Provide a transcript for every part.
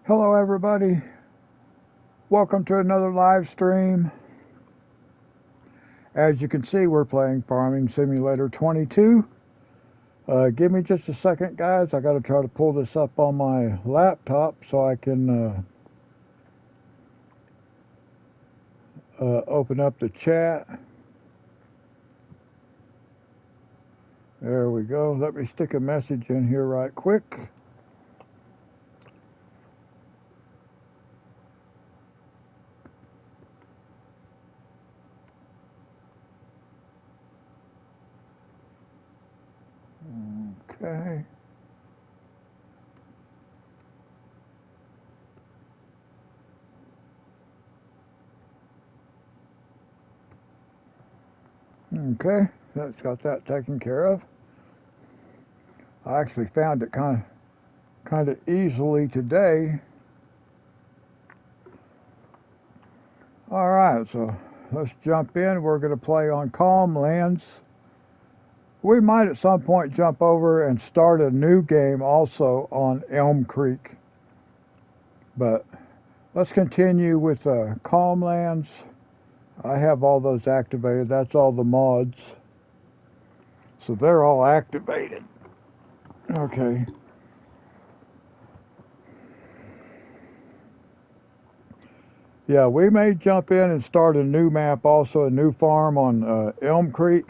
Hello everybody, welcome to another live stream. As you can see, we're playing Farming Simulator 22. Give me just a second, guys. I got to try to pull this up on my laptop so I can open up the chat. There we go. Let me stick a message in here right quick. Okay. Okay, that's got that taken care of. I actually found it kind of easily today. All right, so let's jump in. We're going to play on Calm Lands. We might at some point jump over and start a new game also on Elm Creek. But let's continue with Calm Lands. I have all those activated. That's all the mods. So they're all activated. Okay. Yeah, we may jump in and start a new map, also a new farm on Elm Creek.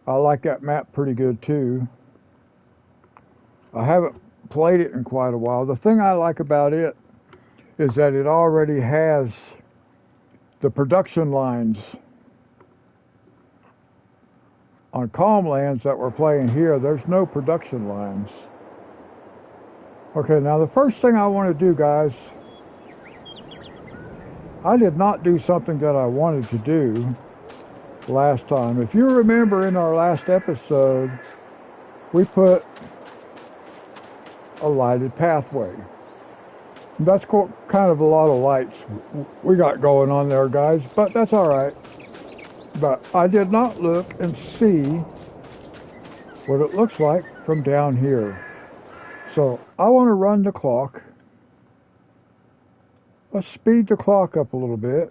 I like that map pretty good too. I haven't played it in quite a while. The thing I like about it is that it already has the production lines. On Calm Lands that we're playing here, there's no production lines. Okay, now the first thing I want to do, guys, I did not do something that I wanted to do last time. If you remember in our last episode, we put a lighted pathway. That's kind of a lot of lights we got going on there, guys, but that's all right. But I did not look and see what it looks like from down here. So I want to run the clock. Let's speed the clock up a little bit.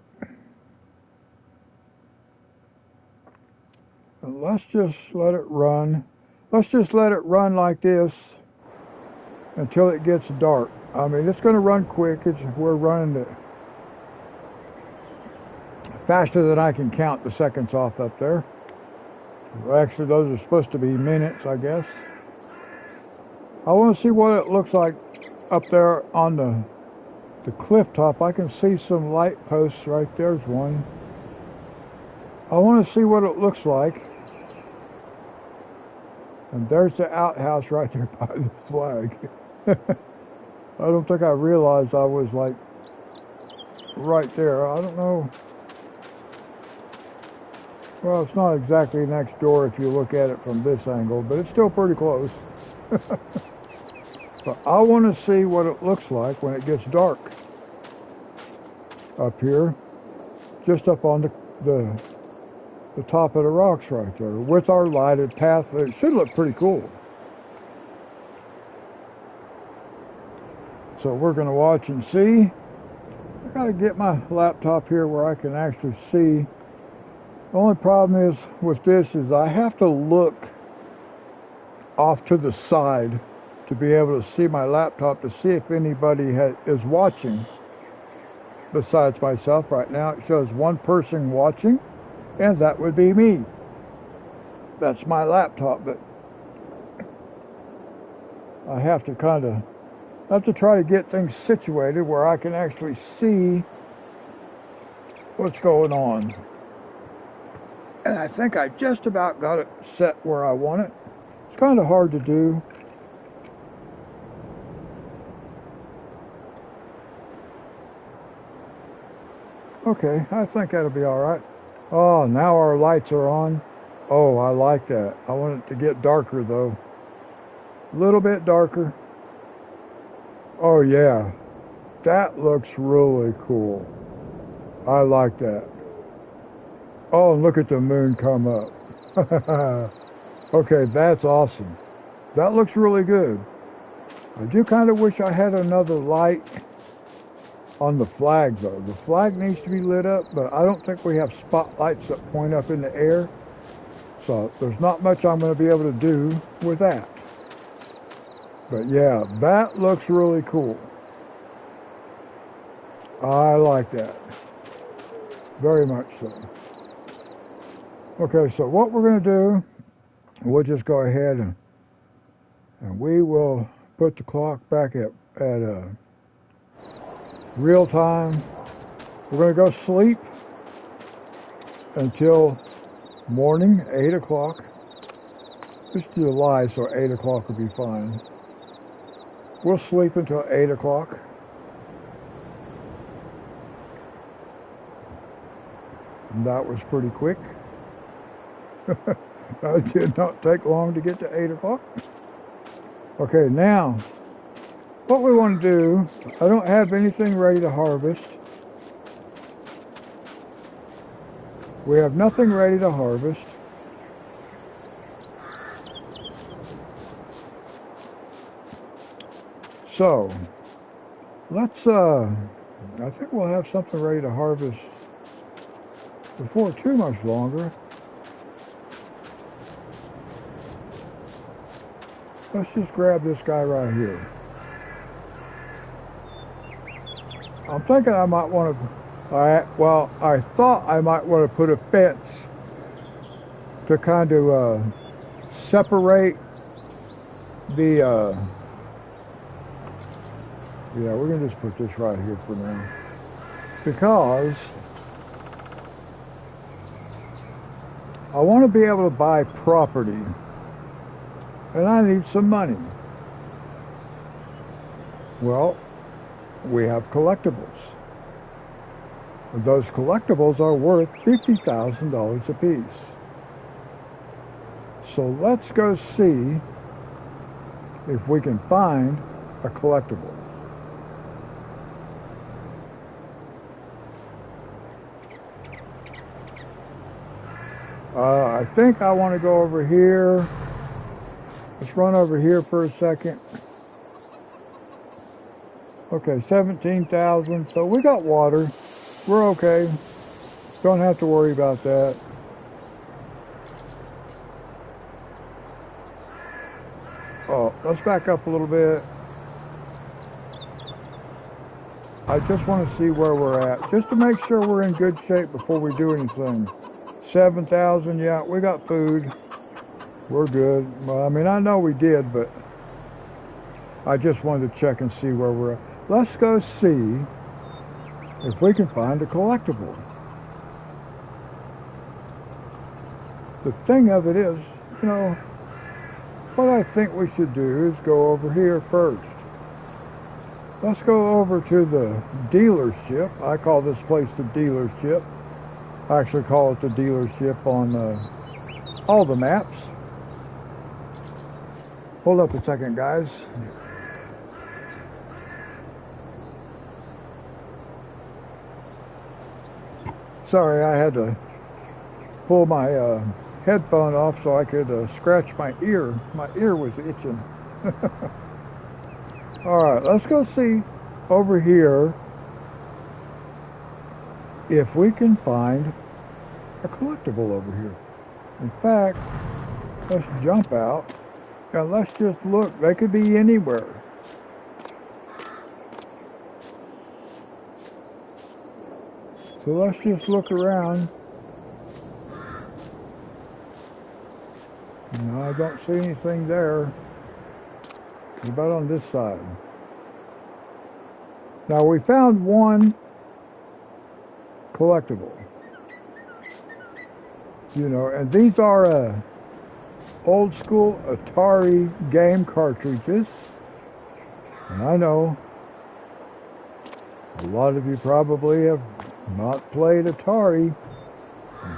And let's just let it run. Let's just let it run like this until it gets dark. I mean, it's going to run quick. We're running it faster than I can count the seconds off up there. Actually, those are supposed to be minutes, I guess. I want to see what it looks like up there on the cliff top. I can see some light posts right there's one. I want to see what it looks like. And there's the outhouse right there by the flag. I don't think I realized I was like right there. I don't know. Well, it's not exactly next door if you look at it from this angle, but it's still pretty close. But I want to see what it looks like when it gets dark up here, just up on the top of the rocks right there with our lighted path. It should look pretty cool. So we're going to watch and see. I got to get my laptop here where I can actually see. The only problem is with this is I have to look off to the side to be able to see my laptop to see if anybody is watching besides myself. Right now it shows one person watching, and that would be me. That's my laptop, but I have to try to get things situated where I can actually see what's going on. And I think I just about got it set where I want it. It's kind of hard to do. Okay, I think that'll be all right. Oh, now our lights are on. Oh, I like that. I want it to get darker though. A little bit darker. Oh yeah, that looks really cool. I like that. Oh, and look at the moon come up. Okay, that's awesome. That looks really good. I do kind of wish I had another light on the flag though. The flag needs to be lit up, but I don't think we have spotlights that point up in the air. So there's not much I'm going to be able to do with that. But yeah, that looks really cool. I like that. Very much so. Okay, so what we're going to do, we'll just go ahead and we will put the clock back at real time. We're going to go sleep until morning, 8 o'clock. Just do a lie, so 8 o'clock will be fine. We'll sleep until 8 o'clock. And that was pretty quick. That did not take long to get to 8 o'clock. Okay, now, what we want to do, I don't have anything ready to harvest. We have nothing ready to harvest. So, let's, I think we'll have something ready to harvest before too much longer. Let's just grab this guy right here. I'm thinking I might want to, I thought I might want to put a fence to kind of separate the, yeah, we're going to just put this right here for now. Because I want to be able to buy property. And I need some money. Well, we have collectibles. And those collectibles are worth $50,000 a piece. So let's go see if we can find a collectible. I think I want to go over here. Let's run over here for a second. Okay, 17,000. So we got water. We're okay. Don't have to worry about that. Oh, let's back up a little bit. I just want to see where we're at, just to make sure we're in good shape before we do anything. 7,000, yeah, we got food. We're good. Well, I mean, I know we did, but I just wanted to check and see where we're at. Let's go see if we can find a collectible. The thing of it is, you know, what I think we should do is go over here first. Let's go over to the dealership. I call this place the dealership. I actually call it the dealership on all the maps. Hold up a second, guys. Sorry, I had to pull my headphone off so I could scratch my ear. My ear was itching. All right, let's go see over here if we can find a collectible over here. In fact, let's jump out and let's just look. They could be anywhere. So let's just look around. No, I don't see anything there. What about on this side? Now we found one collectible. You know, and these are old school Atari game cartridges. And I know a lot of you probably have not played Atari.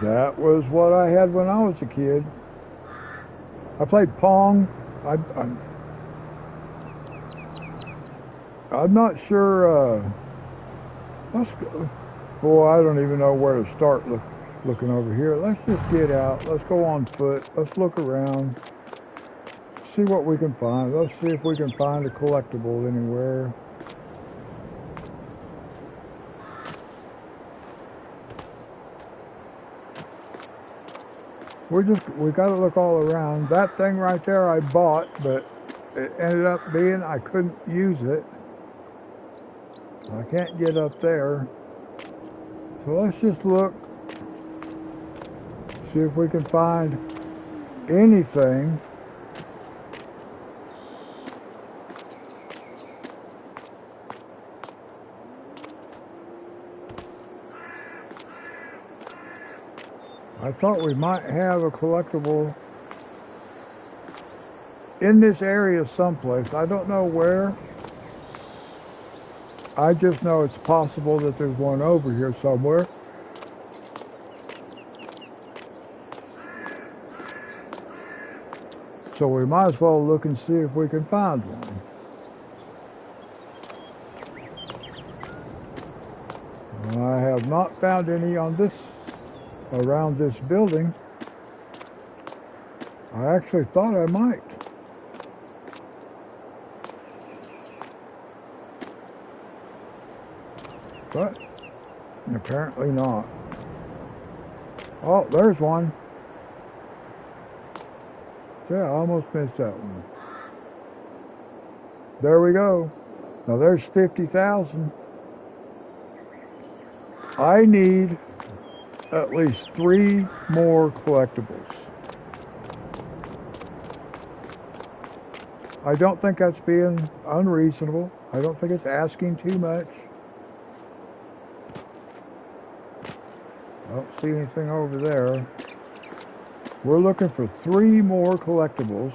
That was what I had when I was a kid. I played Pong. I'm not sure. Let's go. Boy, I don't even know where to start looking over here. Let's just get out. Let's go on foot. Let's look around. see what we can find. Let's see if we can find a collectible anywhere. We got to look all around. That thing right there I bought, but it ended up being I couldn't use it. I can't get up there. So let's just look, see if we can find anything. I thought we might have a collectible in this area someplace. I don't know where. I just know it's possible that there's one over here somewhere. So we might as well look and see if we can find one. I have not found any on this, around this building. I actually thought I might. But apparently not. Oh, there's one. Yeah, I almost missed that one. There we go. Now there's 50,000. I need at least 3 more collectibles. I don't think that's being unreasonable. I don't think it's asking too much. I don't see anything over there. We're looking for 3 more collectibles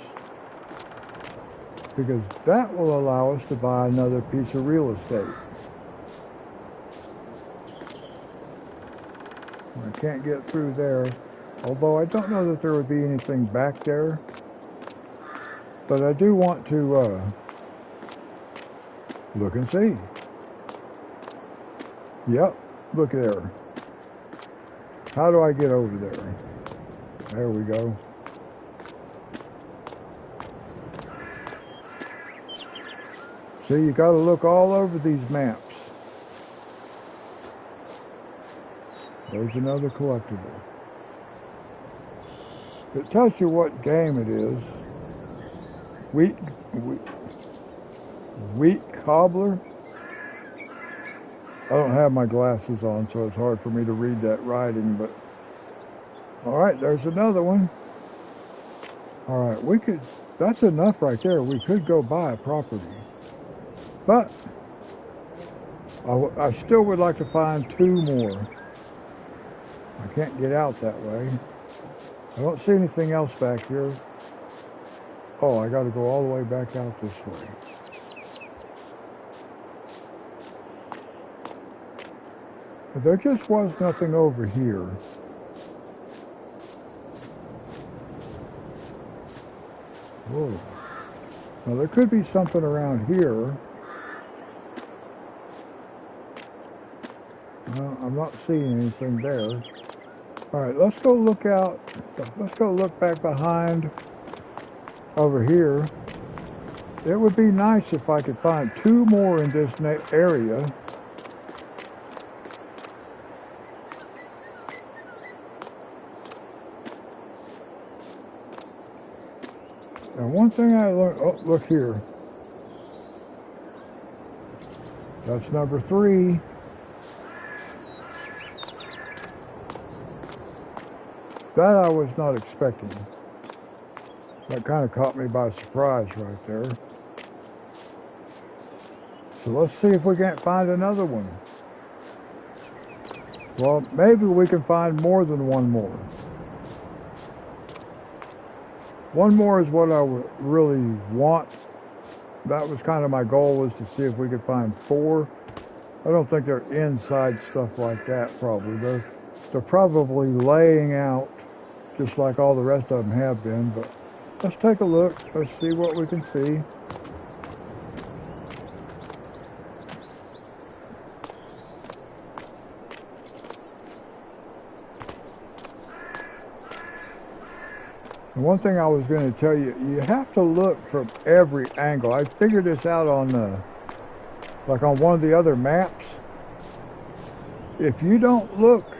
because that will allow us to buy another piece of real estate. I can't get through there, although I don't know that there would be anything back there. But I do want to look and see. Yep, look there. How do I get over there? There we go. See, you got to look all over these maps. There's another collectible. It tells you what game it is. Wheat cobbler. I don't have my glasses on, so it's hard for me to read that writing, but all right, there's another one. All right, that's enough right there. We could go buy a property, but I still would like to find 2 more. I can't get out that way. I don't see anything else back here. Oh, I got to go all the way back out this way. But there just was nothing over here. Whoa. Now there could be something around here. No, I'm not seeing anything there. All right, let's go look out. Let's go look back behind over here. It would be nice if I could find 2 more in this area. And one thing I learned, oh, look here. That's number 3. That I was not expecting. That kind of caught me by surprise right there. So let's see if we can't find another one. Well, maybe we can find more than 1 more. 1 more is what I would really want. That was kind of my goal, was to see if we could find 4. I don't think they're inside stuff like that, probably. They're probably laying out just like all the rest of them have been, but let's take a look. Let's see what we can see. And one thing I was going to tell you, you have to look from every angle. I figured this out on like on one of the other maps. If you don't look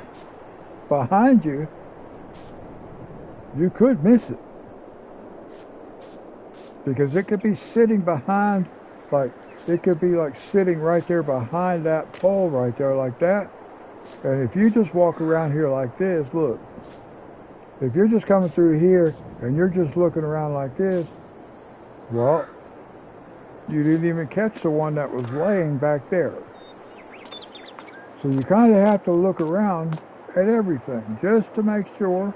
behind you, you could miss it. Because it could be sitting behind, like, it could be like sitting right there behind that pole right there like that. And if you just walk around here like this, look. If you're just coming through here and you're just looking around like this, well, you didn't even catch the one that was laying back there. So you kind of have to look around at everything just to make sure.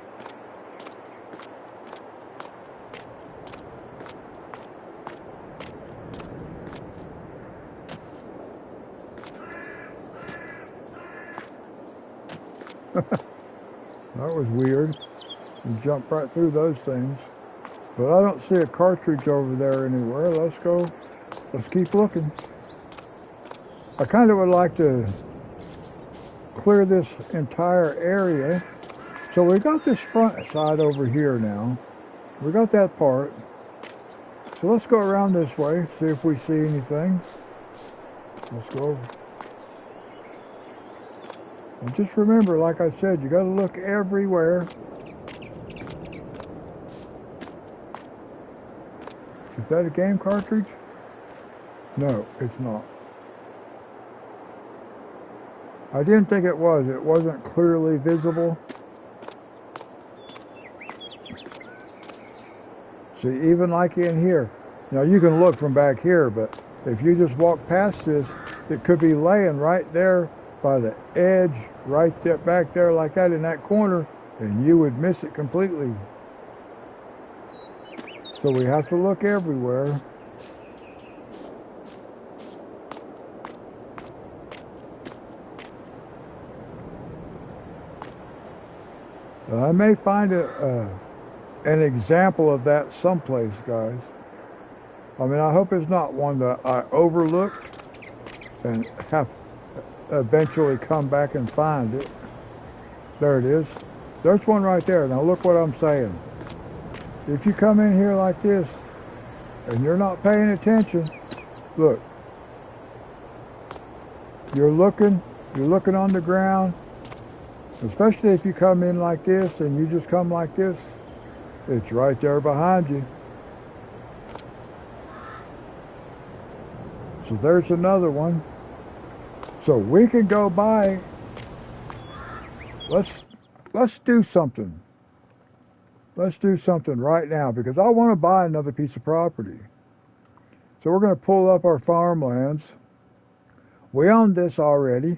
That was weird. You jumped right through those things. But I don't see a cartridge over there anywhere. Let's go. Let's keep looking. I kind of would like to clear this entire area. So we got this front side over here now. We got that part. So let's go around this way, see if we see anything. Let's go. And just remember, like I said, you got to look everywhere. Is that a game cartridge? No, it's not. I didn't think it was. It wasn't clearly visible. See, even like in here. Now you can look from back here, but if you just walk past this, it could be laying right there by the edge, right there, back there like that in that corner, and you would miss it completely. So we have to look everywhere. I may find an example of that someplace, guys. I mean, I hope it's not one that I overlooked and have eventually come back and find it. There it is. There's one right there. Now look what I'm saying. If you come in here like this and you're not paying attention, look. You're looking on the ground, especially if you come in like this and you just come like this, it's right there behind you. So there's another one. So we can go by. Let's do something. Let's do something right now because I want to buy another piece of property. So we're going to pull up our farmlands. We own this already.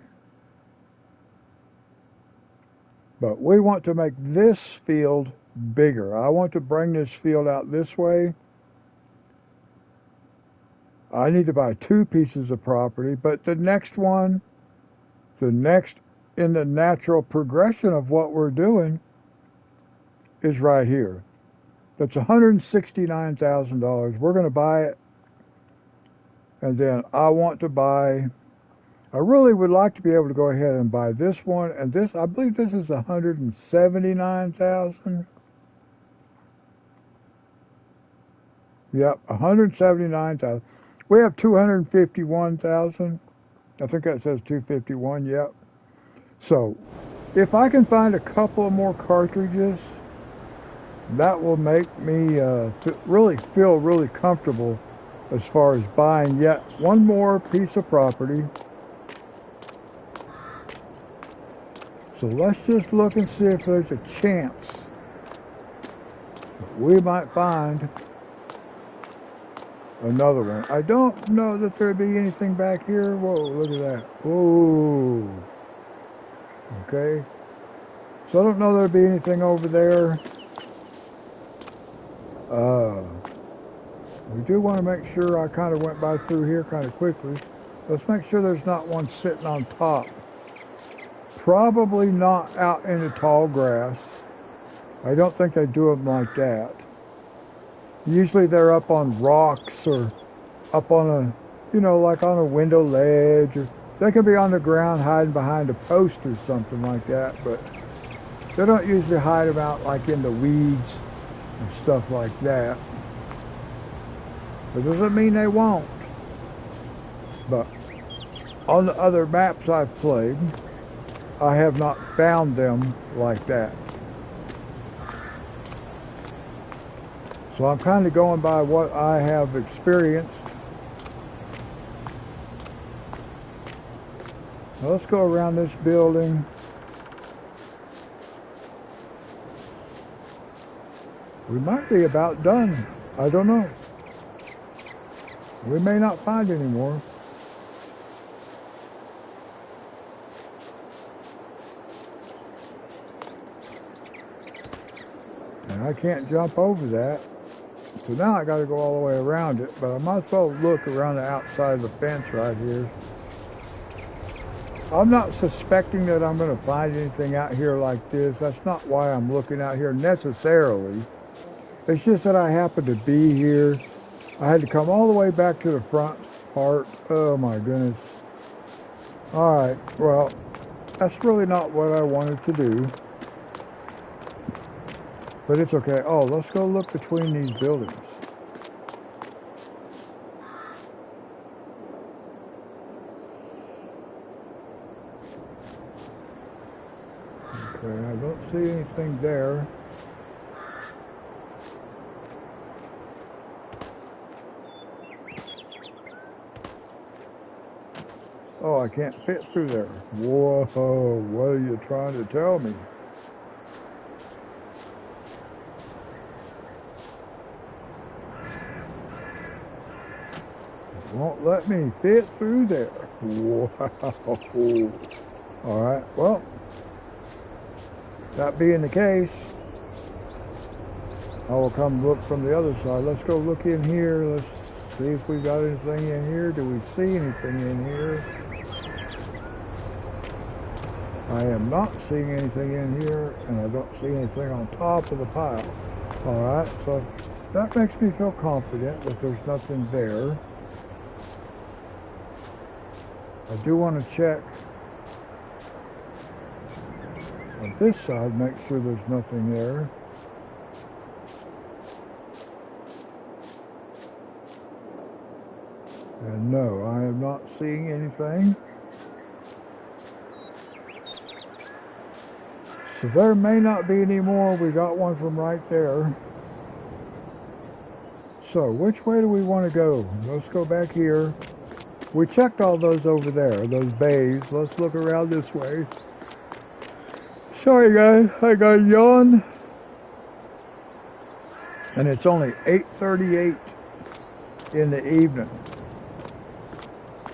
But we want to make this field bigger. I want to bring this field out this way. I need to buy 2 pieces of property, but the next one, in the natural progression of what we're doing, is right here. That's $169,000. We're going to buy it. And then I want to buy, I really would like to be able to go ahead and buy this one and this. I believe this is $179,000. Yep, $179,000. We have $251,000. I think that says 251. Yep. So, if I can find a couple of more cartridges, that will make me really feel really comfortable as far as buying yet one more piece of property. So let's just look and see if there's a chance that we might find another one. I don't know that there'd be anything back here. Whoa, look at that. Whoa. Okay. So I don't know there'd be anything over there. We do want to make sure, I kind of went by through here kind of quickly. Let's make sure there's not one sitting on top. Probably not out in the tall grass. I don't think they do them like that. Usually they're up on rocks or up on a, like on a window ledge. Or they could be on the ground hiding behind a post or something like that. But they don't usually hide them out like in the weeds and stuff like that. It doesn't mean they won't. But on the other maps I've played, I have not found them like that. So I'm kind of going by what I have experienced. Now let's go around this building. We might be about done. I don't know. We may not find any more. And I can't jump over that. So now I got to go all the way around it. But I might as well look around the outside of the fence right here. I'm not suspecting that I'm going to find anything out here like this. That's not why I'm looking out here necessarily. It's just that I happen to be here. I had to come all the way back to the front part. Oh my goodness. Alright, well, that's really not what I wanted to do. But it's okay. Oh, let's go look between these buildings. Okay, I don't see anything there. Oh, I can't fit through there. Whoa, what are you trying to tell me? It won't let me fit through there. Wow. Alright, well, that being the case, I will come look from the other side. Let's go look in here. Let's see if we got anything in here. Do we see anything in here? I am not seeing anything in here, and I don't see anything on top of the pile. Alright, so that makes me feel confident that there's nothing there. I do want to check on this side, make sure there's nothing there. And no, I am not seeing anything. So there may not be any more. We got one from right there. So which way do we want to go? Let's go back here. We checked all those over there, those bays. Let's look around this way. Sorry guys, I got a yawn. And it's only 8:38 in the evening.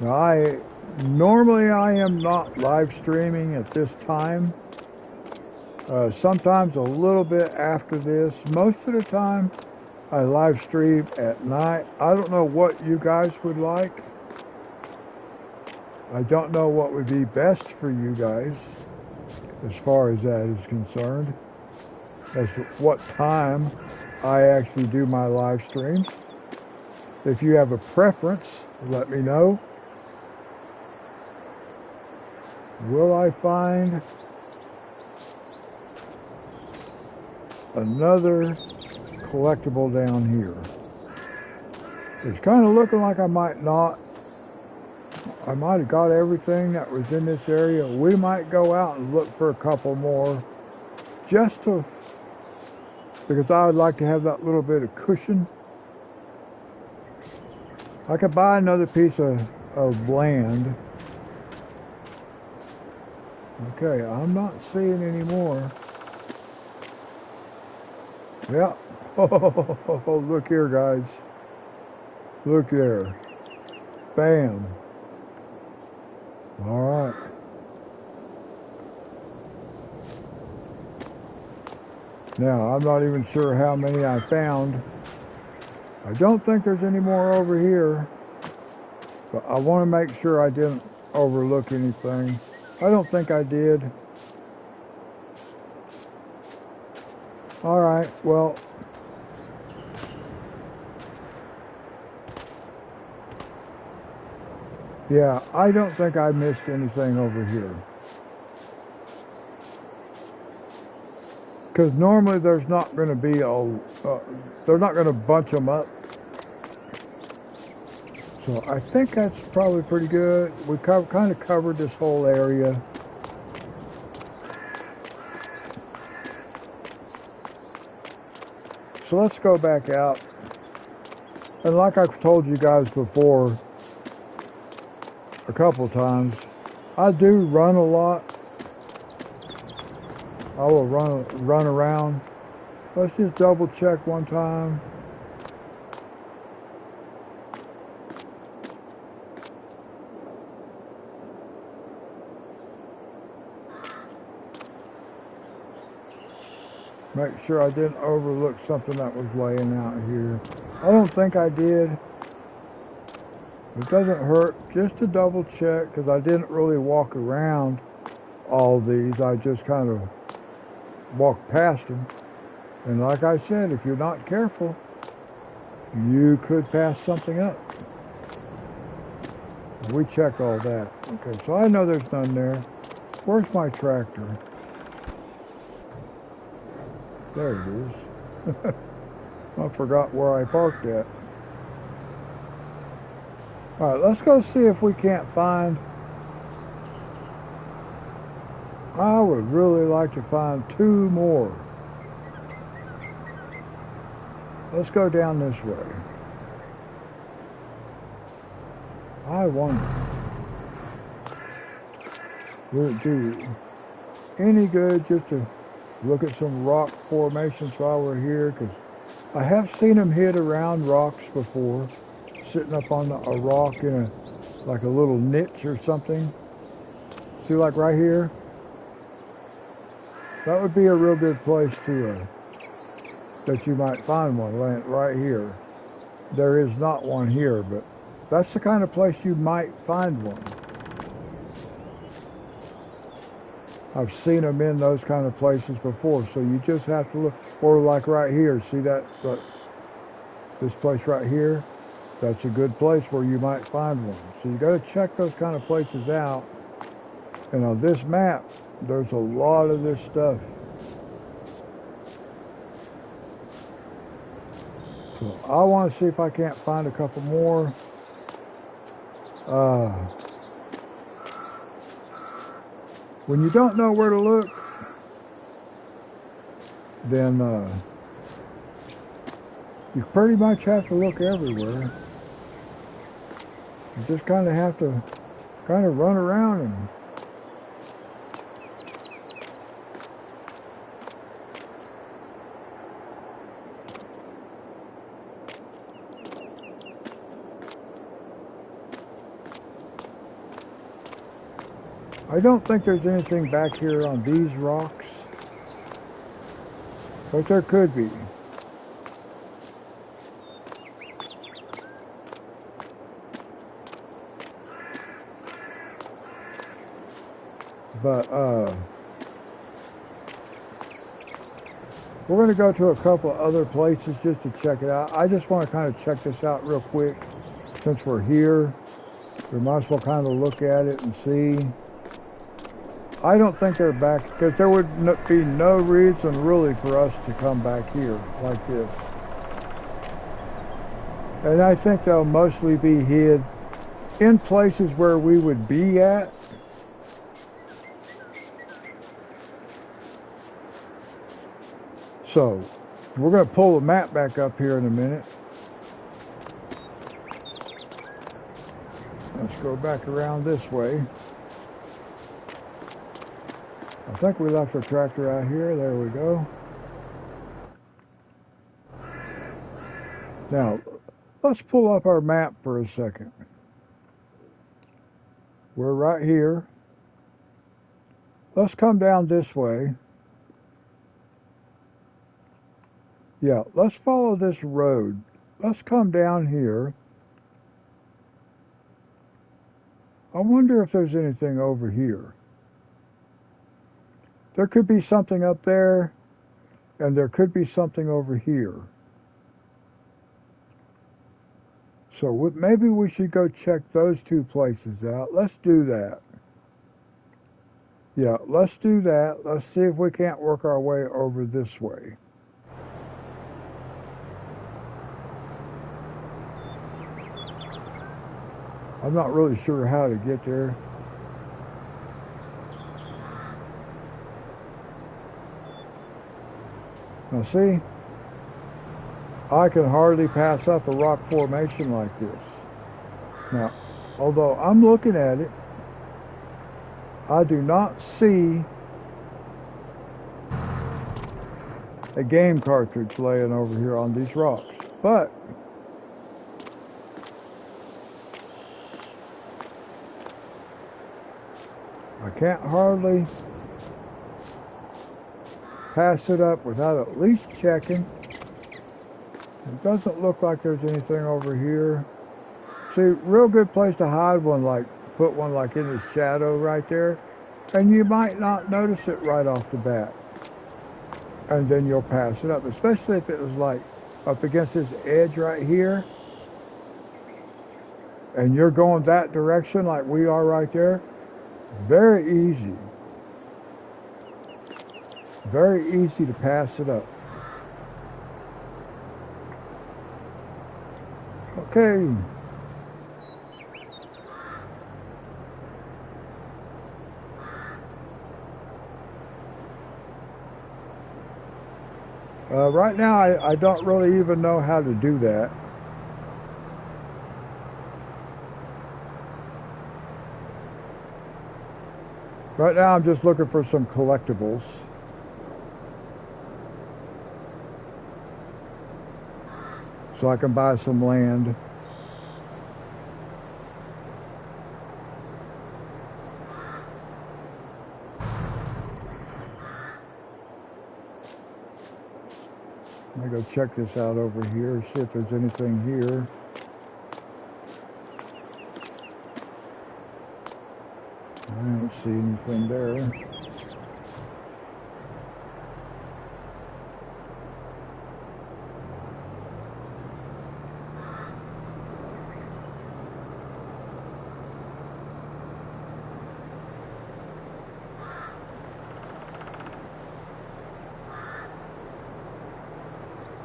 Now normally I am not live streaming at this time. Sometimes a little bit after this. Most of the time I live stream at night. I don't know what you guys would like. I don't know what would be best for you guys as far as that is concerned. As to what time I actually do my live streams. If you have a preference, let me know. Will I find another collectible down here? It's kind of looking like I might not. I might have got everything that was in this area. We might go out and look for a couple more just to, because I would like to have that little bit of cushion. I could buy another piece of land. Okay, I'm not seeing any more. Yeah. Oh, look here, guys. Look there. Bam. All right. Now, I'm not even sure how many I found. I don't think there's any more over here. But I want to make sure I didn't overlook anything. I don't think I did. All right, well. Yeah, I don't think I missed anything over here. Because normally there's not going to be they're not going to bunch them up. So I think that's probably pretty good. We kind of covered this whole area. So let's go back out. And like I've told you guys before, a couple times, I do run a lot. I will run around. Let's just double check one time. Make sure I didn't overlook something that was laying out here. I don't think I did. It doesn't hurt just to double check, because I didn't really walk around all these. I just kind of walked past them. And like I said, if you're not careful, you could pass something up. We check all that. Okay, so I know there's none there. Where's my tractor? There it is. I forgot where I parked at. Alright, let's go see if we can't find... I would really like to find 2 more. Let's go down this way. I wonder, would it do any good just to look at some rock formations while we're here? Because I have seen them hit around rocks before, sitting up on a rock in like a little niche or something. See, like right here? That would be a real good place to, that you might find one, right here. There is not one here, but that's the kind of place you might find one. I've seen them in those kind of places before, so you just have to look. Or like right here, see that, this place right here? That's a good place where you might find one. So you got to check those kind of places out. And on this map, there's a lot of this stuff. So I want to see if I can't find a couple more. When you don't know where to look, then you pretty much have to look everywhere. You just kind of have to kind of run around and I don't think there's anything back here on these rocks, but there could be. But we're going to go to a couple of other places just to check it out. I just want to kind of check this out real quick. Since we're here, we might as well kind of look at it and see. I don't think they're back, because there would be no reason really for us to come back here like this. And I think they'll mostly be hid in places where we would be at. So, we're going to pull the map back up here in a minute. Let's go back around this way. I think we left our tractor out here. There we go. Now, let's pull up our map for a second. We're right here. Let's come down this way. Yeah, let's follow this road. Let's come down here. I wonder if there's anything over here. There could be something up there, and there could be something over here. So maybe we should go check those 2 places out. Let's do that. Yeah, let's do that. Let's see if we can't work our way over this way. I'm not really sure how to get there. Now see, I can hardly pass up a rock formation like this. Now, although I'm looking at it, I do not see a game cartridge laying over here on these rocks. But I can't hardly pass it up without at least checking. It doesn't look like there's anything over here. See, real good place to hide one, like put one like in the shadow right there, and you might not notice it right off the bat. And then you'll pass it up, especially if it was like up against this edge right here, and you're going that direction like we are right there. Very easy. Very easy to pass it up. Okay. Right now, I don't really even know how to do that. Right now, I'm just looking for some collectibles. So I can buy some land. Let me go check this out over here, see if there's anything here. I don't see anything there.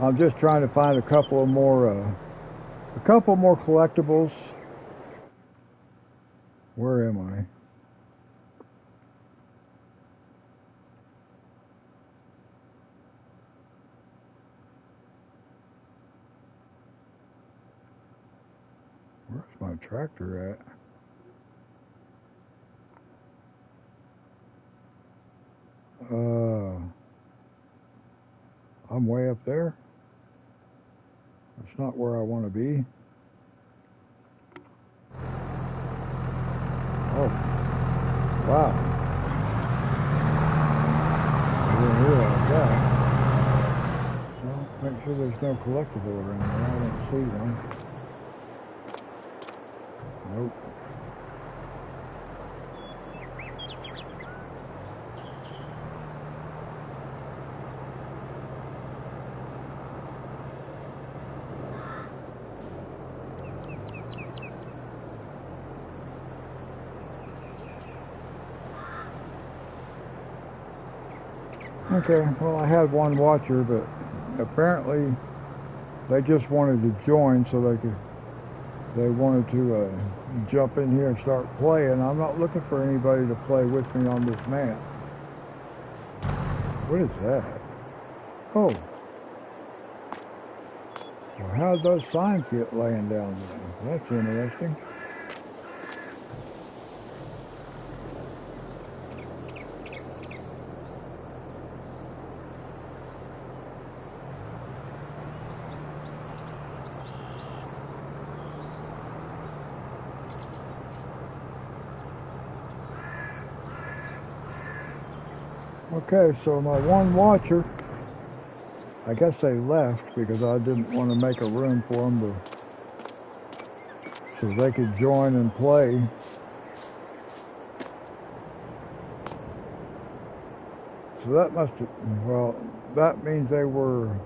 I'm just trying to find a couple more collectibles. Where am I? Where's my tractor at? I'm way up there. That's not where I want to be. Oh, wow. I didn't realize that. Well, make sure there's no collectible around there. I don't see one. Nope. Okay, well, I had one watcher, but apparently they just wanted to join so they wanted to jump in here and start playing. I'm not looking for anybody to play with me on this map. What is that? Oh. Well, how'd those signs get laying down there? That's interesting. Okay, so my one watcher, I guess they left because I didn't want to make a room for them so they could join and play. So that must have, well, that means they were,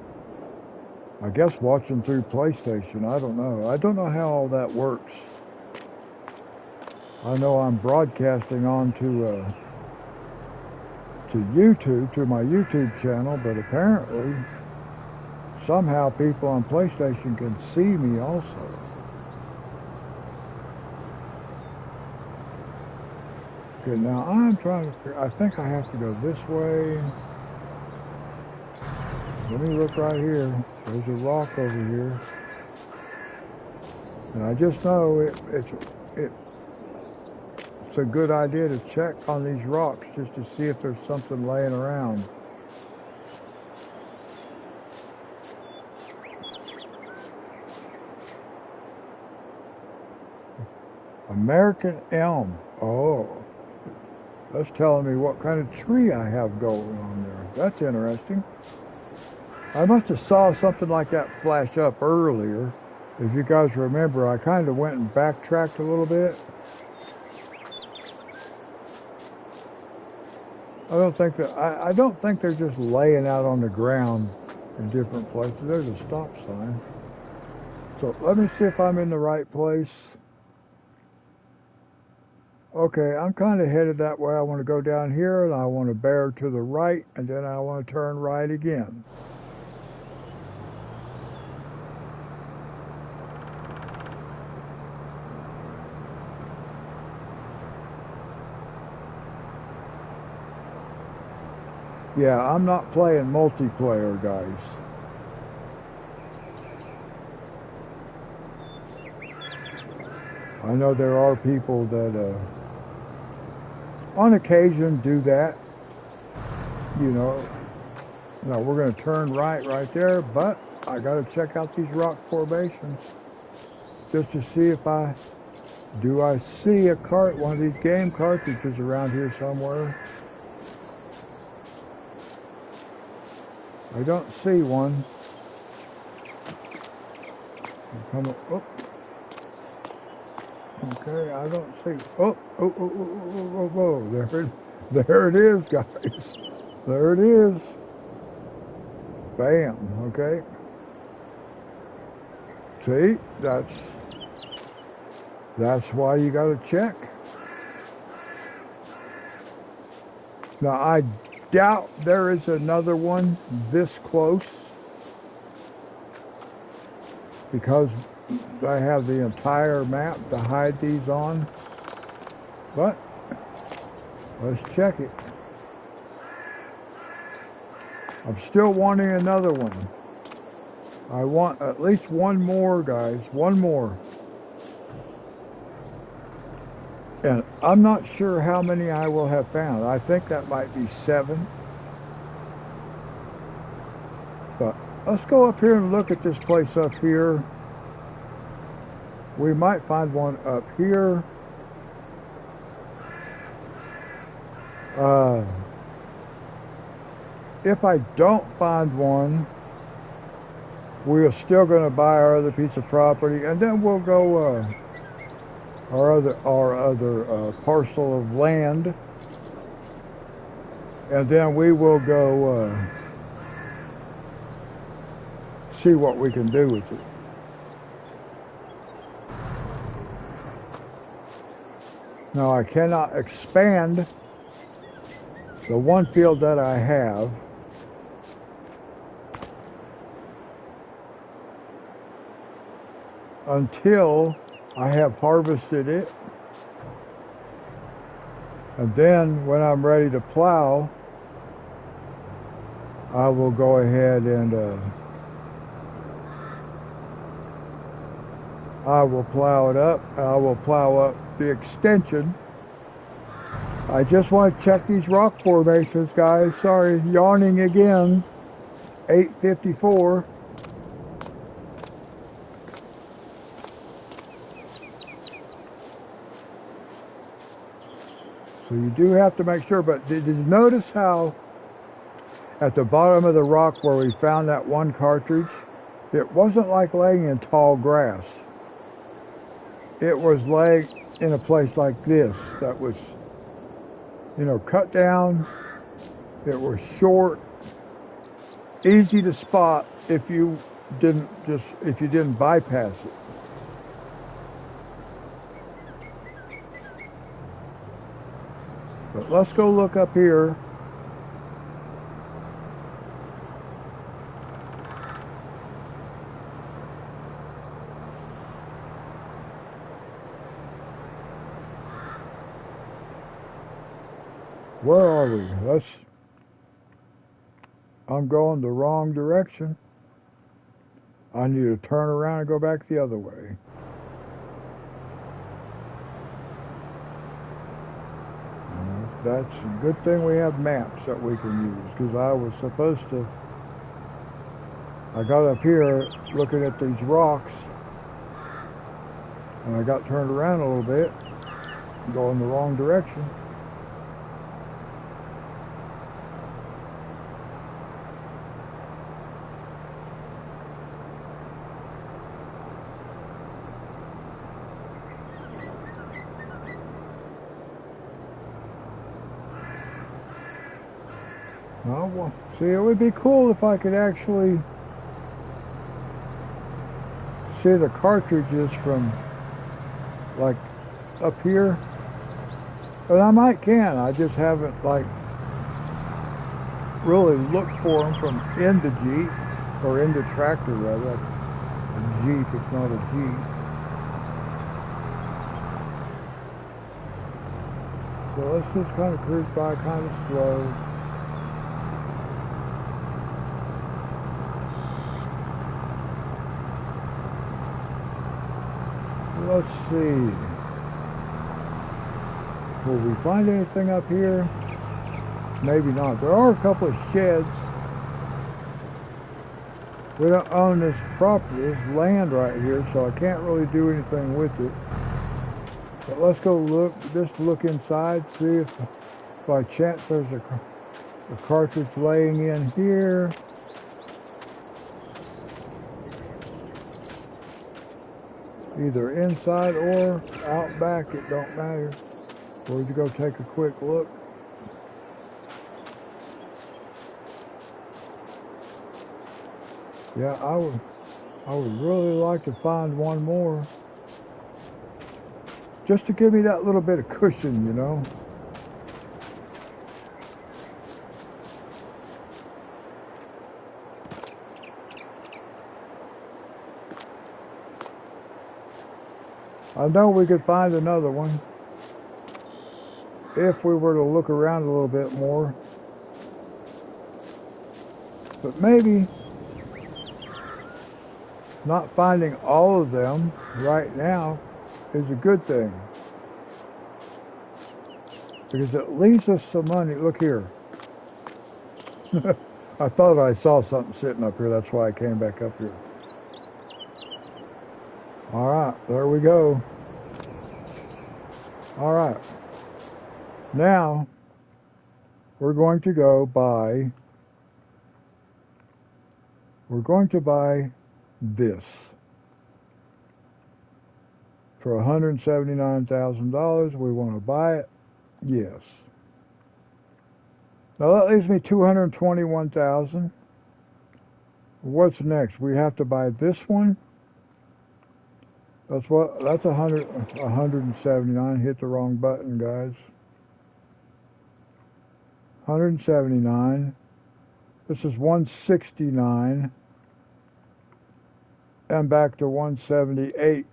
I guess, watching through PlayStation. I don't know. I don't know how all that works. I know I'm broadcasting onto to YouTube, to my YouTube channel, but apparently somehow people on PlayStation can see me also. Okay, now I'm trying to, I think I have to go this way. Let me look right here. There's a rock over here. And I just know it's a good idea to check on these rocks just to see if there's something laying around. American elm. Oh, that's telling me what kind of tree I have going on there. That's interesting. I must have saw something like that flash up earlier. If you guys remember, I kind of went and backtracked a little bit. I don't think they're just laying out on the ground in different places. There's a stop sign. So let me see if I'm in the right place. Okay, I'm kind of headed that way. I want to go down here and I want to bear to the right and then I want to turn right again. Yeah, I'm not playing multiplayer, guys. I know there are people that on occasion do that. You know, no, we're going to turn right there, but I got to check out these rock formations just to see if I see one of these game cartridges around here somewhere. I don't see one. Come up. Oh. Okay, I don't see. Oh, there it is, guys. There it is. Bam. Okay. See, that's why you got to check. Now I doubt there is another one this close because I have the entire map to hide these on, but let's check it. I'm still wanting another one. I want at least one more, guys, one more. And I'm not sure how many I will have found. I think that might be 7. But let's go up here and look at this place up here. We might find one up here. If I don't find one, we're still going to buy our other piece of property, and then we'll go our other parcel of land, and then we will go see what we can do with it. Now I cannot expand the one field that I have until I have harvested it, and then when I'm ready to plow, I will go ahead and I will plow it up. I will plow up the extension. I just want to check these rock formations, guys. Sorry, yawning again. 8:54. So you do have to make sure, but did you notice how at the bottom of the rock where we found that one cartridge, it wasn't like laying in tall grass. It was laying in a place like this that was, you know, cut down. It was short, easy to spot if you didn't bypass it. But let's go look up here Where are we? I'm going the wrong direction. I need to turn around and go back the other way. That's a good thing we have maps that we can use, because I was supposed to, I got up here looking at these rocks, and I got turned around a little bit, going the wrong direction. Oh, well, see, it would be cool if I could actually see the cartridges from, like, up here. But I can. I just haven't, like, really looked for them from in the Jeep, or in the tractor, rather. A Jeep, it's not a Jeep. So let's just kind of cruise by kind of slow. Let's see. Will we find anything up here? Maybe not. There are a couple of sheds. We don't own this property, this land right here, so I can't really do anything with it. But let's go look, just look inside, see if by chance there's a cartridge laying in here. Either inside or out back, it don't matter. We'll just go take a quick look. Yeah, I would really like to find one more. Just to give me that little bit of cushion, you know. I know we could find another one if we were to look around a little bit more. But maybe not finding all of them right now is a good thing, because it leaves us some money. Look here. I thought I saw something sitting up here. That's why I came back up here. All right, there we go. All right. Now, we're going to buy this for $179,000. We want to buy it? Yes. Now that leaves me $221,000. What's next? We have to buy this one. That's 179. Hit the wrong button, guys. 179. This is 169. And back to 178.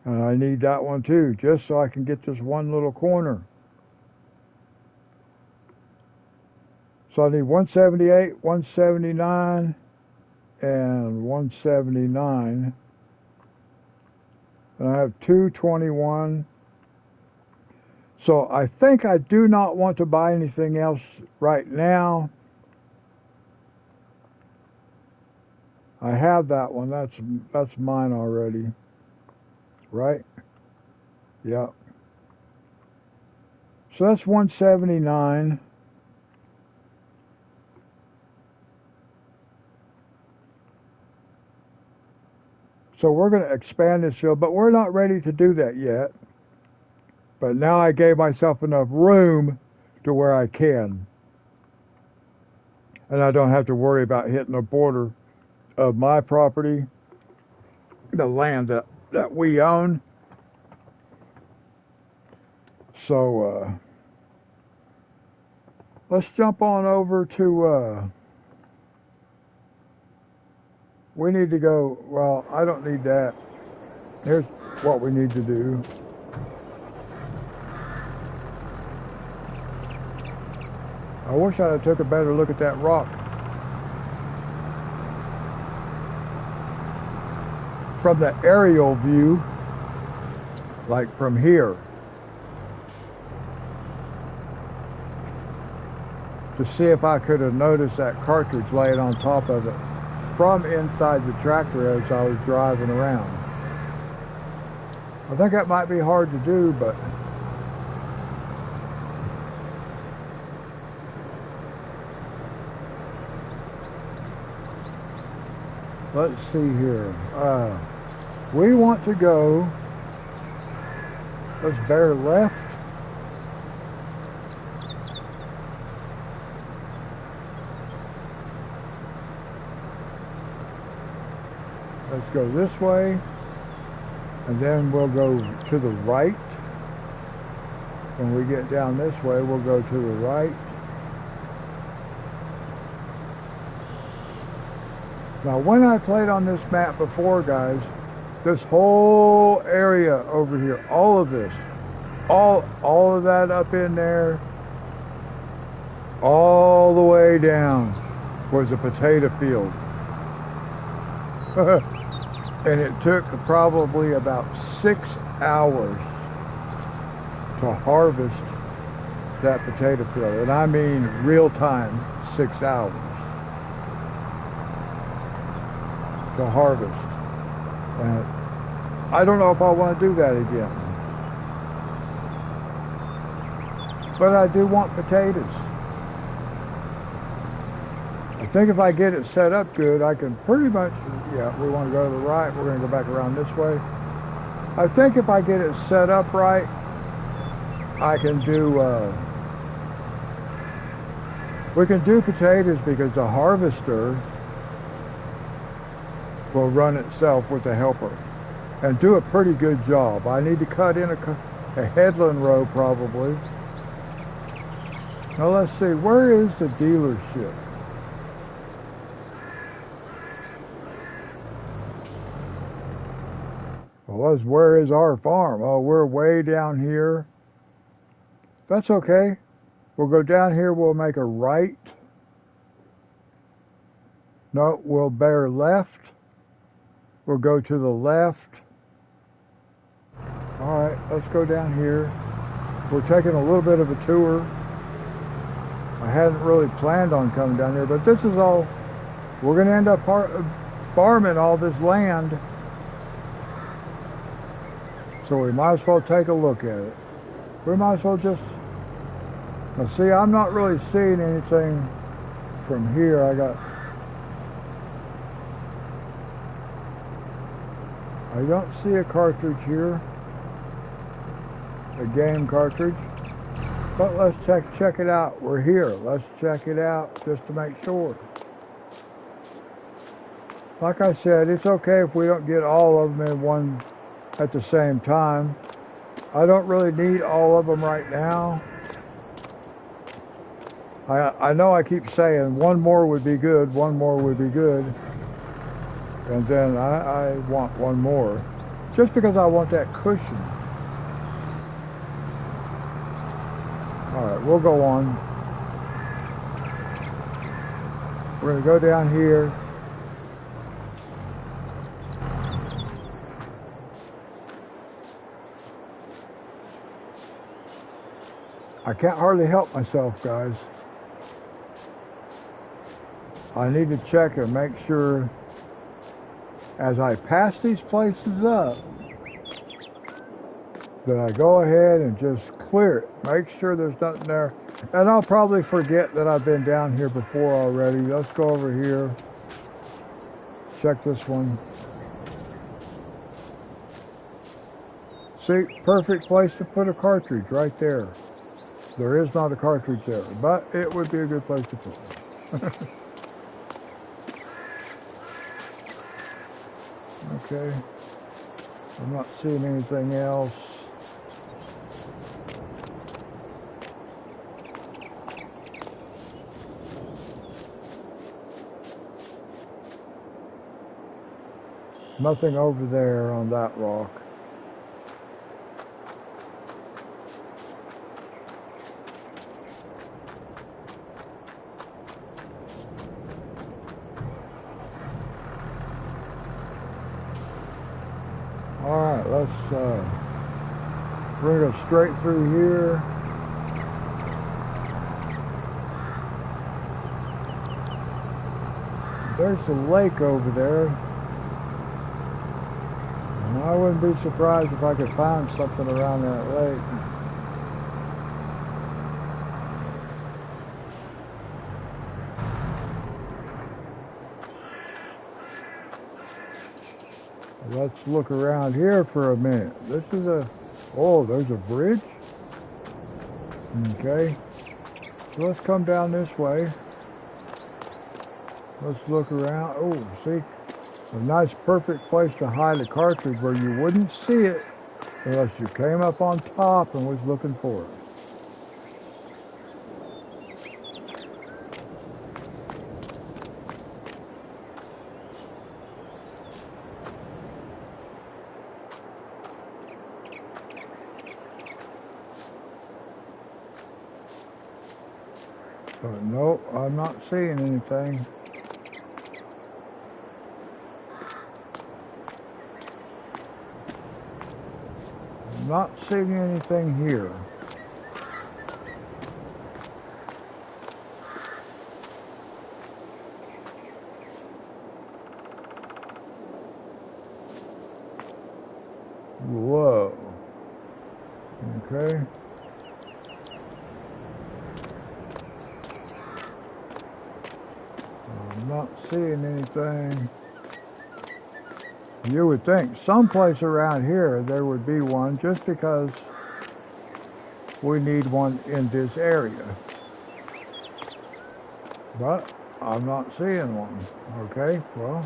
And I need that one too, just so I can get this one little corner. So I need 178, 179, and 179. And I have 221. So I think I do not want to buy anything else right now. I have that one. That's mine already. Right? Yeah. So that's 179. So we're going to expand this field, but we're not ready to do that yet. But now I gave myself enough room to where I can. And I don't have to worry about hitting the border of my property, the land that we own. So let's jump on over to we need to go. Well, I don't need that. Here's what we need to do. I wish I'd have took a better look at that rock from the aerial view, like from here, to see if I could have noticed that cartridge laying on top of it from inside the tractor as I was driving around. I think that might be hard to do, but let's see here. We want to go, let's bear left. Let's go this way, and then we'll go to the right. When we get down this way, we'll go to the right. Now, when I played on this map before, guys, this whole area over here, all of this, all of that up in there, all the way down was a potato field. And it took probably about 6 hours to harvest that potato field. And I mean real time, 6 hours to harvest. And I don't know if I want to do that again. But I do want potatoes. I think if I get it set up good, I can pretty much, yeah, we want to go to the right, we're going to go back around this way. I think if I get it set up right, I can do, we can do potatoes because the harvester will run itself with a helper and do a pretty good job. I need to cut in a headland row probably. Now let's see, where is the dealership? Well, where is our farm? Oh, we're way down here. That's okay. We'll go down here, we'll make a right. No, we'll bear left. We'll go to the left. All right, let's go down here. We're taking a little bit of a tour. I hadn't really planned on coming down here, but this is all, we're going to end up farming all this land. So we might as well take a look at it. We might as well just, now see, I'm not really seeing anything from here. I don't see a cartridge here, a game cartridge, but let's check it out. We're here. Let's check it out just to make sure. Like I said, it's okay if we don't get all of them in one at the same time. I don't really need all of them right now. I know I keep saying one more would be good, one more would be good. And then I want one more. Just because I want that cushion. Alright, we'll go on. We're going to go down here. I can't hardly help myself, guys. I need to check and make sure as I pass these places up that I go ahead and just clear it. Make sure there's nothing there. And I'll probably forget that I've been down here before already. Let's go over here. Check this one. See, perfect place to put a cartridge right there. There is not a cartridge there, but it would be a good place to put it. Okay. I'm not seeing anything else. Nothing over there on that rock. Alright, let's bring us straight through here. There's the lake over there. And I wouldn't be surprised if I could find something around that lake. Let's look around here for a minute. This is oh, there's a bridge. Okay. So let's come down this way. Let's look around. Oh, see? A nice perfect place to hide a cartridge where you wouldn't see it unless you came up on top and was looking for it. But nope, I'm not seeing anything. I'm not seeing anything here. Whoa. Okay. I'm not seeing anything. You would think someplace around here there would be one just because we need one in this area. But I'm not seeing one. Okay, well,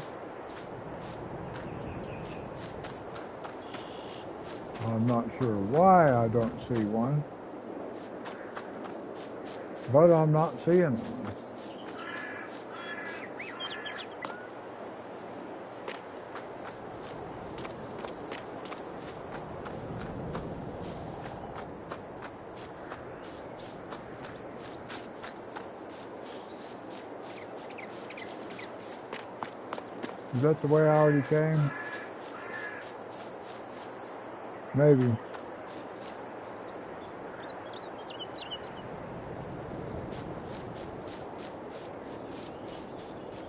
I'm not sure why I don't see one, but I'm not seeing one. Is that the way I already came? Maybe.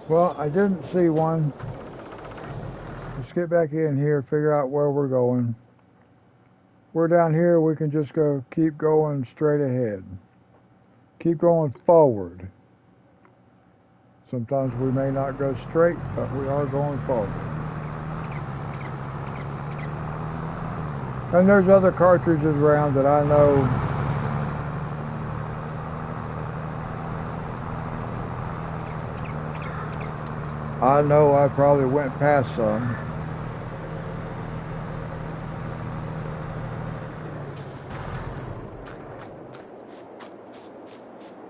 Well, I didn't see one. Let's get back in here, figure out where we're going. We're down here, we can just go, keep going straight ahead. Keep going forward. Sometimes we may not go straight, but we are going forward. And there's other cartridges around that I know I probably went past some.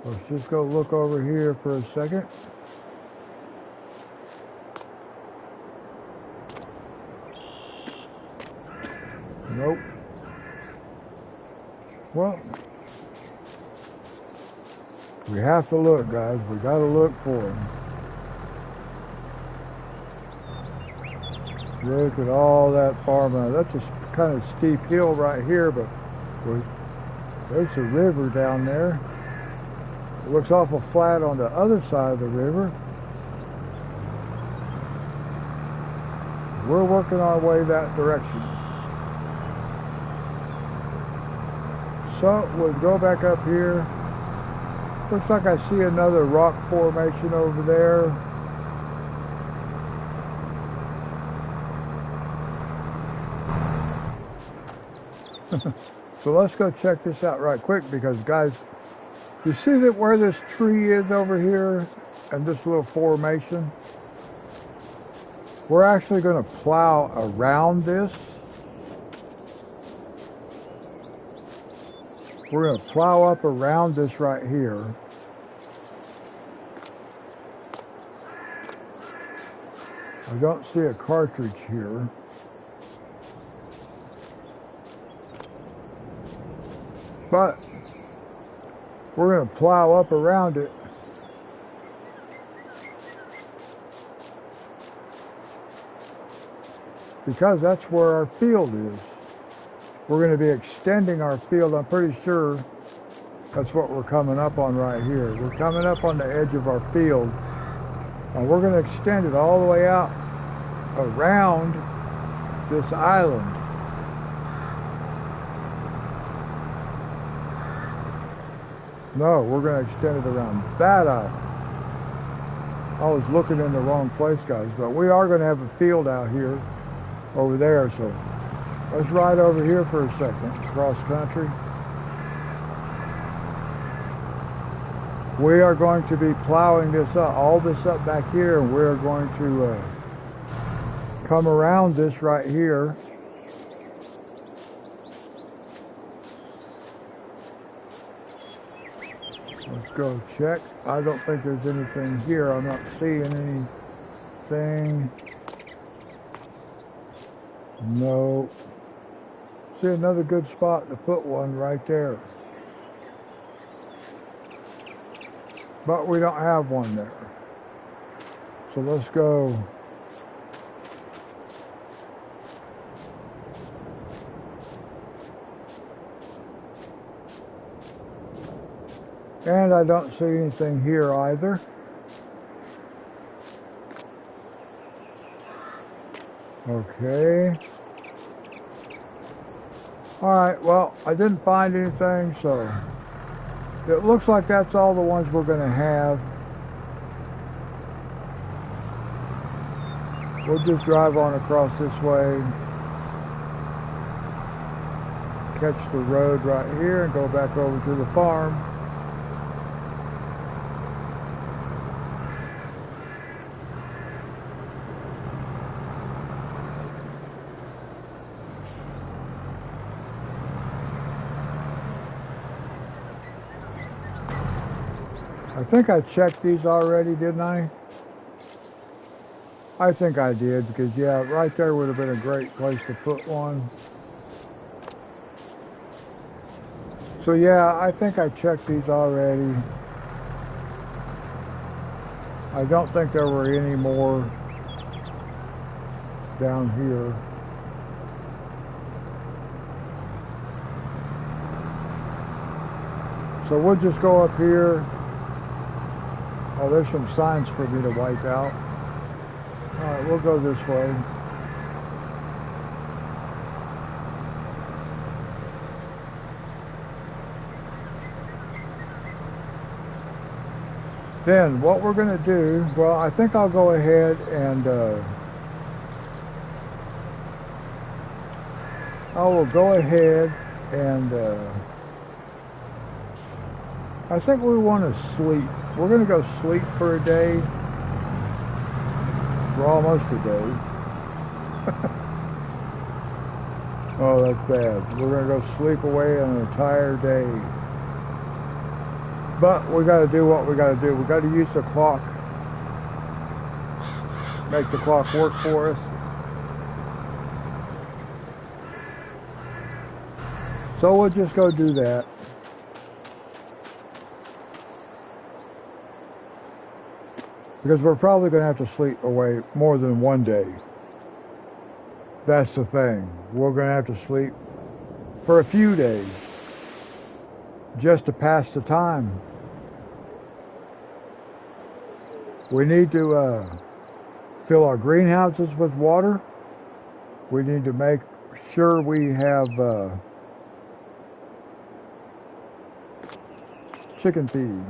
Let's just go look over here for a second. Nope. Well, we have to look, guys. We got to look for them. Look at all that farmland. That's a kind of steep hill right here, but there's a river down there. It looks awful flat on the other side of the river. We're working our way that direction. So we'll go back up here. Looks like I see another rock formation over there. So let's go check this out right quick because, guys, you see that where this tree is over here and this little formation? We're actually going to plow around this. We're going to plow up around this right here. I don't see a cartridge here. But we're going to plow up around it. because that's where our field is. We're going to be extending our field. I'm pretty sure that's what we're coming up on right here. We're coming up on the edge of our field, and we're going to extend it all the way out around this island. No, we're going to extend it around that island. I was looking in the wrong place, guys, but we are going to have a field out here over there, so let's ride over here for a second, cross country. We are going to be plowing this up, all this up back here, and we're going to come around this right here. Let's go check. I don't think there's anything here. I'm not seeing anything. No. See another good spot to put one right there. But we don't have one there. So let's go. And I don't see anything here either. Okay. Alright, well, I didn't find anything, so it looks like that's all the ones we're going to have. We'll just drive on across this way, catch the road right here, and go back over to the farm. I think I checked these already, didn't I? I think I did, because yeah, right there would have been a great place to put one. So yeah, I think I checked these already. I don't think there were any more down here. So we'll just go up here. Oh, there's some signs for me to wipe out. Alright, we'll go this way. Then what we're going to do, well, I think I'll go ahead and I will go ahead and I think we want to sleep. We're going to go sleep for a day. For almost a day. Oh, that's bad. We're going to go sleep away an entire day. But we got to do what we got to do. We got to use the clock. Make the clock work for us. So we'll just go do that. Because we're probably going to have to sleep away more than one day. That's the thing. We're going to have to sleep for a few days. Just to pass the time. We need to fill our greenhouses with water. We need to make sure we have chicken feed.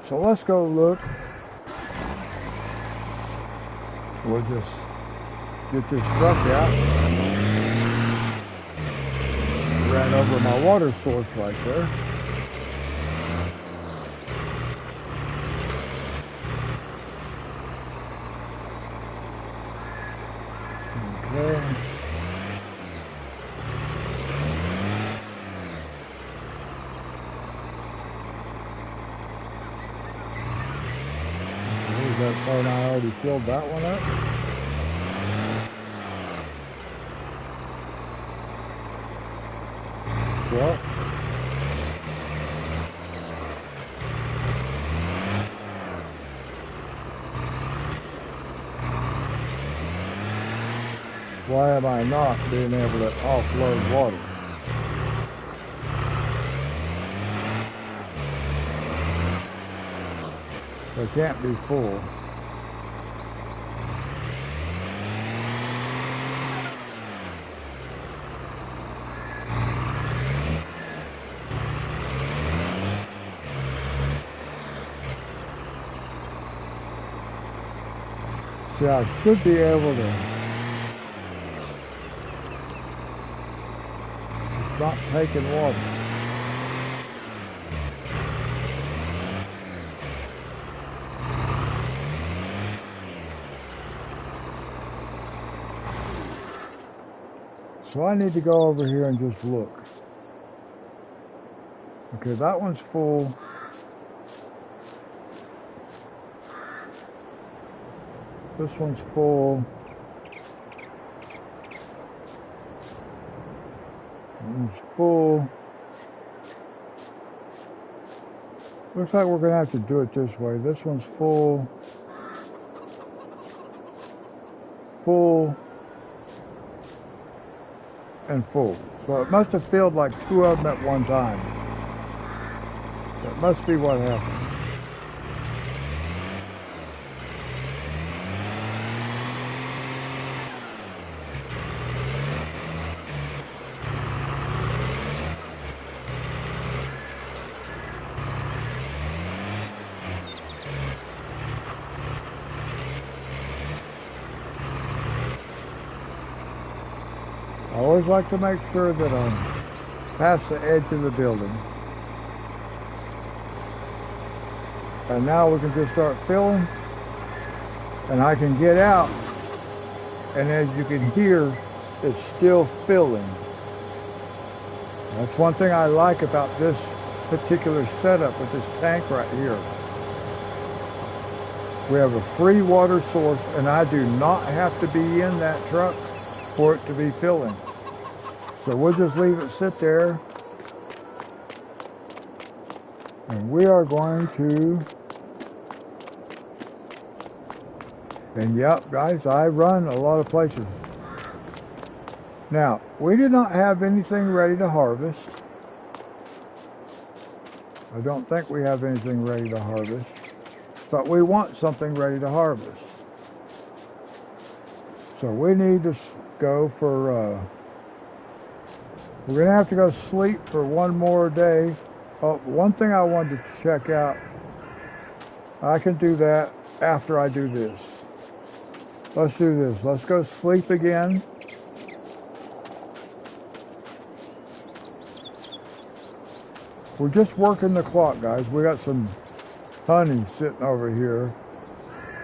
So let's go look. We'll just get this truck out. Ran over my water source right there. Okay. And I already filled that one up. Well, Why am I not being able to offload water? They can't be full. See, I should be able to. It's not taking water. So I need to go over here and just look. Okay, that one's full. This one's full. That one's full. Looks like we're going to have to do it this way. This one's full. Full. And full. So it must have filled like two of them at one time. That must be what happened. I always like to make sure that I'm past the edge of the building. And now we can just start filling. And I can get out. And as you can hear, it's still filling. That's one thing I like about this particular setup with this tank right here. We have a free water source, and I do not have to be in that truck for it to be filling. So we'll just leave it sit there. And we are going to, and yep, guys, I run a lot of places. Now, we did not have anything ready to harvest. I don't think we have anything ready to harvest, but we want something ready to harvest. So we need to go for, we're going to have to go sleep for one more day. Oh, one thing I wanted to check out, I can do that after I do this. Let's do this. Let's go sleep again. We're just working the clock, guys. We got some honey sitting over here.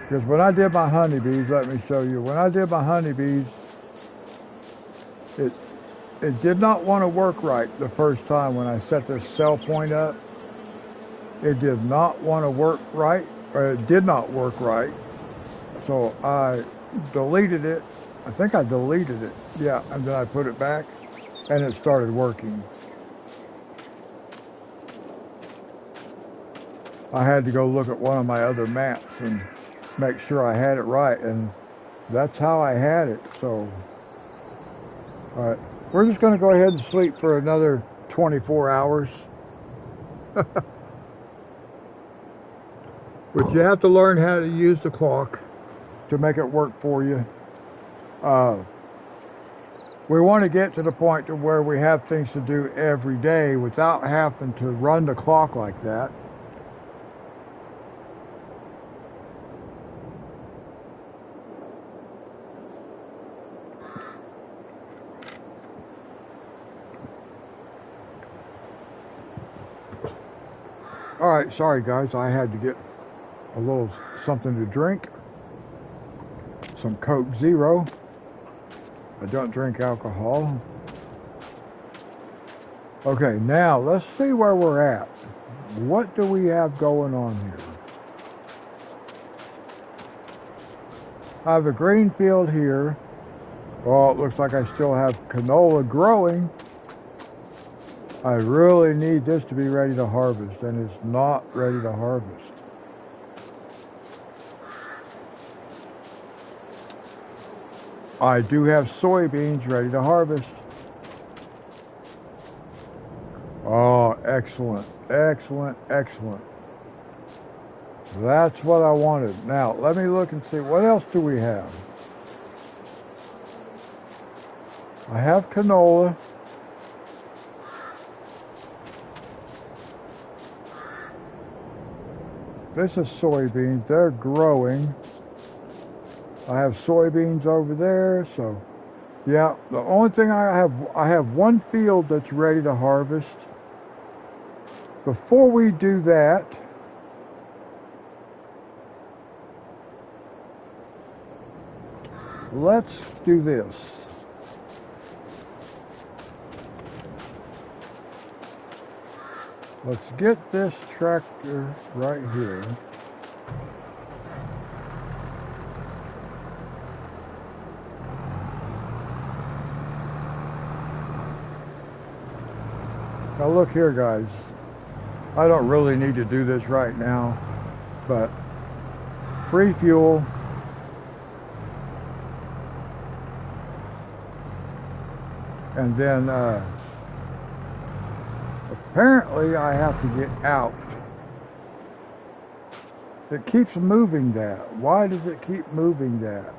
Because when I did my honeybees, let me show you. When I did my honeybees, it did not want to work right the first time when I set this cell point up. It did not want to work right, or it did not work right. So I deleted it. I think I deleted it. Yeah, and then I put it back, and it started working. I had to go look at one of my other maps and make sure I had it right, and that's how I had it. So, all right. We're just going to go ahead and sleep for another 24 hours. But you have to learn how to use the clock to make it work for you. We want to get to the point to where we have things to do every day without having to run the clock like that. Alright, sorry guys, I had to get a little something to drink. Some Coke Zero. I don't drink alcohol. Okay, now let's see where we're at. What do we have going on here? I have a green field here. Oh, it looks like I still have canola growing. I really need this to be ready to harvest, and it's not ready to harvest. I do have soybeans ready to harvest. Oh, excellent, excellent, excellent. That's what I wanted. Now, let me look and see, what else do we have? I have canola. This is soybeans. They're growing. I have soybeans over there, so yeah, the only thing I have one field that's ready to harvest. Before we do that, let's do this. Let's get this tractor right here. Now look here, guys. I don't really need to do this right now, but free fuel. And then apparently I have to get out. It keeps moving that. Why does it keep moving that?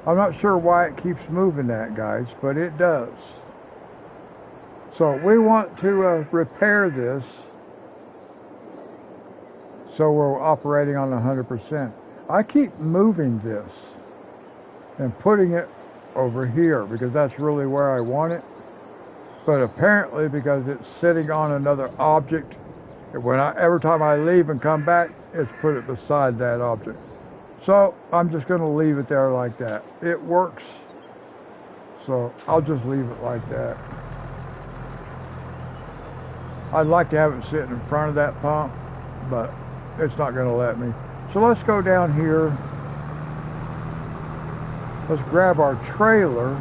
I'm not sure why it keeps moving that, guys, but it does. So we want to repair this so we're operating on 100%. I keep moving this and putting it over here because that's really where I want it. But apparently because it's sitting on another object, every time I leave and come back, it's put it beside that object. So I'm just going to leave it there like that. It works, so I'll just leave it like that. I'd like to have it sitting in front of that pump, but it's not going to let me. So let's go down here. Let's grab our trailer.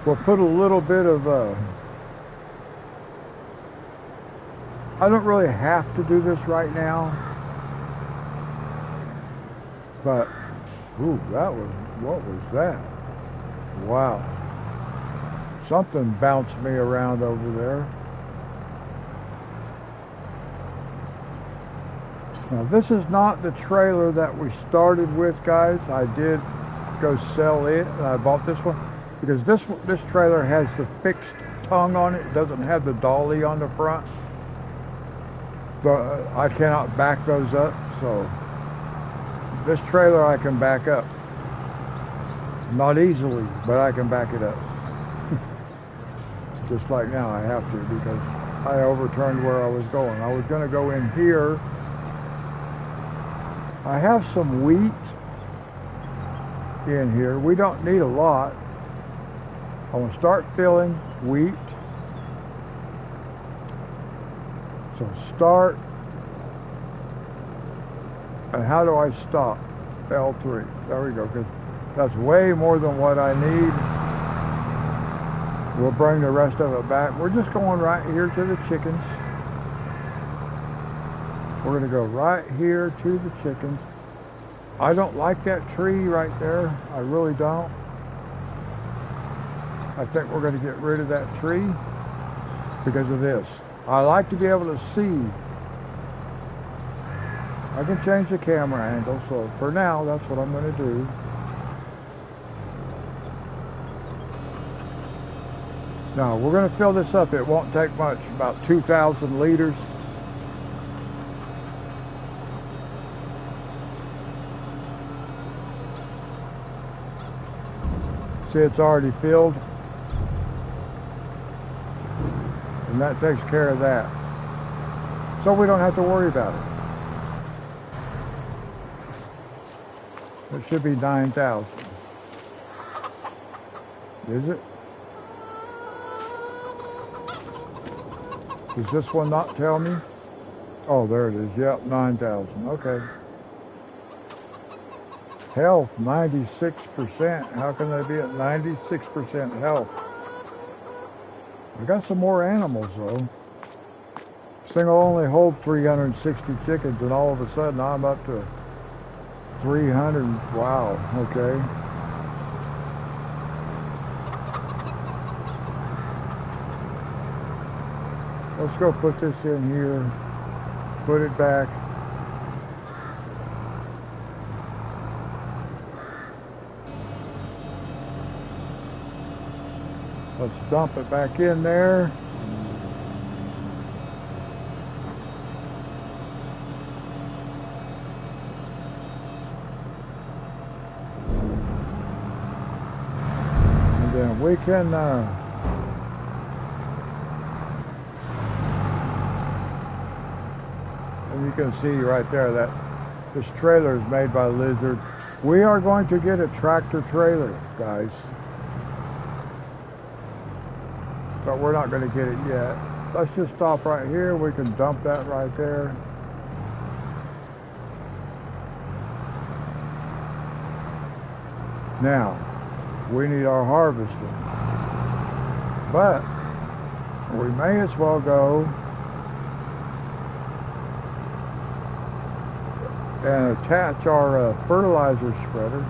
We'll put a little bit of, I don't really have to do this right now, but, ooh, what was that? Wow. Something bounced me around over there. Now this is not the trailer that we started with, guys. I did go sell it, and I bought this one because this trailer has the fixed tongue on it. It doesn't have the dolly on the front. But I cannot back those up, so this trailer I can back up. Not easily, but I can back it up. Just like now I have to because I overturned where I was going. I was going to go in here. I have some wheat in here. We don't need a lot. I want to start filling wheat. So start. And how do I stop? L3. There we go. Because that's way more than what I need. We'll bring the rest of it back. We're just going right here to the chickens. We're going to go right here to the chickens. I don't like that tree right there. I really don't. I think we're going to get rid of that tree because of this. I like to be able to see. I can change the camera angle, so for now, that's what I'm going to do. Now, we're going to fill this up. It won't take much, about 2,000 liters. See, it's already filled. And that takes care of that. So we don't have to worry about it. It should be 9,000. Is it? Does this one not tell me? Oh, there it is. Yep, 9,000. Okay. Health, 96%. How can they be at 96% health? We got some more animals, though. thing will only hold 360 chickens, and all of a sudden I'm up to 300. Wow, okay. Let's go put this in here, put it back. Let's dump it back in there. And then we can and you can see right there that this trailer is made by Lizard. We are going to get a tractor trailer, guys. But we're not going to get it yet. Let's just stop right here. We can dump that right there. Now, we need our harvester. But we may as well go and attach our fertilizer spreader.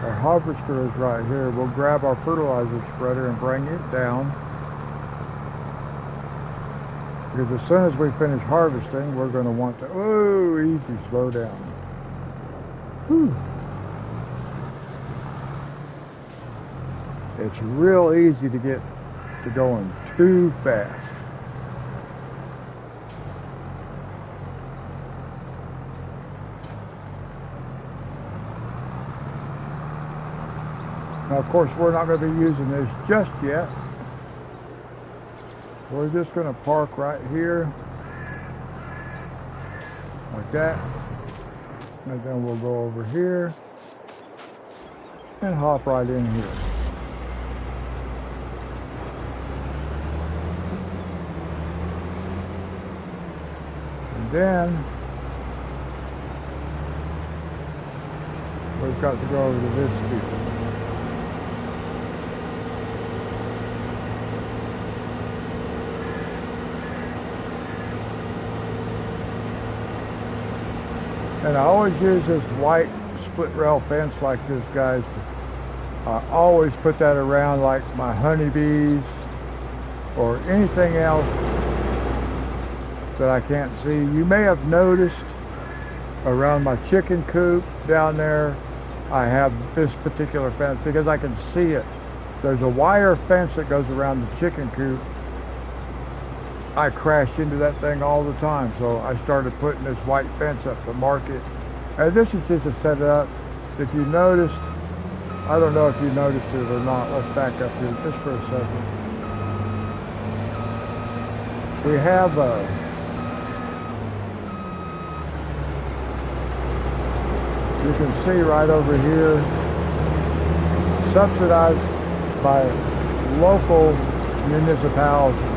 Our harvester is right here. We'll grab our fertilizer spreader and bring it down. Because as soon as we finish harvesting, we're going to want to, oh, easy, slow down. Whew. It's real easy to get to going too fast. Now, of course, we're not going to be using this just yet. We're just going to park right here, like that, and then we'll go over here and hop right in here. And then we've got to go over to this speaker. And I always use this white split rail fence like this, guys. I always put that around like my honeybees or anything else that I can't see. You may have noticed around my chicken coop down there, I have this particular fence because I can see it. There's a wire fence that goes around the chicken coop. I crash into that thing all the time, so I started putting this white fence up to mark it. And this is just a setup. If you noticed, I don't know if you noticed it or not. Let's back up here just for a second. We have you can see right over here, subsidized by local municipalities,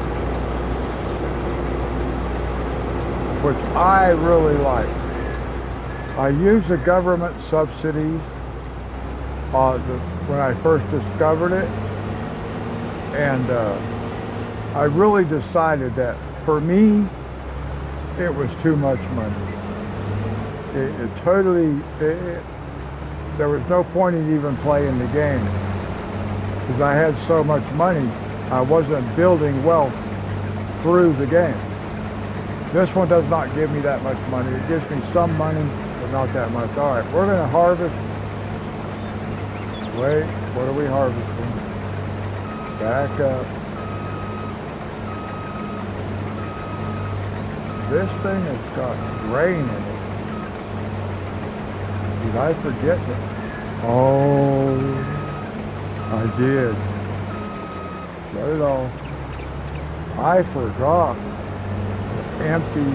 which I really like. I use the government subsidies when I first discovered it, and I really decided that for me it was too much money. There was no point in even playing the game because I had so much money. I wasn't building wealth through the game. This one does not give me that much money. It gives me some money, but not that much. All right, we're going to harvest. Wait, what are we harvesting? Back up. This thing has got grain in it. Did I forget it? Oh, I did. Shut it off. I forgot to empty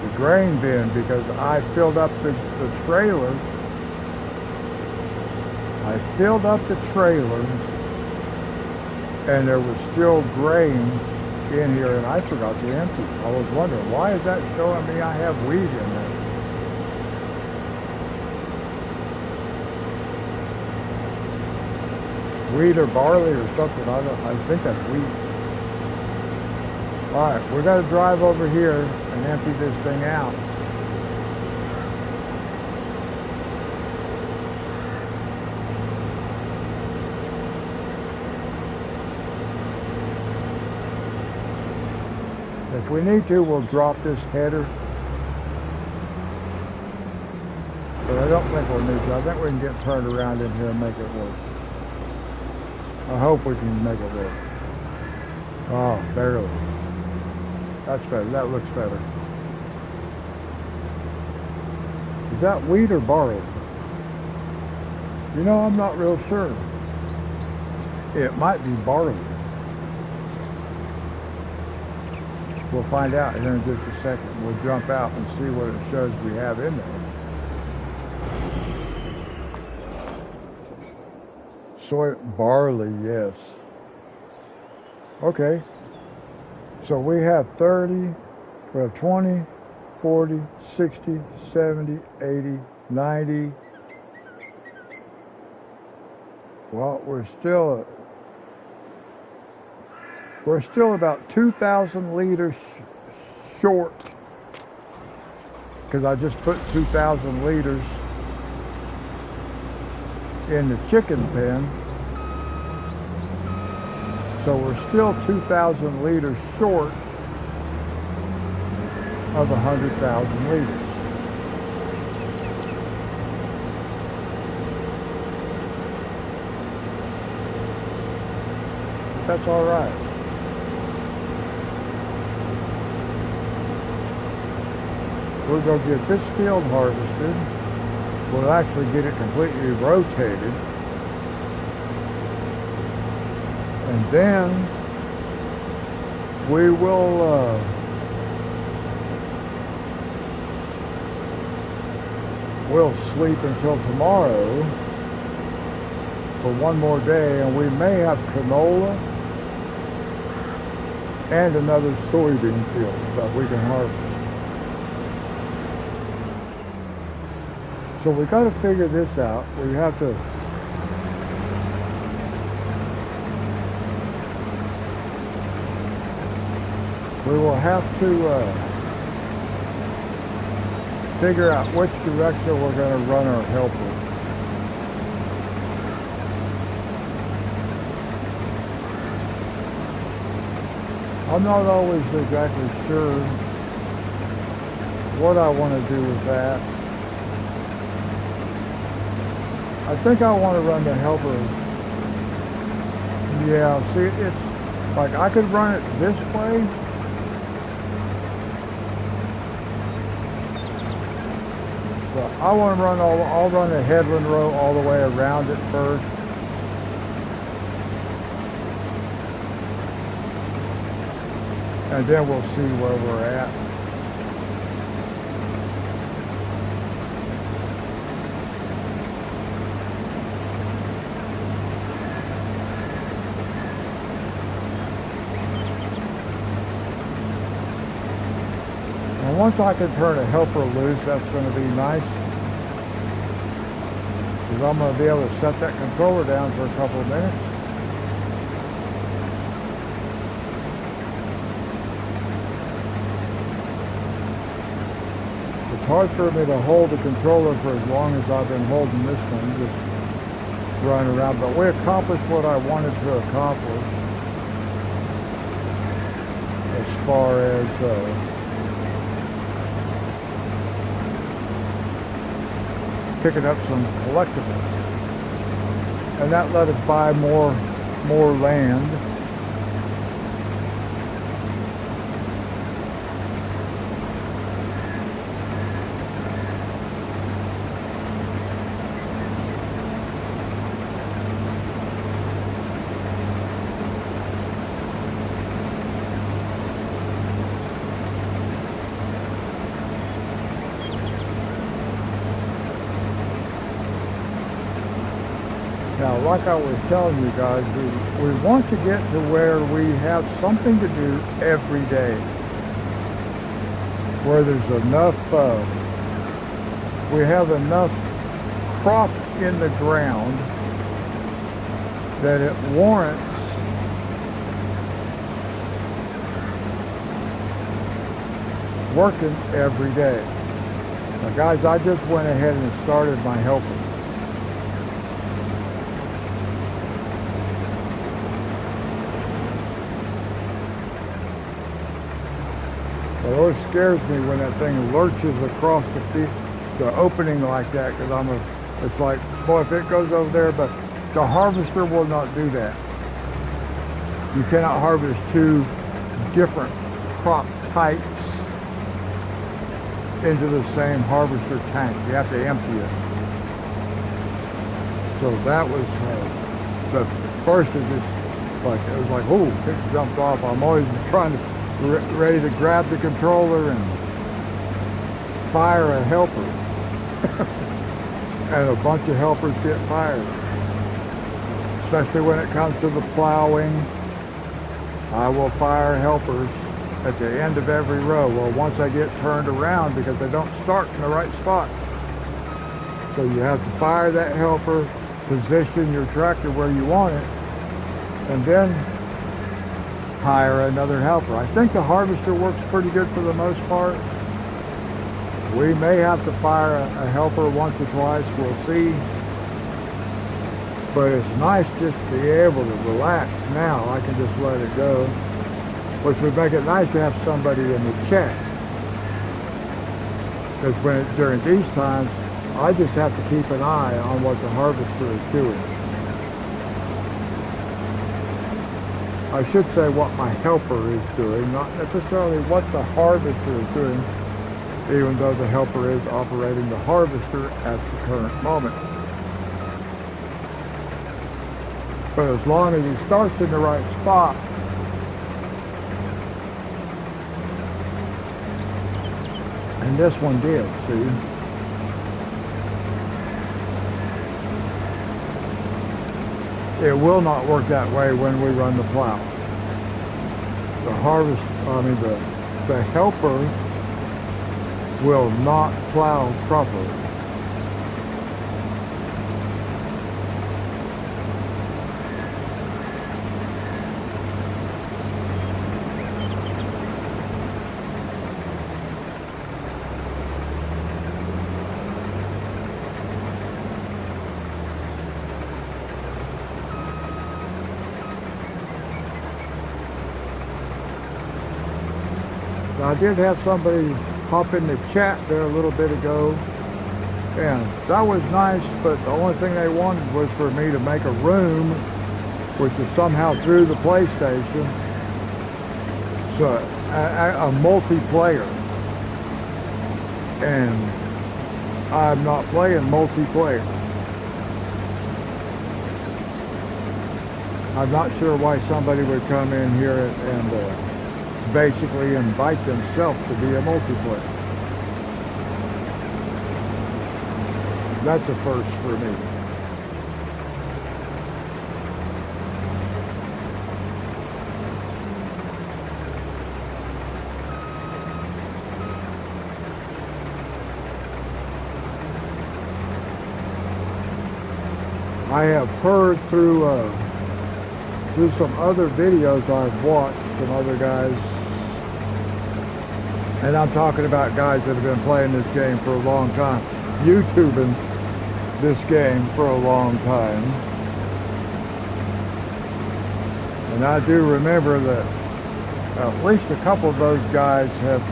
the grain bin because I filled up the trailer. I filled up the trailer and there was still grain in here and I forgot to empty. I was wondering, why is that showing me I have wheat in there? Wheat or barley or something, I think that's wheat. Alright, we got to drive over here and empty this thing out. If we need to, we'll drop this header. But I don't think we'll need to. I think we can get turned around in here and make it work. I hope we can make it work. Oh, barely. That's better. That looks better. Is that wheat or barley? You know, I'm not real sure. It might be barley. We'll find out here in just a second. We'll jump out and see what it shows we have in there. Soy, barley, yes. Okay. So we have 30, we have 20, 40, 60, 70, 80, 90. Well, we're still about 2,000 liters short, because I just put 2,000 liters in the chicken pen. So we're still 2,000 liters short of 100,000 liters. But that's all right. We're going to get this field harvested. We'll actually get it completely rotated. And then we will we'll sleep until tomorrow for one more day, and we may have canola and another soybean field that we can harvest. So we got to figure this out. We have to we will have to figure out which direction we're going to run our helper. I'm not always exactly sure what I want to do with that. I think I want to run the helper. Yeah, see, it's like I could run it this way. But I want to run I'll run the headland row all the way around it first. And then we'll see where we're at. Once I can turn a helper loose, that's going to be nice, because I'm going to be able to set that controller down for a couple of minutes. It's hard for me to hold the controller for as long as I've been holding this one, just running around, but we accomplished what I wanted to accomplish as far as picking up some collectibles, and that let us buy more land. Now, like I was telling you guys, we want to get to where we have something to do every day, where there's enough, we have enough crops in the ground that it warrants working every day. Now guys, I just went ahead and started my helper. It always scares me when that thing lurches across the opening like that, because it's like, boy, if it goes over there, but the harvester will not do that. You cannot harvest two different crop types into the same harvester tank. You have to empty it. So that was the first. It was like, oh, it jumped off. I'm always trying to ready to grab the controller and fire a helper. And a bunch of helpers get fired. Especially when it comes to the plowing. I will fire helpers at the end of every row. Well, once I get turned around, because they don't start in the right spot. So you have to fire that helper, position your tractor where you want it, and then hire another helper. I think the harvester works pretty good for the most part. We may have to fire a helper once or twice, we'll see. But it's nice just to be able to relax now. I can just let it go, which would make it nice to have somebody in the chat. Because during these times, I just have to keep an eye on what the harvester is doing. I should say what my helper is doing, not necessarily what the harvester is doing, even though the helper is operating the harvester at the current moment. But as long as he starts in the right spot, and this one did, see? It will not work that way when we run the plow. The helper will not plow properly. I did have somebody hop in the chat there a little bit ago, and that was nice, but the only thing they wanted was for me to make a room, which is somehow through the PlayStation, so a multiplayer, and I'm not playing multiplayer. I'm not sure why somebody would come in here and basically invite themselves to be a multiplayer. That's a first for me. I have heard through some other videos I've watched from other guys, and I'm talking about guys that have been playing this game for a long time, YouTubing this game for a long time. And I do remember that at least a couple of those guys have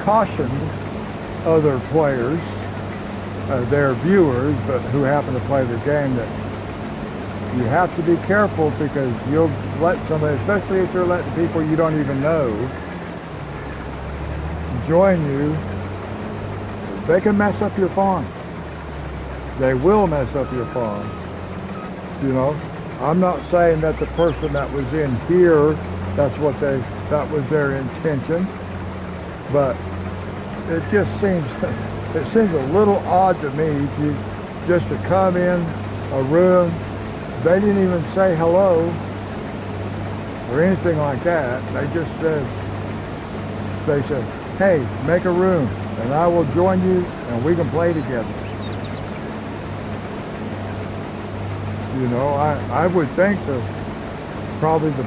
cautioned other players, their viewers, but who happen to play the game, that you have to be careful, because you'll let somebody, especially if you're letting people you don't even know join you, they can mess up your farm. They will mess up your farm. You know, I'm not saying that the person that was in here, that was their intention, but it just seems a little odd to me just to come in a room. They didn't even say hello or anything like that. They just said, hey, make a room and I will join you and we can play together. You know, I would think that probably the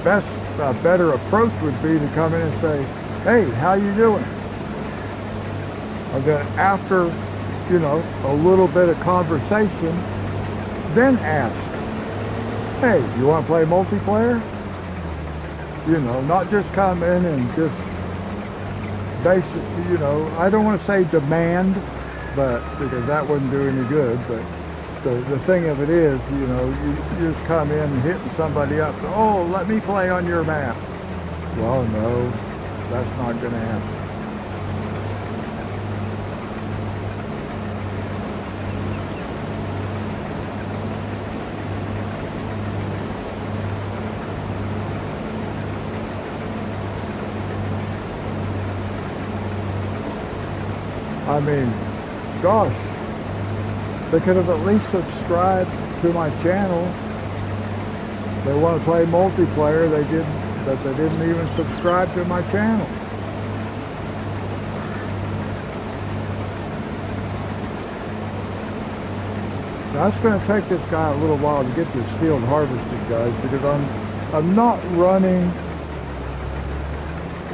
better approach would be to come in and say, hey, how you doing? And then after, you know, a little bit of conversation, then ask, hey, you want to play multiplayer? You know, not just come in and just basically, you know, I don't want to say demand, but because that wouldn't do any good, but the thing of it is, you know, you just come in and hitting somebody up, oh, let me play on your map. Well, no, that's not going to happen. I mean, gosh, they could have at least subscribed to my channel. They want to play multiplayer, they didn't even subscribe to my channel. Now it's going to take this guy a little while to get this field harvested, guys, because I'm not running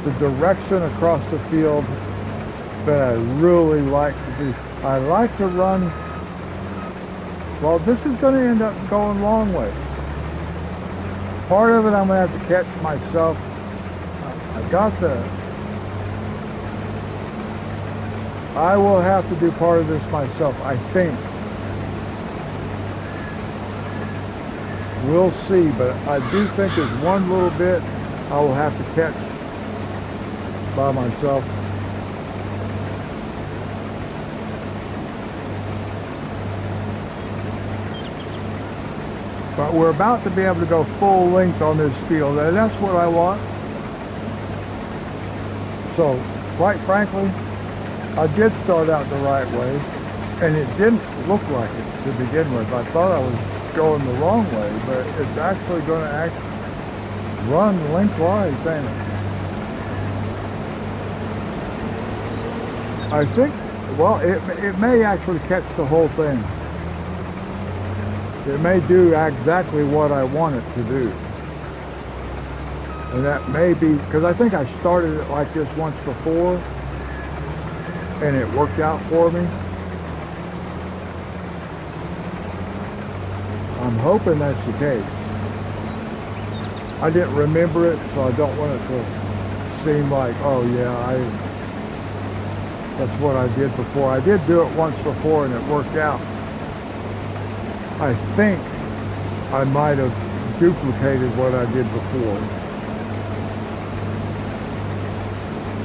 the direction across the field that I really like to do. I like to run, well, this is going to end up going long way. Part of it I'm going to have to catch myself. I will have to do part of this myself, I think. We'll see, but I do think there's one little bit I will have to catch by myself. But we're about to be able to go full length on this field, and that's what I want. So, quite frankly, I did start out the right way, and it didn't look like it to begin with. I thought I was going the wrong way, but it's actually going to run lengthwise, ain't it? I think, well, it may actually catch the whole thing. It may do exactly what I want it to do. And that may be, because I think I started it like this once before, and it worked out for me. I'm hoping that's the case. I didn't remember it, so I don't want it to seem like, oh yeah, that's what I did before. I did do it once before and it worked out. I think I might have duplicated what I did before,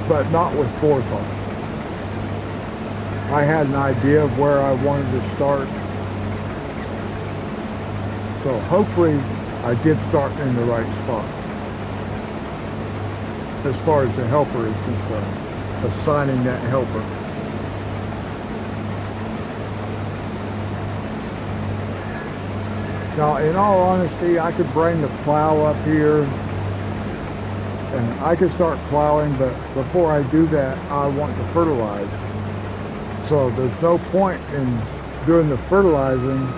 but not with forethought. I had an idea of where I wanted to start, so hopefully I did start in the right spot as far as the helper is concerned, assigning that helper. Now, in all honesty, I could bring the plow up here and I could start plowing, but before I do that, I want to fertilize. So there's no point in doing the fertilizing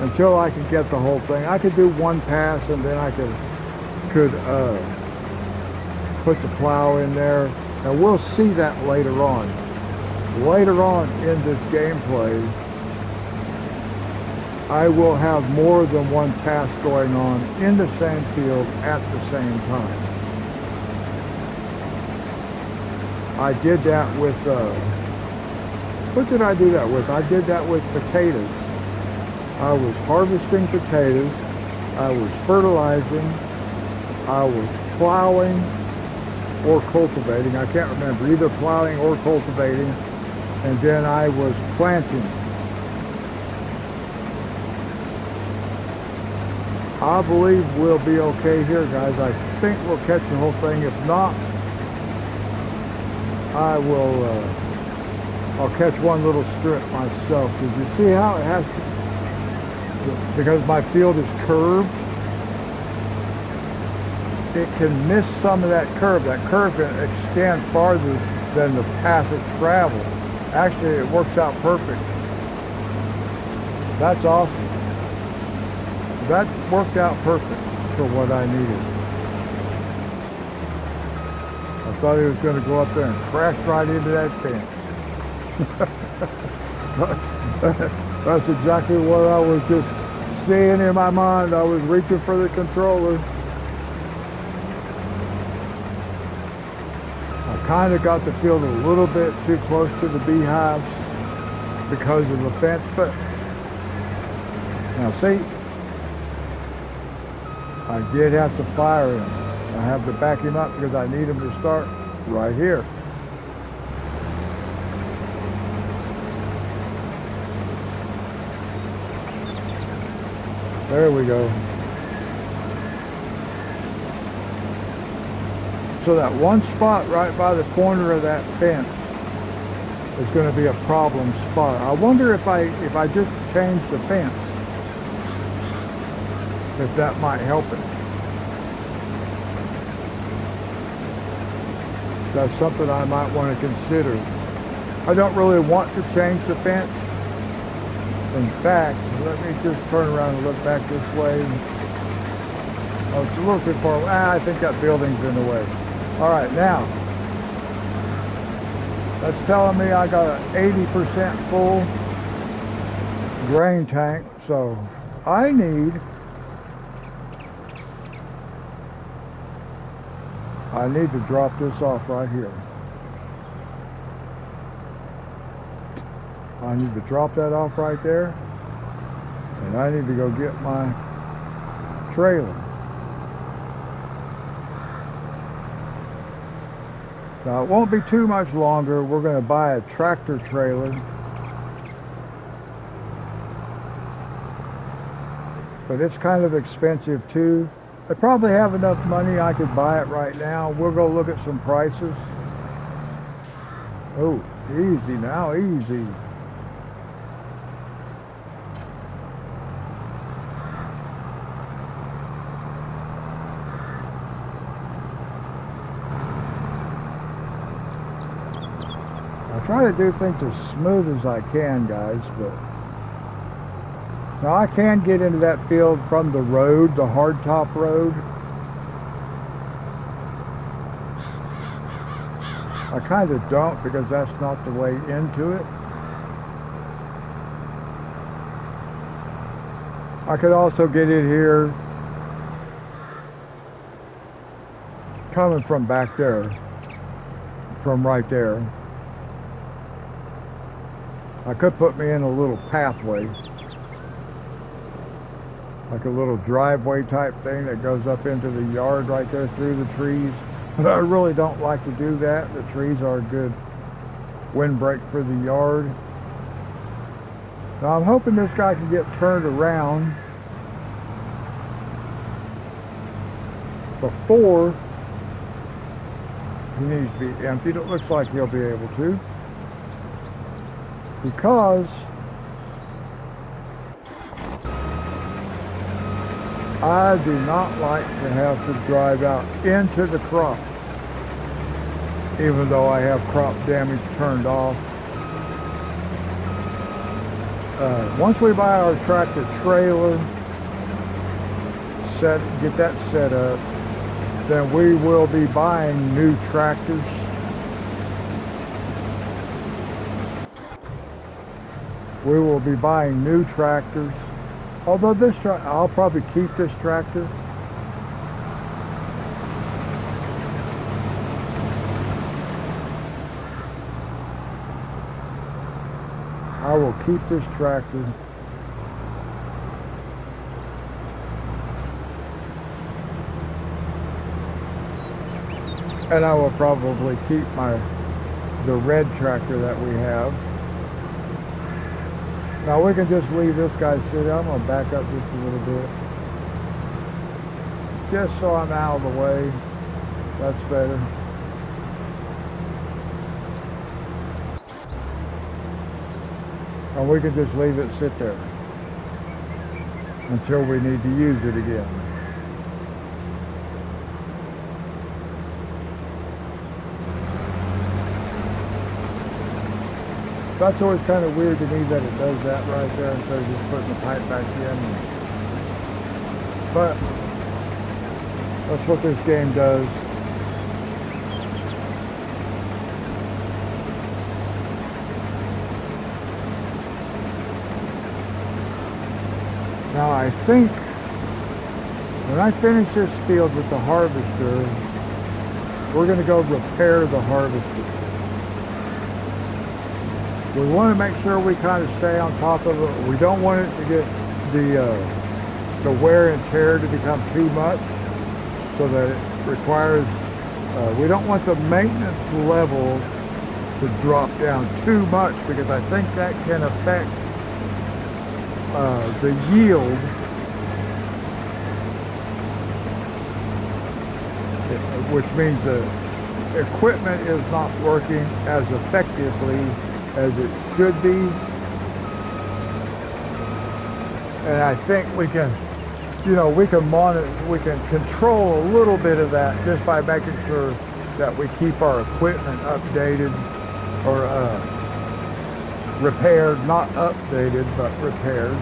until I can get the whole thing. I could do one pass and then I could put the plow in there, and we'll see that later on. Later on in this gameplay, I will have more than one task going on in the same field at the same time. I did that with, what did I do that with? I did that with potatoes. I was harvesting potatoes, I was fertilizing, I was plowing or cultivating. I can't remember, either plowing or cultivating, and then I was planting. I believe we'll be okay here, guys. I think we'll catch the whole thing. If not, I'll catch one little strip myself. Did you see how it has to, because my field is curved, it can miss some of that curve. That curve can extend farther than the path it traveled. Actually, it works out perfect. That's awesome. That worked out perfect for what I needed. I thought he was going to go up there and crash right into that fence. That's exactly what I was just seeing in my mind. I was reaching for the controller. I kind of got the field a little bit too close to the beehives because of the fence, but now see, I did have to fire him. I have to back him up because I need him to start right here. There we go. So that one spot right by the corner of that fence is going to be a problem spot. I wonder if I just change the fence, if that might help it. That's something I might want to consider. I don't really want to change the fence. In fact, let me just turn around and look back this way. Oh, it's a little too far. I think that building's in the way. All right, now, that's telling me I got an 80% full grain tank, so I need to drop this off right here. I need to drop that off right there, and I need to go get my trailer. Now it won't be too much longer. We're going to buy a tractor trailer. But it's kind of expensive too. I probably have enough money I could buy it right now. We'll go look at some prices. Oh, easy now, easy. I try to do things as smooth as I can, guys, but now I can get into that field from the road, the hardtop road. I kind of don't because that's not the way into it. I could also get in here coming from back there, from right there. I could put me in a little pathway, like a little driveway type thing that goes up into the yard right there through the trees. But I really don't like to do that. The trees are a good windbreak for the yard. Now I'm hoping this guy can get turned around before he needs to be emptied. It looks like he'll be able to, because I do not like to have to drive out into the crop, even though I have crop damage turned off. Once we buy our tractor trailer, get that set up, then we will be buying new tractors. We will be buying new tractors. Although this I'll probably keep this tractor. I will keep this tractor. And I will probably keep the red tractor that we have. Now we can just leave this guy sitting. I'm going to back up just a little bit, just so I'm out of the way. That's better. And we can just leave it sit there until we need to use it again. That's always kind of weird to me that it does that right there instead of just putting the pipe back in. But that's what this game does. I think when I finish this field with the harvester, we're going to go repair the harvester. We want to make sure we kind of stay on top of it. We don't want it to get the wear and tear to become too much, so that it requires, we don't want the maintenance level to drop down too much, because I think that can affect the yield, which means the equipment is not working as effectively as it should be. And I think we can, we can monitor, we can control a little bit of that just by making sure that we keep our equipment updated, or repaired, not updated, but repaired.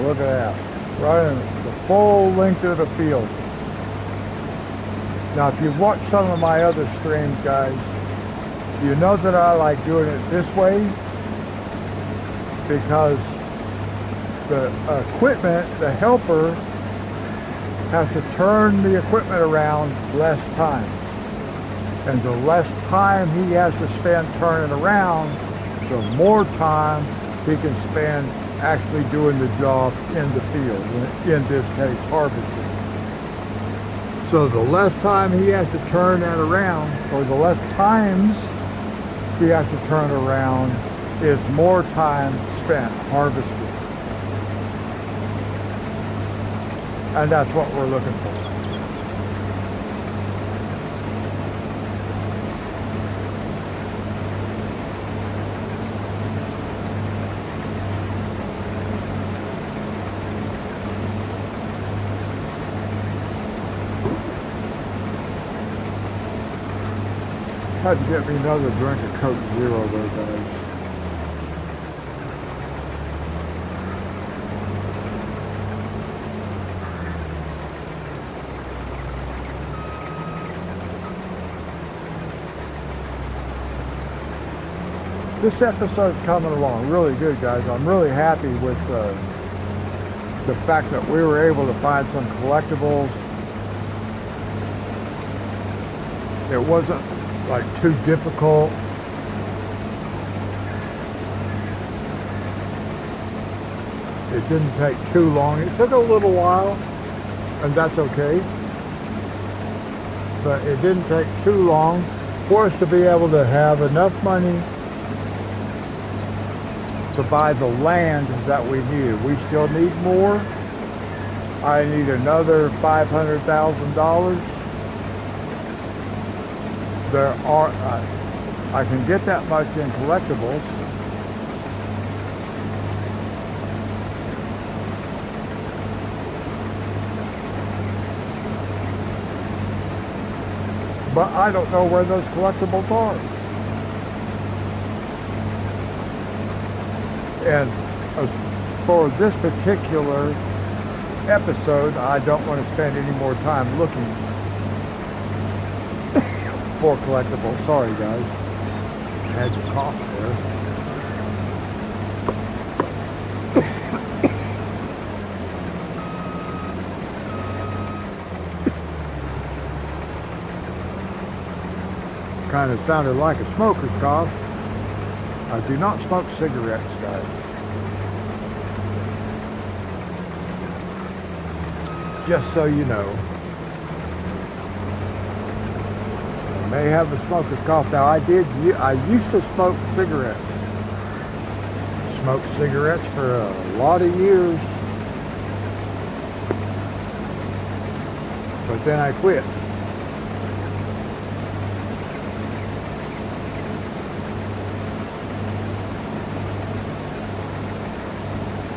Look at that, running the full length of the field. Now, if you've watched some of my other streams, guys, you know that I like doing it this way, because the equipment, the helper, has to turn the equipment around less time. And the less time he has to spend turning around, the more time he can spend actually doing the job in the field, in this case harvesting. So the less time he has to turn that around, or the less times he has to turn around, is more time spent harvesting. And that's what we're looking for. Had to get me another drink of Coke Zero though, guys. This episode's coming along really good, guys. I'm really happy with the fact that we were able to find some collectibles. It wasn't like too difficult. It didn't take too long. It took a little while, and that's okay. But it didn't take too long for us to be able to have enough money to buy the land that we needed. We still need more. I need another $500,000. There are, I can get that much in collectibles. But I don't know where those collectibles are. And for this particular episode, I don't want to spend any more time looking for collectibles. Sorry, guys. Had to cough there. Kind of sounded like a smoker's cough. I do not smoke cigarettes, guys. Just so you know. I may have a smoker's cough. Now I used to smoke cigarettes. Smoked cigarettes for a lot of years. But then I quit.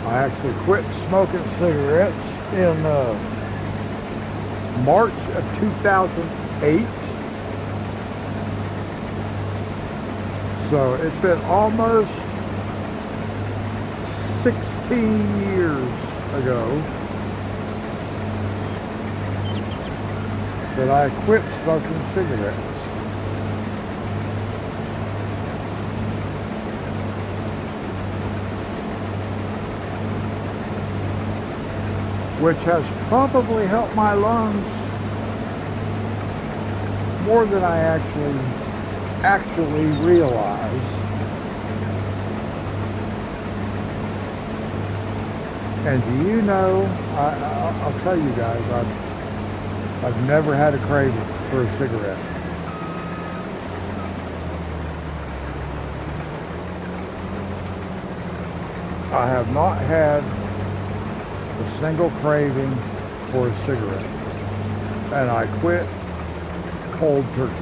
I actually quit smoking cigarettes in March of 2008. So it's been almost 16 years ago that I quit smoking cigarettes. which has probably helped my lungs more than I actually realize. And do you know, I'll tell you guys, I've never had a craving for a cigarette. I have not had a single craving for a cigarette. And I quit cold turkey.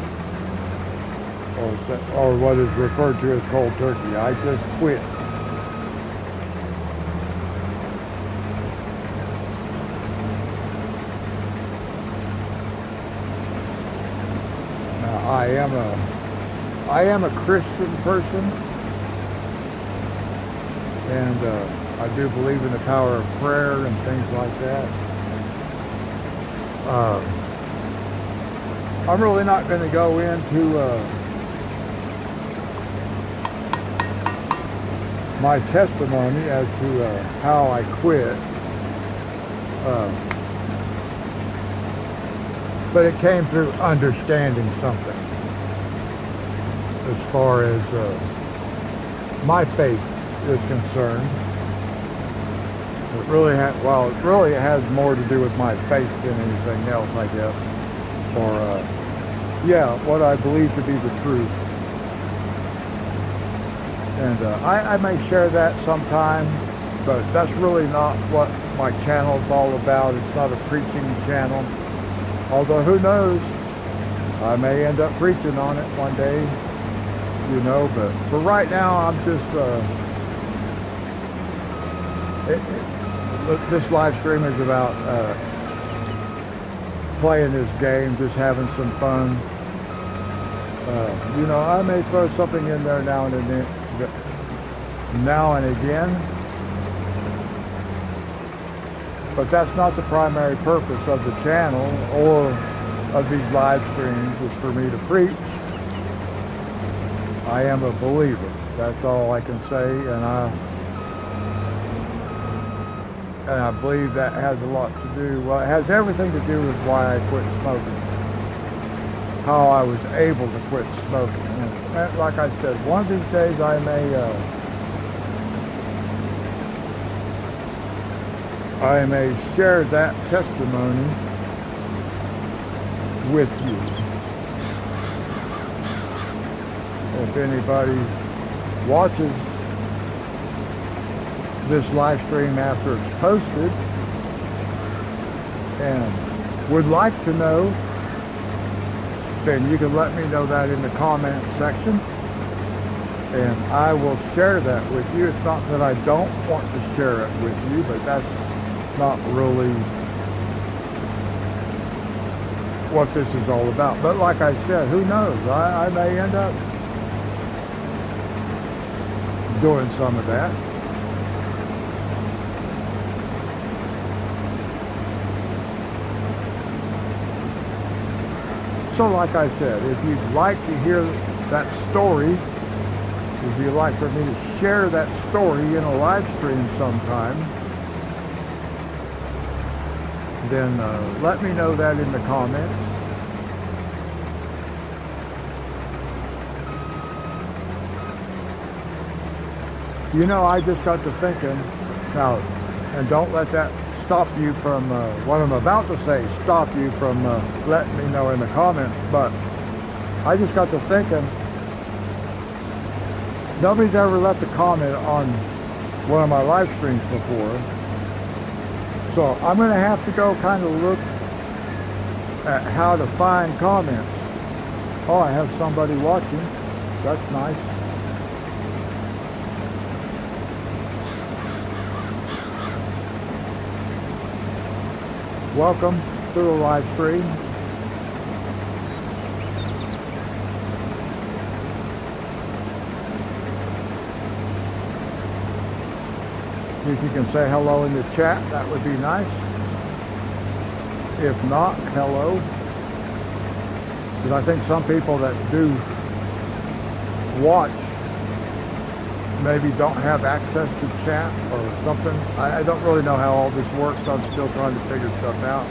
Or what is referred to as cold turkey. I just quit. Now, I am a Christian person, and I do believe in the power of prayer and things like that. I'm really not going to go into my testimony as to how I quit, but it came through understanding something as far as my faith is concerned. It really has more to do with my faith than anything else, I guess. Or yeah, what I believe to be the truth. And I may share that sometime, but that's really not what my channel is all about. It's not a preaching channel. Although who knows, I may end up preaching on it one day, you know, but for right now I'm just this live stream is about playing this game, just having some fun. You know, I may throw something in there now and again, but that's not the primary purpose of the channel or of these live streams, is for me to preach. I am a believer. That's all I can say, and I believe that has a lot to do, well, it has everything to do with why I quit smoking. How I was able to quit smoking. And like I said, one of these days I may share that testimony with you. If anybody watches this live stream after it's posted and would like to know, then you can let me know that in the comment section, and I will share that with you. It's not that I don't want to share it with you, but that's not really what this is all about. But like I said, who knows? I may end up doing some of that. So like I said, if you'd like to hear that story, if you'd like for me to share that story in a live stream sometime, then let me know that in the comments. You know, I just got to thinking, now, and don't let that stop you from, what I'm about to say, stop you from letting me know in the comments, but I just got to thinking, nobody's ever left a comment on one of my live streams before, so I'm going to have to go kind of look at how to find comments. Oh, I have somebody watching. That's nice. Welcome to the live stream. If you can say hello in the chat, that would be nice. If not, hello. Because I think some people that do watch maybe don't have access to chat or something. I don't really know how all this works. I'm still trying to figure stuff out.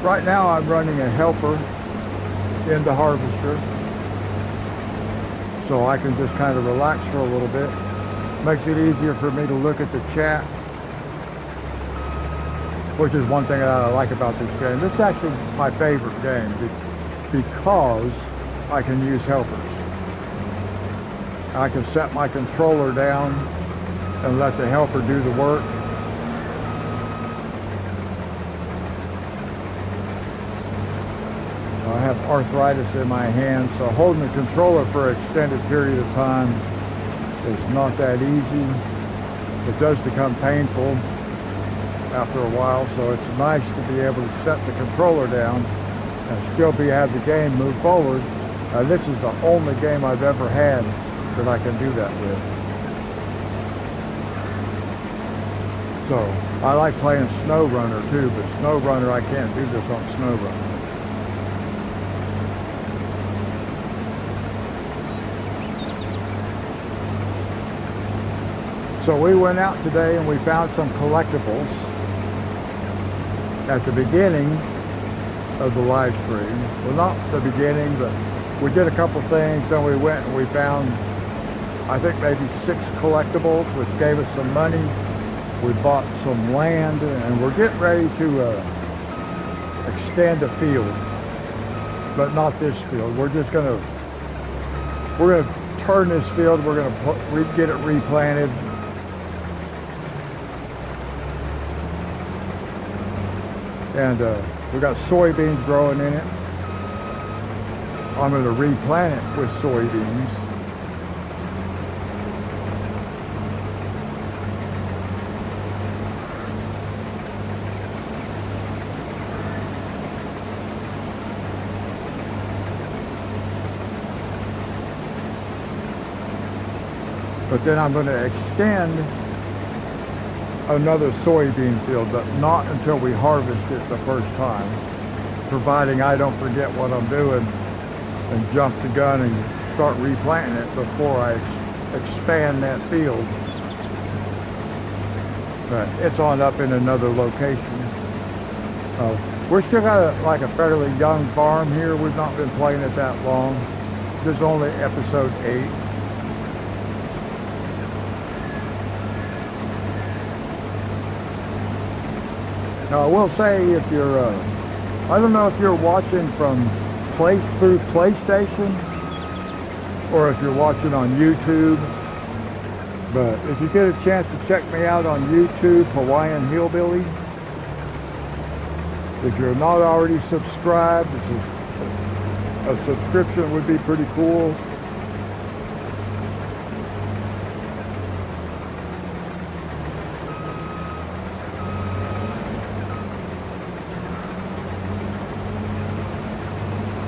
Right now I'm running a helper in the harvester, so I can just kind of relax for a little bit. Makes it easier for me to look at the chat, which is one thing that I like about this game. This is actually my favorite game because I can use helpers. I can set my controller down and let the helper do the work. I have arthritis in my hand, so holding the controller for an extended period of time is not that easy. It does become painful after a while, so it's nice to be able to set the controller down and still have the game move forward. This is the only game I've ever had that I can do that with. So I like playing SnowRunner too, but SnowRunner I can't do this on SnowRunner. So we went out today and we found some collectibles at the beginning of the live stream. Well, not the beginning, but we did a couple things, then we went and we found, I think maybe 6 collectibles, which gave us some money. We bought some land, and we're getting ready to extend a field, but not this field. We're gonna turn this field. We're gonna get it replanted. And we got soybeans growing in it. I'm going to replant it with soybeans. But then I'm going to extend another soybean field, but not until we harvest it the first time, providing I don't forget what I'm doing and jump the gun and start replanting it before I expand that field. But it's on up in another location. We're still got like a fairly young farm here. We've not been playing it that long. This is only episode 8. Now I will say, if you're, I don't know if you're watching through PlayStation or if you're watching on YouTube, but if you get a chance to check me out on YouTube, Hawaiian Hillbilly. If you're not already subscribed, a subscription would be pretty cool.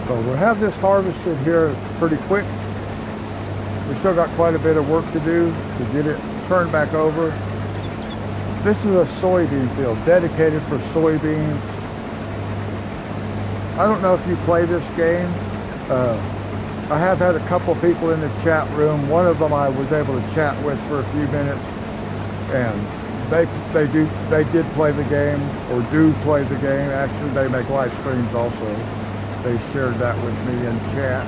So we'll have this harvested here pretty quick. We still got quite a bit of work to do to get it turned back over. This is a soybean field dedicated for soybeans. I don't know if you play this game. I have had a couple people in the chat room. One of them I was able to chat with for a few minutes, and they did play the game, or do play the game. Actually, they make live streams also. They shared that with me in chat,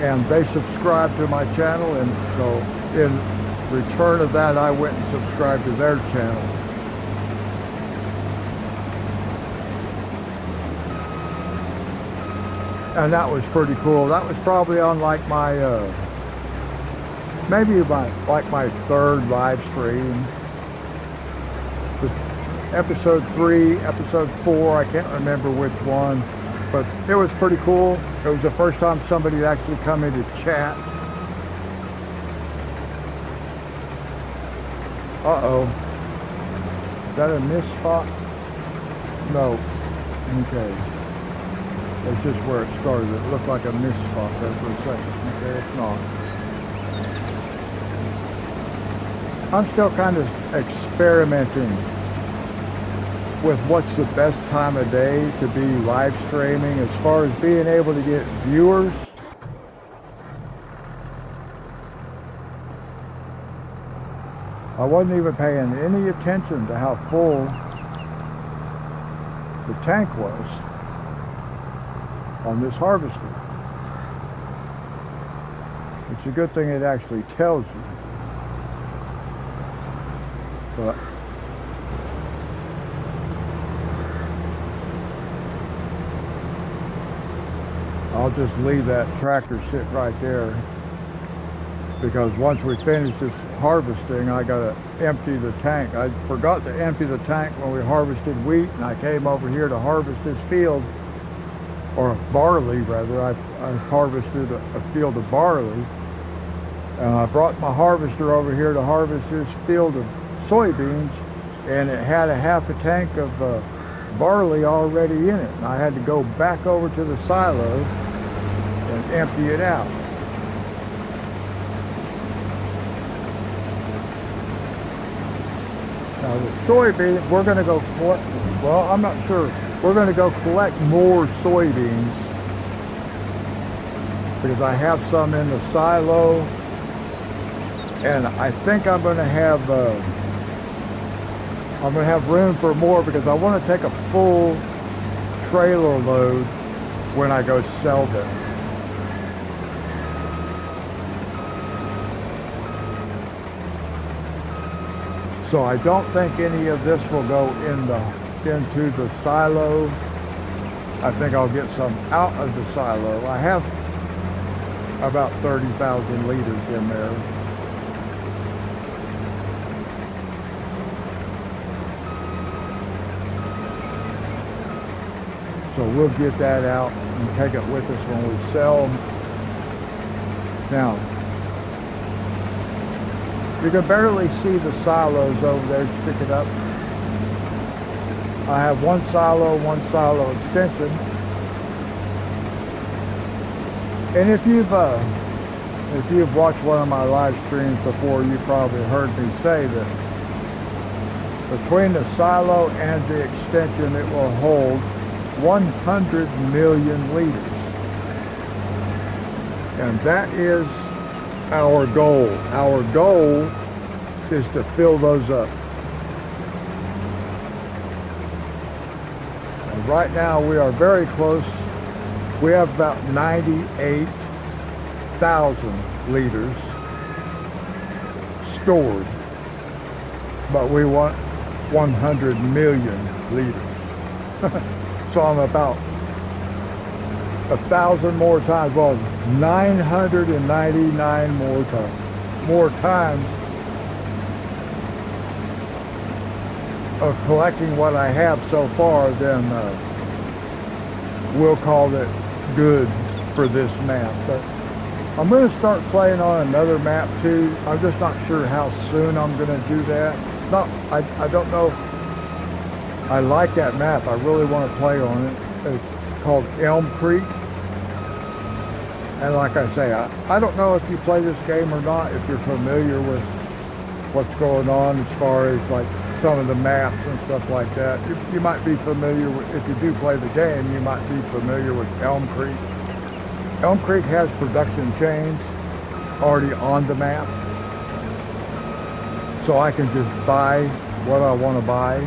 and they subscribed to my channel, and so in return of that I went and subscribed to their channel. And that was pretty cool. That was probably on like my maybe my 3rd live stream. Episode 3, episode 4, I can't remember which one. But it was pretty cool. It was the first time somebody had actually come into chat. Uh-oh. Is that a miss spot? No. Okay. That's just where it started. It looked like a miss spot there for a second. Okay, it's not. I'm still kind of experimenting with what's the best time of day to be live streaming as far as being able to get viewers. I wasn't even paying any attention to how full the tank was on this harvester. It's a good thing it actually tells you. But I'll just leave that tractor sit right there, because once we finish this harvesting, I gotta empty the tank. I forgot to empty the tank when we harvested wheat, and I came over here to harvest this field, or barley rather. I harvested a field of barley, and I brought my harvester over here to harvest this field of soybeans, and it had a half a tank of barley already in it, and I had to go back over to the silo and empty it out. Now the soybeans, we're going to go collect, well, I'm not sure. We're going to go collect more soybeans, because I have some in the silo, and I think I'm going to have room for more, because I want to take a full trailer load when I go sell them. So I don't think any of this will go into the silo. I think I'll get some out of the silo. I have about 30,000 liters in there. So we'll get that out and take it with us when we sell. Now, you can barely see the silos over there sticking up. I have one silo extension. And if you've watched one of my live streams before, you probably heard me say that between the silo and the extension, it will hold 100 million liters. And that is our goal. Our goal is to fill those up. And right now we are very close. We have about 98,000 liters stored, but we want 100 million liters. So I'm about 1,000 more times, well, 999 more times of collecting what I have so far, then we'll call it good for this map. But I'm going to start playing on another map too. I'm just not sure how soon I'm going to do that. I don't know. I like that map. I really want to play on it. It's called Elm Creek. And like I say, I don't know if you play this game or not, if you're familiar with what's going on as far as like some of the maps and stuff like that. You might be familiar with, if you do play the game, you might be familiar with Elm Creek. Elm Creek has production chains already on the map, so I can just buy what I want to buy.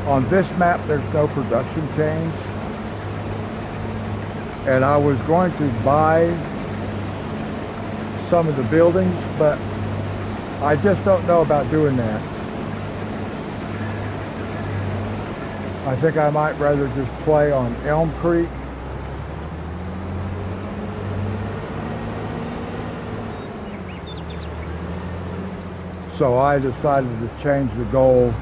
On this map, there's no production chains, and I was going to buy some of the buildings, but I just don't know about doing that. I think I might rather just play on Elm Creek. So I decided to change the goal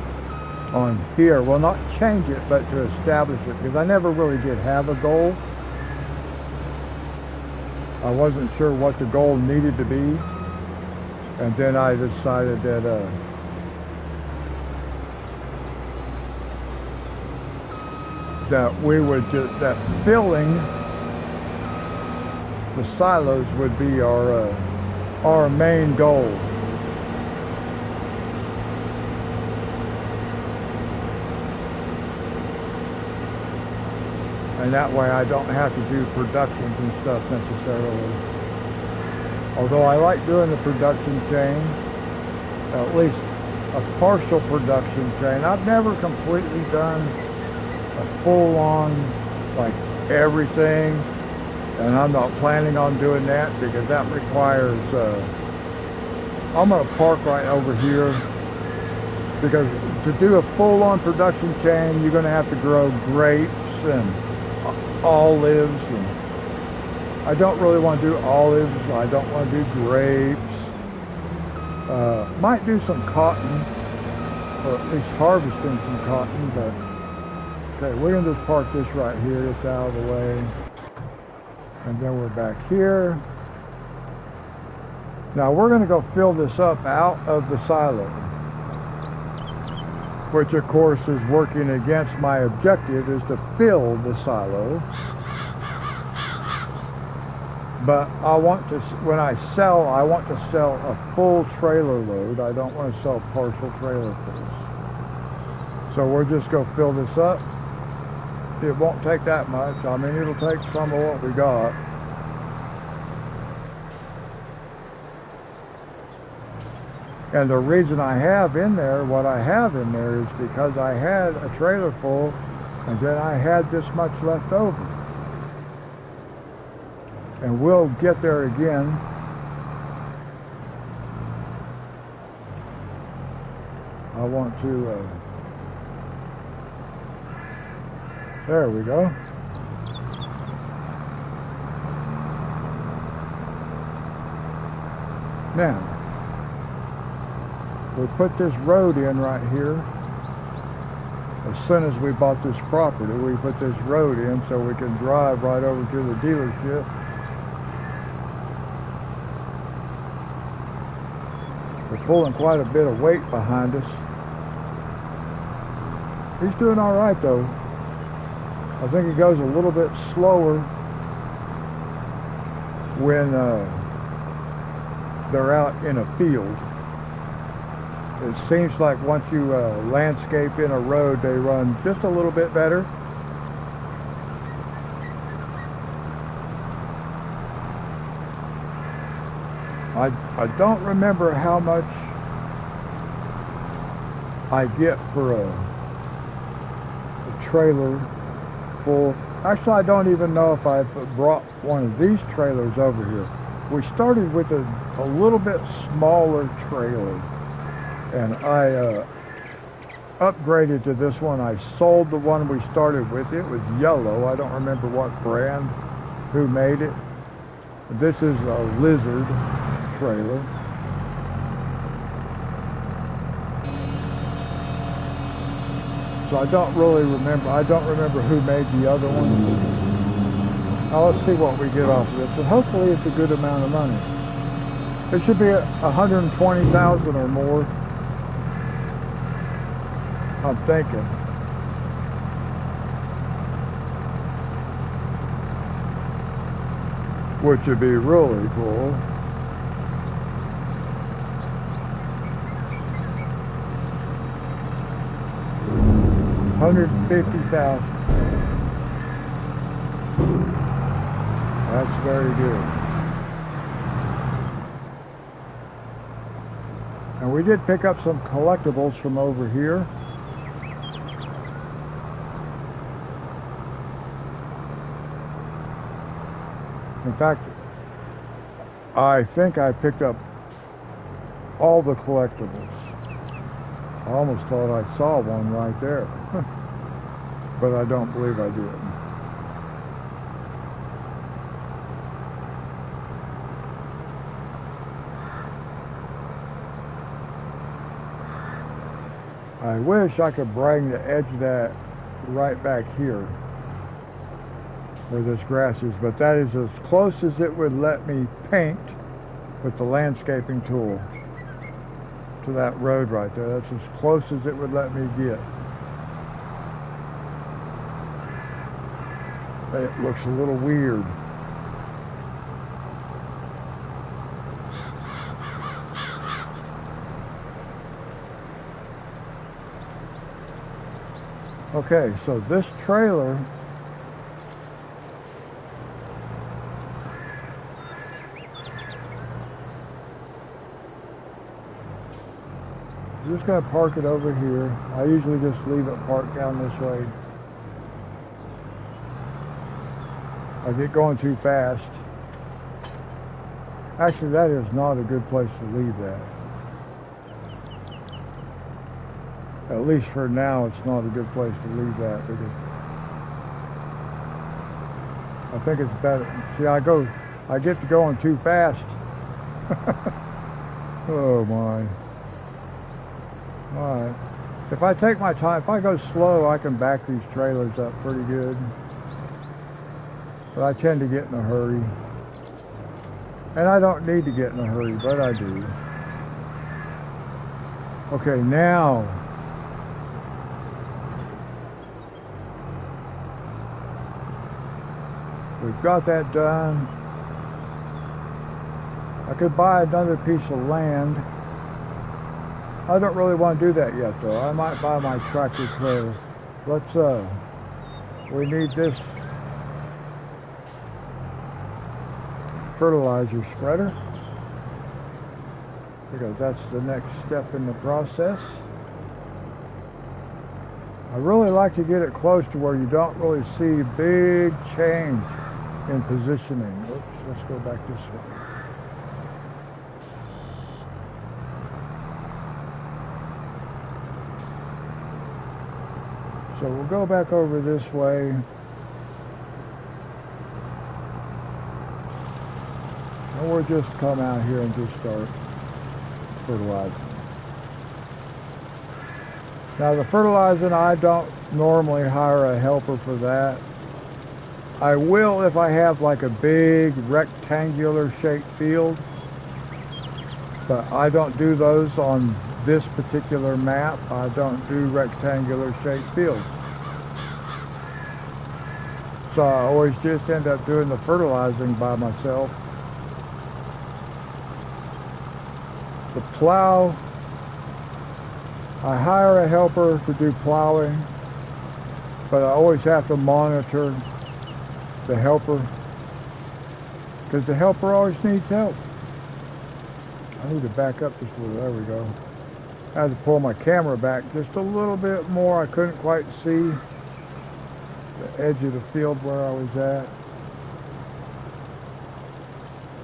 on here. Well, not change it, but to establish it, because I never really did have a goal. I wasn't sure what the goal needed to be. And then I decided that we would just, that filling the silos would be our main goal. And that way I don't have to do productions and stuff necessarily. Although I like doing the production chain. at least a partial production chain. I've never completely done a full-on, like everything, and I'm not planning on doing that because that requires, I'm going to park right over here, because to do a full-on production chain, you're going to have to grow grapes and olives, and I don't really want to do olives. I don't want to do grapes. Might do some cotton, or at least harvesting some cotton, but okay, we're going to just park this right here. It's out of the way. And then we're back here. Now we're going to go fill this up out of the silo, which of course is working against my objective, is to fill the silo. But I want to, when I sell, I want to sell a full trailer load. I don't want to sell partial trailer fulls. So we'll just go fill this up. It won't take that much. I mean, it'll take some of what we got. And the reason I have in there what I have in there is because I had a trailer full and then I had this much left over. And we'll get there again. I want to, there we go. Now, we put this road in right here. As soon as we bought this property, we put this road in so we can drive right over to the dealership. We're pulling quite a bit of weight behind us. He's doing all right though. I think he goes a little bit slower when they're out in a field. It seems like once you landscape in a road, they run just a little bit better. I don't remember how much I get for a trailer full. Actually, I don't even know if I brought one of these trailers over here. We started with a little bit smaller trailer, and I upgraded to this one. I sold the one we started with. It was yellow. I don't remember what brand, who made it. This is a Lizard trailer. So I don't really remember. I don't remember who made the other one. Now let's see what we get off of this. And hopefully it's a good amount of money. It should be 120,000 or more, I'm thinking. Which would be really cool. $150,000. That's very good. And we did pick up some collectibles from over here. In fact, I think I picked up all the collectibles. I almost thought I saw one right there, but I don't believe I did. I wish I could bring the edge of that right back here where this grass is, but that is as close as it would let me paint with the landscaping tool to that road right there. That's as close as it would let me get. It looks a little weird. Okay, so this trailer I'm just going to park it over here. I usually just leave it parked down this way. I get going too fast. Actually, that is not a good place to leave that. At least for now, it's not a good place to leave that because I think it's better. See, I get to going too fast. Oh my. Alright. If I take my time, if I go slow, I can back these trailers up pretty good. But I tend to get in a hurry. And I don't need to get in a hurry, but I do. Okay, now. We've got that done. I could buy another piece of land. I don't really want to do that yet though. I might buy my tractor trailer. Let's we need this fertilizer spreader because that's the next step in the process. I really like to get it close to where you don't really see big change in positioning. Oops, let's go back this way. So we'll go back over this way. And we'll just come out here and just start fertilizing. Now the fertilizing, I don't normally hire a helper for that. I will if I have like a big rectangular shaped field, but I don't do those on this particular map. I don't do rectangular shaped fields. So I always just end up doing the fertilizing by myself. The plow, I hire a helper to do plowing, but I always have to monitor the helper because the helper always needs help. I need to back up just a little. There we go. I had to pull my camera back just a little bit more. I couldn't quite see the edge of the field where I was at.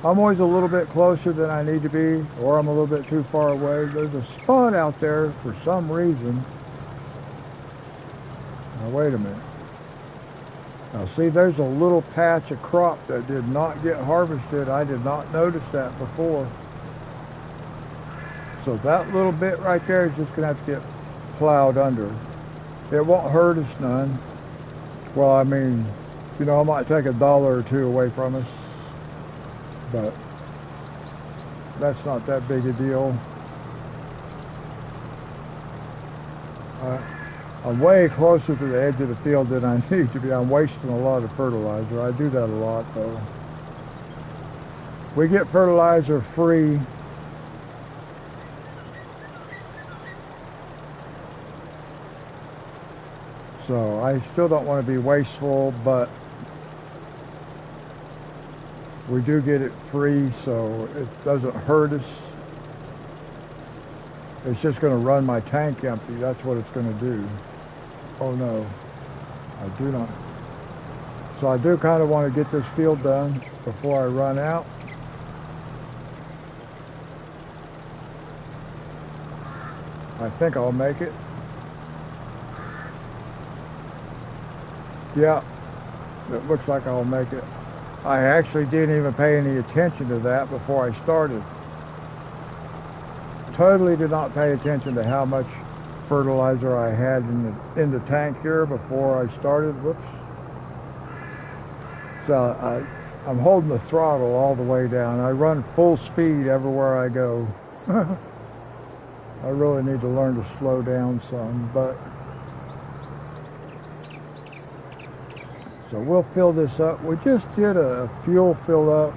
I'm always a little bit closer than I need to be, or I'm a little bit too far away. There's a spot out there for some reason. Now wait a minute. Now see, there's a little patch of crop that did not get harvested. I did not notice that before. So that little bit right there is just going to have to get plowed under. It won't hurt us none. Well, I mean, you know, I might take $1 or $2 away from us, but that's not that big a deal. I'm way closer to the edge of the field than I need to be. I'm wasting a lot of fertilizer. I do that a lot though. We get fertilizer free. So I still don't want to be wasteful, but we do get it free, so it doesn't hurt us. It's just going to run my tank empty. That's what it's going to do. Oh no, I do not. So I do kind of want to get this field done before I run out. I think I'll make it. Yeah, it looks like I'll make it. I actually didn't even pay any attention to that before I started. Totally did not pay attention to how much fertilizer I had in the tank here before I started. Whoops. So I'm holding the throttle all the way down. I run full speed everywhere I go. I really need to learn to slow down some, but so we'll fill this up. We just did a fuel fill up.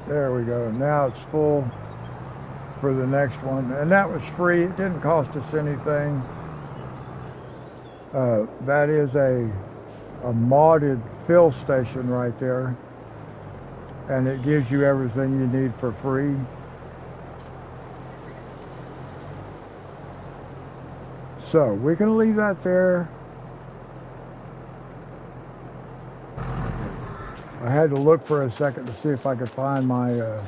There we go. Now it's full for the next one. And that was free. It didn't cost us anything. That is a modded fill station right there. and it gives you everything you need for free. So we're going to leave that there. I had to look for a second to see if I could find my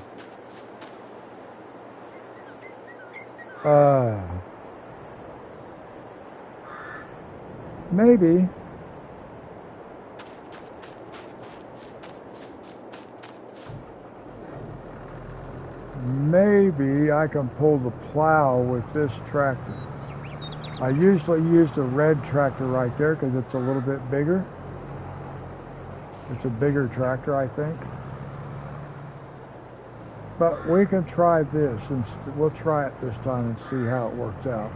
maybe I can pull the plow with this tractor. I usually use the red tractor right there because it's a little bit bigger. It's a bigger tractor, I think. But we can try this, and we'll try it this time and see how it works out.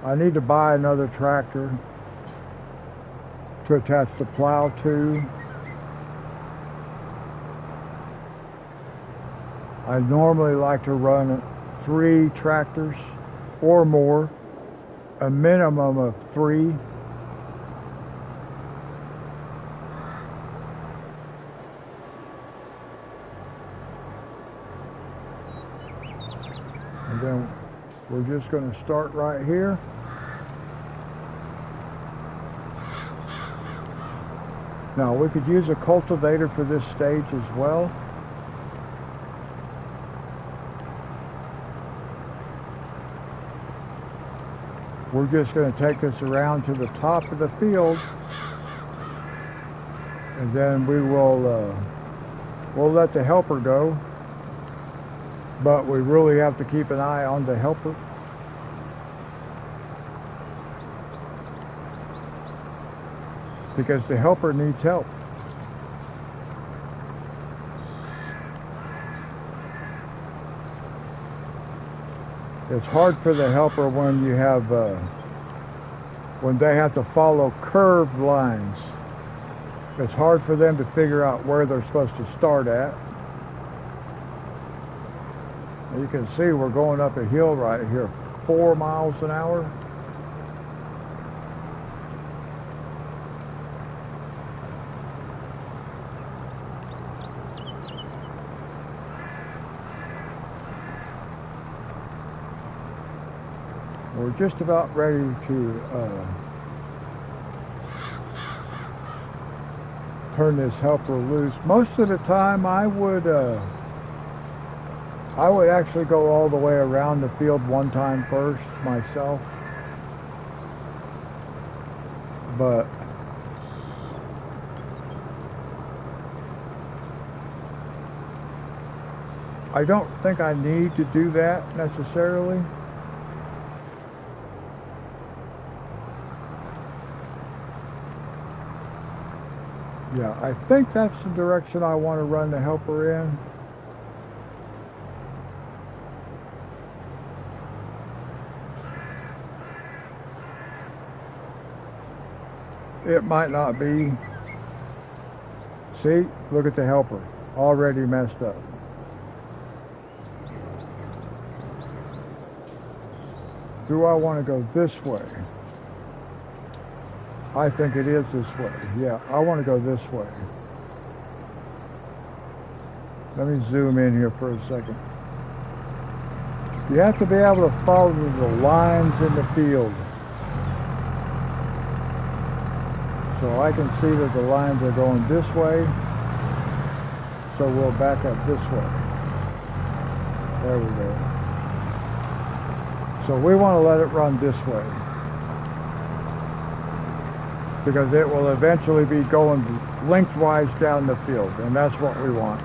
I need to buy another tractor to attach the plow to. I normally like to run 3 tractors or more, a minimum of 3. And then we're just going to start right here. Now we could use a cultivator for this stage as well. We're just going to take this around to the top of the field, and then we will we'll let the helper go. But we really have to keep an eye on the helper. Because the helper needs help. It's hard for the helper when you have, when they have to follow curved lines. It's hard for them to figure out where they're supposed to start at. You can see we're going up a hill right here, 4 miles an hour. We're just about ready to turn this helper loose. Most of the time I would actually go all the way around the field one time first myself. But I don't think I need to do that necessarily. Yeah, I think that's the direction I want to run the helper in. It might not be. See, look at the helper, already messed up. Do I want to go this way? I think it is this way. Yeah, I want to go this way. Let me zoom in here for a second. You have to be able to follow the lines in the field. So I can see that the lines are going this way. So we'll back up this way. There we go. So we want to let it run this way, because it will eventually be going lengthwise down the field, and that's what we want.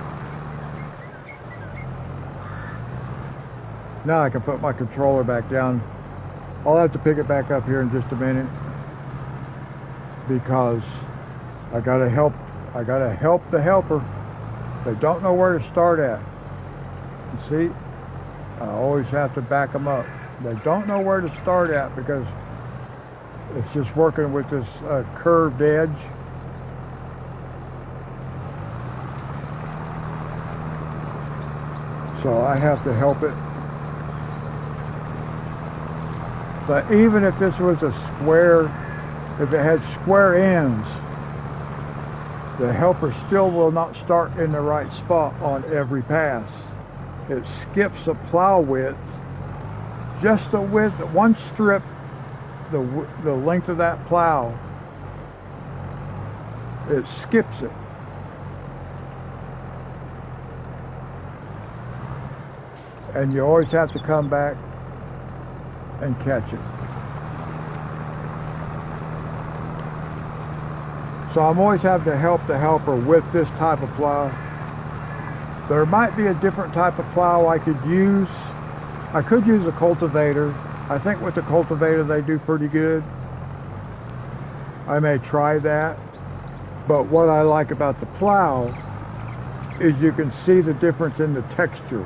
Now I can put my controller back down. I'll have to pick it back up here in just a minute, because I gotta help the helper. They don't know where to start at. You see, I always have to back them up. They don't know where to start at because it's just working with this curved edge. So I have to help it. But even if this was a square, if it had square ends, the helper still will not start in the right spot on every pass. It skips a plow width, just the width, one strip, the length of that plow. It skips it. And you always have to come back and catch it. So I'm always having to help the helper with this type of plow. There might be a different type of plow I could use. I could use a cultivator. I think with the cultivator they do pretty good. I may try that. But what I like about the plow is you can see the difference in the texture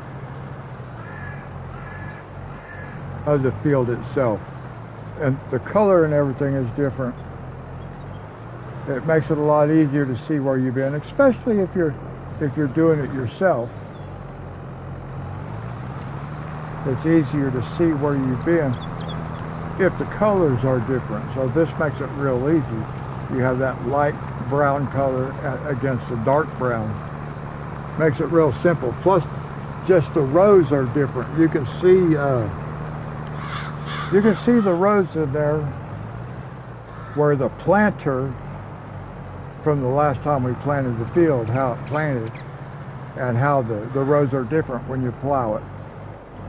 of the field itself. And the color and everything is different. It makes it a lot easier to see where you've been, especially if you're doing it yourself. It's easier to see where you've been if the colors are different. So this makes it real easy. You have that light brown color against the dark brown. Makes it real simple. Plus, just the rows are different. You can see the rows in there where the planter from the last time we planted the field, how it planted, and how the rows are different when you plow it.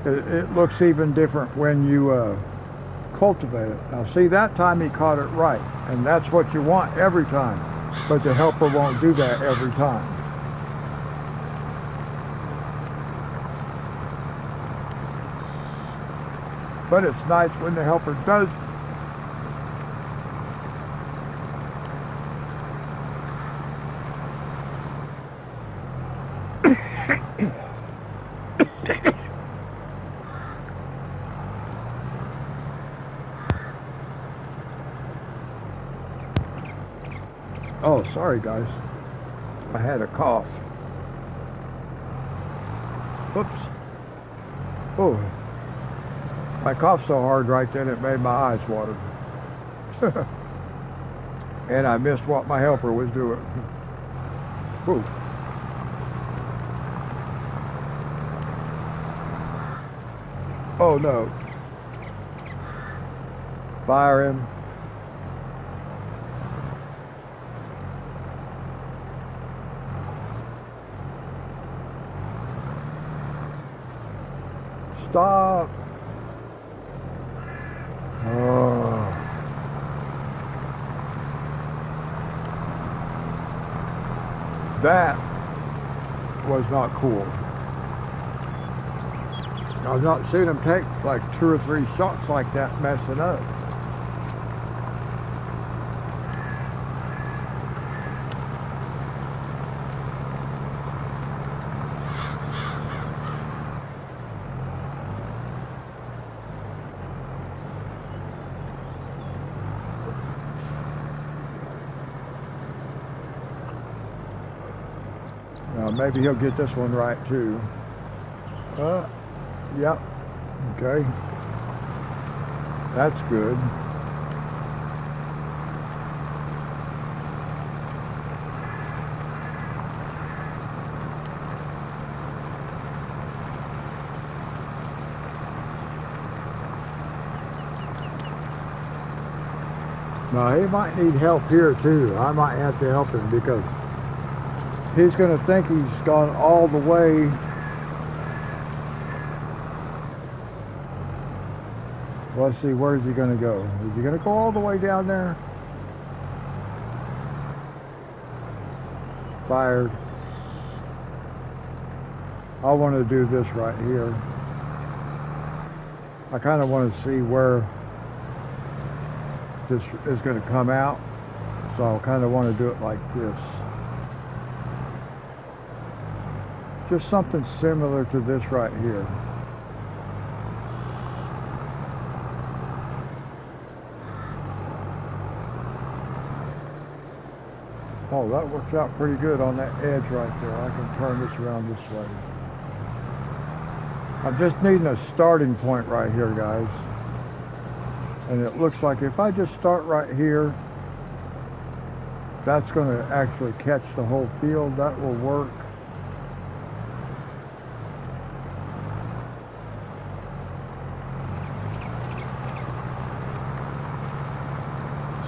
It looks even different when you cultivate it. Now see, that time he caught it right, and that's what you want every time, but the helper won't do that every time. But it's nice when the helper does. Oh, sorry guys. I had a cough. Whoops. Oh. I coughed so hard right then it made my eyes water. And I missed what my helper was doing. Whew. Oh no. Fire him. Stop. Oh. That was not cool. I've not seen them take like 2 or 3 shots like that messing up. Maybe he'll get this one right too. Yep. Okay. That's good. Now he might need help here too. I might have to help him because he's going to think he's gone all the way. Let's see, where's he going to go? Is he going to go all the way down there? Fired. I want to do this right here. I kind of want to see where this is going to come out. So I kind of want to do it like this. Just something similar to this right here. Oh, that works out pretty good on that edge right there. I can turn this around this way. I'm just needing a starting point right here, guys. And it looks like if I just start right here, that's going to actually catch the whole field, that will work.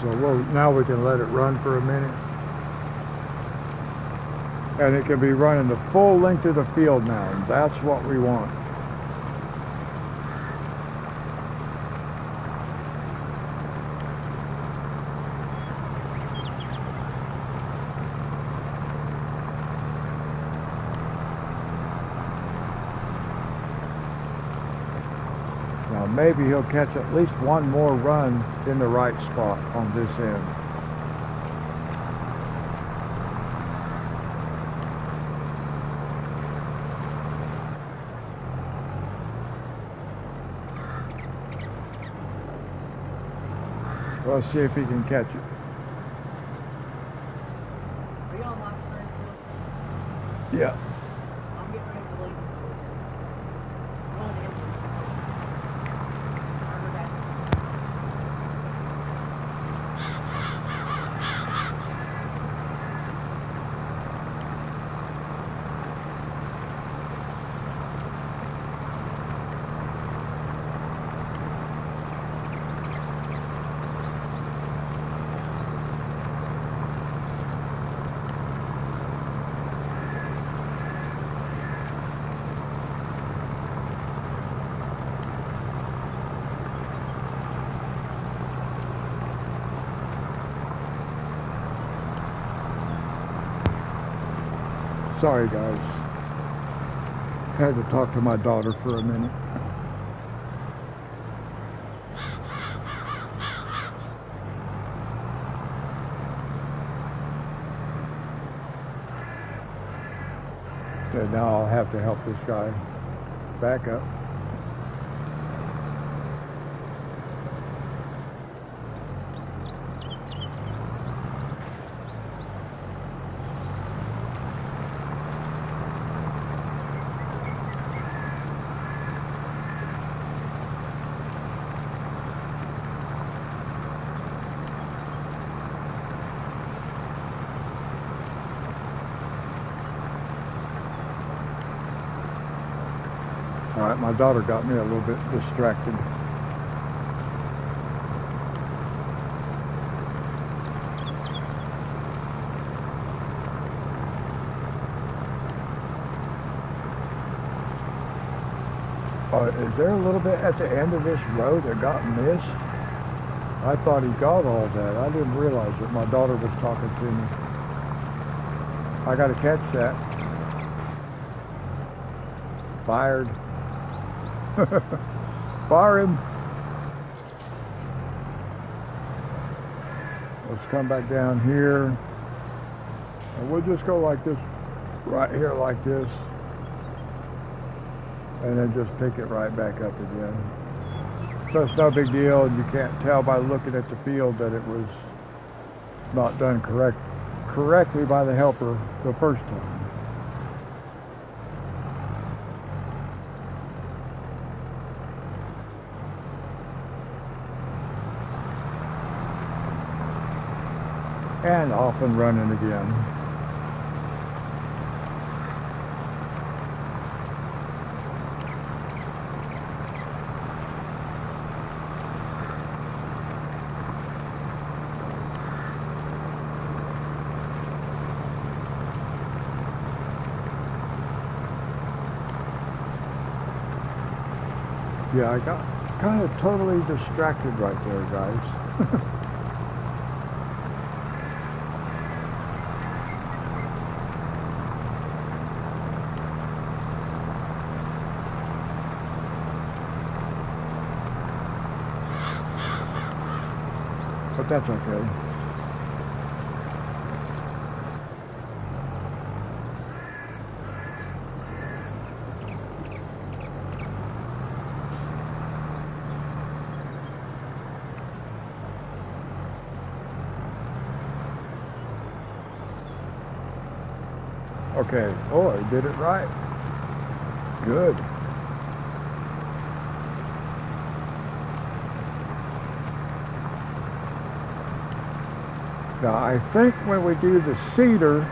So now we can let it run for a minute. And it can be running the full length of the field now, and that's what we want. Now maybe he'll catch at least one more run in the right spot on this end. Let's see if he can catch it. Are you on my screen? Yeah. I'm getting ready to leave. I'm on the empty. Sorry guys, had to talk to my daughter for a minute. And now I'll have to help this guy back up. All right, my daughter got me a little bit distracted. Is there a little bit at the end of this road that got missed? I thought he got all that. I didn't realize that my daughter was talking to me. I got to catch that. Fired. Fire him. Let's come back down here. And we'll just go like this, right here like this. And then just pick it right back up again. So it's no big deal, and you can't tell by looking at the field that it was not done correctly by the helper the first time. And off and running again. Yeah, I got kind of totally distracted right there, guys. But that's okay. Okay. Oh, I did it right. Good. Now I think when we do the cedar,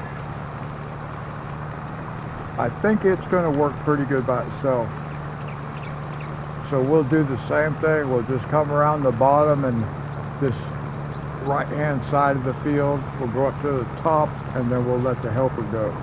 I think it's going to work pretty good by itself. So we'll do the same thing. We'll just come around the bottom and this right hand side of the field. We'll go up to the top and then we'll let the helper go.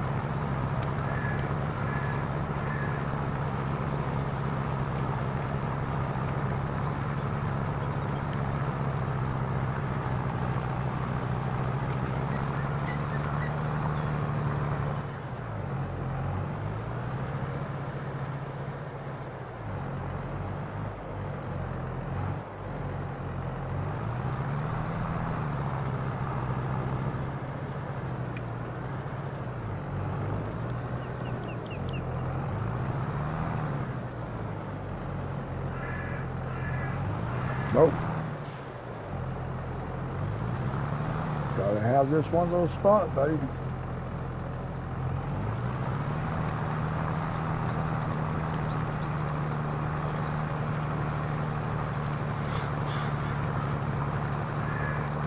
Nope. Gotta have this one little spot, buddy. I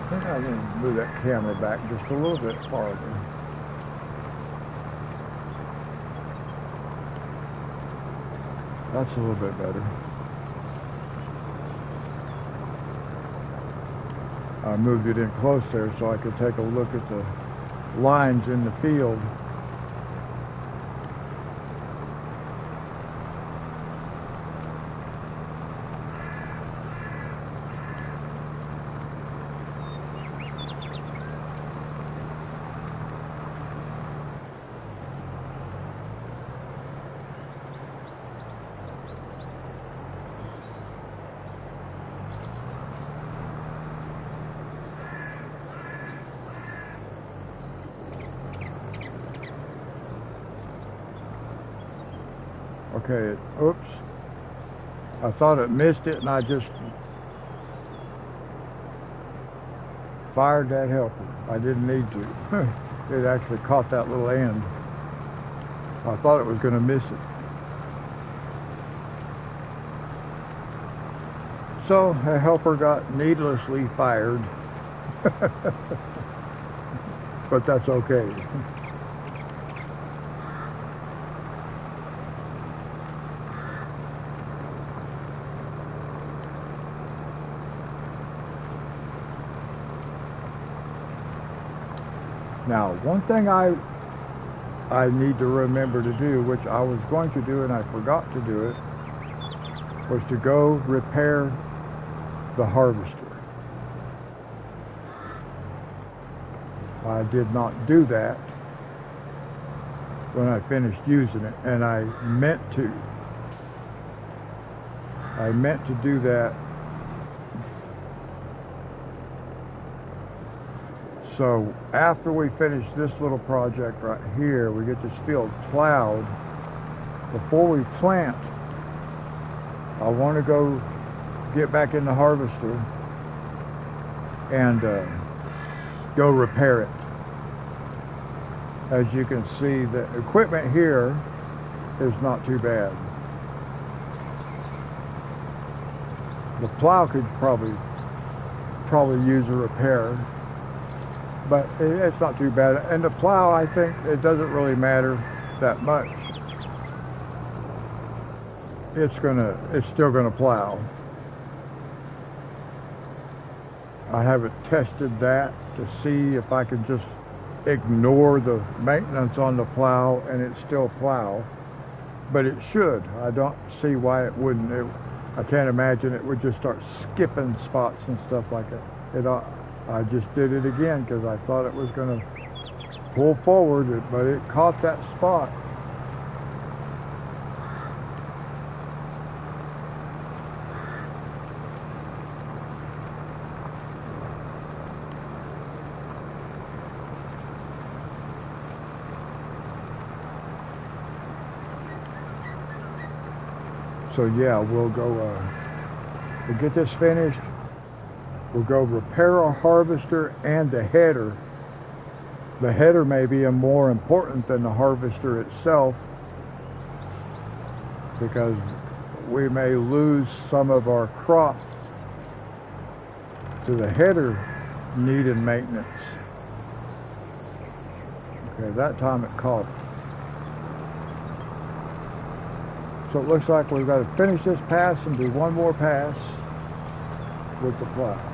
think I need to move that camera back just a little bit farther. That's a little bit better. I moved it in close there so I could take a look at the lines in the field. Okay, oops. I thought it missed it and I just fired that helper. I didn't need to. It actually caught that little end. I thought it was going to miss it. So a helper got needlessly fired. But that's okay. Now, one thing I need to remember to do, which I was going to do and I forgot to do it, was to go repair the harvester. I did not do that when I finished using it, and I meant to. I meant to do that. So after we finish this little project right here, we get this field plowed. Before we plant, I want to go get back in the harvester and go repair it. As you can see, the equipment here is not too bad. The plow could probably use a repair, but it's not too bad. And the plow, I think it doesn't really matter that much. It's still gonna plow. I haven't tested that to see if I can just ignore the maintenance on the plow and it still plow, but it should. I don't see why it wouldn't. I can't imagine it would just start skipping spots and stuff like that. I just did it again because I thought it was going to pull forward, but it caught that spot. So yeah, we'll get this finished. We'll go repair our harvester and the header. The header may be more important than the harvester itself, because we may lose some of our crop to the header needing maintenance. Okay, that time it caught it. So it looks like we've got to finish this pass and do one more pass with the plow.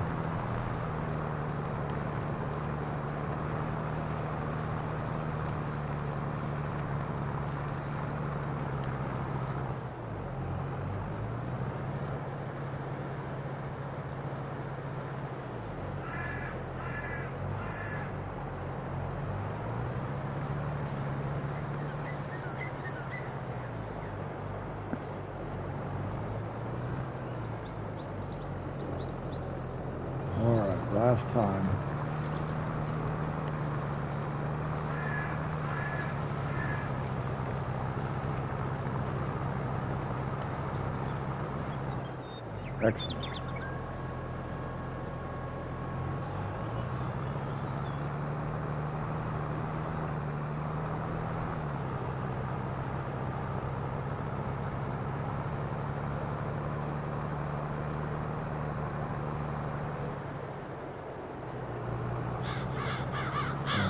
Last time. Excellent.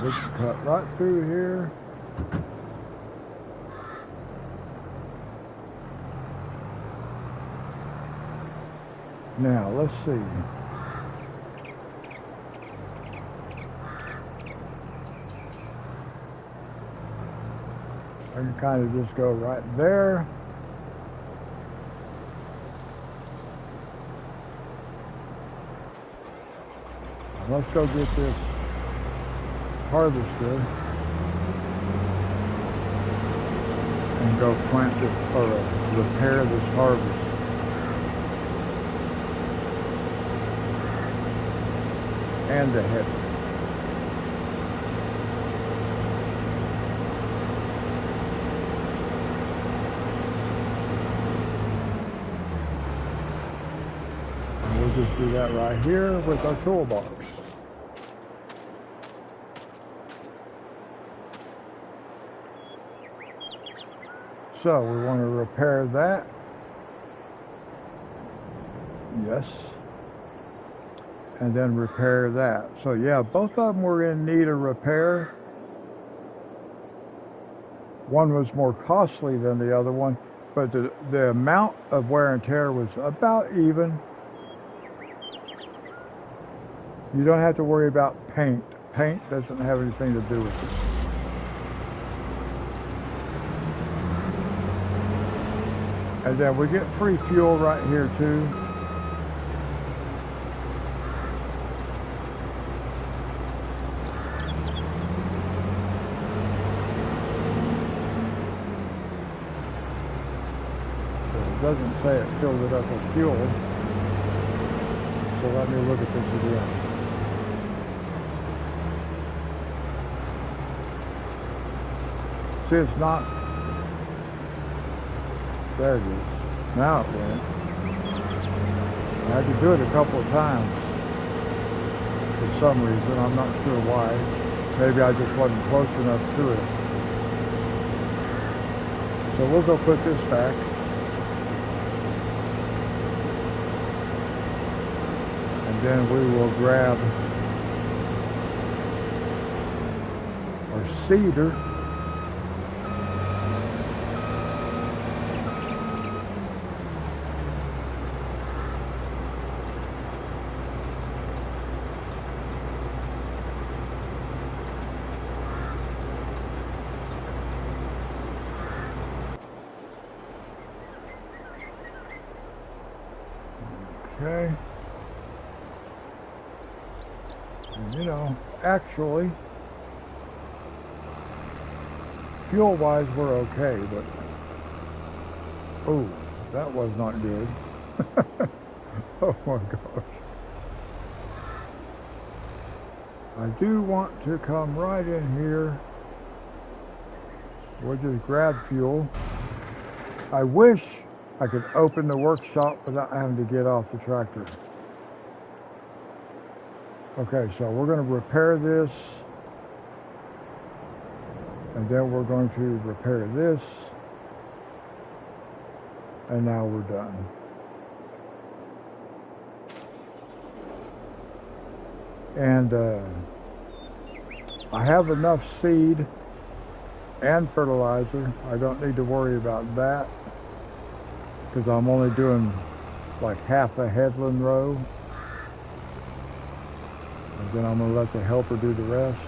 We can cut right through here. Now, let's see. I can kind of just go right there. Let's go get this harvester and go plant this, or repair this harvest. And the header. And we'll just do that right here with our toolbox. So we want to repair that. Yes. And then repair that. So yeah, both of them were in need of repair. One was more costly than the other one, but the amount of wear and tear was about even. You don't have to worry about paint. Paint doesn't have anything to do with it. And then we get free fuel right here too. It doesn't say it filled it up with fuel. So let me look at this again. See, it's not. There it is. Now it went. I had to do it a couple of times for some reason. I'm not sure why. Maybe I just wasn't close enough to it. So we'll go put this back. And then we will grab our cedar. Okay. And, you know, actually, fuel-wise, we're okay, but oh, that was not good. Oh my gosh. I do want to come right in here. We'll just grab fuel. I wish I could open the workshop without having to get off the tractor. Okay, so we're going to repair this. And then we're going to repair this. And now we're done. And I have enough seed and fertilizer. I don't need to worry about that because I'm only doing like half a headland row. And then I'm going to let the helper do the rest.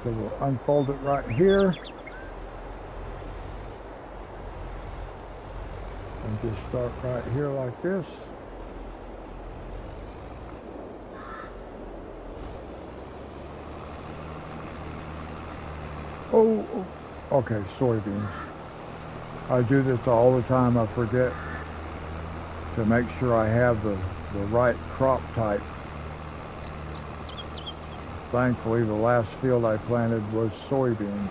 So we'll unfold it right here. And just start right here like this. Oh, okay, soybeans. I do this all the time. I forget to make sure I have the right crop type. Thankfully, the last field I planted was soybeans.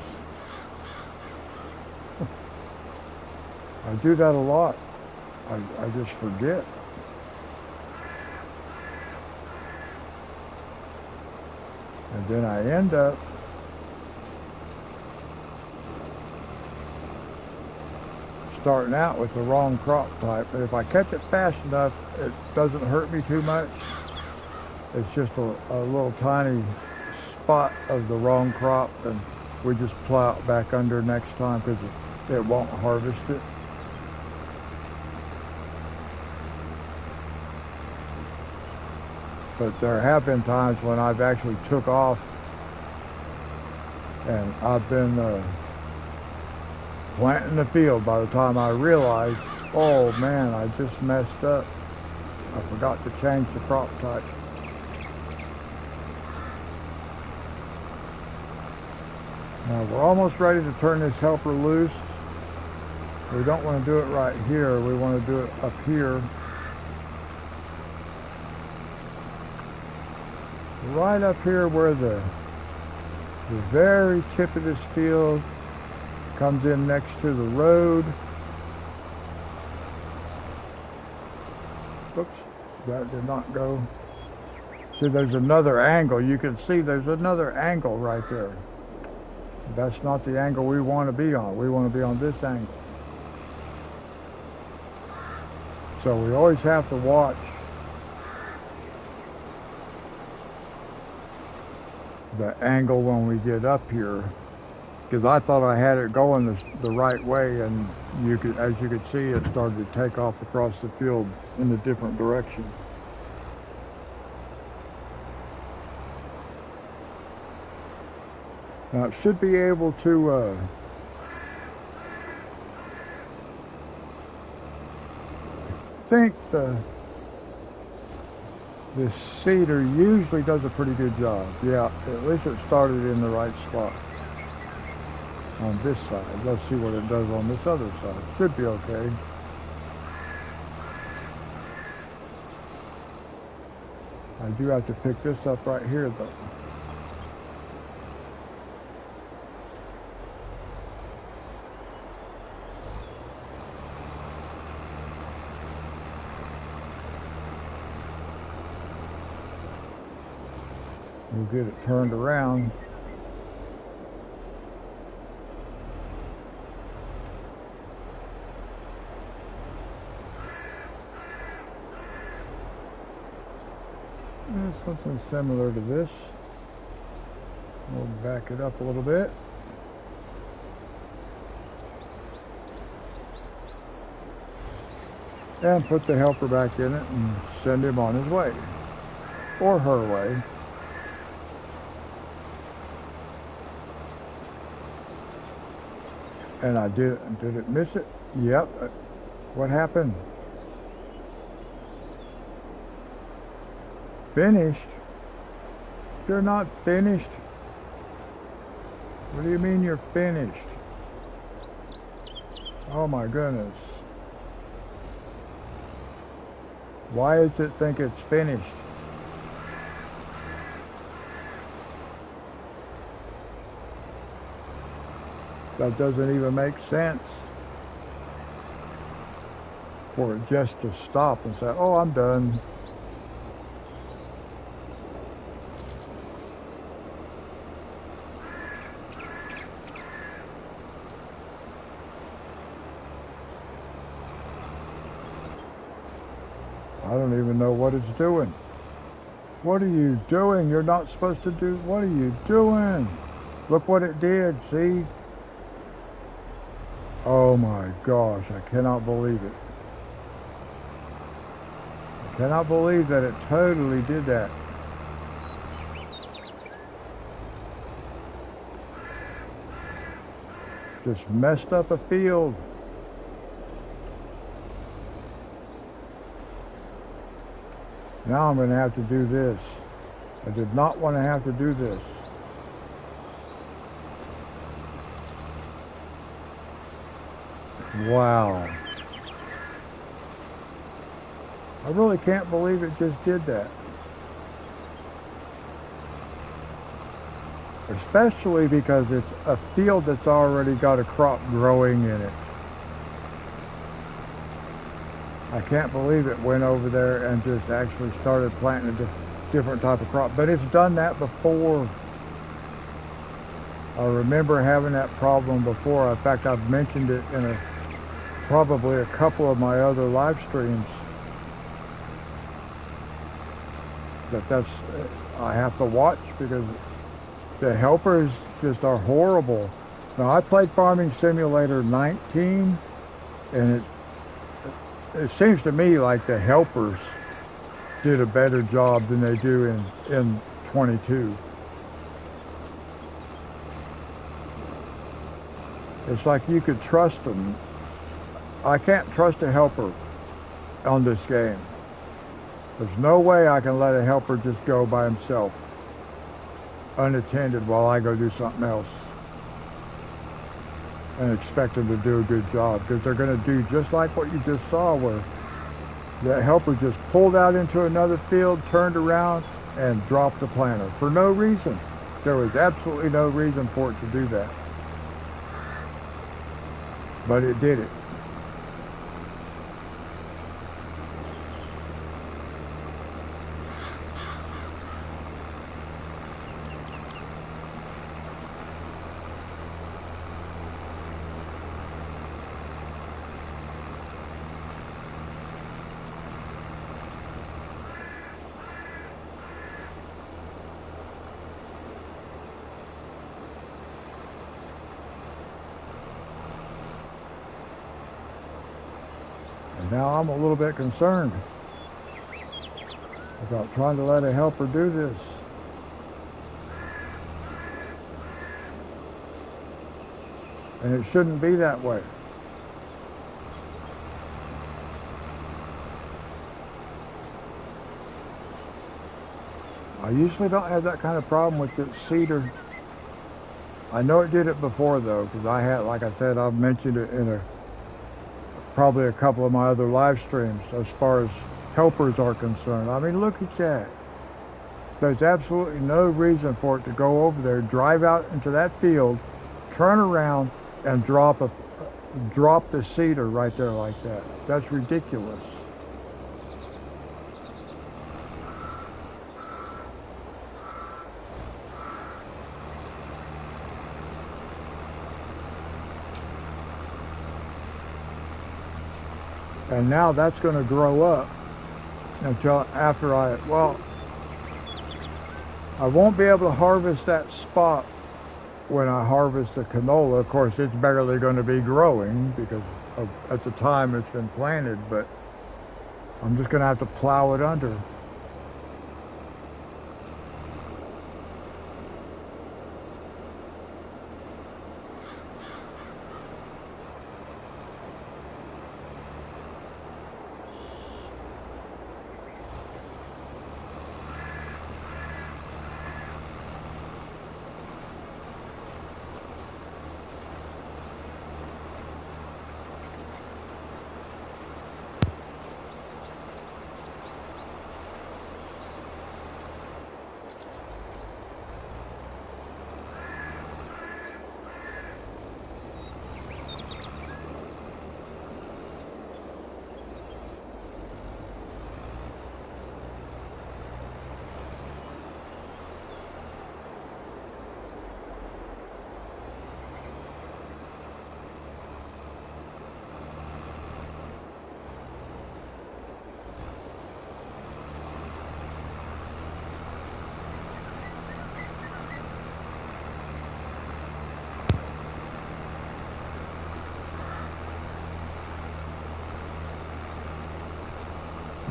I do that a lot. I just forget. And then I end up starting out with the wrong crop type. But if I catch it fast enough, it doesn't hurt me too much. It's just a little tiny spot of the wrong crop, and we just plow it back under next time because it won't harvest it. But there have been times when I've actually took off and I've been planting the field by the time I realized, oh man, I just messed up. I forgot to change the crop type. Now we're almost ready to turn this helper loose. We don't want to do it right here. We want to do it up here. Right up here where the very tip of this field comes in next to the road. Oops, that did not go. See, there's another angle. You can see there's another angle right there. That's not the angle we want to be on. We want to be on this angle. So we always have to watch the angle when we get up here, because I thought I had it going the right way, and as you could see, it started to take off across the field in a different direction. Now it should be able to I think this seeder usually does a pretty good job. Yeah, at least it started in the right spot on this side. Let's see what it does on this other side. Should be okay. I do have to pick this up right here though. We'll get it turned around. Something similar to this. We'll back it up a little bit. And put the helper back in it and send him on his way. Or her way. And I did it miss it? Yep. What happened? Finished? You're not finished. What do you mean you're finished? Oh my goodness. Why does it think it's finished? That doesn't even make sense for it just to stop and say, oh, I'm done. I don't even know what it's doing. What are you doing? You're not supposed to do, what are you doing? Look what it did, see? Oh my gosh, I cannot believe it. I cannot believe that it totally did that. Just messed up a field. Now I'm going to have to do this. I did not want to have to do this. Wow. I really can't believe it just did that. Especially because it's a field that's already got a crop growing in it. I can't believe it went over there and just actually started planting a different type of crop. But it's done that before. I remember having that problem before. In fact, I've mentioned it in probably a couple of my other live streams. That's I have to watch because the helpers just are horrible. Now, I played Farming Simulator 19, and it seems to me like the helpers did a better job than they do in 22. It's like you could trust them. I can't trust a helper on this game. There's no way I can let a helper just go by himself unattended while I go do something else and expect them to do a good job, because they're going to do just like what you just saw, where the helper just pulled out into another field, turned around, and dropped the planter for no reason. There was absolutely no reason for it to do that, but it did it. Now I'm a little bit concerned about trying to let a helper do this. And it shouldn't be that way. I usually don't have that kind of problem with the cedar. I know it did it before though, because I had, like I said, I've mentioned it in probably a couple of my other live streams as far as helpers are concerned. I mean, look at that. There's absolutely no reason for it to go over there, drive out into that field, turn around, and drop the cedar right there like that. That's ridiculous. And now that's going to grow up until after I won't be able to harvest that spot when I harvest the canola. Of course, it's barely going to be growing because at the time it's been planted, but I'm just going to have to plow it under.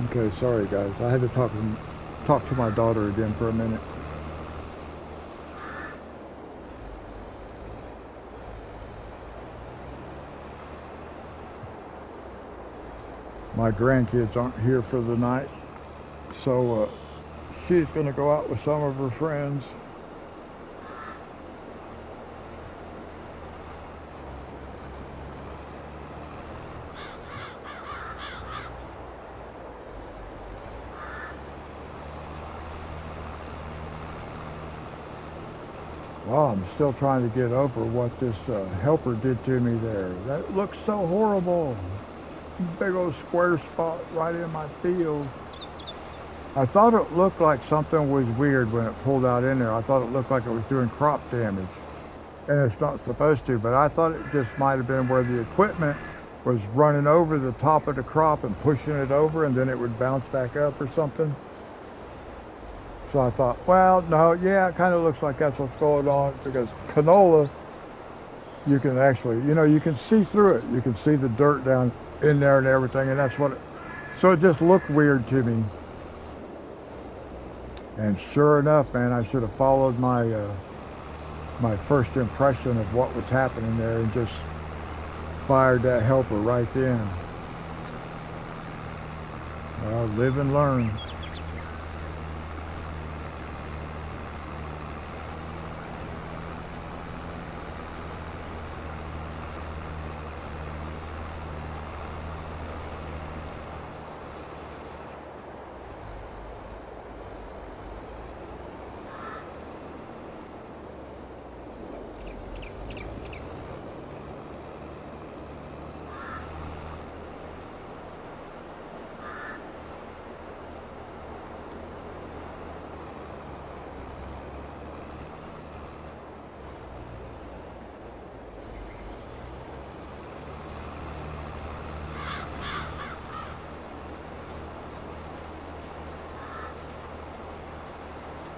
Okay, sorry guys. I had to talk to my daughter again for a minute. My grandkids aren't here for the night, so she's going to go out with some of her friends. Well, I'm still trying to get over what this helper did to me there. That looks so horrible. Big old square spot right in my field. I thought it looked like something was weird when it pulled out in there. I thought it looked like it was doing crop damage. And it's not supposed to, but I thought it just might have been where the equipment was running over the top of the crop and pushing it over, and then it would bounce back up or something. So I thought, well, no, yeah, it kind of looks like that's what's going on, because canola, you can actually, you can see through it. You can see the dirt down in there and everything, and that's what so it just looked weird to me. And sure enough, man, I should have followed my my first impression of what was happening there and just fired that helper right then. Well, live and learn.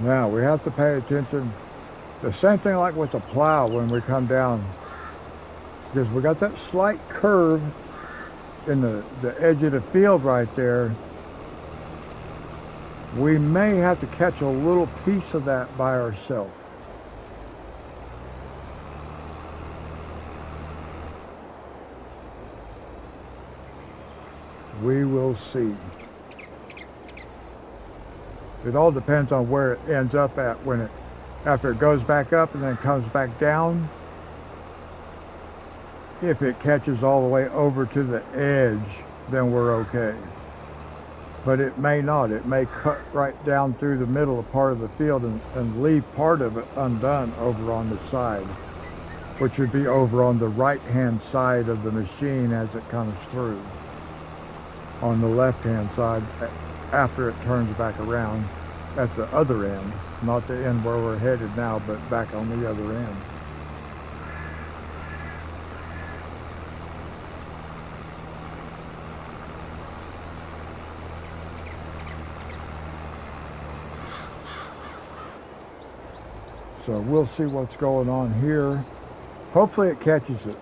Now, we have to pay attention. The same thing like with the plow when we come down, because we got that slight curve in the edge of the field right there. We may have to catch a little piece of that by ourselves. We will see. It all depends on where it ends up at after it goes back up and then comes back down. If it catches all the way over to the edge, then we're okay. But it may not. It may cut right down through the middle of part of the field and leave part of it undone over on the side, which would be over on the right-hand side of the machine as it comes through. On the left-hand side, after it turns back around at the other end, not the end where we're headed now, but back on the other end. So we'll see what's going on here. Hopefully it catches it,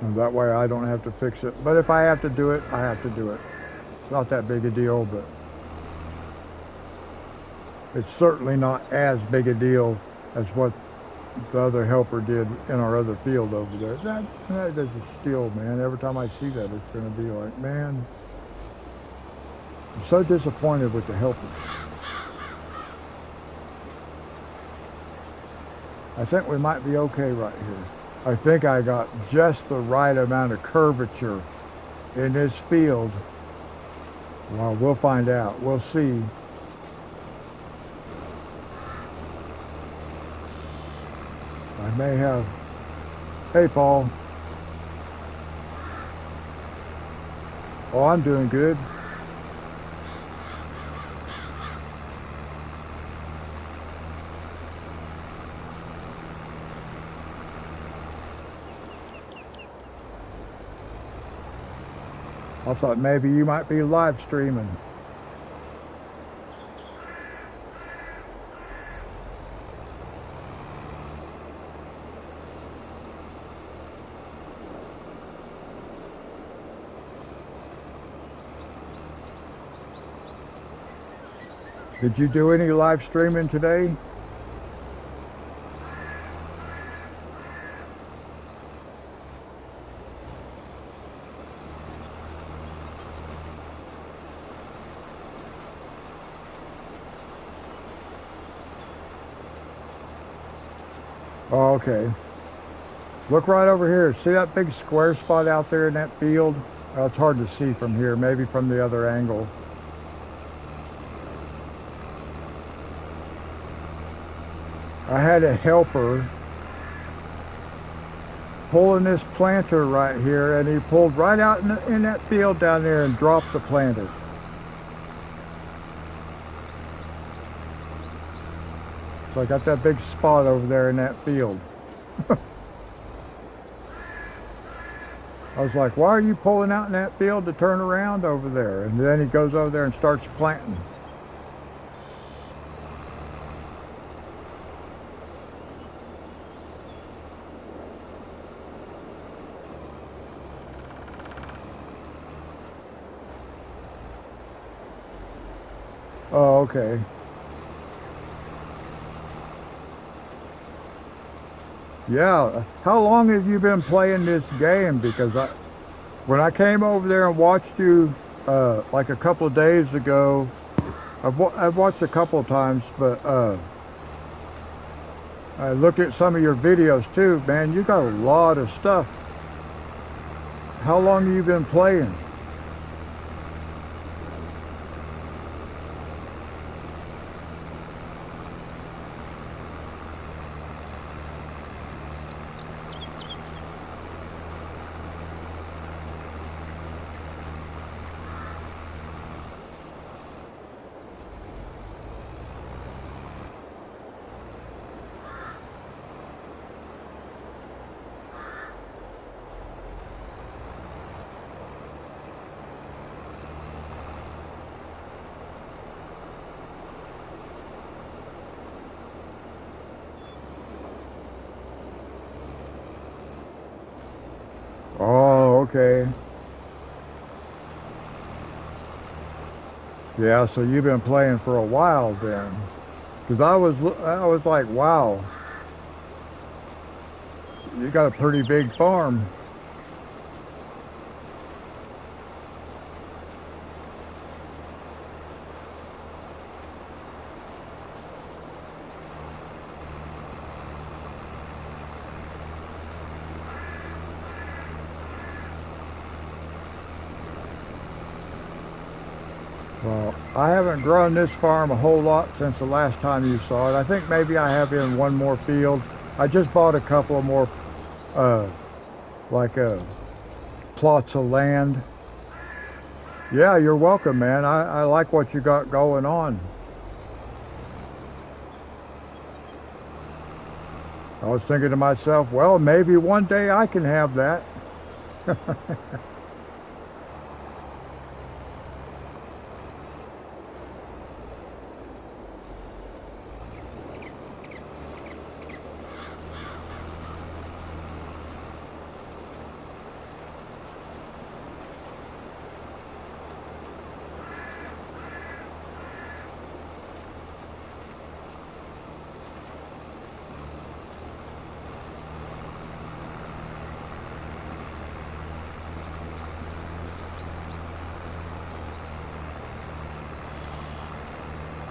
and that way I don't have to fix it. But if I have to do it, I have to do it. It's not that big a deal, but it's certainly not as big a deal as what the other helper did in our other field over there. That is still, man, every time I see that, it's going to be like, man, I'm so disappointed with the helpers. I think we might be okay right here. I think I got just the right amount of curvature in this field. Well, we'll find out. We'll see. I may have... Hey, Paul. Oh, I'm doing good. I thought maybe you might be live streaming. Did you do any live streaming today? Oh, okay. Look right over here. See that big square spot out there in that field? Oh, it's hard to see from here, maybe from the other angle. I had a helper pulling this planter right here, and he pulled right out in that field down there and dropped the planter. So I got that big spot over there in that field. I was like, why are you pulling out in that field to turn around over there? And then he goes over there and starts planting. Oh, okay. Yeah, how long have you been playing this game? Because when I came over there and watched you like a couple of days ago, I've watched a couple of times, but I looked at some of your videos too. Man, you got a lot of stuff. How long have you been playing? Oh, okay. Yeah, so you've been playing for a while then. Because I was like, wow, you got a pretty big farm. Well, I haven't grown this farm a whole lot since the last time you saw it. I think maybe I have in one more field. I just bought a couple of more, like plots of land. Yeah, you're welcome, man. I like what you got going on. I was thinking to myself, well, maybe one day I can have that.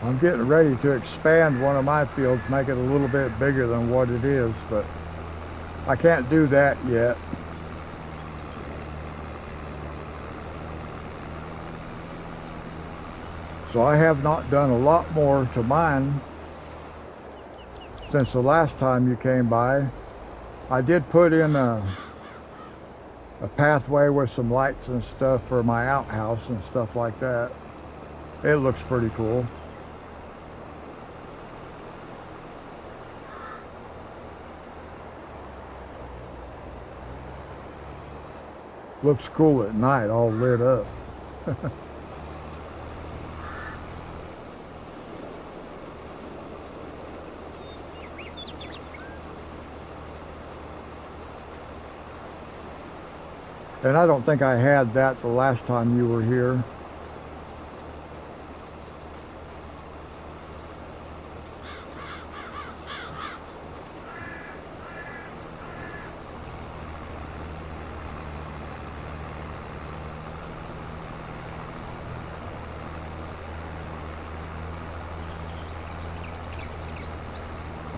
I'm getting ready to expand one of my fields, make it a little bit bigger than what it is, but I can't do that yet. So I have not done a lot more to mine since the last time you came by. I did put in a pathway with some lights and stuff for my outhouse and stuff like that. It looks pretty cool. Looks cool at night, all lit up. And I don't think I had that the last time you were here.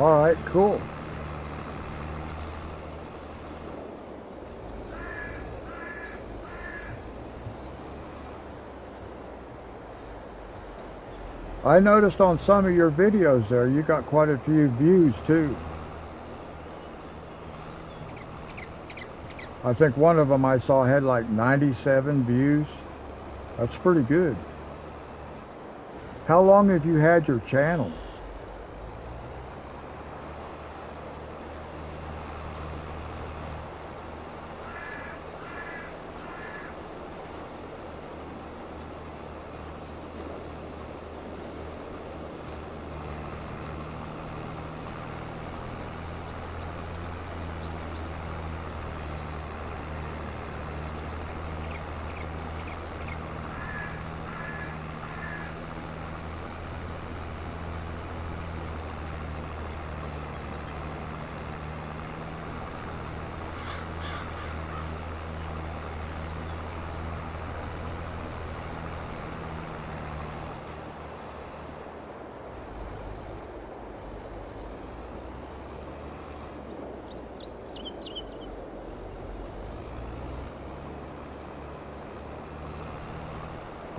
All right, cool. I noticed on some of your videos there, you got quite a few views too. I think one of them I saw had like 97 views. That's pretty good. How long have you had your channel?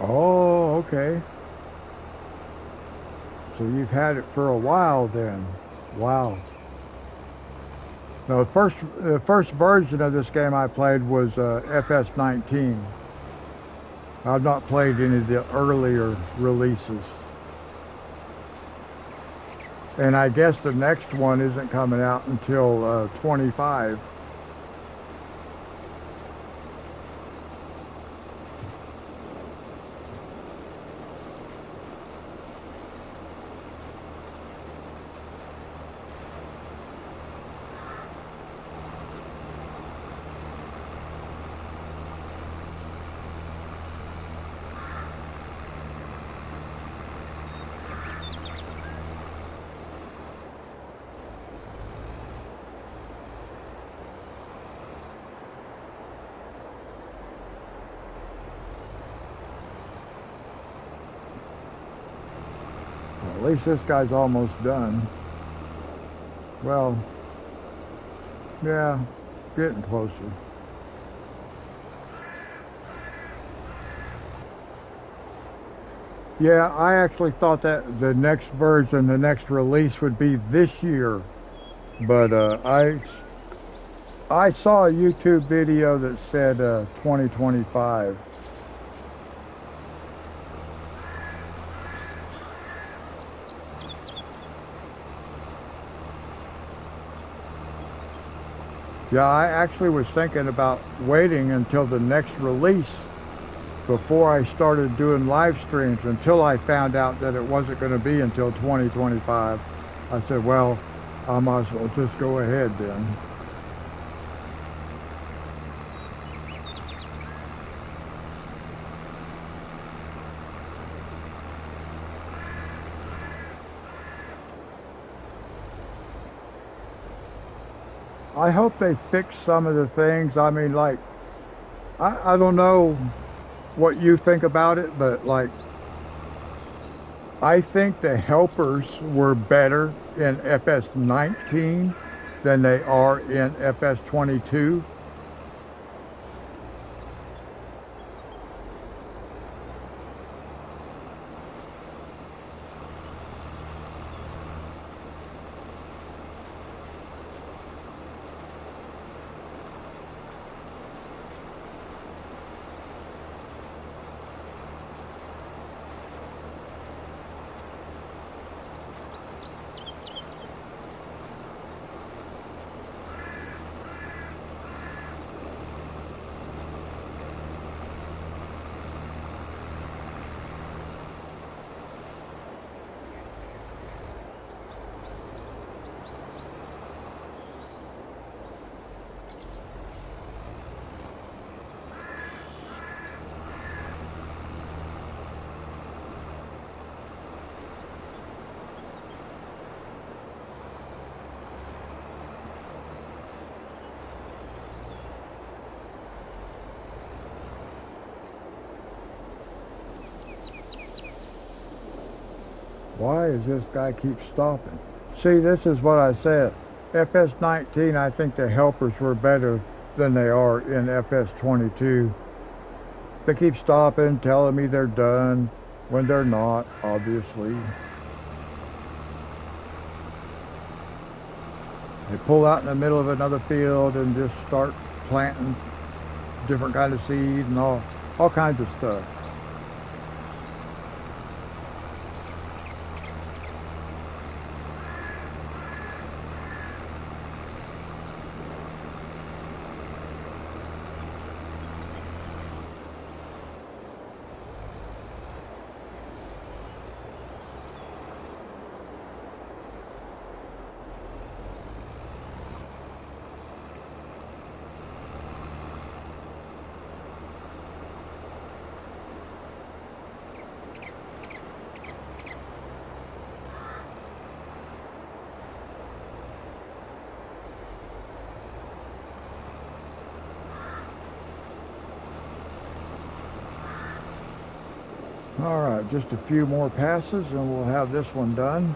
Oh, okay. So you've had it for a while then. Wow. No, the first version of this game I played was FS19. I've not played any of the earlier releases. And I guess the next one isn't coming out until 25. At least this guy's almost done. Well, yeah, getting closer. Yeah, I actually thought that the next version, the next release would be this year, but I saw a YouTube video that said 2025. Yeah, I actually was thinking about waiting until the next release before I started doing live streams until I found out that it wasn't going to be until 2025. I said, well, I might as well just go ahead then. I hope they fix some of the things. I mean, like, I don't know what you think about it, but like, I think the helpers were better in FS19 than they are in FS22. Why does this guy keep stopping? See, this is what I said. FS19, I think the helpers were better than they are in FS22. They keep stopping, telling me they're done, when they're not, obviously. They pull out in the middle of another field and just start planting different kind of seed and all kinds of stuff. Alright, just a few more passes and we'll have this one done.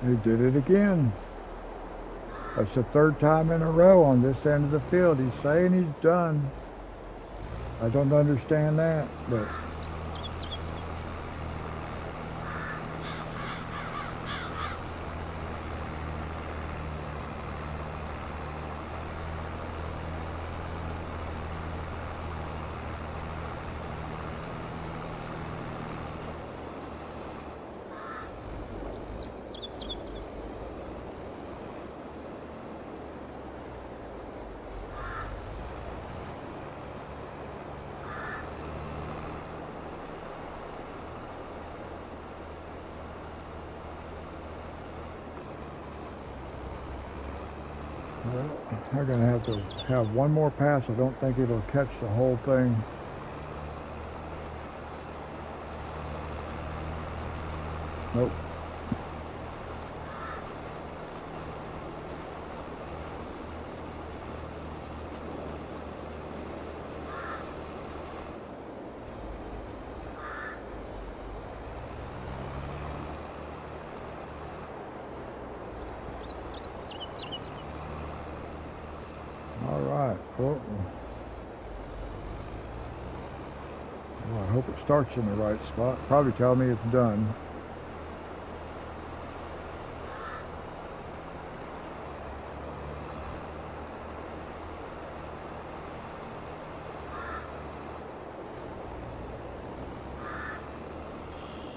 He did it again. That's the third time in a row on this end of the field. He's saying he's done. I don't understand that, but... I'm going to have to have one more pass. I don't think it'll catch the whole thing. Nope. Well, I hope it starts in the right spot. Probably tell me it's done.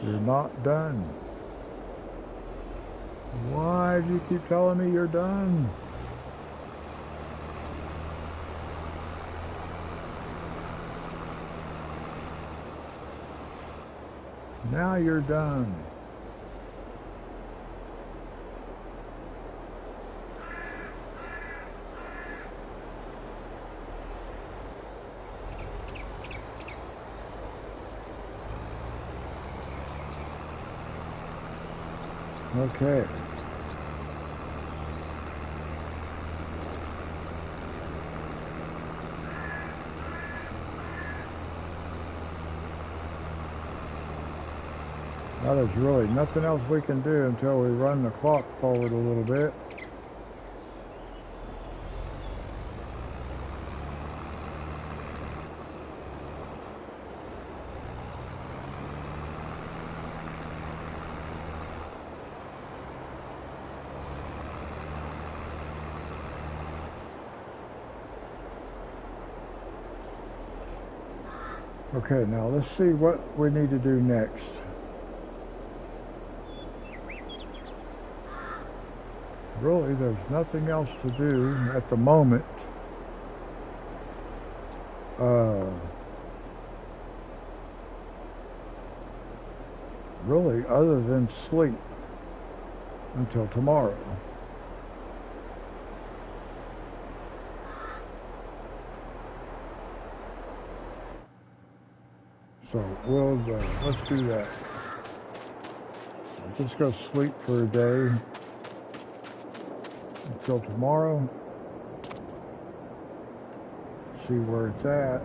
You're not done. Why do you keep telling me you're done? Now you're done. Okay. Now there's really nothing else we can do until we run the clock forward a little bit. Okay, now let's see what we need to do next. Really, there's nothing else to do at the moment. really, other than sleep until tomorrow. So let's do that. I'll just go sleep for a day until tomorrow. See where it's at.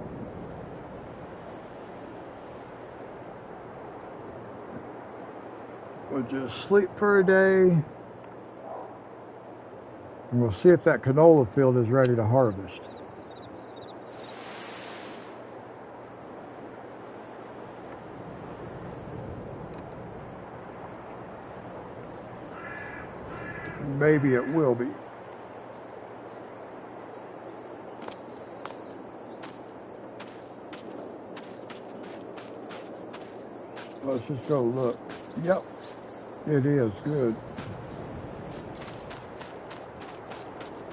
We'll just sleep for a day, and we'll see if that canola field is ready to harvest. Maybe it will be. Let's just go look. Yep, it is good.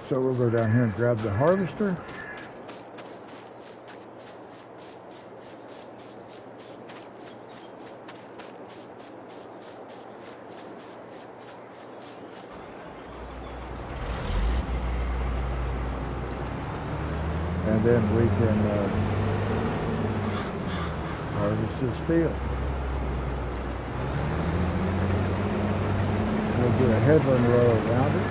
So we'll go down here and grab the harvester. And then we can harvest this field. We'll do a headland row around it.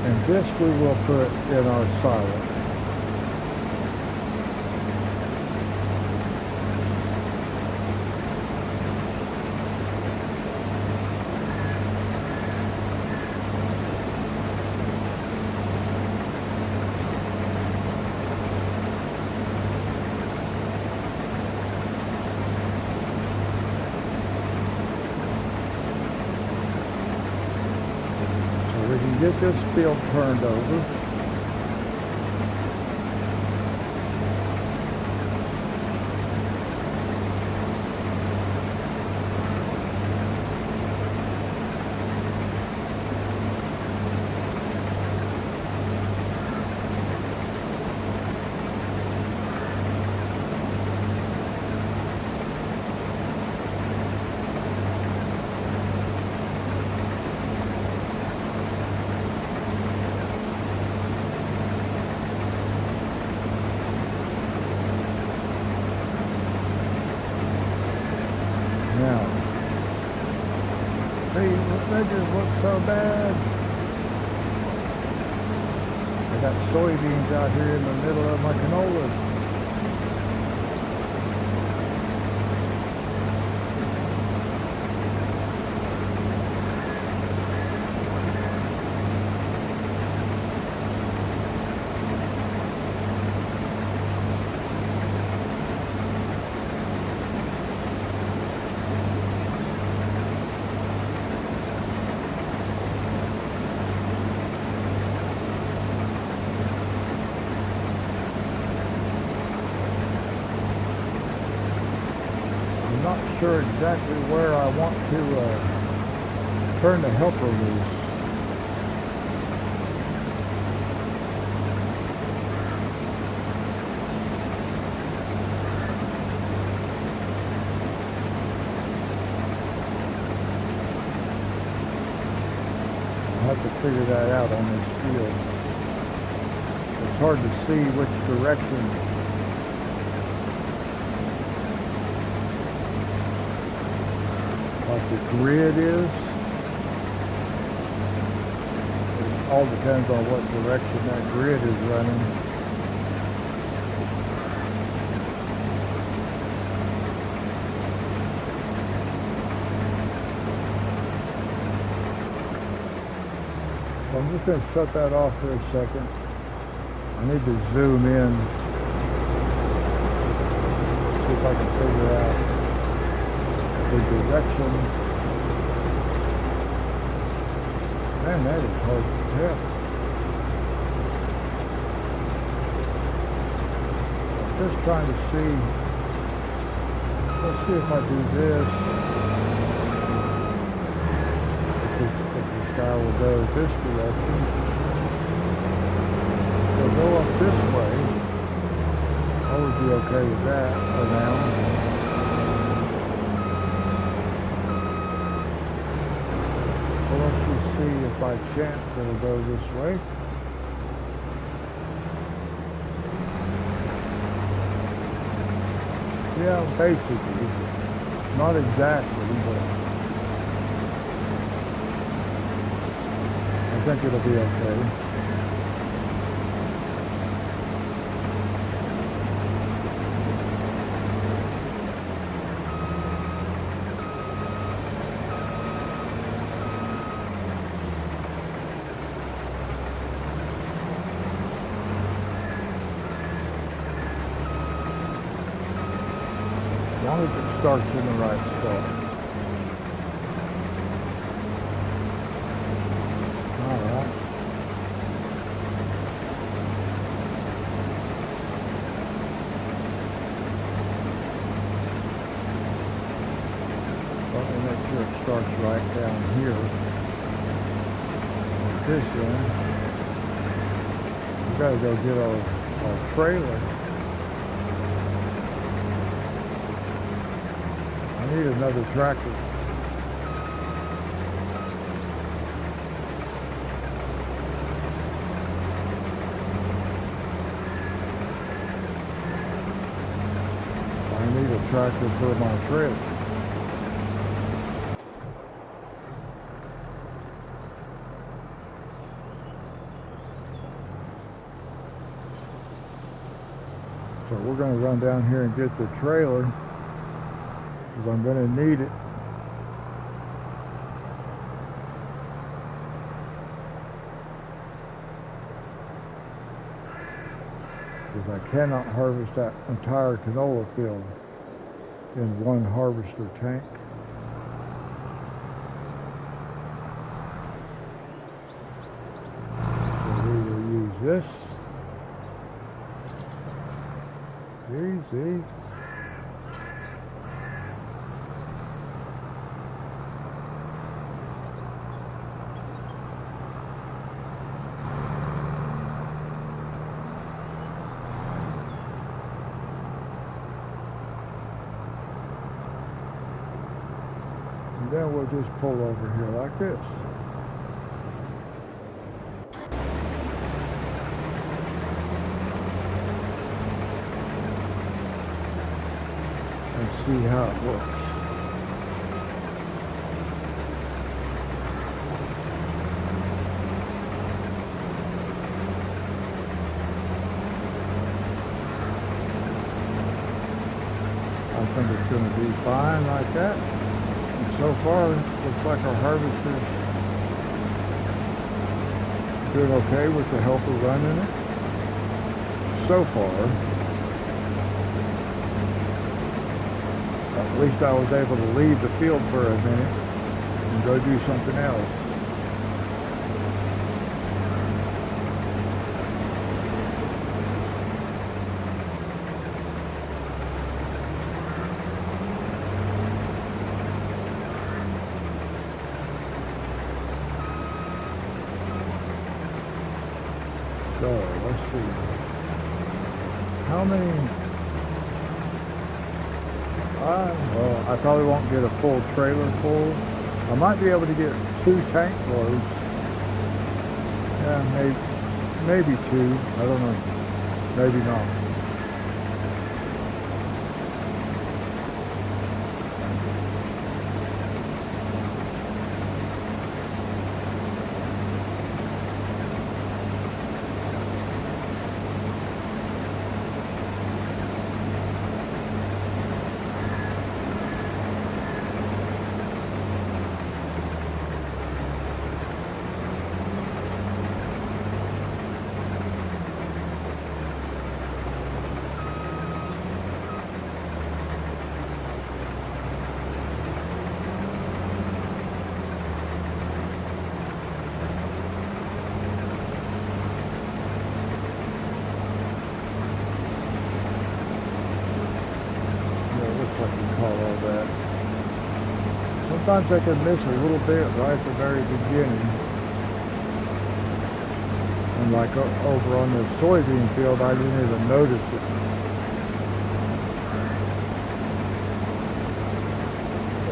And this we will put in our silo. Get this field turned over. That just looks so bad. I got soybeans out here in the middle of my canola. Not sure exactly where I want to turn the helper loose. I'll have to figure that out on this field. It's hard to see which direction like the grid is. It all depends on what direction that grid is running. So I'm just going to shut that off for a second. I need to zoom in, see if I can figure out the direction. Man, that is hard to tell. I'm just trying to see. Let's see if I do this. If it's got car will go this direction. They'll go up this way. I would be okay with that for now. So let's just see if by chance it'll go this way. Yeah, basically. Not exactly, but I think it'll be okay. As long as it starts in the right spot. Alright. Let me make sure it starts right down here. At this end. We gotta go get our trailer. I need another tractor. I need a tractor for my trailer. So we're going to run down here and get the trailer, because I'm going to need it. Because I cannot harvest that entire canola field in one harvester tank. So we will use this. Easy. And then we'll just pull over here like this. And see how it works. I think it's going to be fine like that. And so far, looks like our harvester is doing okay with the helper running it. So far. At least I was able to leave the field for a minute and go do something else. So, let's see. How many... well, I probably won't get a full trailer full. I might be able to get 2 tank loads. Yeah, maybe 2. I don't know. Maybe not. All that. Sometimes I can miss a little bit right at the very beginning. And like over on the soybean field, I didn't even notice it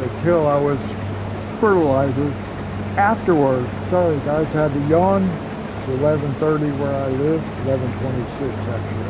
until I was fertilizing afterwards. Sorry guys, had to yawn. It's 11:30 where I live, 11:26 actually.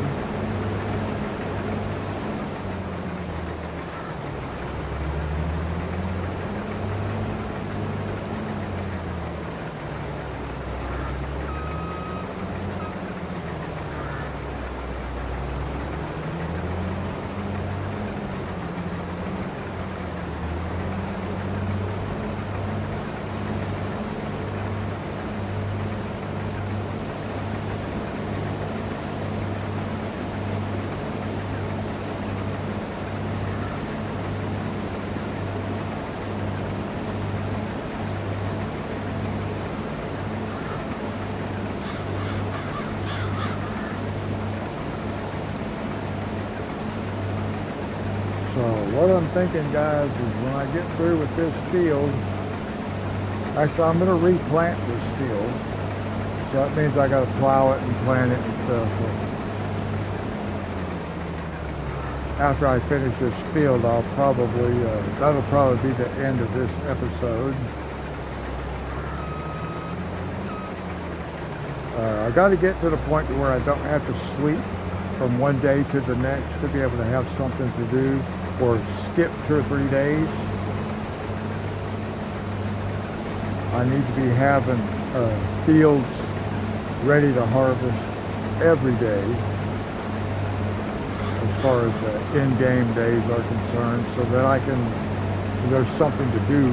So what I'm thinking, guys, is when I get through with this field, actually I'm going to replant this field. So that means I got to plow it and plant it and stuff. After I finish this field, I'll probably, that'll probably be the end of this episode. I got to get to the point where I don't have to sleep from one day to the next to be able to have something to do, or skip 2 or 3 days. I need to be having fields ready to harvest every day as far as the in-game days are concerned, so that there's something to do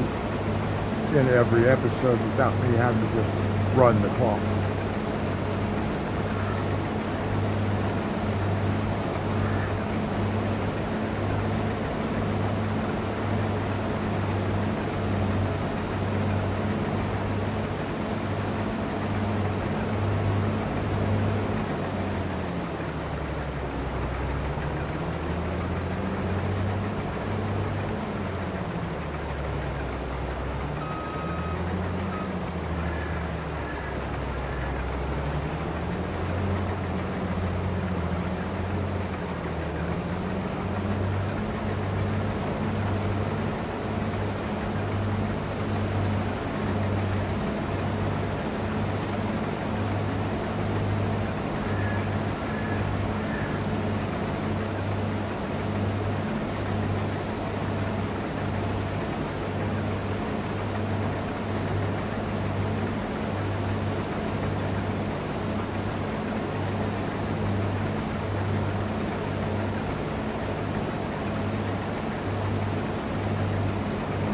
in every episode without me having to just run the clock.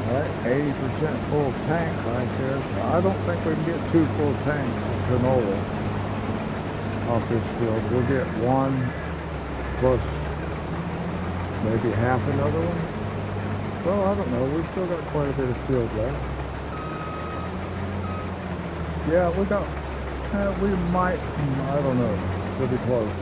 Alright, 80% full tank right there. So I don't think we can get 2 full tanks of canola off this field. We'll get 1 plus maybe half another one. Well, I don't know. We've still got quite a bit of field left. Yeah, we got, we might, I don't know. We'll be close.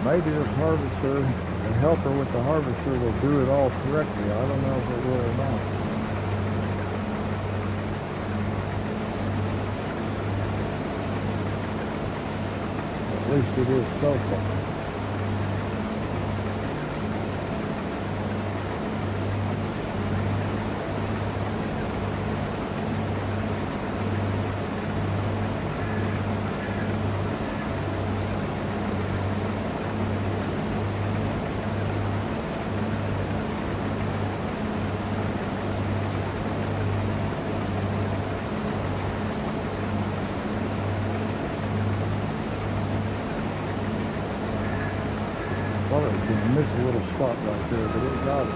Maybe this harvester, the helper with the harvester, will do it all correctly. I don't know if it will or not. At least it is so far. Thought it was going to miss a little spot right there, but it got it.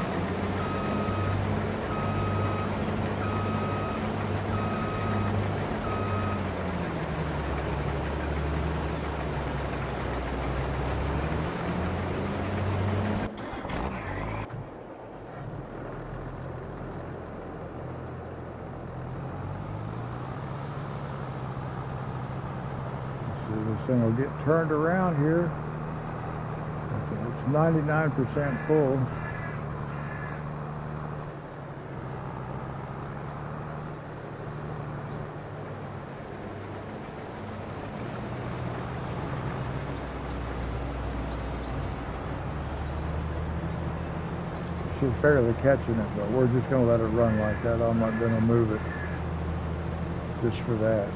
See, this thing will get turned around here. It's 99% full. She's barely catching it, but we're just going to let it run like that. I'm not going to move it just for that.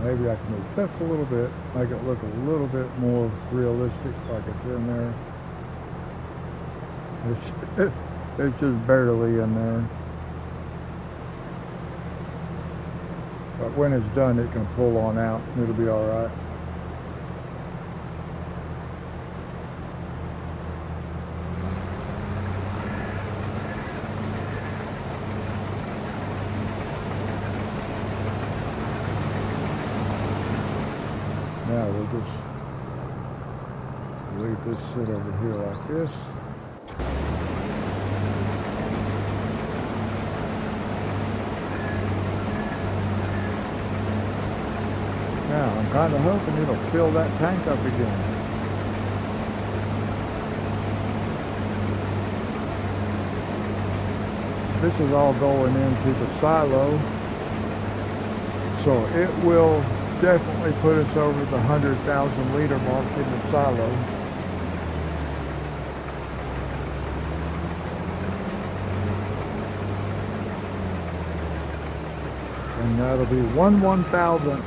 Maybe I can move just a little bit, make it look a little bit more realistic, like it's in there. It's just barely in there. But when it's done, it can pull on out. It'll be all right. Now we'll just leave this sit over here like this. Now I'm kind of hoping it'll fill that tank up again. This is all going into the silo, so it will definitely put us over the 100,000 liter mark in the silo. And that'll be 1/1000th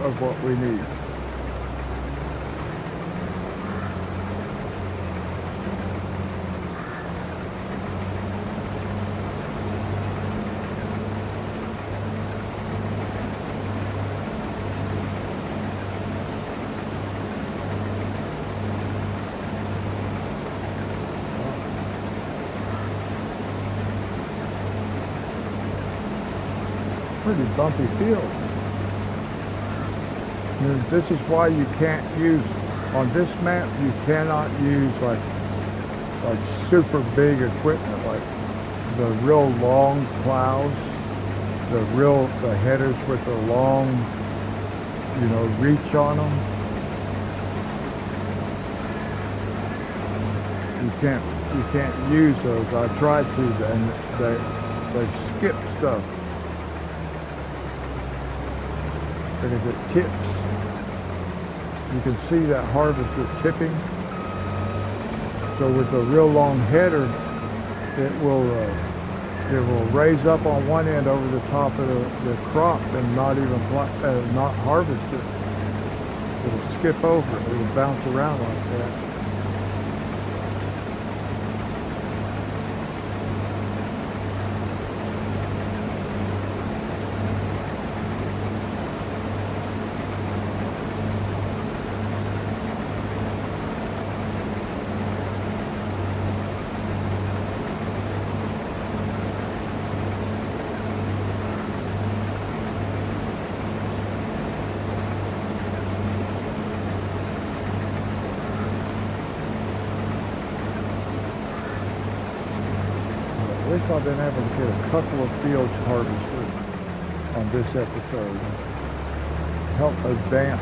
of what we need. Pretty bumpy field. And this is why you can't use, on this map, you cannot use like super big equipment, like the real long plows, the headers with the long, you know, reach on them. You can't use those. I tried to, and they skip stuff. Because it tips. You can see that harvester tipping. So with the real long header, it will raise up on one end over the top of the crop and not even not harvest it. It'll skip over it. It'll bounce around like that. At least I've been able to get a couple of fields harvested on this episode. Help advance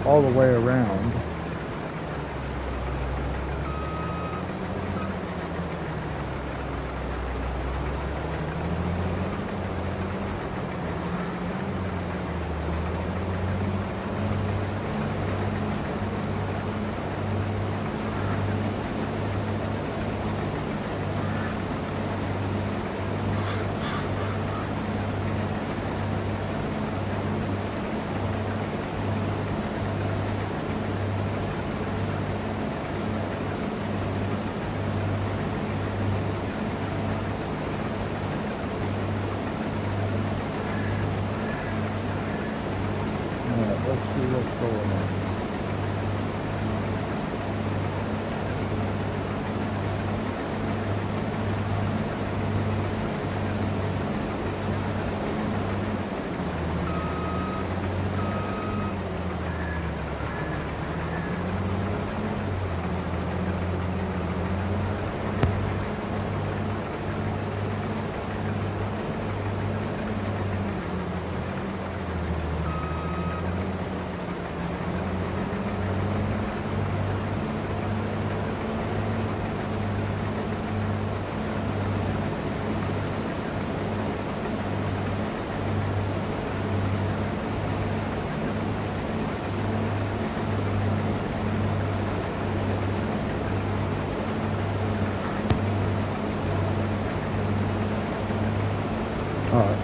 all the way around. Let's see what's going on.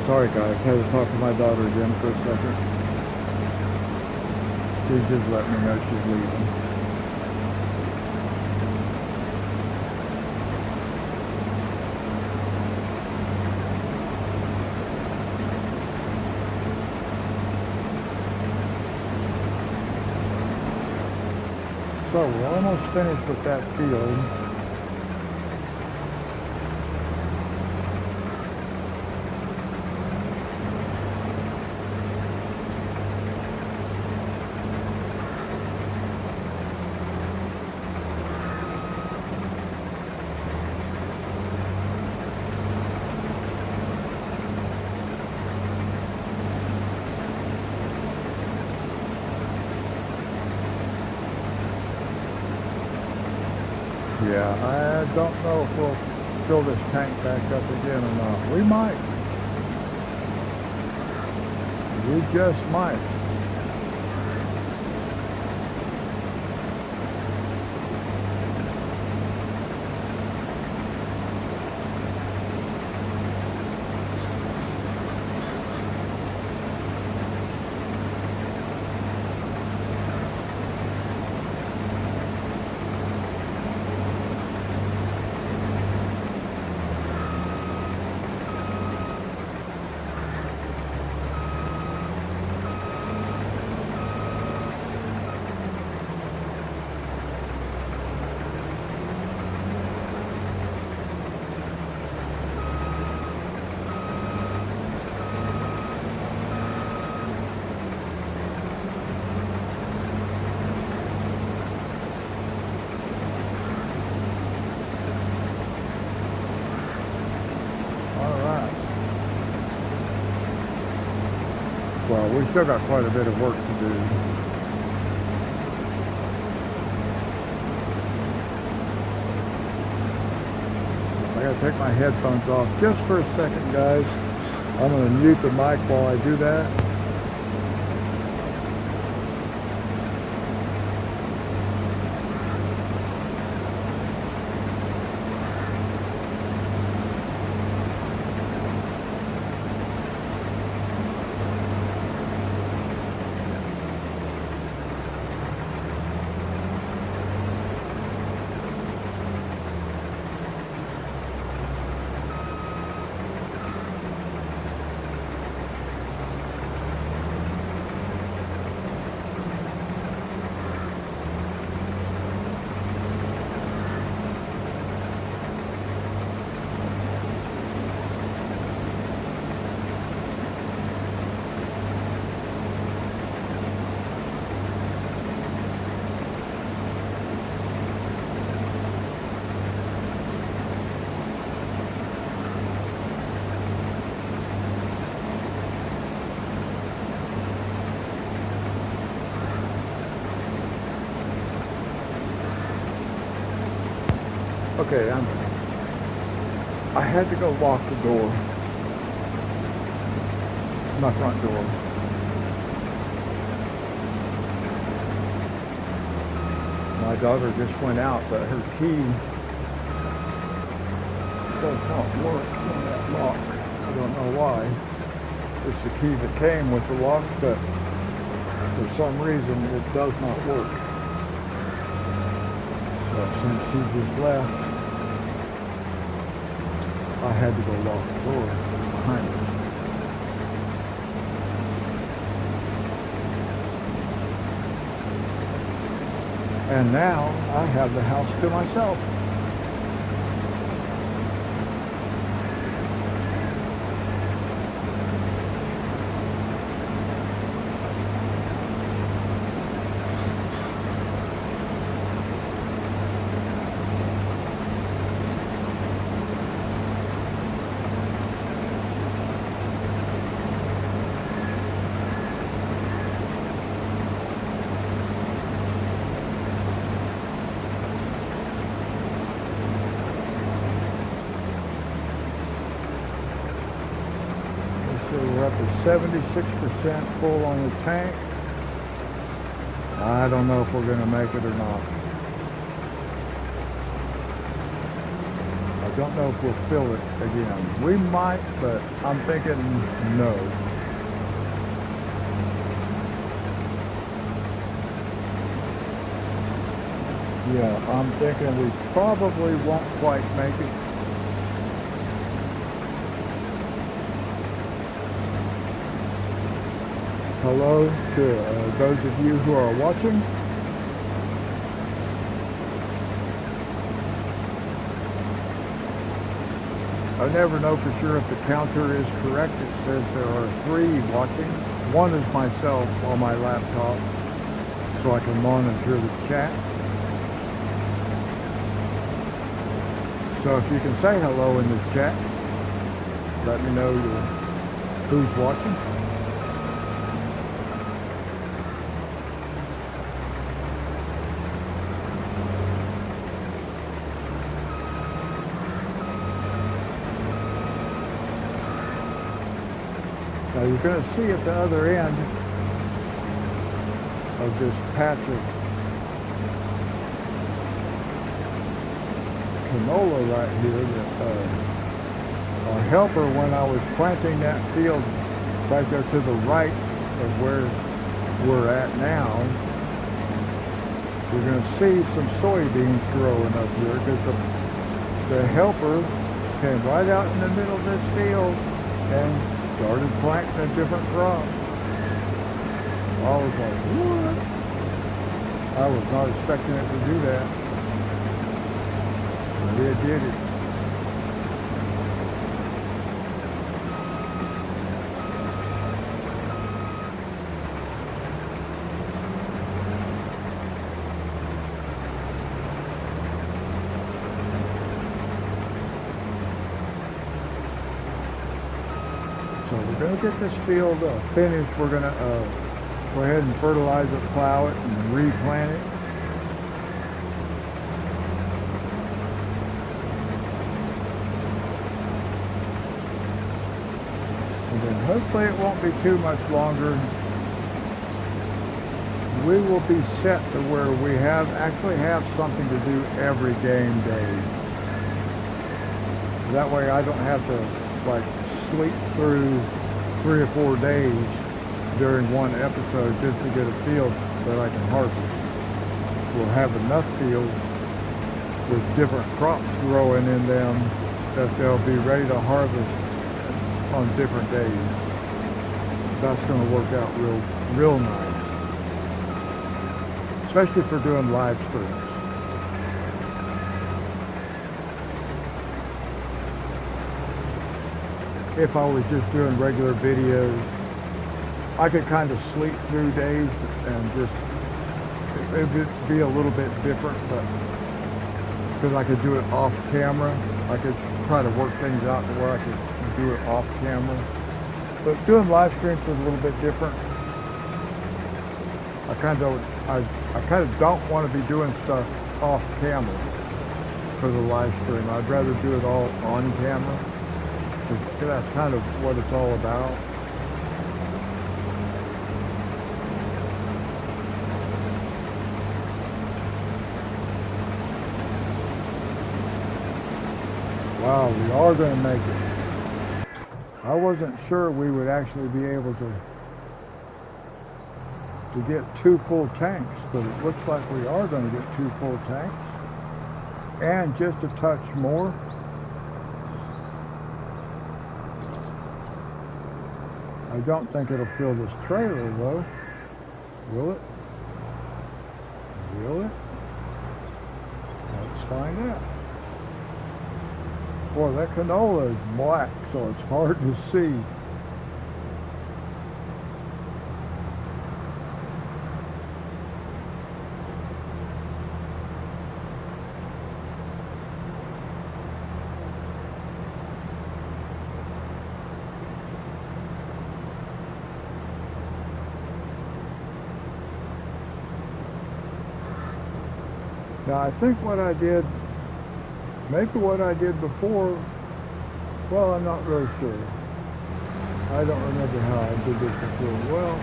Sorry guys, had to talk to my daughter again for a second. She just let me know she's leaving. So we're almost finished with that field. Yeah, I don't know if we'll fill this tank back up again or not. We might. We just might. Well, we still got quite a bit of work to do. I gotta take my headphones off just for a second, guys. I'm gonna mute the mic while I do that. Okay, I had to go lock the door. My front door. My daughter just went out, but her key does not work on that lock. I don't know why. It's the key that came with the lock, but for some reason it does not work. So since she just left, I had to go lock the door behind her. And now I have the house to myself. We're up to 76% full on the tank. I don't know if we're going to make it or not. I don't know if we'll fill it again. We might, but I'm thinking no. Yeah, I'm thinking we probably won't quite make it. Hello to those of you who are watching. I never know for sure if the counter is correct. It says there are 3 watching. One is myself on my laptop, so I can monitor the chat. So if you can say hello in the chat, let me know who's watching. Now you're going to see at the other end of this patch of canola right here that our helper, when I was planting that field right there to the right of where we're at now, we're going to see some soybeans growing up here because the helper came right out in the middle of this field and started planting a different crop. I was like, what? I was not expecting it to do that. But it did it. So we're going to get this field finished. We're going to go ahead and fertilize it, plow it, and replant it. And then hopefully it won't be too much longer. We will be set to where we actually have something to do every game day. That way I don't have to like sleep through 3 or 4 days during one episode just to get a field that I can harvest. We'll have enough fields with different crops growing in them that they'll be ready to harvest on different days. That's going to work out real nice, especially for doing live streams. If I was just doing regular videos, I could kind of sleep through days and just, it would be a little bit different, but because I could do it off camera, I could try to work things out to where I could do it off camera. But doing live streams is a little bit different. I kind of don't want to be doing stuff off camera for the live stream. I'd rather do it all on camera. That's kind of what it's all about. Wow, we are going to make it. I wasn't sure we would actually be able to get 2 full tanks, but it looks like we are going to get 2 full tanks. And just a touch more. I don't think it'll fill this trailer though. Will it? Will it? find out. Boy, that canola is black, so it's hard to see. Now I think what I did, maybe what I did before, well, I'm not really sure. I don't remember how I did this before. Well,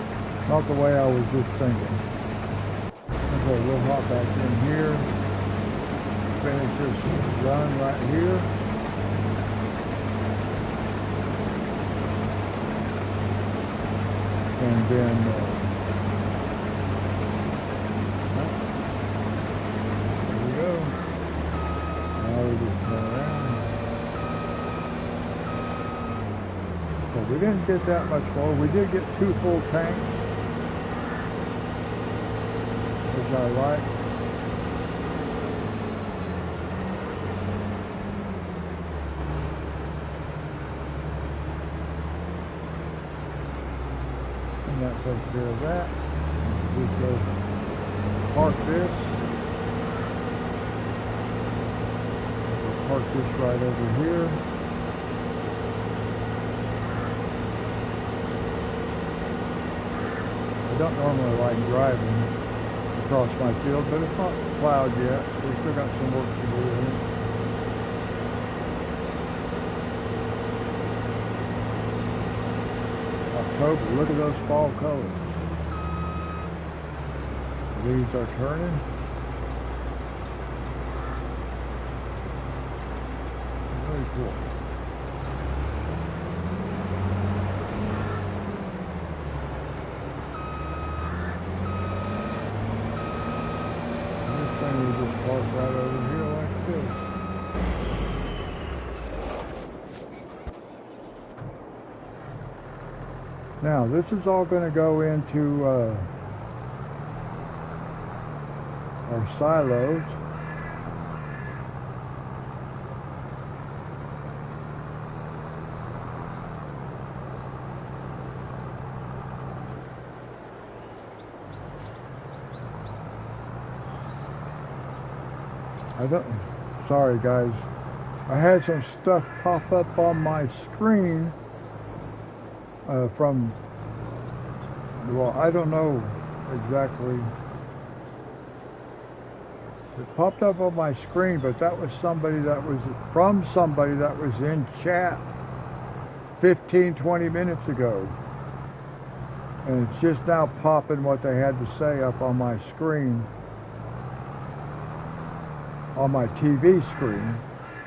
not the way I was just thinking. Okay, we'll hop back in here, finish this run right here. And then, we didn't get that much more. We did get 2 full tanks, which I like. And that takes care of that. Just go park this. We'll park this right over here. I don't normally like driving across my field, but it's not plowed yet. We still got some work to do in it. October, look at those fall colors. Leaves are turning. Very cool. We just park right over here like this. Now this is all going to go into our silos. Sorry guys, I had some stuff pop up on my screen from, well, I don't know exactly. It popped up on my screen, but that was somebody that was from somebody that was in chat 15-20 minutes ago. And it's just now popping what they had to say up on my screen, on my TV screen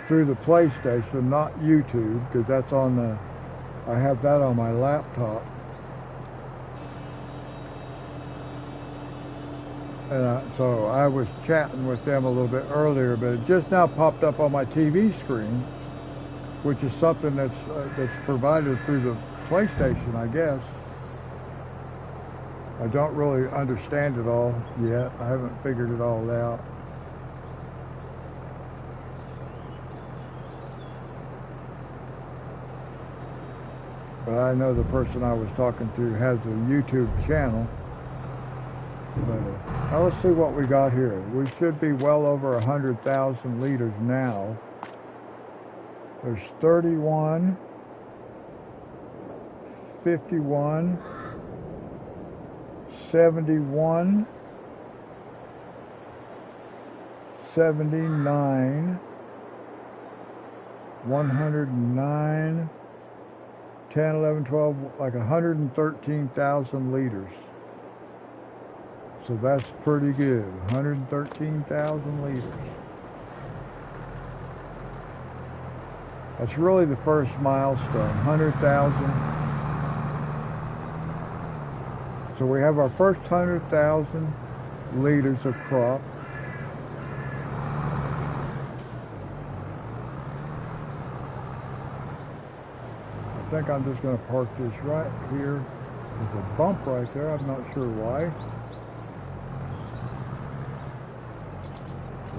through the PlayStation, not YouTube, because that's on the, I have that on my laptop. And so I was chatting with them a little bit earlier, but it just now popped up on my TV screen, which is something that's provided through the PlayStation, I guess. I don't really understand it all yet. I haven't figured it all out. But I know the person I was talking to has a YouTube channel. But now let's see what we got here. We should be well over 100,000 liters now. There's 31, 51, 71, 79, 109, 10, 11, 12, like 113,000 liters. So that's pretty good, 113,000 liters. That's really the first milestone, 100,000. So we have our first 100,000 liters of crop. I think I'm just going to park this right here. There's a bump right there, I'm not sure why.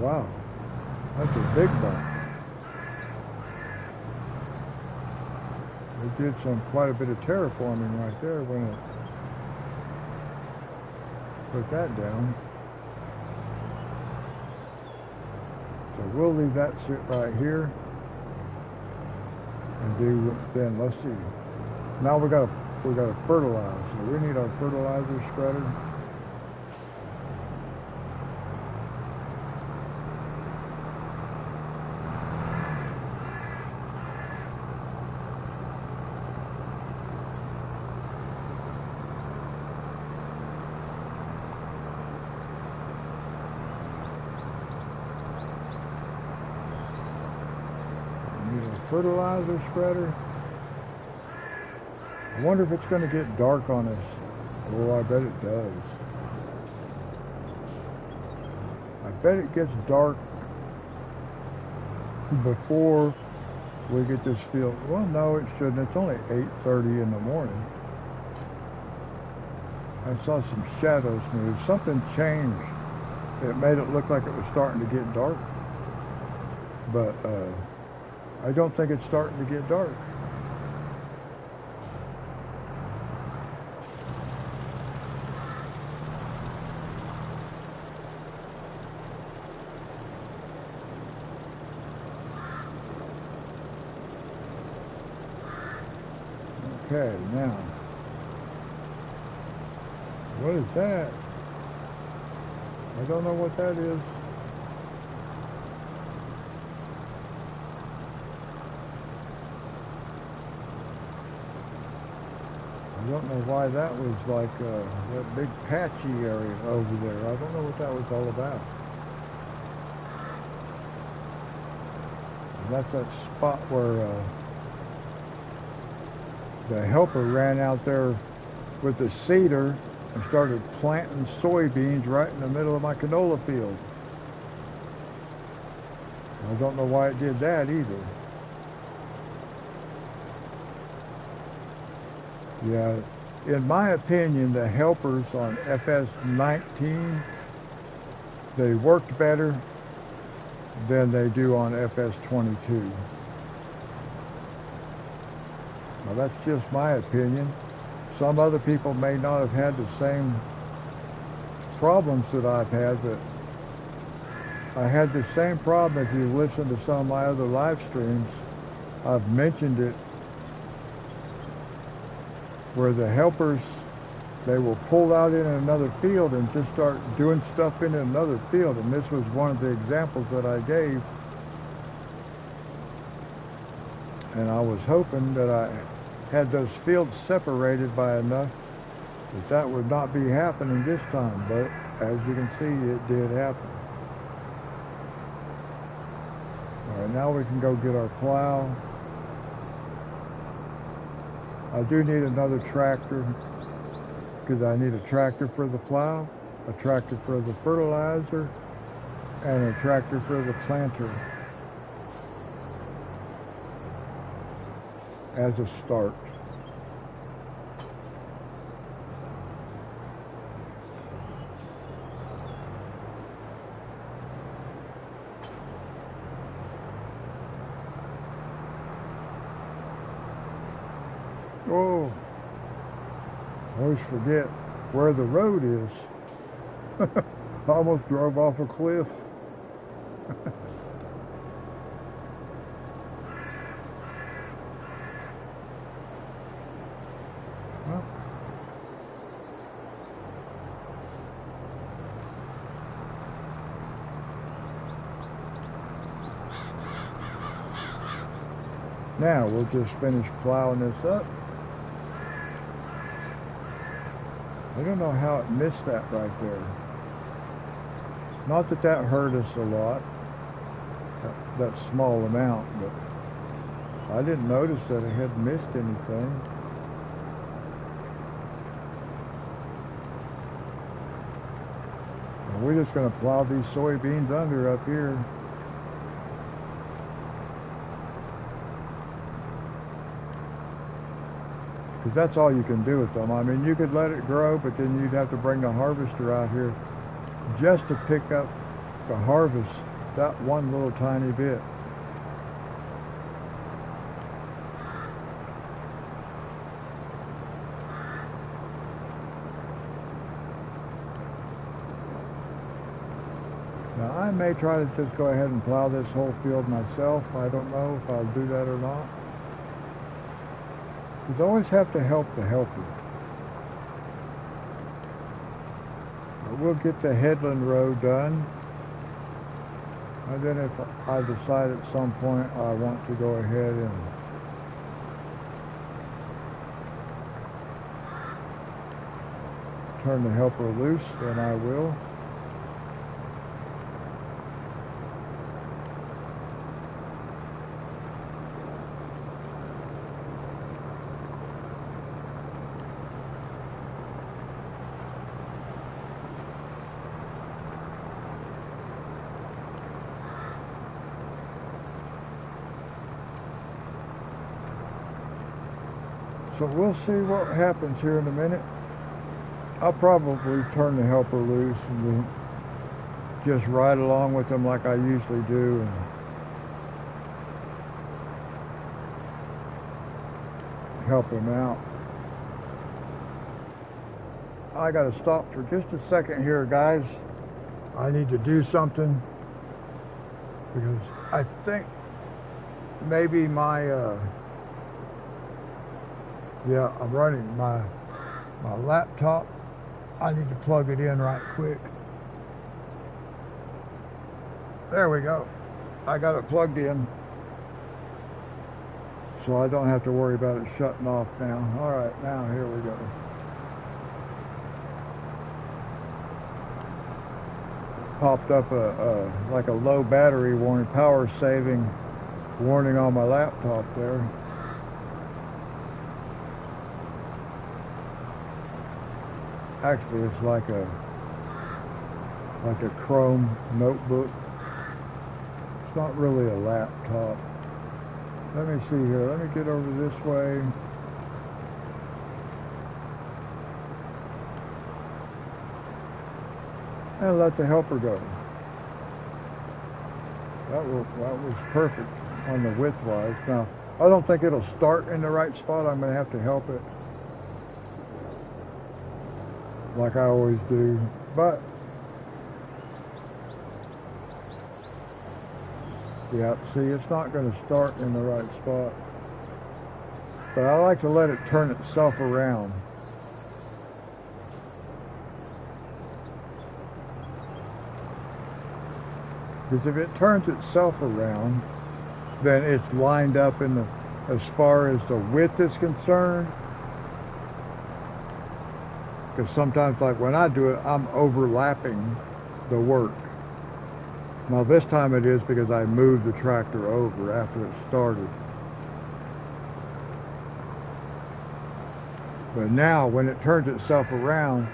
Wow. That's a big bump. It did quite a bit of terraforming right there when it put that down. So we'll leave that sit right here and do then. Let's see. Now we gotta fertilize. So we need our fertilizer spreader. Fertilizer spreader. I wonder if it's going to get dark on us. Oh, I bet it does. I bet it gets dark before we get this field. Well, no, it shouldn't. It's only 8:30 in the morning. I saw some shadows move. Something changed. It made it look like it was starting to get dark. But, I don't think it's starting to get dark. Okay, now, what is that? I don't know what that is. I don't know why that was like that big patchy area over there. I don't know what that was all about. And that's that spot where the helper ran out there with the seeder and started planting soybeans right in the middle of my canola field. I don't know why it did that either. Yeah, in my opinion, the helpers on FS19, they worked better than they do on FS22. Now that's just my opinion. Some other people may not have had the same problems that I've had, but I had the same problem. If you listen to some of my other live streams, I've mentioned it, where the helpers, they will pull out in another field and just start doing stuff in another field. And this was one of the examples that I gave. And I was hoping that I had those fields separated by enough that that would not be happening this time. But as you can see, it did happen. All right, now we can go get our plow. I do need another tractor because I need a tractor for the plow, a tractor for the fertilizer, and a tractor for the planter as a start. Oh, I always forget where the road is. I almost drove off a cliff. Well, now we'll just finish plowing this up. I don't know how it missed that right there. Not that that hurt us a lot, that small amount, but I didn't notice that it had missed anything. And we're just going to plow these soybeans under up here. Because that's all you can do with them. I mean, you could let it grow, but then you'd have to bring the harvester out here just to pick up the harvest that one little tiny bit. Now I may try to just go ahead and plow this whole field myself. I don't know if I'll do that or not. You always have to help the helper. But we'll get the headland road done. And then if I decide at some point I want to go ahead and turn the helper loose, then I will. So we'll see what happens here in a minute. I'll probably turn the helper loose and then just ride along with them like I usually do and help him out. I gotta stop for just a second here, guys. I need to do something because I think maybe my yeah, I'm running my laptop. I need to plug it in right quick. There we go. I got it plugged in. So I don't have to worry about it shutting off now. All right, now here we go. Popped up like a low battery warning, power saving warning on my laptop there. Actually, it's like a Chrome notebook. It's not really a laptop. Let me see here. Let me get over this way. And let the helper go. That was perfect on the width-wise. Now, I don't think it'll start in the right spot. I'm going to have to help it, like I always do. But yeah, see, it's not going to start in the right spot. But I like to let it turn itself around. Because if it turns itself around, then it's lined up in the, as far as the width is concerned. Because sometimes, like when I do it, I'm overlapping the work. Now this time it is because I moved the tractor over after it started. But now when it turns itself around,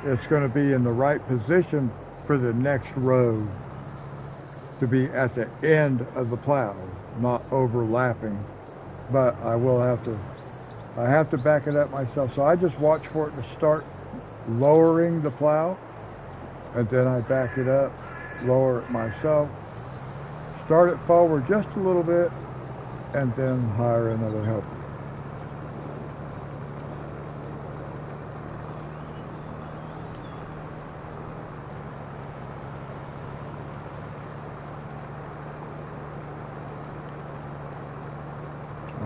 it's going to be in the right position for the next row to be at the end of the plow, not overlapping. But I have to back it up myself. So I just watch for it to start lowering the plow, and then I back it up, lower it myself, start it forward just a little bit, and then hire another helper.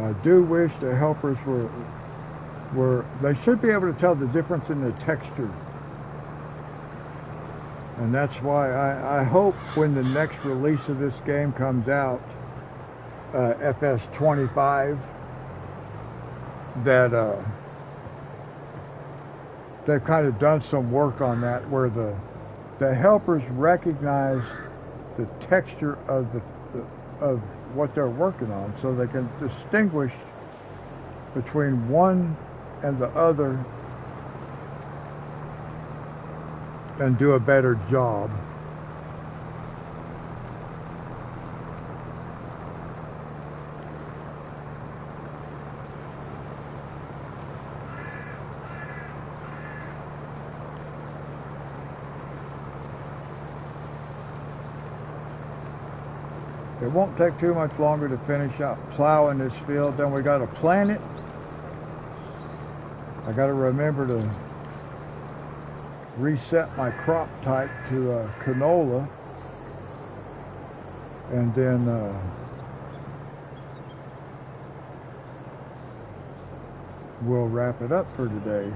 I do wish the helpers they should be able to tell the difference in the texture. And that's why I hope when the next release of this game comes out, FS25, that they've kind of done some work on that, where the helpers recognize the texture of of what they're working on, so they can distinguish between one and the other and do a better job. It won't take too much longer to finish up plowing this field. Then we got to plant it. I got to remember to reset my crop type to canola, and then we'll wrap it up for today.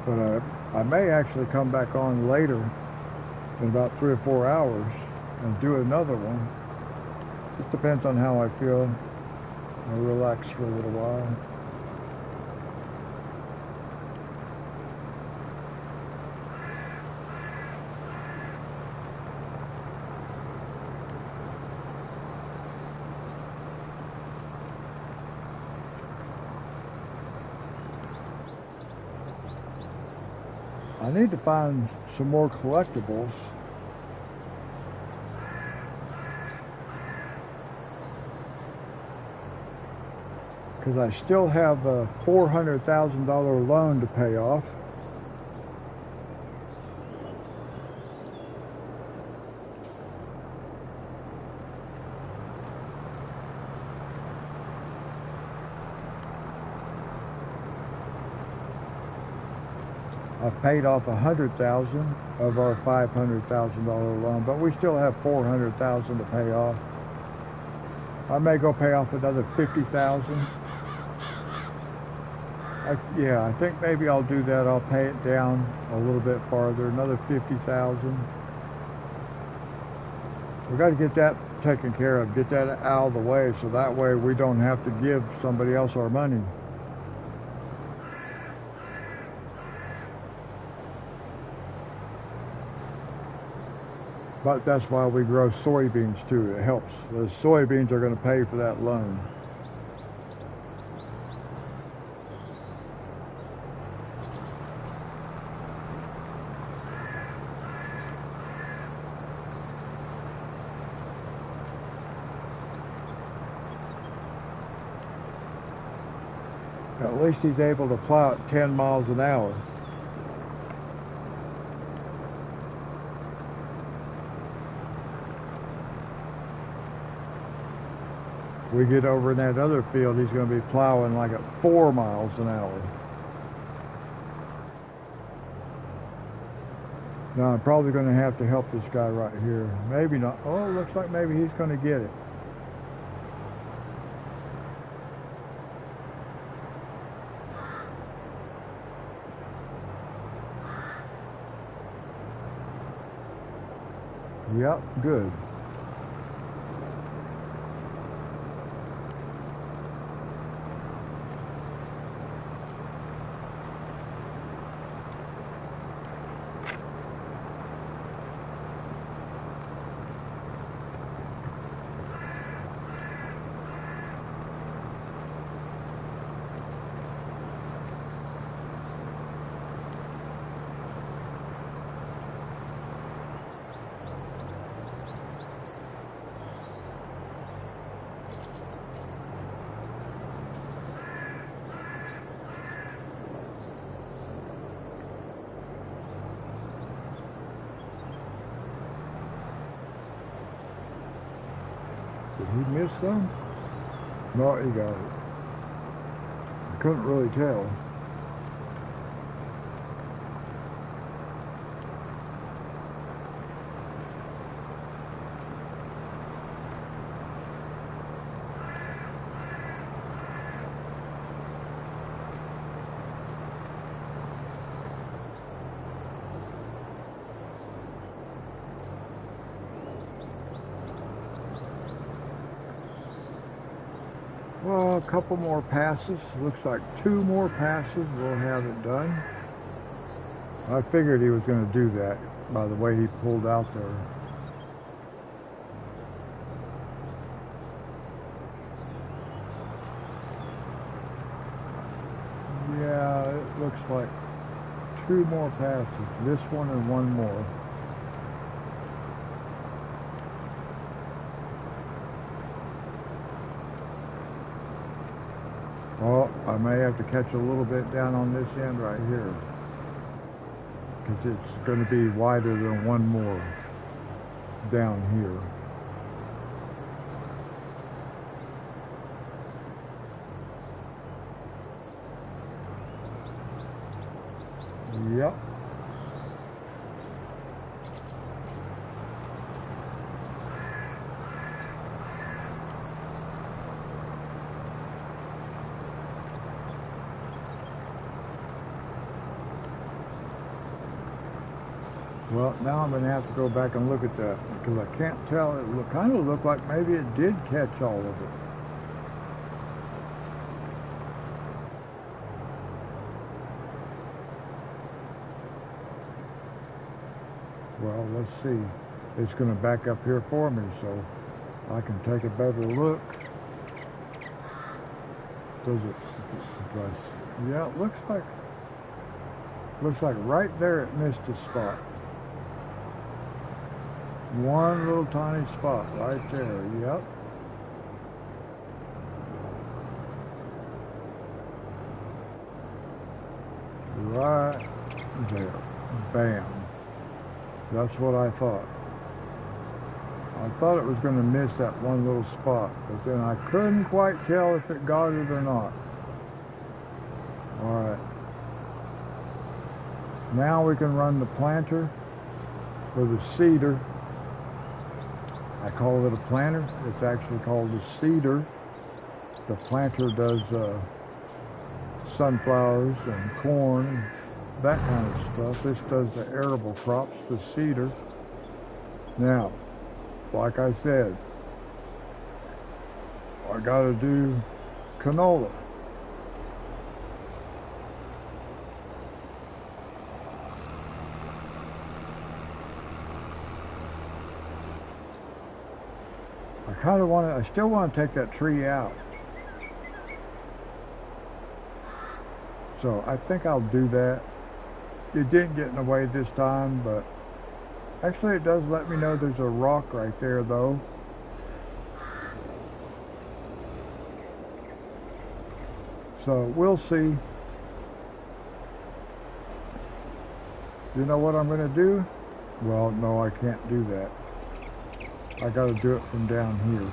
But I may actually come back on later in about 3 or 4 hours and do another one. Just depends on how I feel. I'll relax for a little while. I need to find some more collectibles. Because I still have a $400,000 loan to pay off. I've paid off $100,000 of our $500,000 loan, but we still have $400,000 to pay off. I may go pay off another $50,000. Yeah, I think maybe I'll do that. I'll pay it down a little bit farther, another $50,000. We got to get that taken care of, get that out of the way, so that way we don't have to give somebody else our money. But that's why we grow soybeans too. It helps. The soybeans are going to pay for that loan. At least he's able to plow at 10 miles an hour. We get over in that other field, he's going to be plowing like at 4 miles an hour. Now I'm probably going to have to help this guy right here. Maybe not. Oh, it looks like maybe he's going to get it. Yep, good. Did he miss some? No, he got it. I couldn't really tell. Well, a couple more passes. Looks like 2 more passes. We'll have it done. I figured he was going to do that by the way he pulled out there. Yeah, it looks like 2 more passes. This one and 1 more. Oh, I may have to catch a little bit down on this end right here. because it's going to be wider than one more down here. Yep. Well, now I'm going to have to go back and look at that because I can't tell. It kind of looked like maybe it did catch all of it. Well, let's see. It's going to back up here for me so I can take a better look. Does it? Yeah, it looks like right there it missed a spot. One little tiny spot right there. Yep. Right there. Bam. That's what I thought. I thought it was going to miss that one little spot, but then I couldn't quite tell if it got it or not. Alright. Now we can run the planter or the seeder. I call it a planter. It's actually called a seeder. The planter does sunflowers and corn and that kind of stuff. This does the arable crops, the seeder. Now, like I said, I gotta do canola. I still want to take that tree out. So I think I'll do that. It didn't get in the way this time, but actually it does let me know there's a rock right there though. So we'll see. You know what I'm going to do? Well, no, I can't do that. I got to do it from down here.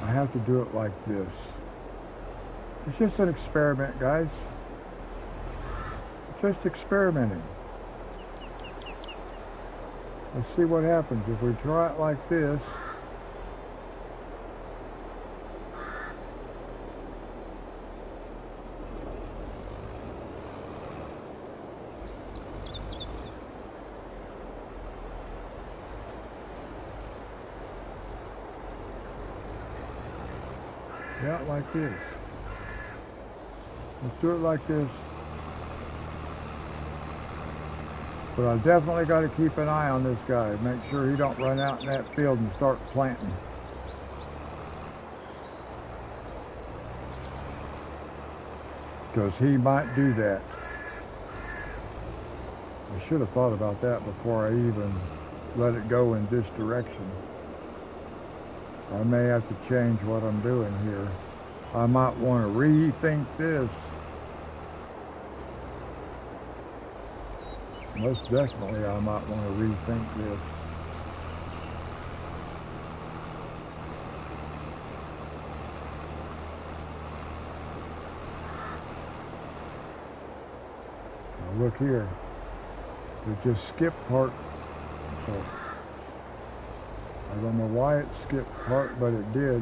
I have to do it like this. It's just an experiment, guys. It's just experimenting. Let's see what happens if we try it like this. Yeah, like this. Let's do it like this. But I definitely got to keep an eye on this guy. Make sure he don't run out in that field and start planting. Because he might do that. I should have thought about that before I even let it go in this direction. I may have to change what I'm doing here. I might want to rethink this. Most definitely I might want to rethink this. Now look here. It just skipped part. So I don't know why it skipped part, but it did.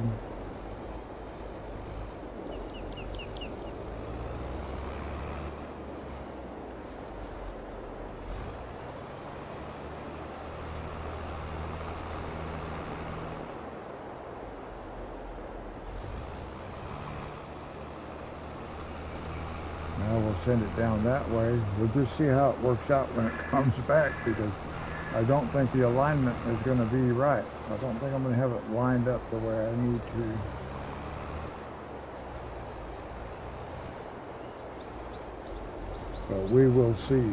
Now we'll send it down that way. We'll just see how it works out when it comes back, because I don't think the alignment is going to be right. I don't think I'm going to have it lined up the way I need to. But we will see.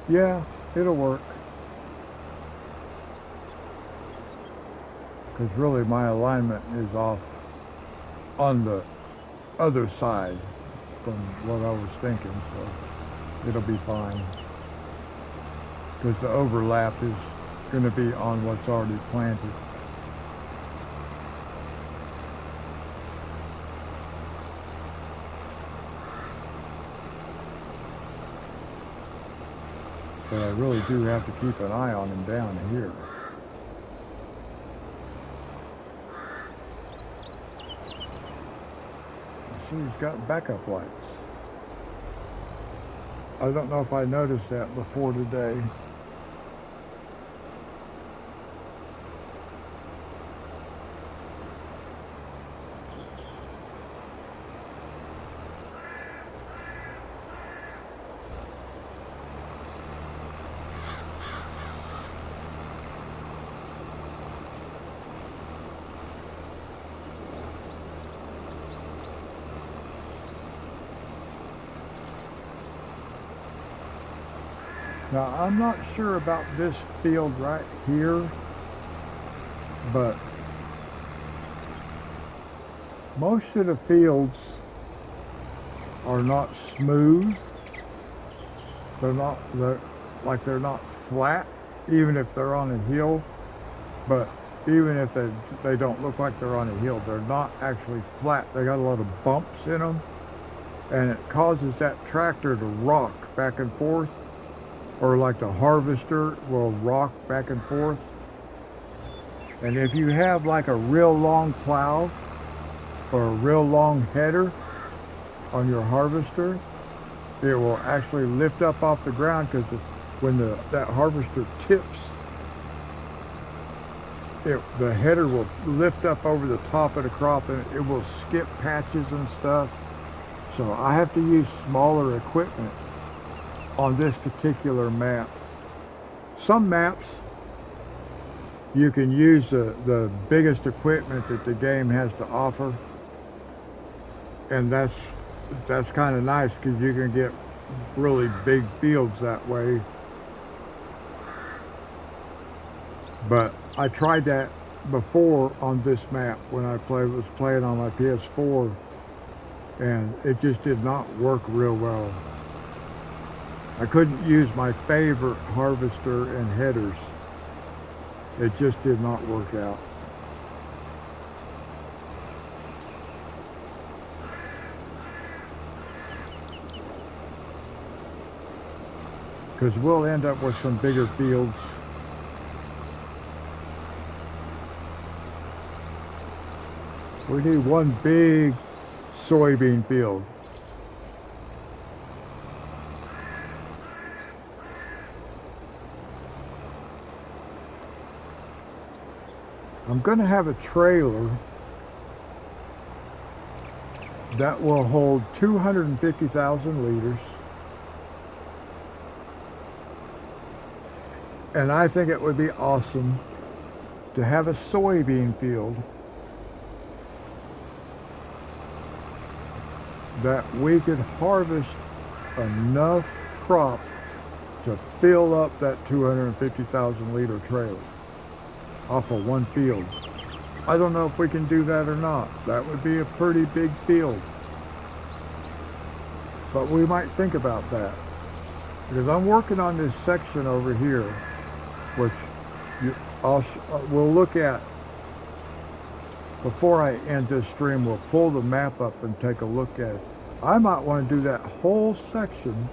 Yeah, it'll work. because really my alignment is off on the other side from what I was thinking, so it'll be fine. Because the overlap is going to be on what's already planted. But I really do have to keep an eye on him down here. See, he's got backup lights. I don't know if I noticed that before today. Now, I'm not sure about this field right here, but most of the fields are not smooth. They're not flat, even if they're on a hill. But even if they don't look like they're on a hill, they're not actually flat. They got a lot of bumps in them, and it causes that tractor to rock back and forth. Or like the harvester will rock back and forth. And if you have like a real long plow or a real long header on your harvester, it will actually lift up off the ground, because when that harvester tips, the header will lift up over the top of the crop, and it will skip patches and stuff. So I have to use smaller equipment on this particular map. Some maps you can use the biggest equipment that the game has to offer, and that's kind of nice, because you can get really big fields that way. But I tried that before on this map when I was playing on my PS4, and it just did not work real well. I couldn't use my favorite harvester and headers. It just did not work out. Because we'll end up with some bigger fields. We need one big soybean field. I'm going to have a trailer that will hold 250,000 liters. And I think it would be awesome to have a soybean field that we could harvest enough crop to fill up that 250,000 liter trailer off of one field. I don't know if we can do that or not. That would be a pretty big field. But we might think about that. Because I'm working on this section over here, which we'll look at before I end this stream. We'll pull the map up and take a look at it. I might want to do that whole section.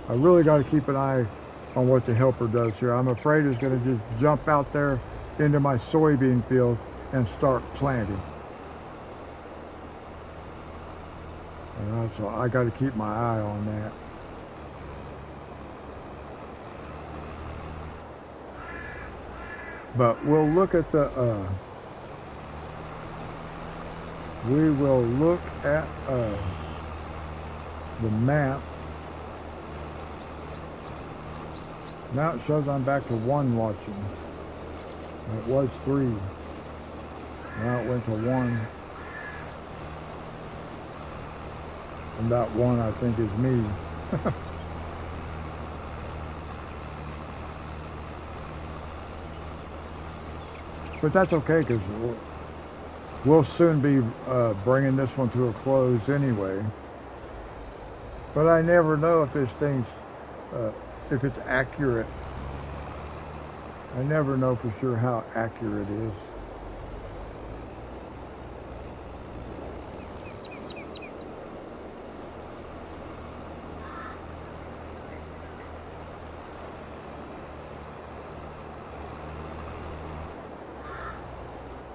I really got to keep an eye on what the helper does here. I'm afraid it's going to just jump out there into my soybean field and start planting. So I got to keep my eye on that. But we'll look at the we will look at the map. Now it shows I'm back to 1 watching. It was 3. Now it went to 1. And that 1, I think, is me. But that's okay because we'll soon be bringing this one to a close anyway. But I never know if this thing's, if it's accurate. I never know for sure how accurate it is.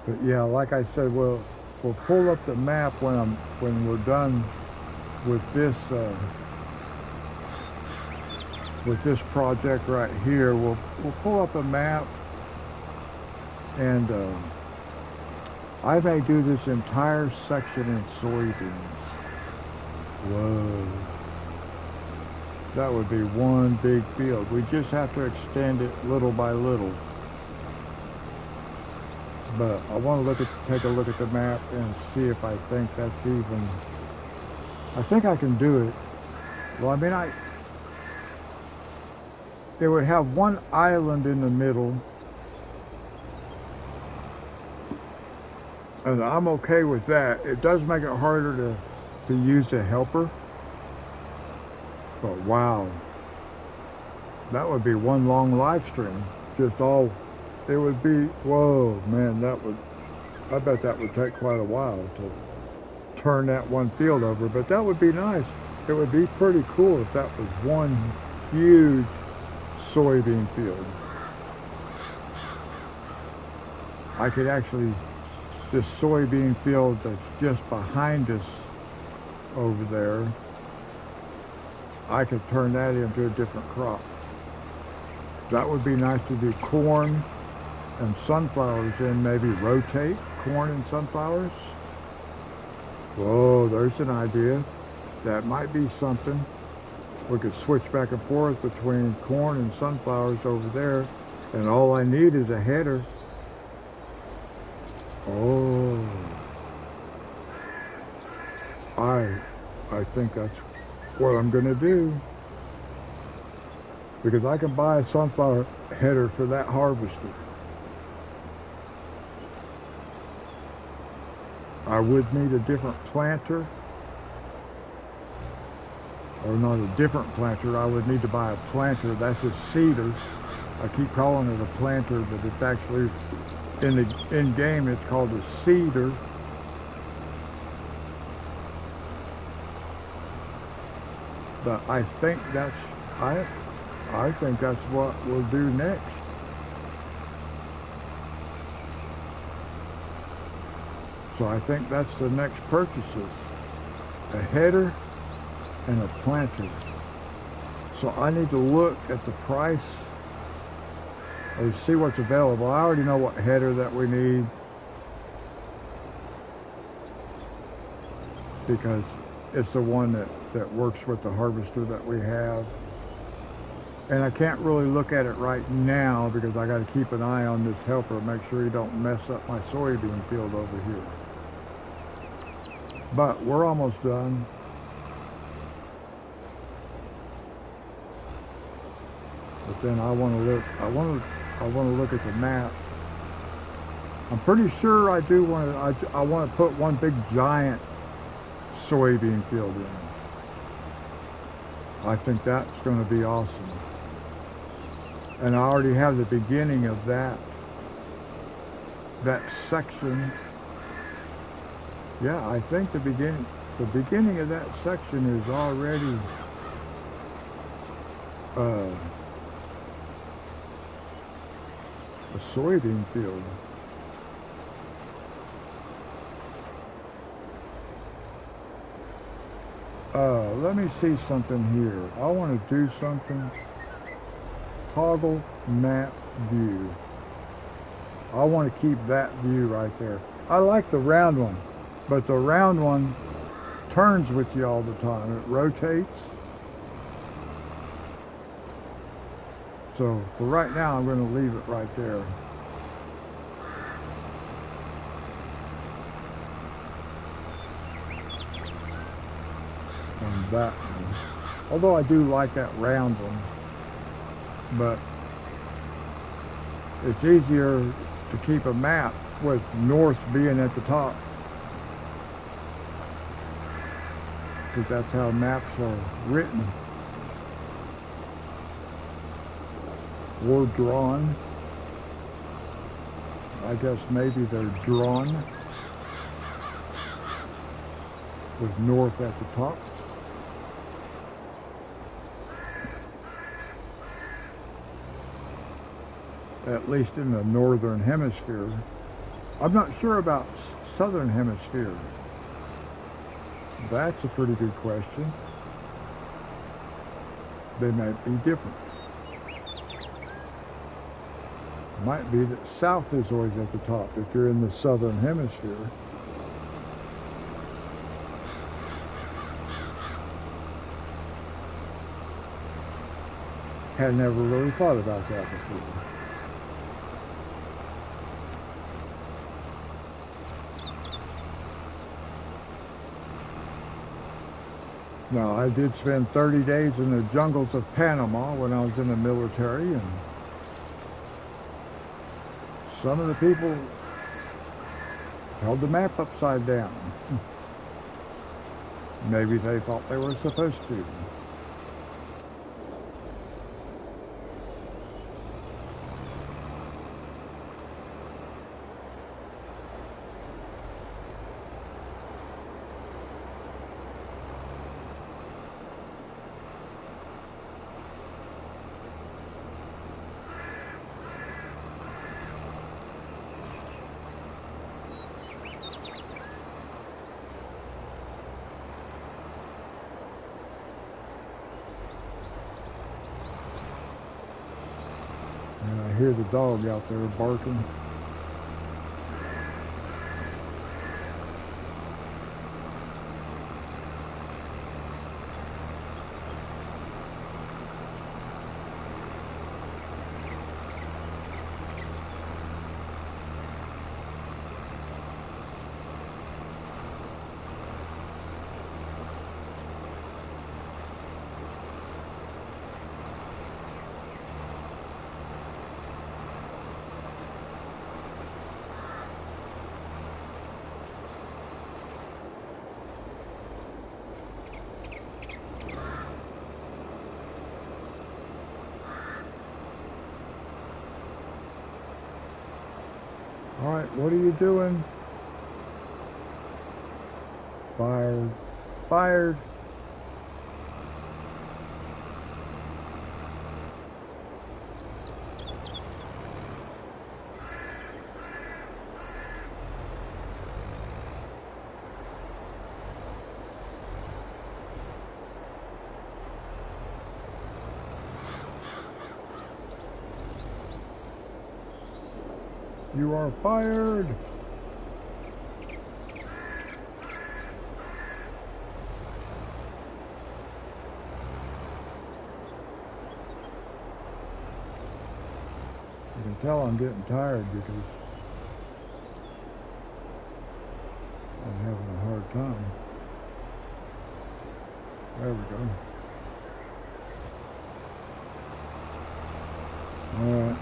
But yeah, like I said, we'll pull up the map when we're done with this project right here. We'll pull up a map, and I may do this entire section in soybeans. Whoa, that would be one big field. We just have to extend it little by little. But I want to take a look at the map and see if I think that's even. I think I can do it. Well, I mean, it would have one island in the middle, and I'm okay with that. It does make it harder to use a helper, but wow, that would be one long live stream. Just all, it would be, whoa, man, I bet that would take quite a while to turn that one field over, but that would be nice. It would be pretty cool if that was one huge soybean field. I could actually, this soybean field that's just behind us over there, I could turn that into a different crop. That would be nice to do corn and sunflowers in, maybe rotate corn and sunflowers. Whoa, there's an idea. That might be something. We could switch back and forth between corn and sunflowers over there, and all I need is a header. Oh, I think that's what I'm gonna do, because I can buy a sunflower header for that harvester. I would need a different planter, or not a different planter. I would need to buy a planter. That's a seeder. I keep calling it a planter, but it's actually in game it's called a seeder. But I think that's I think that's what we'll do next. So I think that's the next purchases. A header and a planter. So I need to look at the price and see what's available. I already know what header that we need, because it's the one that works with the harvester that we have. And I can't really look at it right now because I got to keep an eye on this helper, make sure he don't mess up my soybean field over here. But we're almost done. But then I want to look at the map. I'm pretty sure I do want to. I want to put one big giant soybean field in. I think that's going to be awesome. And I already have the beginning of that section. Yeah, I think the beginning of that section is already a soybean field. Let me see something here. I want to do something. Toggle map view. I want to keep that view right there. I like the round one, but the round one turns with you all the time. It rotates. So for right now, I'm going to leave it right there. And that one. Although I do like that round one, but it's easier to keep a map with north being at the top. Because that's how maps are written or drawn. I guess maybe they're drawn with north at the top. At least in the northern hemisphere. I'm not sure about southern hemisphere. That's a pretty good question. They might be different. Might be that south is always at the top if you're in the southern hemisphere. Had never really thought about that before. Now, I did spend 30 days in the jungles of Panama when I was in the military, and some of the people held the map upside down. Maybe they thought they were supposed to. And I hear the dog out there barking. All right, what are you doing? Fired. Fired. You are fired. You can tell I'm getting tired because I'm having a hard time. There we go. All right.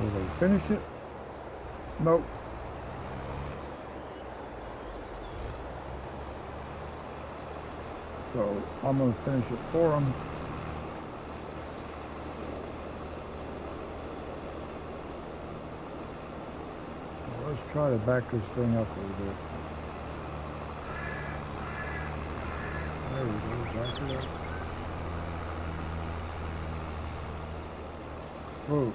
Will they finish it? Nope. So I'm going to finish it for them. Well, let's try to back this thing up a little bit. There we go, back it up. Whoa.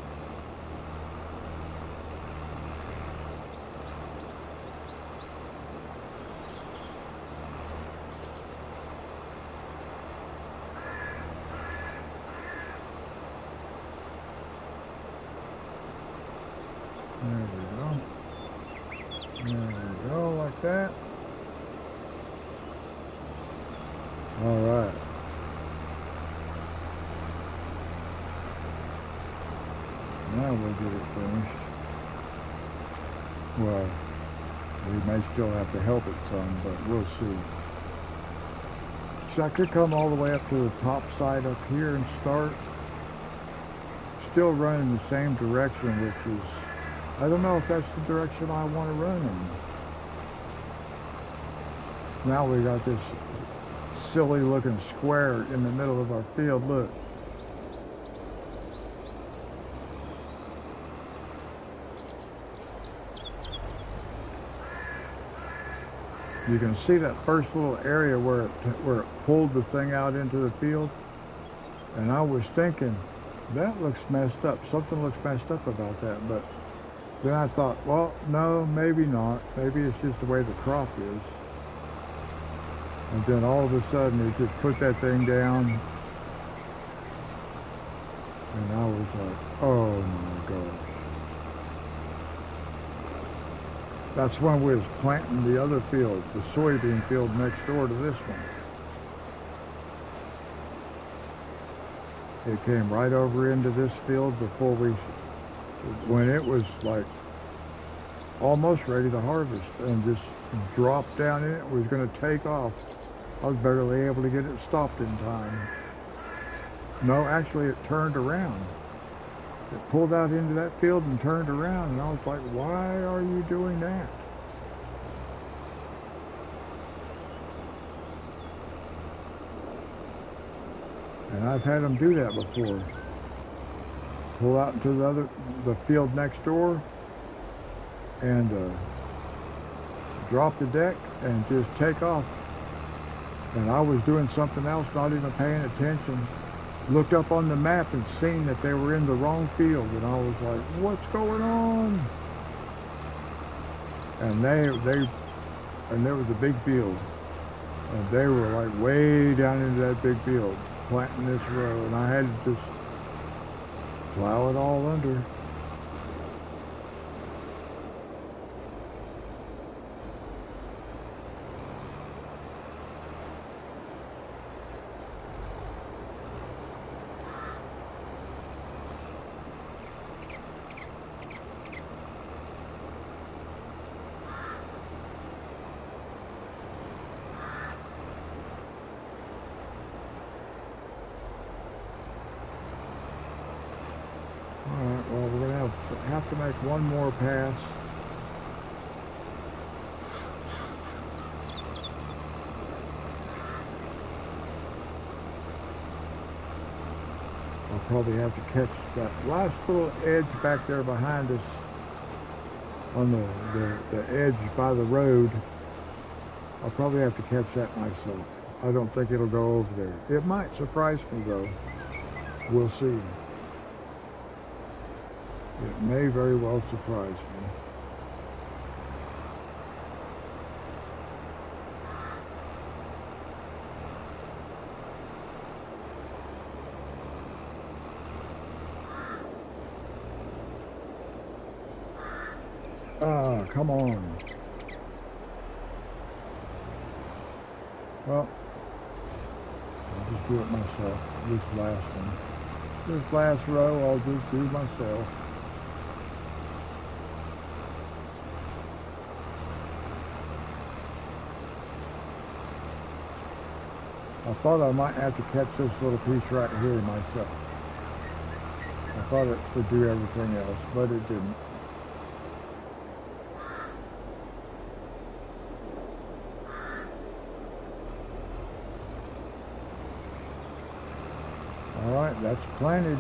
that? All right. Now we'll get it finished. Well, we may still have to help it some, but we'll see. So I could come all the way up to the top side up here and start. Still running the same direction, which is, I don't know if that's the direction I want to run in. Now we got this silly looking square in the middle of our field. Look. You can see that first little area where it pulled the thing out into the field. And I was thinking, that looks messed up. Something looks messed up about that. But then I thought, well, no, maybe not. Maybe it's just the way the crop is. And then all of a sudden, it just put that thing down. And I was like, oh my gosh. That's when we was planting the other field, the soybean field next door to this one. It came right over into this field before when it was like almost ready to harvest, and just dropped down in it. It was going to take off. I was barely able to get it stopped in time. No, actually it turned around. It pulled out into that field and turned around, and I was like, why are you doing that? And I've had them do that before. Pull out into the field next door and drop the deck and just take off. And I was doing something else, not even paying attention. Looked up on the map and seen that they were in the wrong field, and I was like, what's going on? And there was a big field, and they were like way down into that big field, planting this row, and I had to just plow it all under. Alright, well, we're going to have to make one more pass. I'll probably have to catch that last little edge back there behind us on the edge by the road. I'll probably have to catch that myself. I don't think it'll go over there. It might surprise me though. We'll see. It may very well surprise me. Ah, come on. Well, I'll just do it myself. This last one. This last row I'll just do myself. I thought I might have to catch this little piece right here myself. I thought it would do everything else, but it didn't. Alright, that's planted.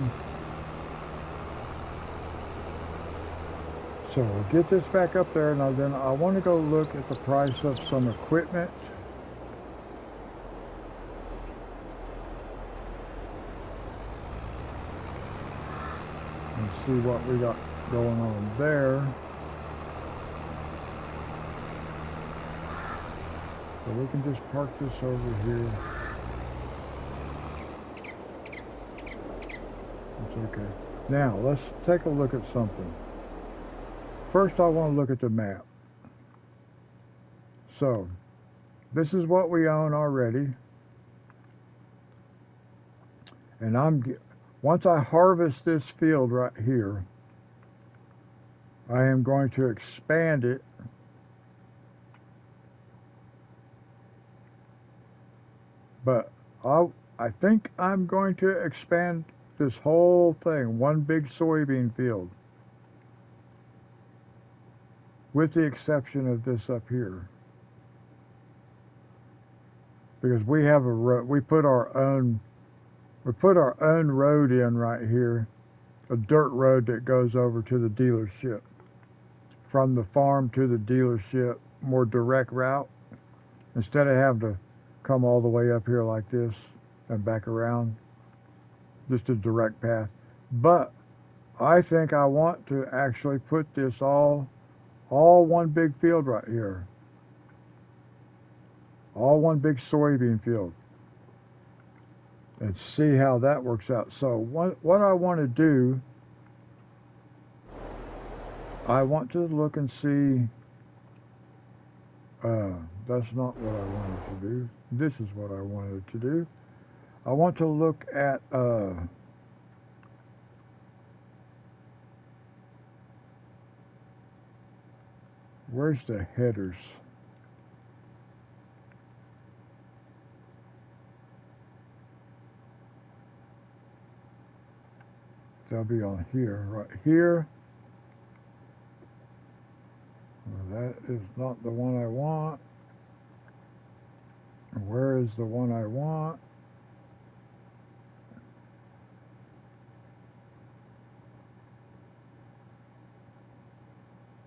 So we'll get this back up there, and then I want to go look at the price of some equipment. And see what we got going on there. So we can just park this over here. It's okay. Now, let's take a look at something. First, I want to look at the map. So, this is what we own already. And once I harvest this field right here, I am going to expand it but I think I'm going to expand this whole thing, one big soybean field, with the exception of this up here. Because we have a road, we put our own road in right here, a dirt road that goes over to the dealership. From the farm to the dealership, more direct route, instead of having to come all the way up here like this and back around, just a direct path. But I think I want to actually put this all one big field right here. All one big soybean field. And see how that works out. So what I want to do, I want to look and see, that's not what I wanted to do. This is what I wanted to do. I want to look at, where's the headers? They'll be on here, right here. Well, that is not the one I want. Where is the one I want?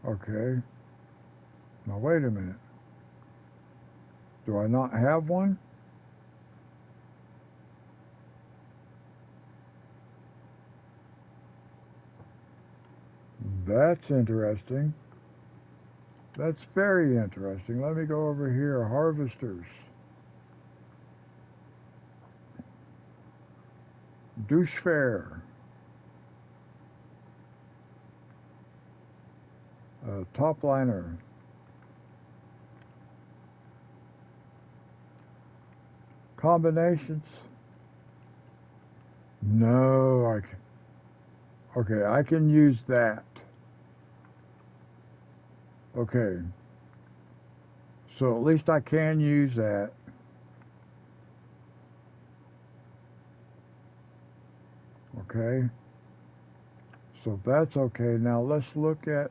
Okay. Now wait a minute. Do I not have one? That's interesting. That's very interesting. Let me go over here. Harvesters. Douche fair. Top liner. Combinations. No, I can. Okay, I can use that. Okay. So at least I can use that. Okay. So that's okay. Now let's look at,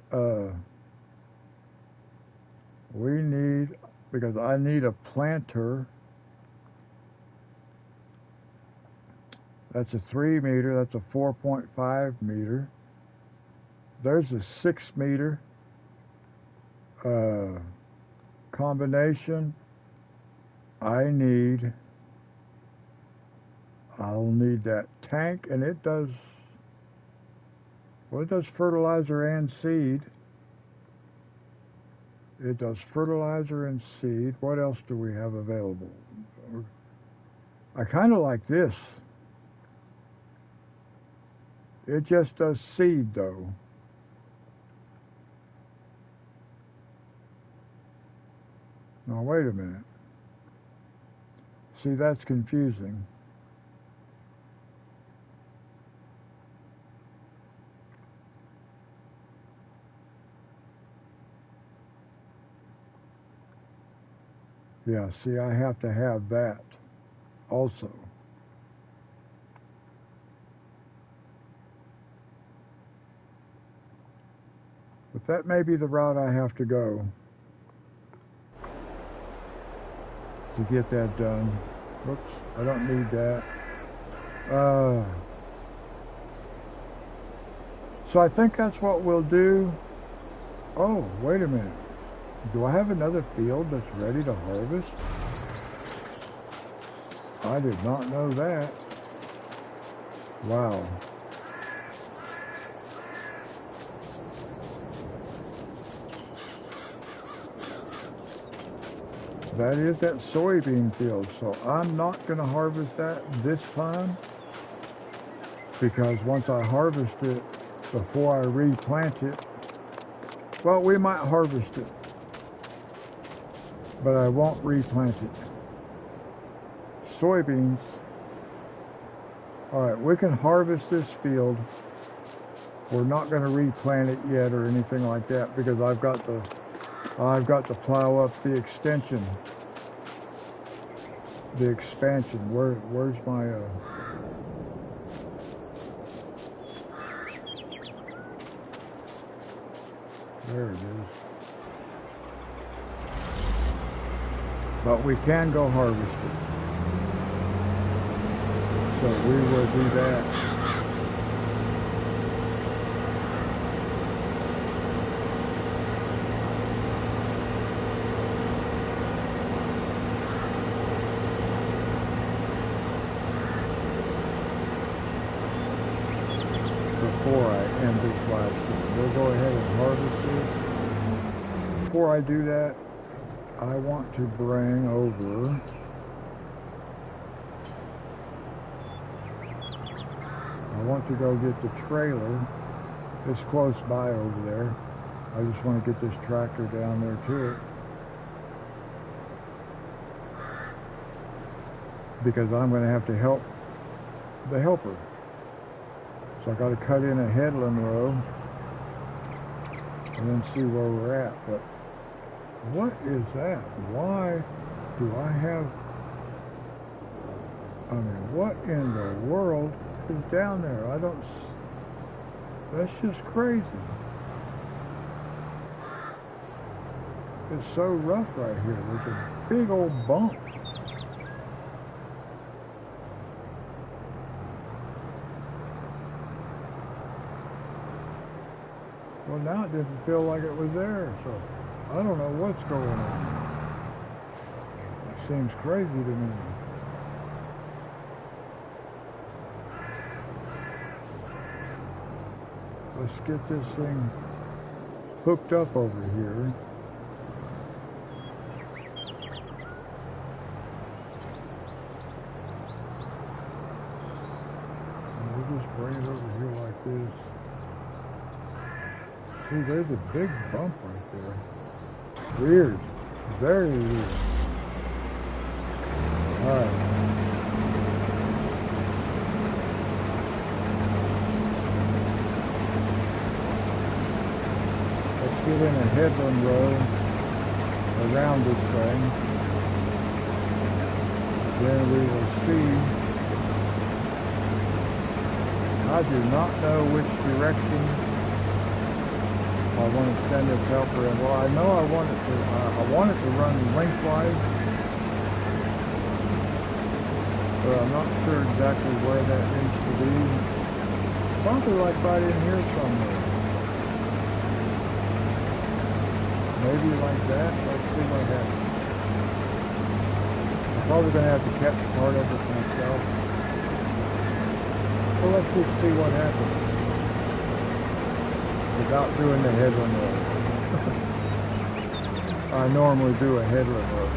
we need, because I need a planter. That's a 3 meter, that's a 4.5 meter. There's a 6 meter combination. I'll need that tank, and it does, well, it does fertilizer and seed. It does fertilizer and seed. What else do we have available? I kind of like this. It just does seed, though. Now, wait a minute. See, that's confusing. Yeah, see, I have to have that also. But that may be the route I have to go to get that done. Whoops, I don't need that. So I think that's what we'll do. Oh, wait a minute. Do I have another field that's ready to harvest? I did not know that. Wow. That is that soybean field, so I'm not going to harvest that this time, because once I harvest it, before I replant it, well, we might harvest it. but I won't replant it. Soybeans. All right, we can harvest this field. We're not going to replant it yet or anything like that because I've got to plow up the extension, the expansion. Where's my there it is. But we can go harvest it. So we will do that. Before I end this live stream, we'll go ahead and harvest it. Before I do that, I want to bring over I want to go get the trailer. It's close by over there. I just want to get this tractor down there to it. Because I'm going to have to help the helper. So I got to cut in a headland row and then see where we're at. But what is that? Why do I have... I mean, what in the world is down there? I don't... That's just crazy. It's so rough right here. There's a big old bump. Well, now it didn't feel like it was there, so I don't know what's going on. It seems crazy to me. Let's get this thing hooked up over here. And we'll just bring it over here like this. See, there's a big bump right there. Weird. Very weird. Alright. Let's get in a headland row around this thing. Then we will see. I do not know which direction I want to send this helper in. Well, I know I want it to run lengthwise, but I'm not sure exactly where that needs to be. Probably like right in here somewhere. Maybe like that. Let's see what happens. I'm probably going to have to catch part of it myself. So let's just see what happens. Without doing the headland row. I normally do a headland row.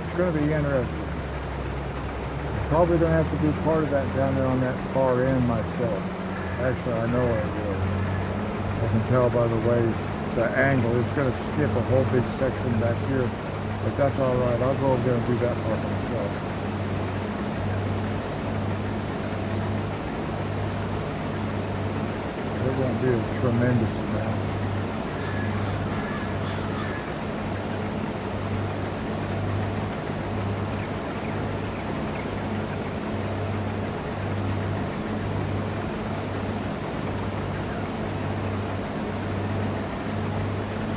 It's going to be interesting. I'm probably going to have to do part of that down there on that far end myself. Actually, I know I will. I can tell by the way the angle. It's going to skip a whole big section back here. But that's all right. I'll go over there and do that part myself. It won't be a tremendous amount.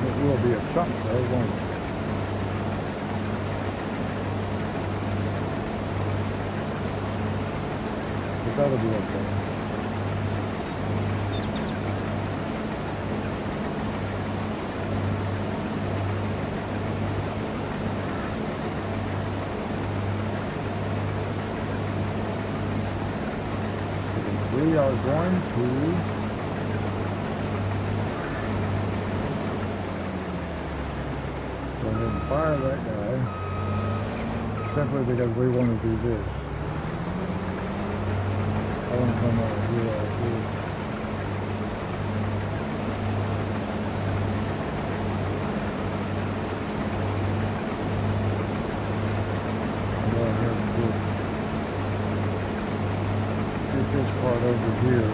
It will be a chunk though, won't it? That'll be okay. We are going to go ahead and fire that guy simply because we want to do this. I want to come over here right here. Get this part over here.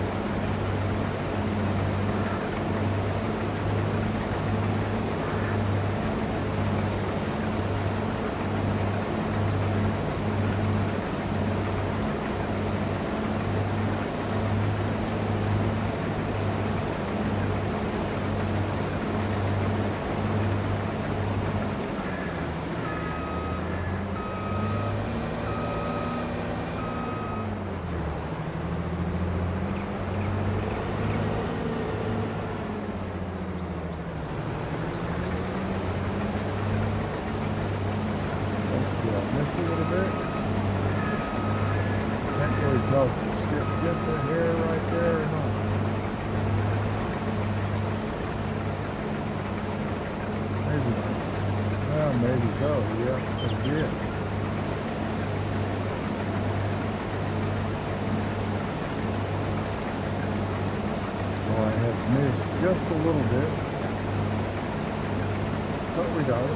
A little bit. Can't really tell if it's just the hair right there or not. Maybe not. Well, maybe so. Yeah, it did. So I have missed just a little bit, but we got it.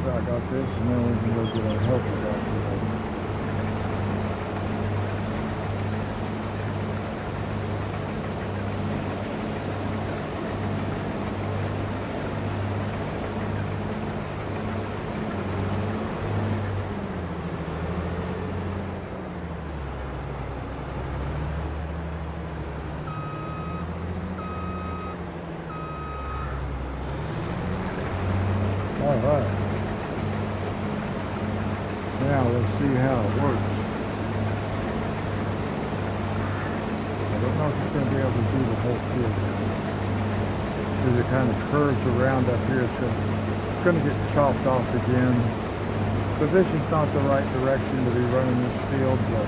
I got this, and then we can go get our helpers out here. All right. Now let's see how it works. I don't know if it's going to be able to do the whole field because it kind of curves around up here. It's going to get chopped off again. So this is not the right direction to be running this field, but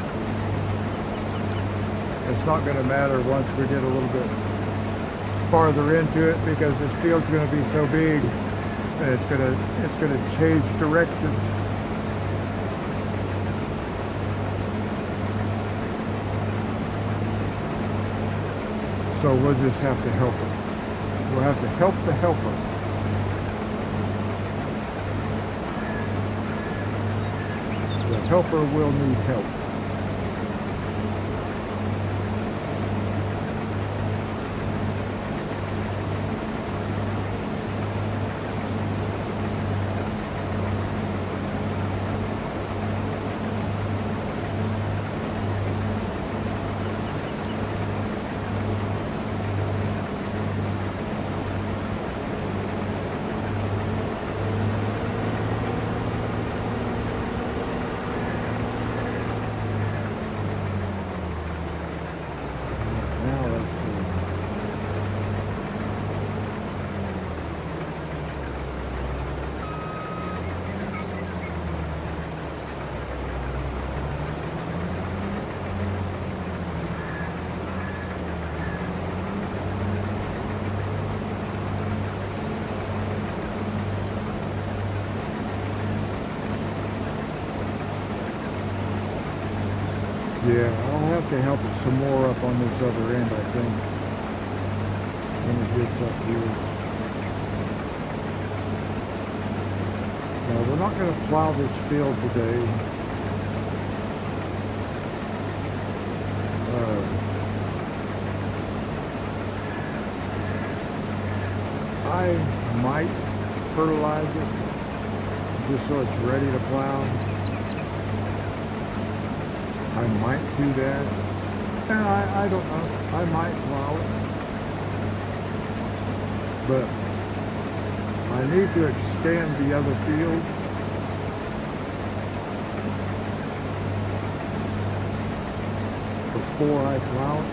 it's not going to matter once we get a little bit farther into it because this field's going to be so big that it's going to change direction. So we'll just have to help it. We'll have to help the helper. The helper will need help. Yeah, I'll have to help it some more up on this other end, I think, when it gets up here. Now, we're not going to plow this field today. I might fertilize it just so it's ready to plow. I might do that, and I don't know, I might plow it, but I need to extend the other field, before I plow it.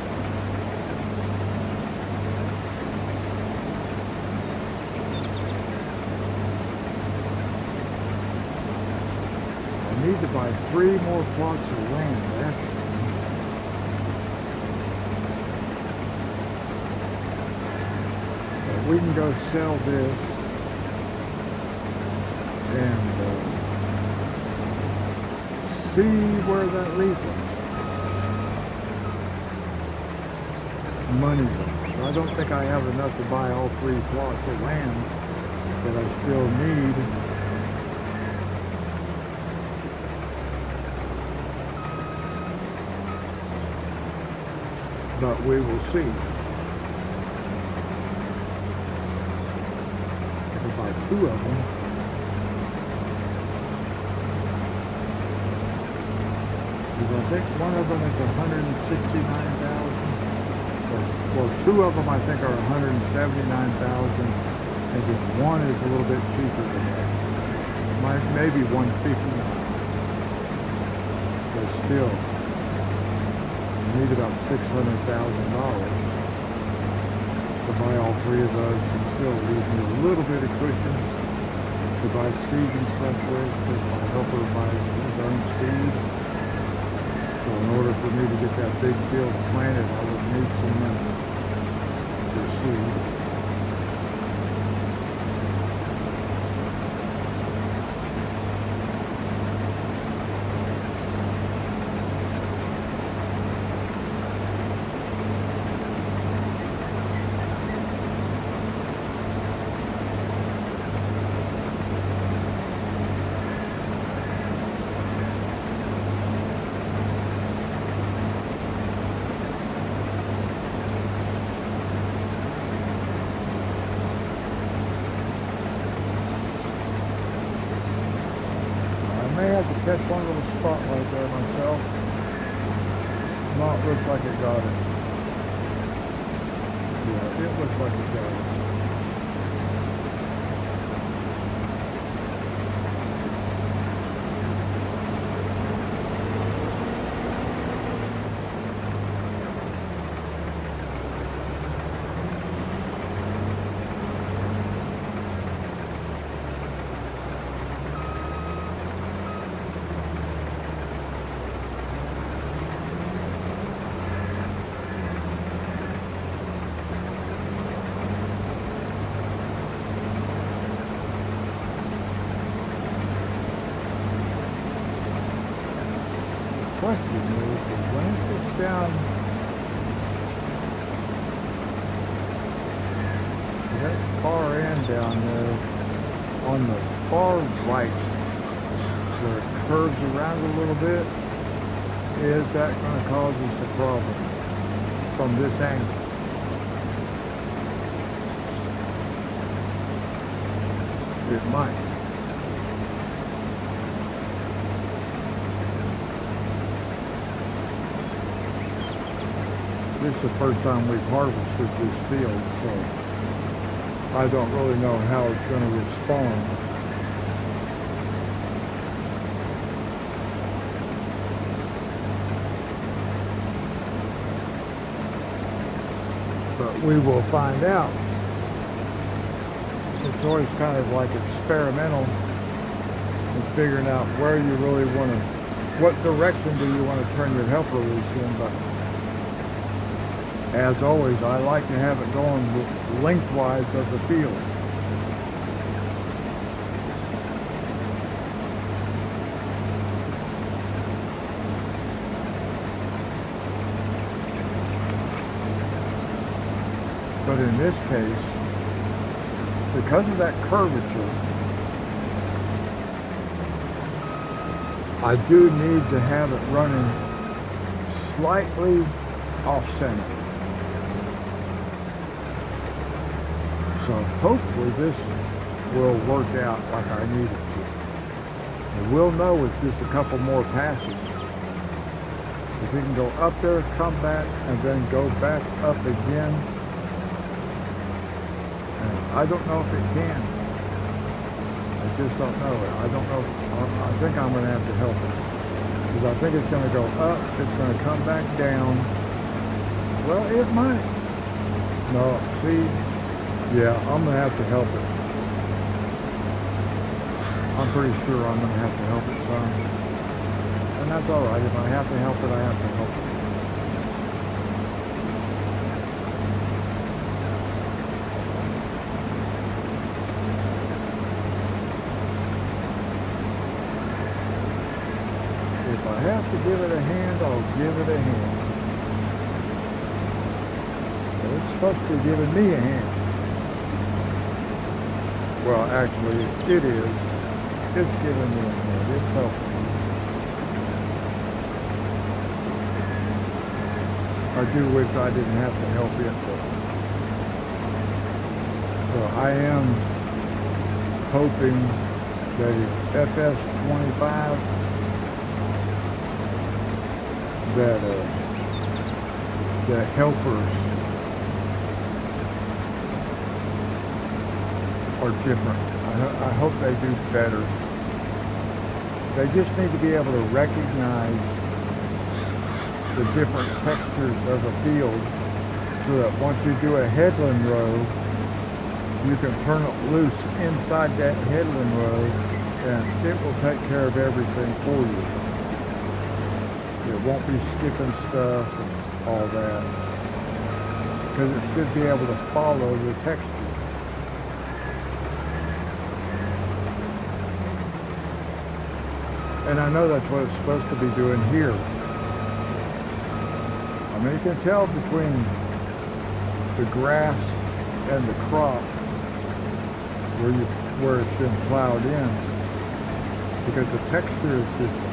I need to buy 3 more plots of land actually. But we can go sell this and see where that leads us. Money. I don't think I have enough to buy all 3 plots of land that I still need. But we will see. I'll buy 2 of them. Because I think one of them is 169,000. Well, 2 of them I think are 179,000, and just one is a little bit cheaper than that. Maybe 159. But still, you need about $600,000 to buy all 3 of those, and still leave me a little bit of cushion to buy seed and stuff with, because my helper buys his own seed. So in order for me to get that big field planted, I would need some money for seed. I may have to catch one little spot right there myself. Not looks like it got it. Yeah, it looks like it got it. Question is when it gets down that far end down there on the far right where it curves around a little bit, is that going to cause us a problem from this angle? It might. This is the first time we've harvested this field, so I don't really know how it's going to respond. But we will find out. It's always kind of like experimental in figuring out where you really want to, what direction do you want to turn your helper loose in. But as always, I like to have it going lengthwise of the field. But in this case, because of that curvature, I do need to have it running slightly off-center. So hopefully this will work out like I need it to. And we'll know with just a couple more passes. If we can go up there, come back, and then go back up again. And I don't know if it can. I just don't know. I don't know. I think I'm going to have to help it. Because I think it's going to go up, it's going to come back down. Well, it might. No, see? Yeah, I'm going to have to help it. I'm pretty sure I'm going to have to help it some. And that's alright. If I have to help it, I have to help it. If I have to give it a hand, I'll give it a hand. But it's supposed to be giving me a hand. Well, actually, it is. It's giving me a hand. It's helping me. I do wish I didn't have to help it, though. So I am hoping that it's FS25 that the helpers are different. I hope they do better. They just need to be able to recognize the different textures of a field so that once you do a headland row, you can turn it loose inside that headland row and it will take care of everything for you. It won't be skipping stuff and all that because it should be able to follow the texture. And I know that's what it's supposed to be doing here. I mean, you can tell between the grass and the crop where it's been plowed in because the texture is different.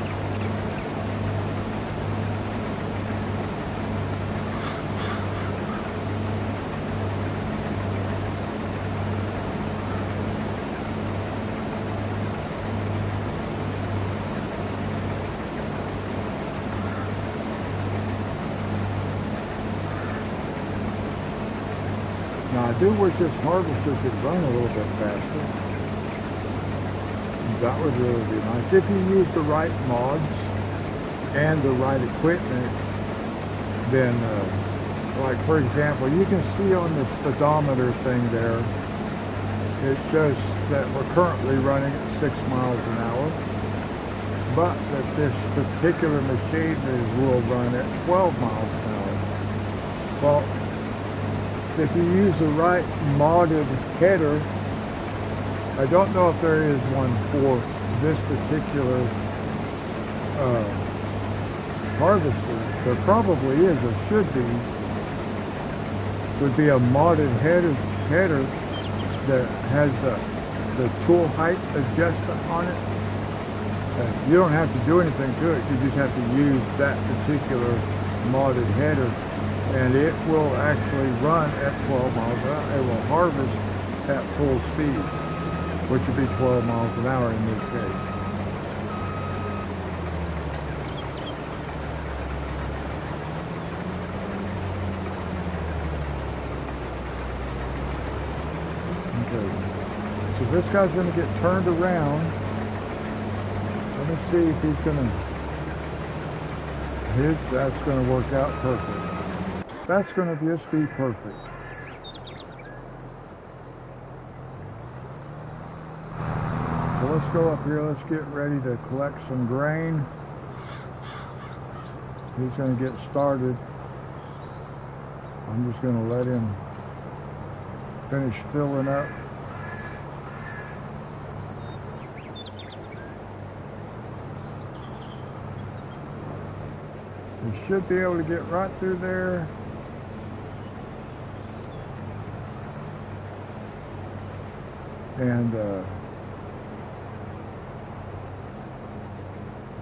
Now I do wish this harvester could run a little bit faster. That would really be nice. If you use the right mods and the right equipment, then like for example, you can see on the speedometer thing there, it shows that we're currently running at 6 miles an hour, but that this particular machine will run at 12 miles an hour. Well, if you use the right modded header, I don't know if there is one for this particular harvester. There probably is, or should be. Would be a modded header that has the tool height adjustment on it. You don't have to do anything to it, you just have to use that particular modded header. And it will actually run at 12 miles an hour. It will harvest at full speed, which would be 12 miles an hour in this case. Okay, so this guy's going to get turned around. Let me see if he's going to, that's going to work out perfect. That's going to just be perfect. So let's go up here. Let's get ready to collect some grain. He's going to get started. I'm just going to let him finish filling up. He should be able to get right through there. And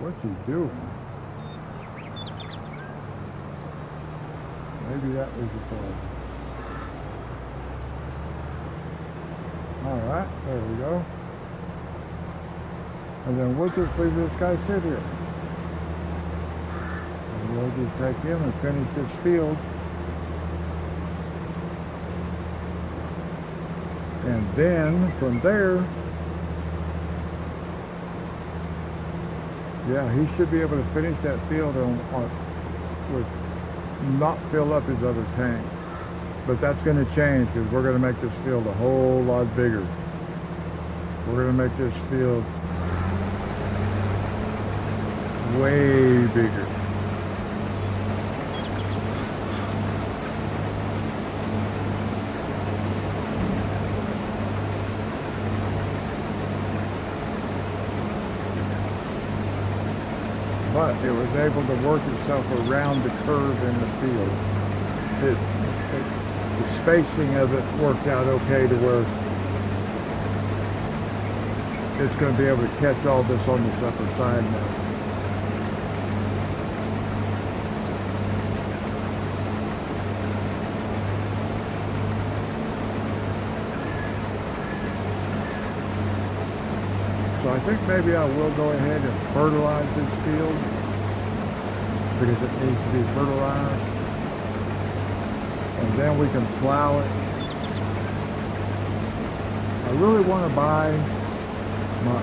what's he doing? Maybe that was the problem. Alright, there we go. And then we'll just leave this guy sit here. And we'll just take him and finish this field. And then from there, Yeah, he should be able to finish that field with not fill up his other tank. But that's going to change because we're going to make this field a whole lot bigger. We're going to make this field way bigger. But it was able to work itself around the curve in the field. The spacing of it worked out okay to where it's going to be able to catch all this on this upper side now. So I think maybe I will go ahead and fertilize this field because it needs to be fertilized. And then we can plow it. I really want to buy my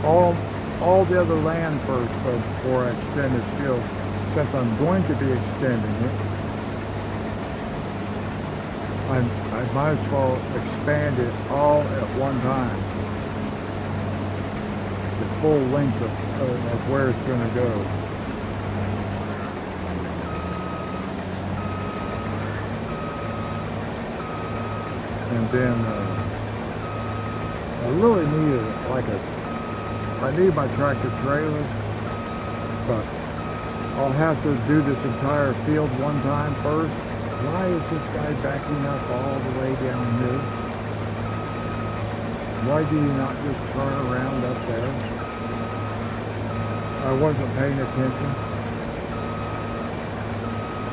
all the other land first before I extend this field, since I'm going to be extending it. I might as well expand it all at one time. The full length of where it's going to go. And then I really need I need my tractor trailer, but I'll have to do this entire field one time first. Why is this guy backing up all the way down here? Why do you not just turn around up there? I wasn't paying attention.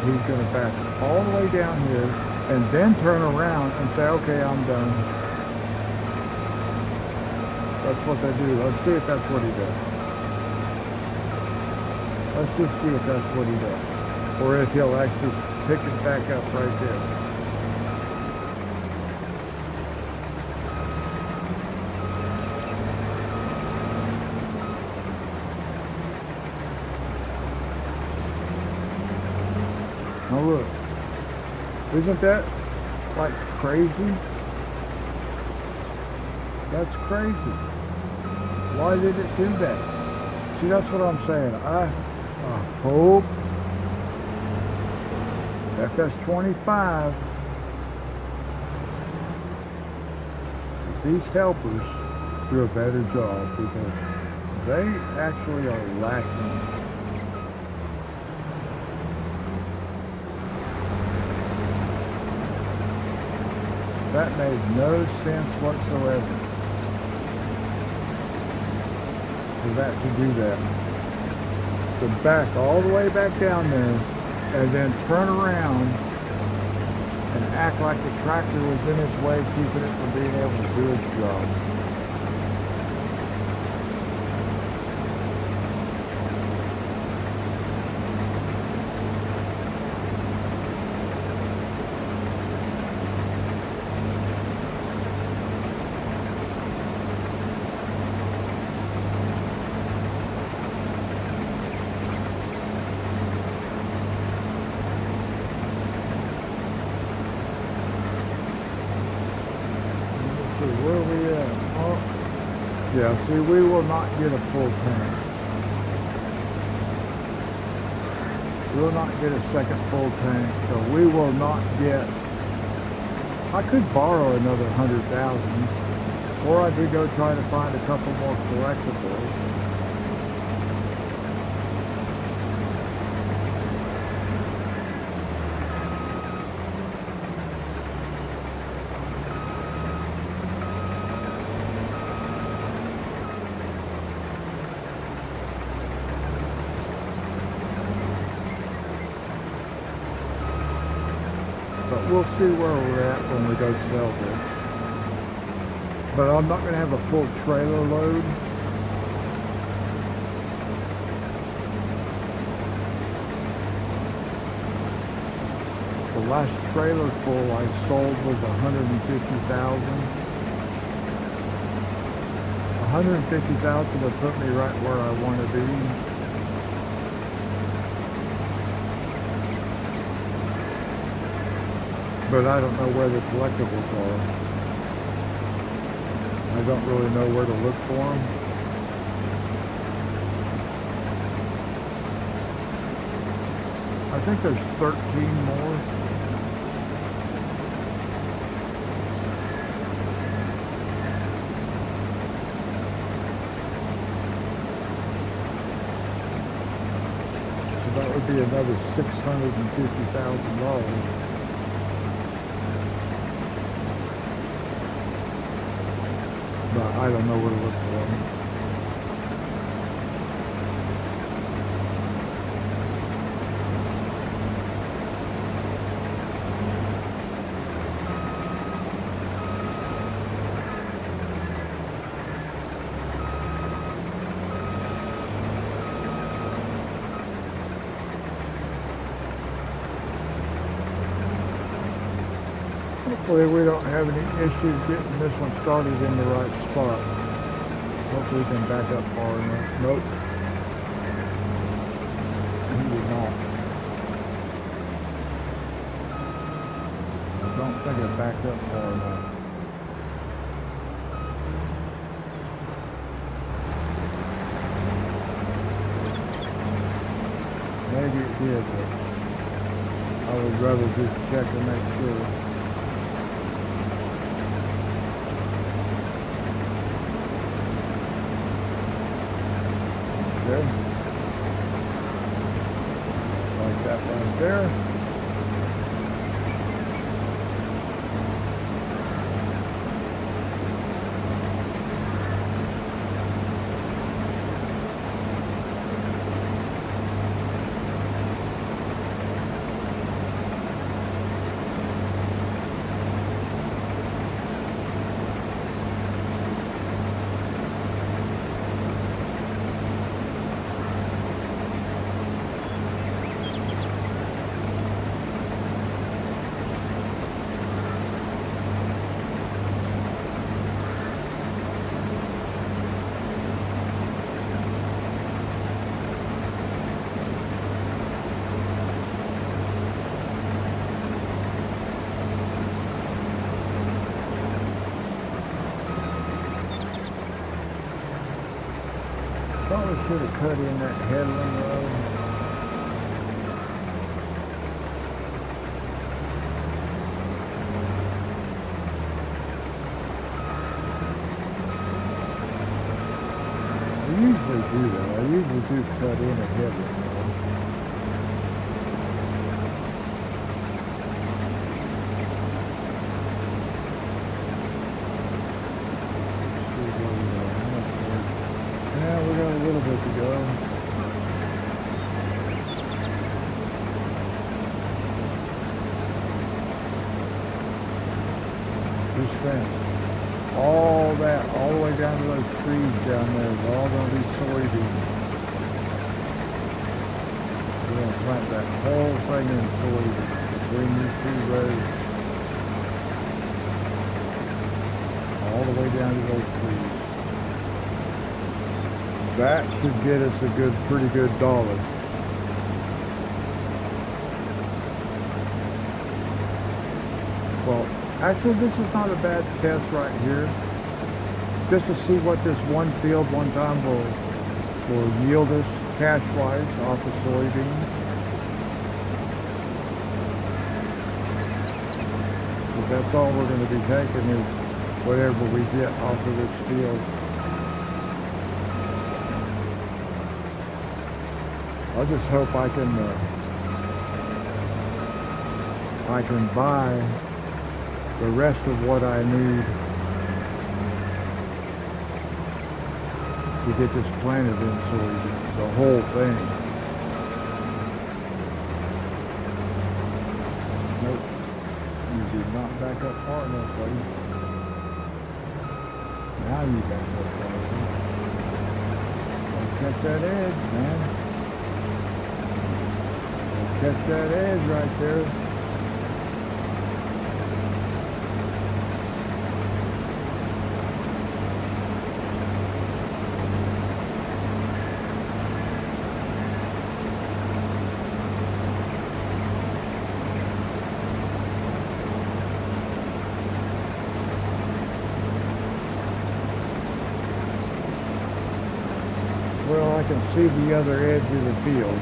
He's going to back all the way down here and then turn around and say, okay, I'm done. That's what they do. Let's see if that's what he does. Let's just see if that's what he does. Or if he'll actually pick it back up right there. Now look, isn't that like crazy? That's crazy. Why did it do that? See, that's what I'm saying. I hope FS25, these helpers do a better job because they actually are lacking. That made no sense whatsoever for that to do that. To back all the way back down there and then turn around and act like the tractor was in its way, keeping it from being able to do its job. Where are we at? Oh, yeah, see, we will not get a full tank. We will not get a second full tank, so we will not get... I could borrow another 100,000, or I could go try to find a couple more collectibles. But we'll see where we're at when we go sell this. But I'm not going to have a full trailer load. The last trailer full I sold was 150,000. 150,000 would put me right where I want to be. But I don't know where the collectibles are. I don't really know where to look for them. I think there's 13 more. So that would be another $650,000. But I don't know where to look for them. Hopefully we don't have any issues getting this one started in the right spot. Hopefully we can back up far enough. Nope. He did not. I don't think I backed up far enough. Maybe it did, but I would rather just check to make sure. Okay. Like that right there. Probably should have cut in that headland road. I usually do that. I usually do cut in a headland road. Yeah, we got a little bit to go. We spent all that, all the way down to those trees down there. It's all going to be soybeans. We're going to plant that whole thing in soybeans between these two roads. All the way down to those trees. That should get us a pretty good dollar. Well, actually this is not a bad test right here. Just to see what this one field one time will yield us cash-wise off the soybeans. So that's all we're going to be taking is whatever we get off of this field. I just hope I can buy the rest of what I need to get this planted in soybeans, the whole thing. Nope, you did not back up far enough, buddy. Now you back up far enough. Don't catch that edge, man. Catch that edge right there. Well, I can see the other edge of the field.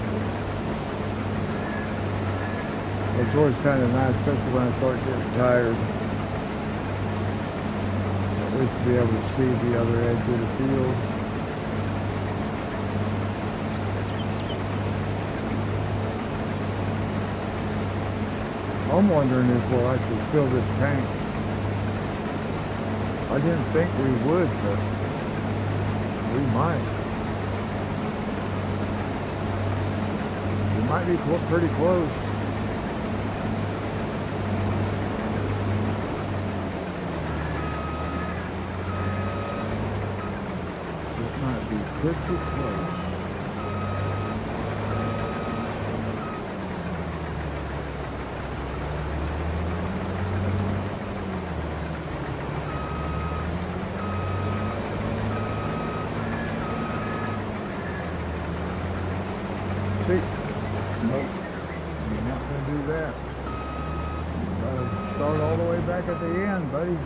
It's always kind of nice, especially when I start getting tired. At least to be able to see the other edge of the field. I'm wondering if we'll actually fill this tank. I didn't think we would, but we might. We might be pretty close. It might be pretty close. See? Nope. You're not going to do that. You gotta start all the way back at the end, buddy.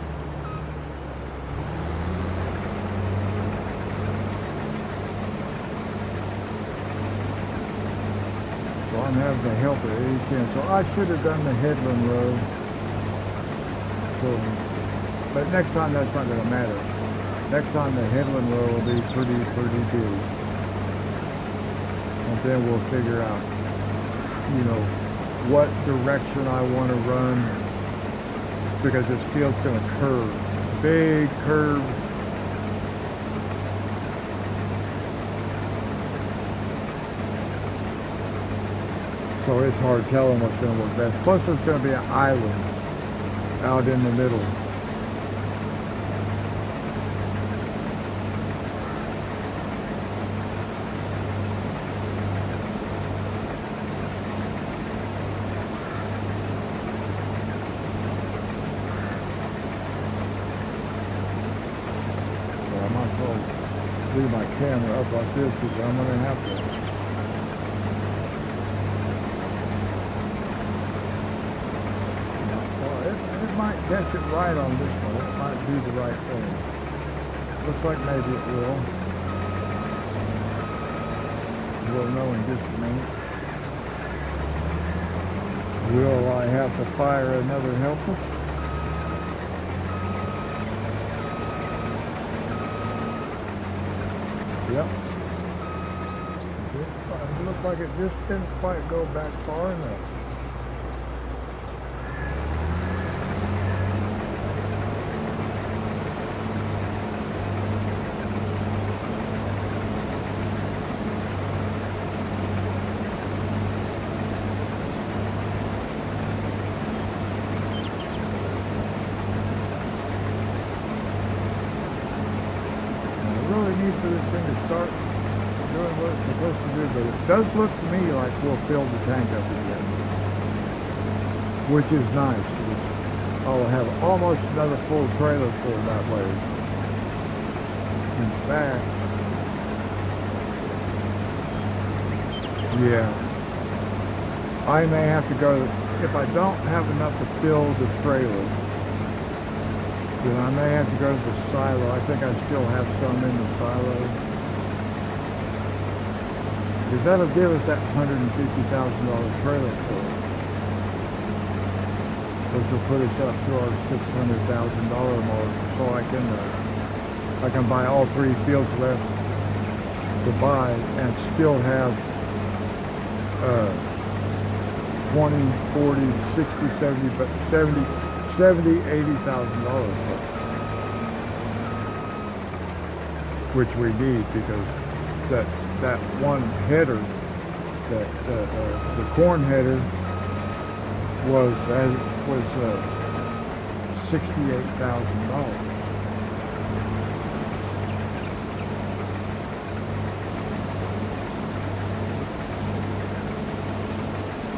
So I'm having to help at each end. So I should have done the headland road. So, but next time that's not going to matter. Next time the headland road will be pretty big. And then we'll figure out, you know, what direction I want to run, because this field's going to curve. Big curve. So it's hard telling what's going to work best. Plus there's going to be an island out in the middle. Leave my camera up like this because I'm going to have to. Well, it might catch it right on this one. It might do the right thing. Looks like maybe it will. We'll know in just a minute. Will I have to fire another helper? Yep. It looks like it just didn't quite go back far enough. For this thing to start doing what it's supposed to do, but it does look to me like we'll fill the tank up again, which is nice. I'll have almost another full trailer full that way. In fact, yeah, I may have to go, if I don't have enough to fill the trailer, then I may have to go to the silo. I think I still have some in the silo. Because that'll give us that $150,000 trailer for it. Which will put us up to our $600,000 mark. So I can buy all 3 fields left to buy and still have 20, 40, 60, 70, but $80,000, which we need, because that one header, the corn header, was $68,000.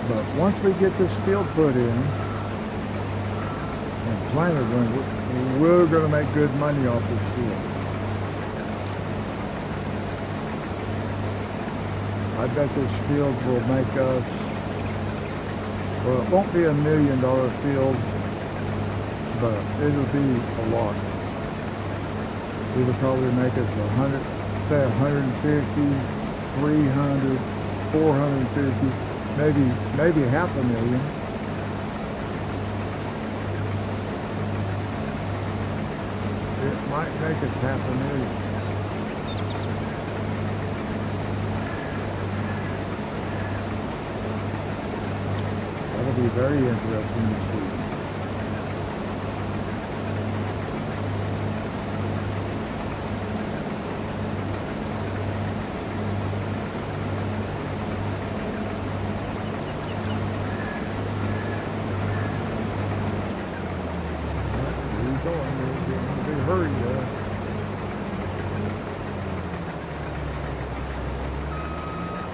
But once we get this field put in, planter going, we're going to make good money off this field. I bet this field will make us, well, it won't be $1 million field, but it'll be a lot. It'll probably make us say 150, 300, 450, maybe half a million. It might make us half a million. That'll be very interesting to see.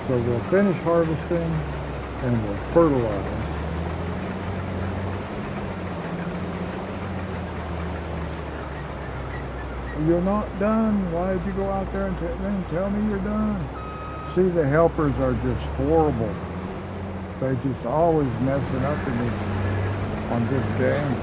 So we'll finish harvesting and we'll fertilize. You're not done. Why did you go out there and tell me you're done? See, the helpers are just horrible. They're just always messing up on this game.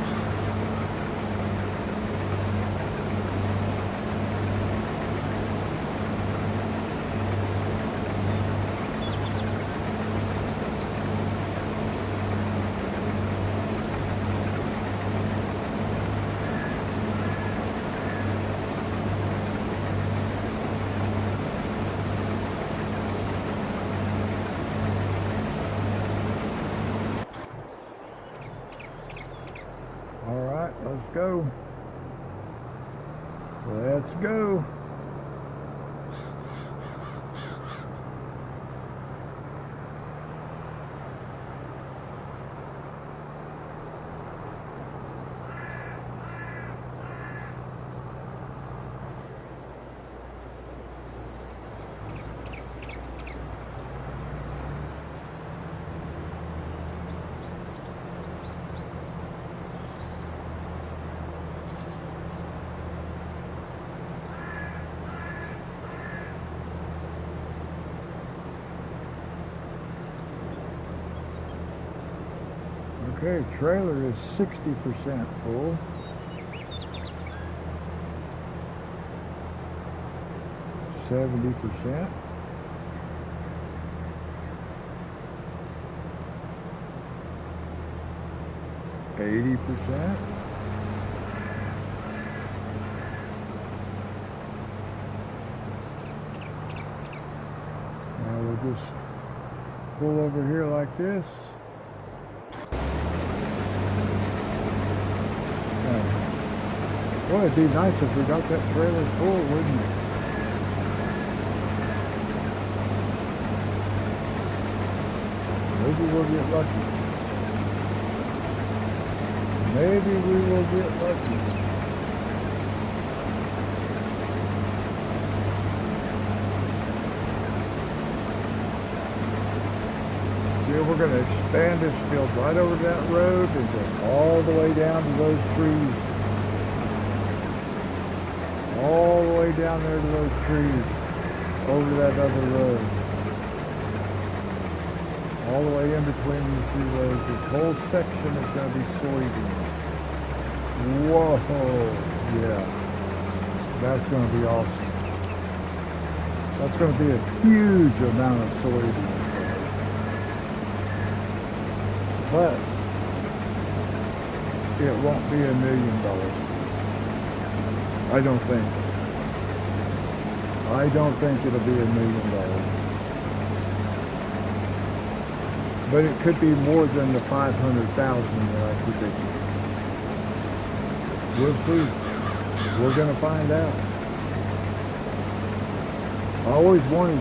Let's go. Let's go. Okay, trailer is 60% full. %. 80%. Now we'll just pull over here like this. Boy, it'd be nice if we got that trailer full, wouldn't it? Maybe we'll get lucky. Maybe we will get lucky. See, we're going to expand this field right over that road and go all the way down to those trees. All the way down there to those trees, over that other road. All the way in between these two roads. This whole section is going to be soybeans. Whoa, yeah. That's going to be awesome. That's going to be a huge amount of soybeans. But it won't be $1 million. I don't think it'll be $1 million. But it could be more than the 500,000 that I predicted. We'll see. We're going to find out. I always wanted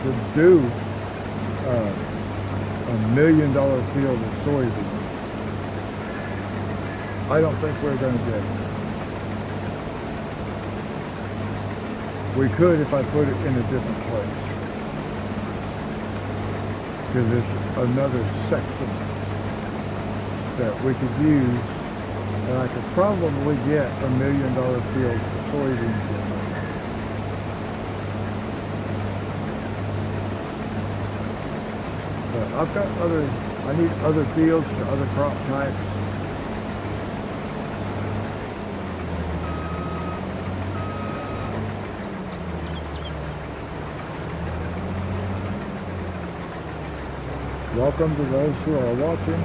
to do $1 million field of soybeans. I don't think we're going to get it. We could if I put it in a different place. Because it's another section that we could use, and I could probably get $1 million field of soybeans in there. But I've got I need other fields for other crop types. Welcome to those who are watching.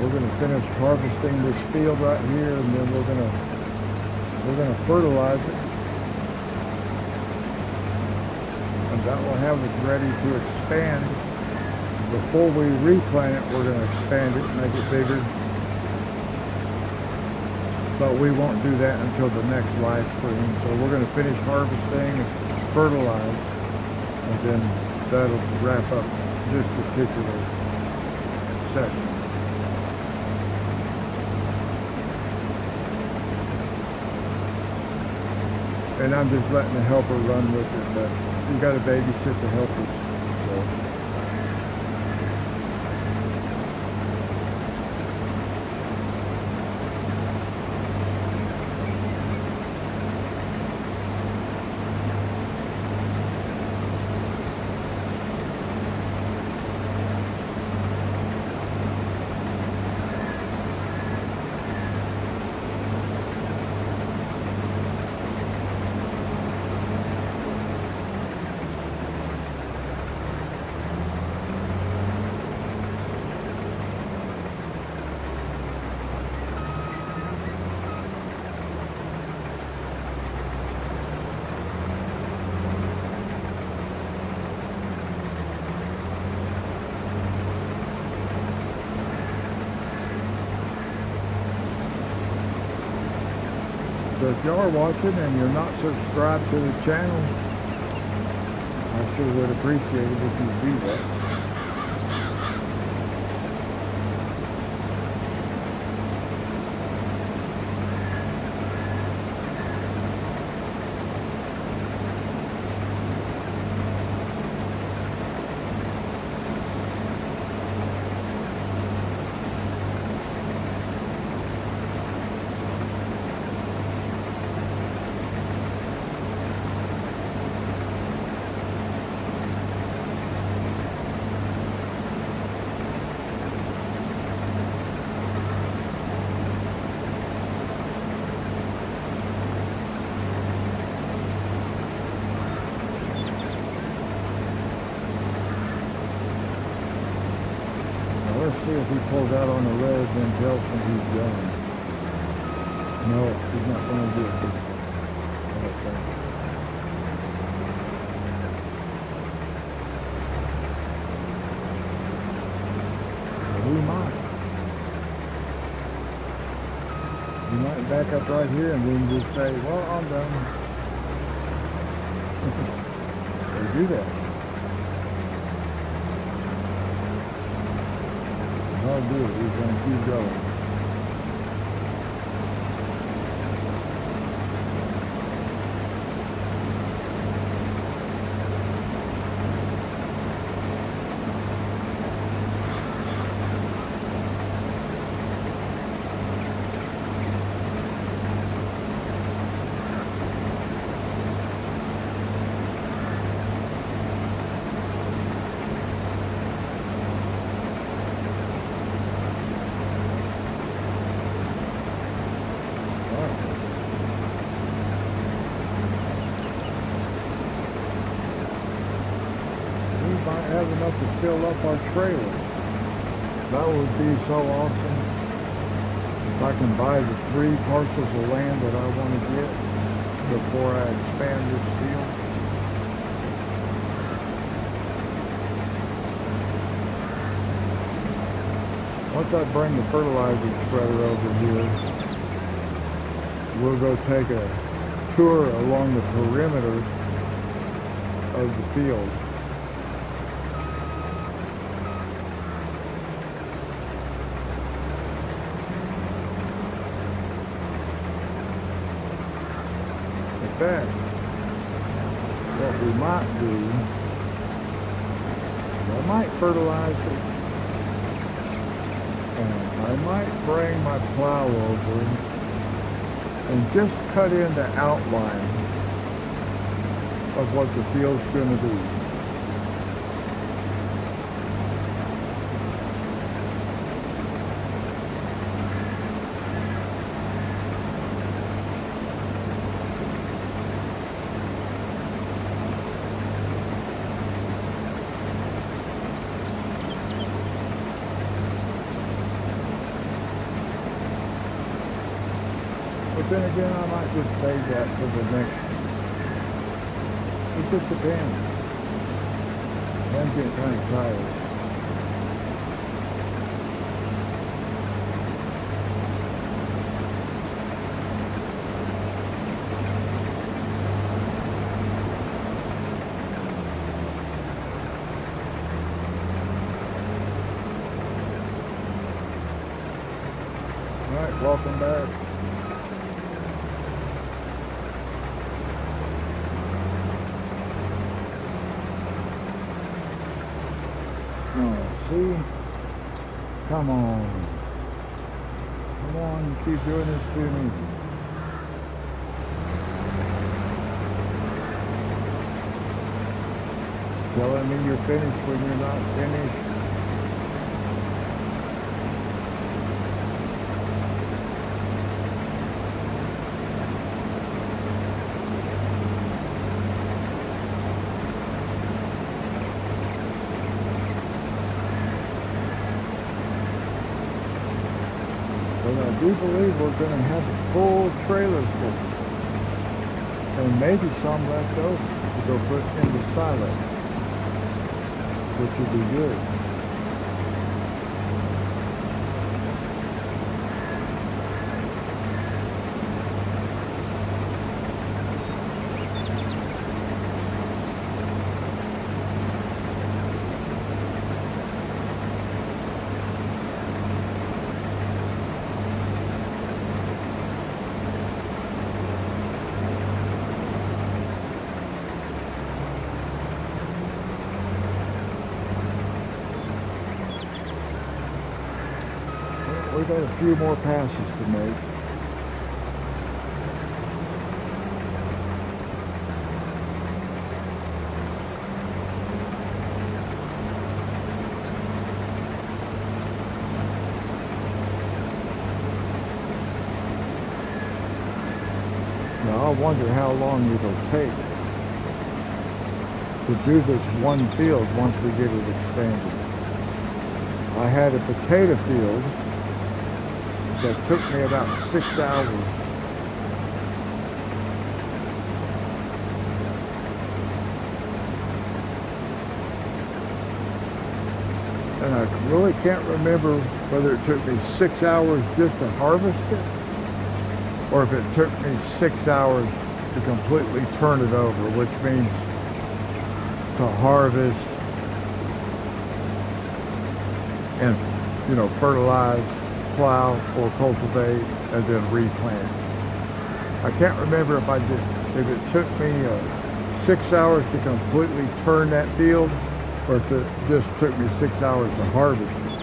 We're going to finish harvesting this field right here, and then we're going to fertilize it, and that will have us ready to expand. Before we replant it, we're going to expand it, make it bigger, but we won't do that until the next live stream. So we're going to finish harvesting and fertilize, and then that'll wrap up this particular session. And I'm just letting the helper run with it, but you got to babysit the helpers. So. So if you are watching and you're not subscribed to the channel, I sure would appreciate it if you do that. Let's see if he pulls out on the road, then tells me he's going. No, he's not going to do it. Okay. Well, he might. He might back up right here and then just say, well, I'm done. They do that. I'll do it. He's going to keep going. Might have enough to fill up our trailer. That would be so awesome. If I can buy the 3 parcels of land that I want to get before I expand this field. Once I bring the fertilizer spreader over here, we'll go take a tour along the perimeter of the field. In fact, what we might do, I might fertilize it, and I might bring my plow over and just cut in the outline of what the field's going to be. then again, I might just save that for the next. It just depends. I'm getting kind of tired. All right, welcome back. Oh, see? Come on. Come on, you keep doing this to me. Telling me you're finished when you're not finished. But I do believe we're going to have a full trailer full. And maybe some left over to go put in the silo, which would be good. We got a few more passes to make. Now I wonder how long it'll take to do this one field once we get it expanded. I had a potato field that took me about 6 hours. And I really can't remember whether it took me 6 hours just to harvest it, or if it took me 6 hours to completely turn it over, which means to harvest and, you know, fertilize, plow or cultivate, and then replant. I can't remember if it took me 6 hours to completely turn that field, or if it just took me 6 hours to harvest it.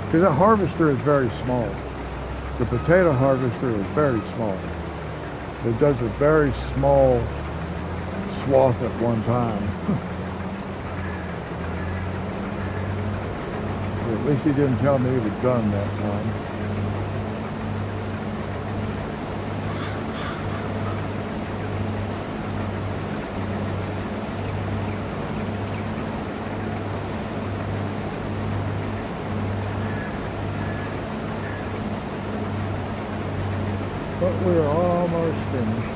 Because that harvester is very small. The potato harvester is very small. It does a very small swath at one time. At least he didn't tell me it was done that time. But we're almost finished.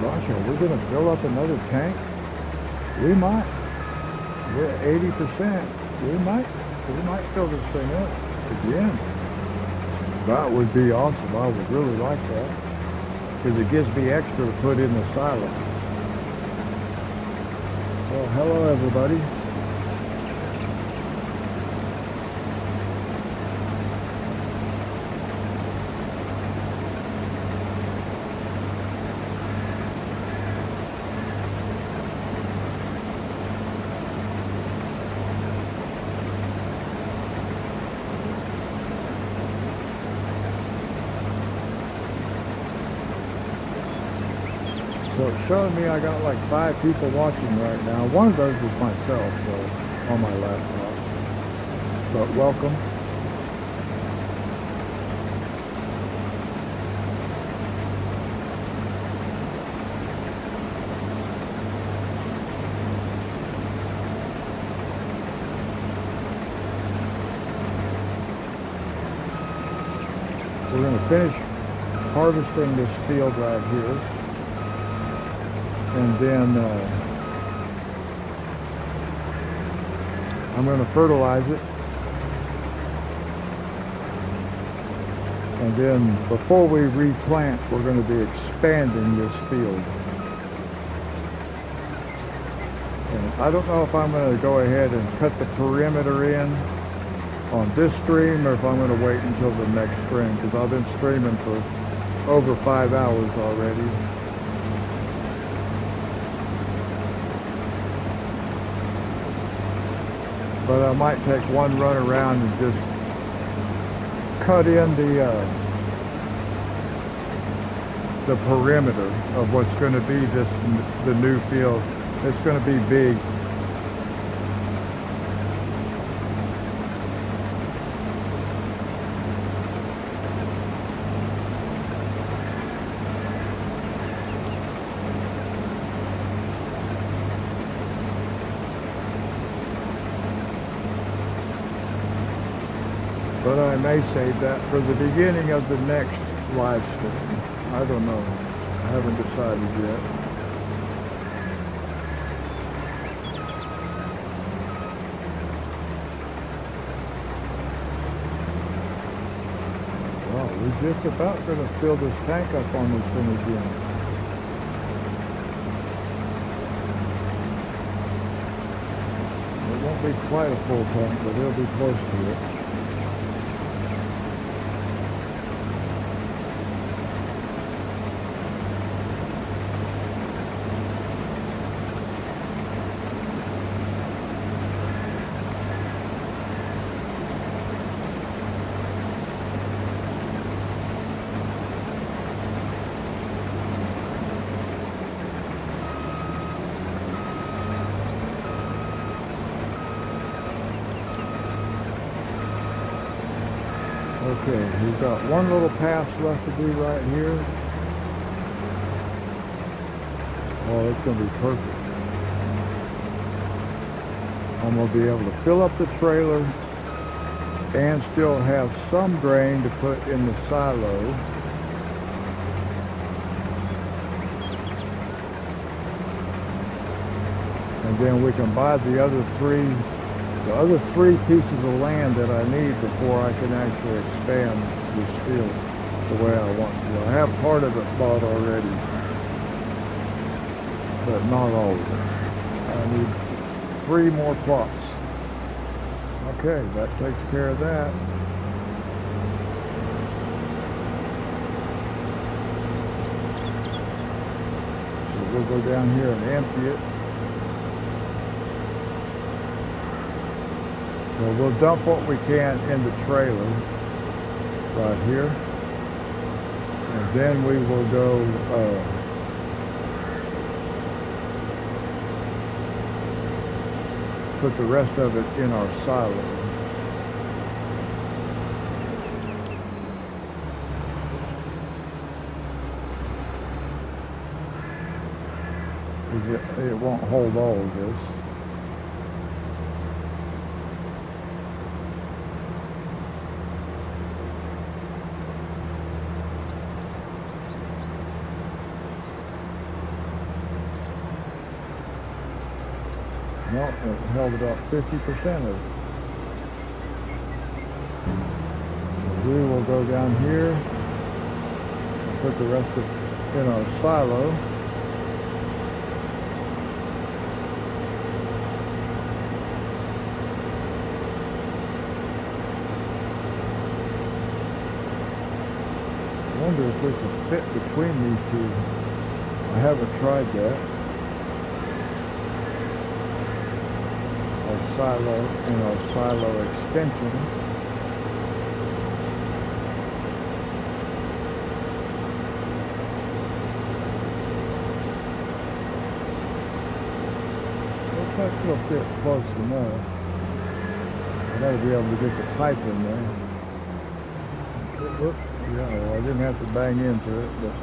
Gosh, are we going to fill up another tank? We might. We're at 80%. We might fill this thing up again. That would be awesome. I would really like that. Because it gives me extra to put in the silo. Well, hello everybody. showing me I got like 5 people watching right now. One of those is myself, so on my laptop. But welcome. We're going to finish harvesting this field right here, and then I'm going to fertilize it, and then before we replant, we're going to be expanding this field. And I don't know if I'm going to go ahead and cut the perimeter in on this stream, or if I'm going to wait until the next stream, because I've been streaming for over 5 hours already. But I might take one run around and just cut in the perimeter of what's going to be the new field. It's going to be big. But I may save that for the beginning of the next live stream. I don't know. I haven't decided yet. Well, we're just about going to fill this tank up on this thing again. It won't be quite a full tank, but it'll be close to it. Okay, we've got one little pass left to do right here. Oh, it's going to be perfect. I'm going to be able to fill up the trailer and still have some grain to put in the silo. And then we can buy the other three pieces of land that I need before I can actually expand this field the way I want to. I have part of it bought already, but not all of it. I need 3 more plots. Okay, that takes care of that. So we'll go down here and empty it. So we'll dump what we can in the trailer right here, and then we will go put the rest of it in our silo. It won't hold all of this. No, it held about 50% of it. We will go down here and put the rest of it in our silo. I wonder if there's a fit between these two. I haven't tried that. Our silo and our silo extension. That'll fit close enough. I gotta be able to get the pipe in there. Whoop. Yeah, well, I didn't have to bang into it, but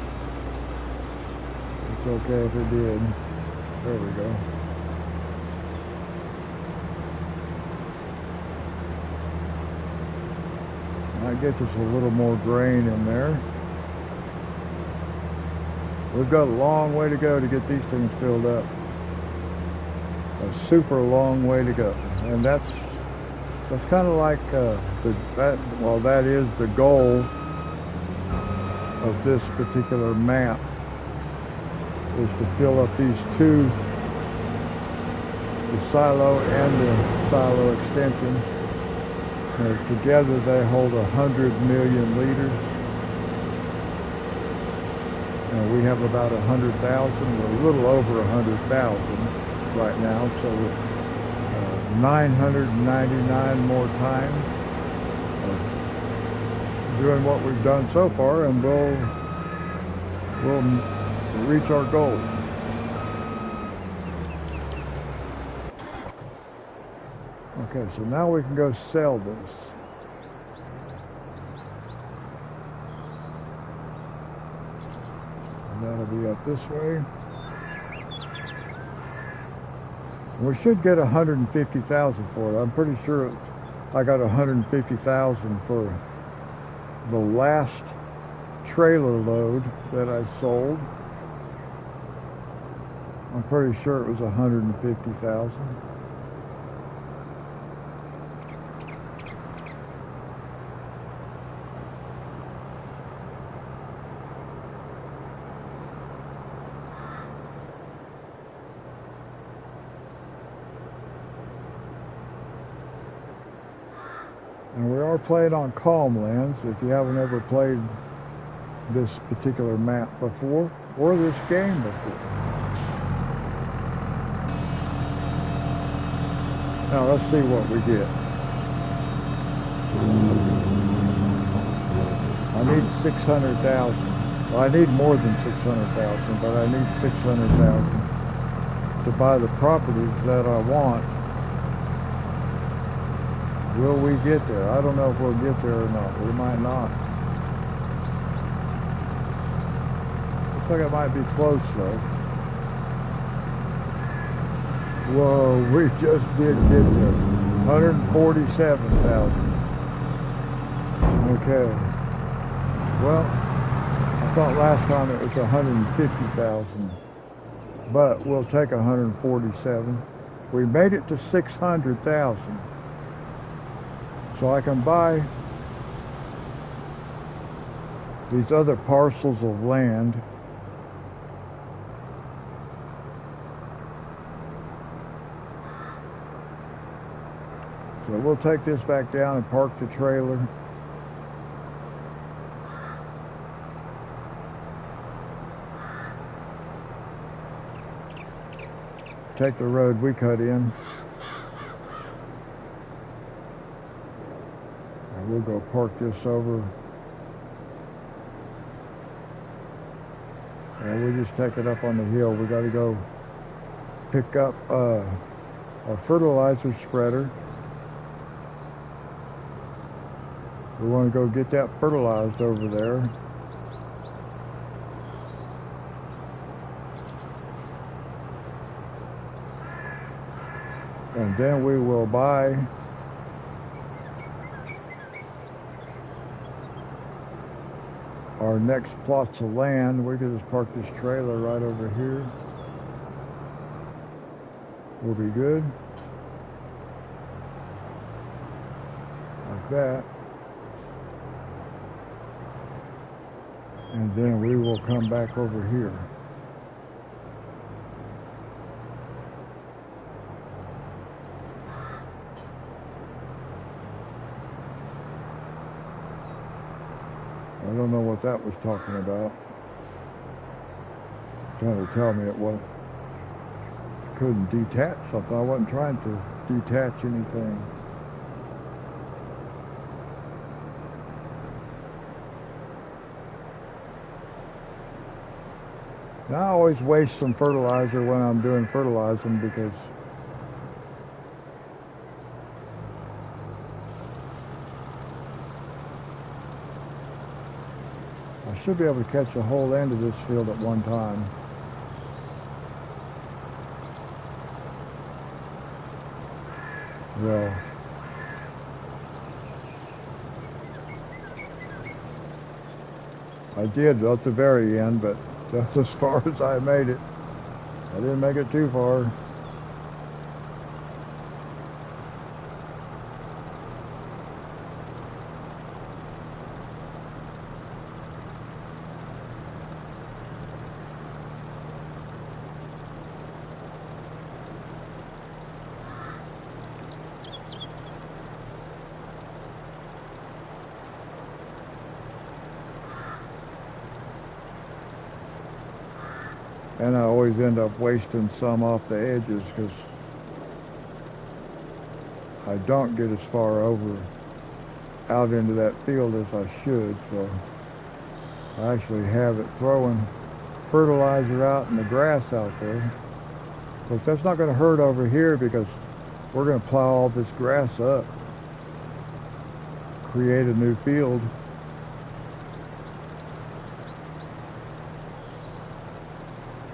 it's okay if it did. There we go. Might get us a little more grain in there. We've got a long way to go to get these things filled up. A super long way to go. And that's kind of like that is the goal of this particular map, is to fill up these two, the silo and the silo extension. Together they hold 100 million liters. And we have about 100,000. We're a little over 100,000 right now, so 999 more times doing what we've done so far, and we'll reach our goal. Okay, so now we can go sell this. And that'll be up this way. We should get 150,000 for it. I'm pretty sure I got 150,000 for the last trailer load that I sold. I'm pretty sure it was 150,000. And we are playing on Calmlands. If you haven't ever played this particular map before, or this game before. Now let's see what we get. I need 600,000. Well, I need more than 600,000, but I need 600,000 to buy the properties that I want. Will we get there? I don't know if we'll get there or not. We might not. Looks like it might be close though. Whoa, we just did get there. 147,000. Okay. Well, I thought last time it was 150,000. But we'll take 147. We made it to 600,000. So I can buy these other parcels of land. So we'll take this back down and park the trailer. Take the road we cut in. And we'll go park this over. And we'll just take it up on the hill. We got to go pick up a fertilizer spreader. We want to go get that fertilized over there. And then we will buy our next plots of land. We can just park this trailer right over here. We'll be good. Like that. And then we will come back over here. I don't know what that was talking about. Trying to tell me it wasn't, couldn't detach something. I wasn't trying to detach anything. Now, I always waste some fertilizer when I'm doing fertilizing because I should be able to catch the whole end of this field at one time. Well, I did at the very end, but that's as far as I made it. I didn't make it too far. And I always end up wasting some off the edges because I don't get as far over out into that field as I should. So I actually have it throwing fertilizer out in the grass out there. Of course, that's not going to hurt over here because we're going to plow all this grass up, create a new field.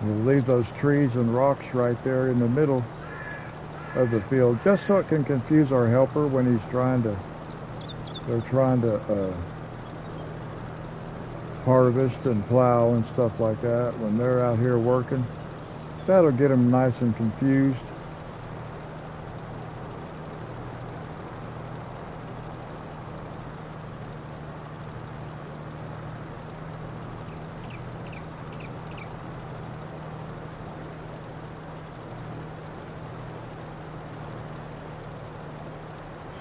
We'll leave those trees and rocks right there in the middle of the field, just so it can confuse our helper when they're trying to harvest and plow and stuff like that. When they're out here working, that'll get them nice and confused.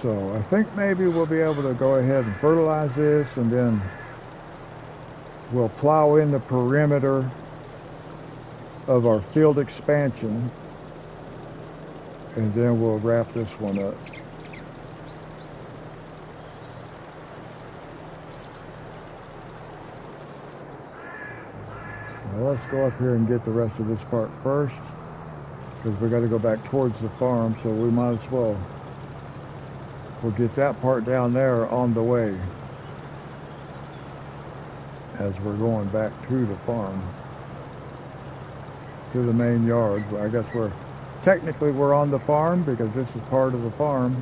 So I think maybe we'll be able to go ahead and fertilize this, and then we'll plow in the perimeter of our field expansion, and then we'll wrap this one up. Now let's go up here and get the rest of this part first, because we got to go back towards the farm, so we might as well. We'll get that part down there on the way as we're going back to the farm, to the main yard. I guess technically we're on the farm because this is part of the farm,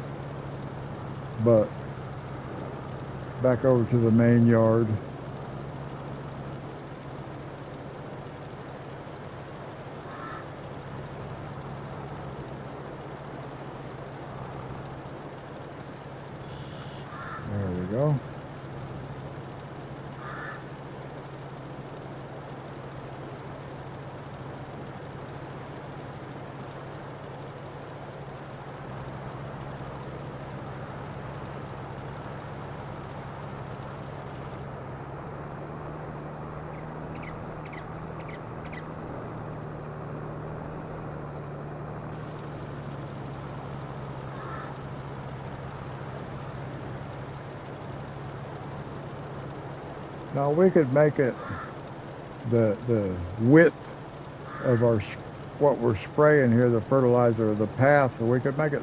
but back over to the main yard. There we go. Now we could make it the width of what we're spraying here, the fertilizer, the path, we could make it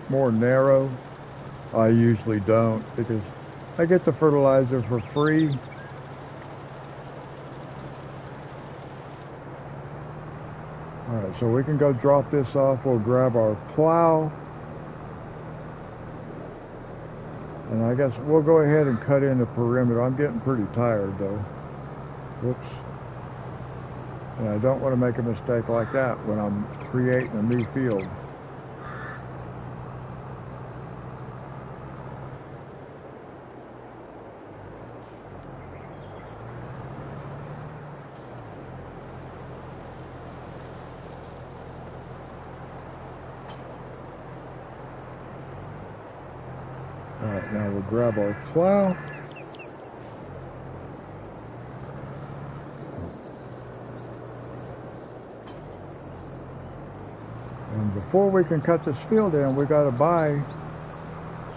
more narrow. I usually don't because I get the fertilizer for free. Alright, so we can go drop this off. We'll grab our plow. And I guess we'll go ahead and cut in the perimeter. I'm getting pretty tired though. Whoops. And I don't want to make a mistake like that when I'm creating a new field. Alright, now we'll grab our plow. And before we can cut this field in, we got to buy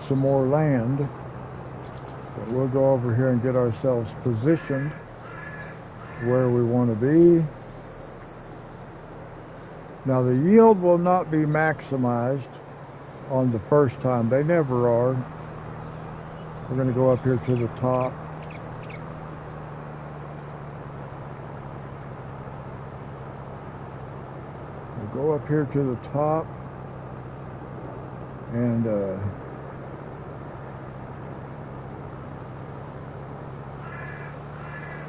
some more land. But we'll go over here and get ourselves positioned where we want to be. Now the yield will not be maximized on the first time. They never are. We're going to go up here to the top. go up here to the top and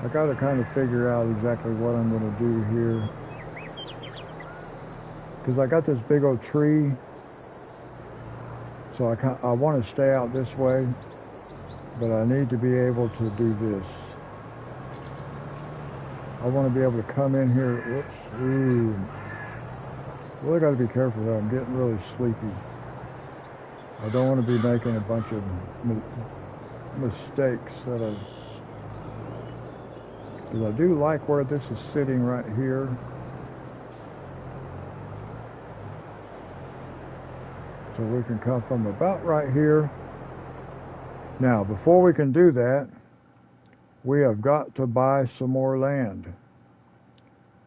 I got to kind of figure out exactly what I'm going to do here, because I got this big old tree, so I want to stay out this way, but I need to be able to do this. I want to be able to come in here. Whoops. Ooh. Really got to be careful though. I'm getting really sleepy. I don't want to be making a bunch of mistakes because I do like where this is sitting right here. So we can come from about right here. Now, before we can do that, we have got to buy some more land.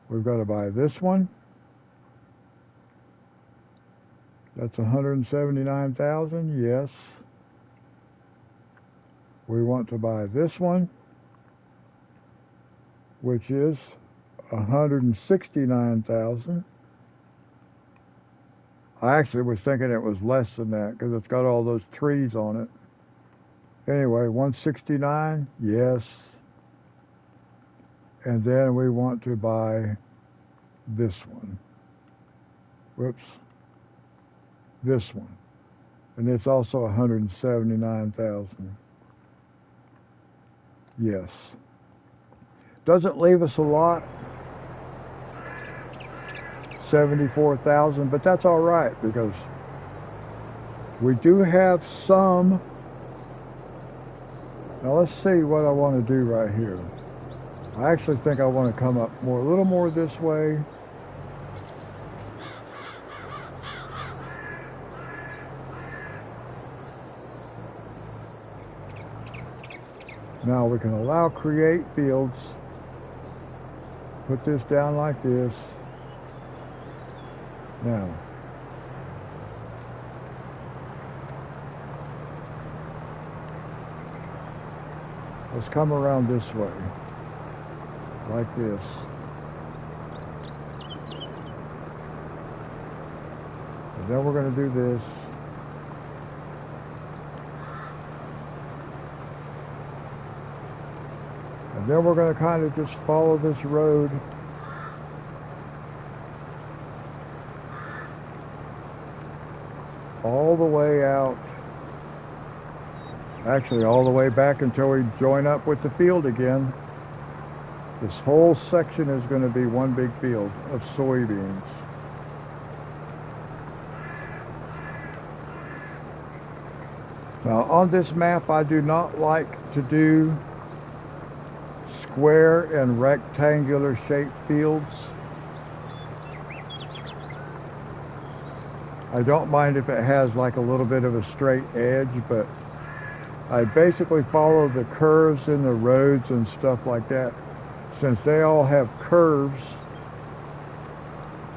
We've got to buy this one. That's 179,000, yes. We want to buy this one, which is 169,000. I actually was thinking it was less than that because it's got all those trees on it. Anyway, 169, yes. And then we want to buy this one. Whoops. This one. And it's also 179,000. Yes. Doesn't leave us a lot. 74,000, but that's all right because we do have some. Now let's see what I want to do right here. I actually think I want to come up a little more this way. Now we can allow create fields. Put this down like this. Now, let's come around this way, like this. And then we're going to do this. And then we're going to kind of just follow this road. All the way out. Actually, all the way back until we join up with the field again. This whole section is going to be one big field of soybeans. Now, on this map, I do not like to do square and rectangular shaped fields. I don't mind if it has like a little bit of a straight edge, but I basically follow the curves in the roads and stuff like that. Since they all have curves,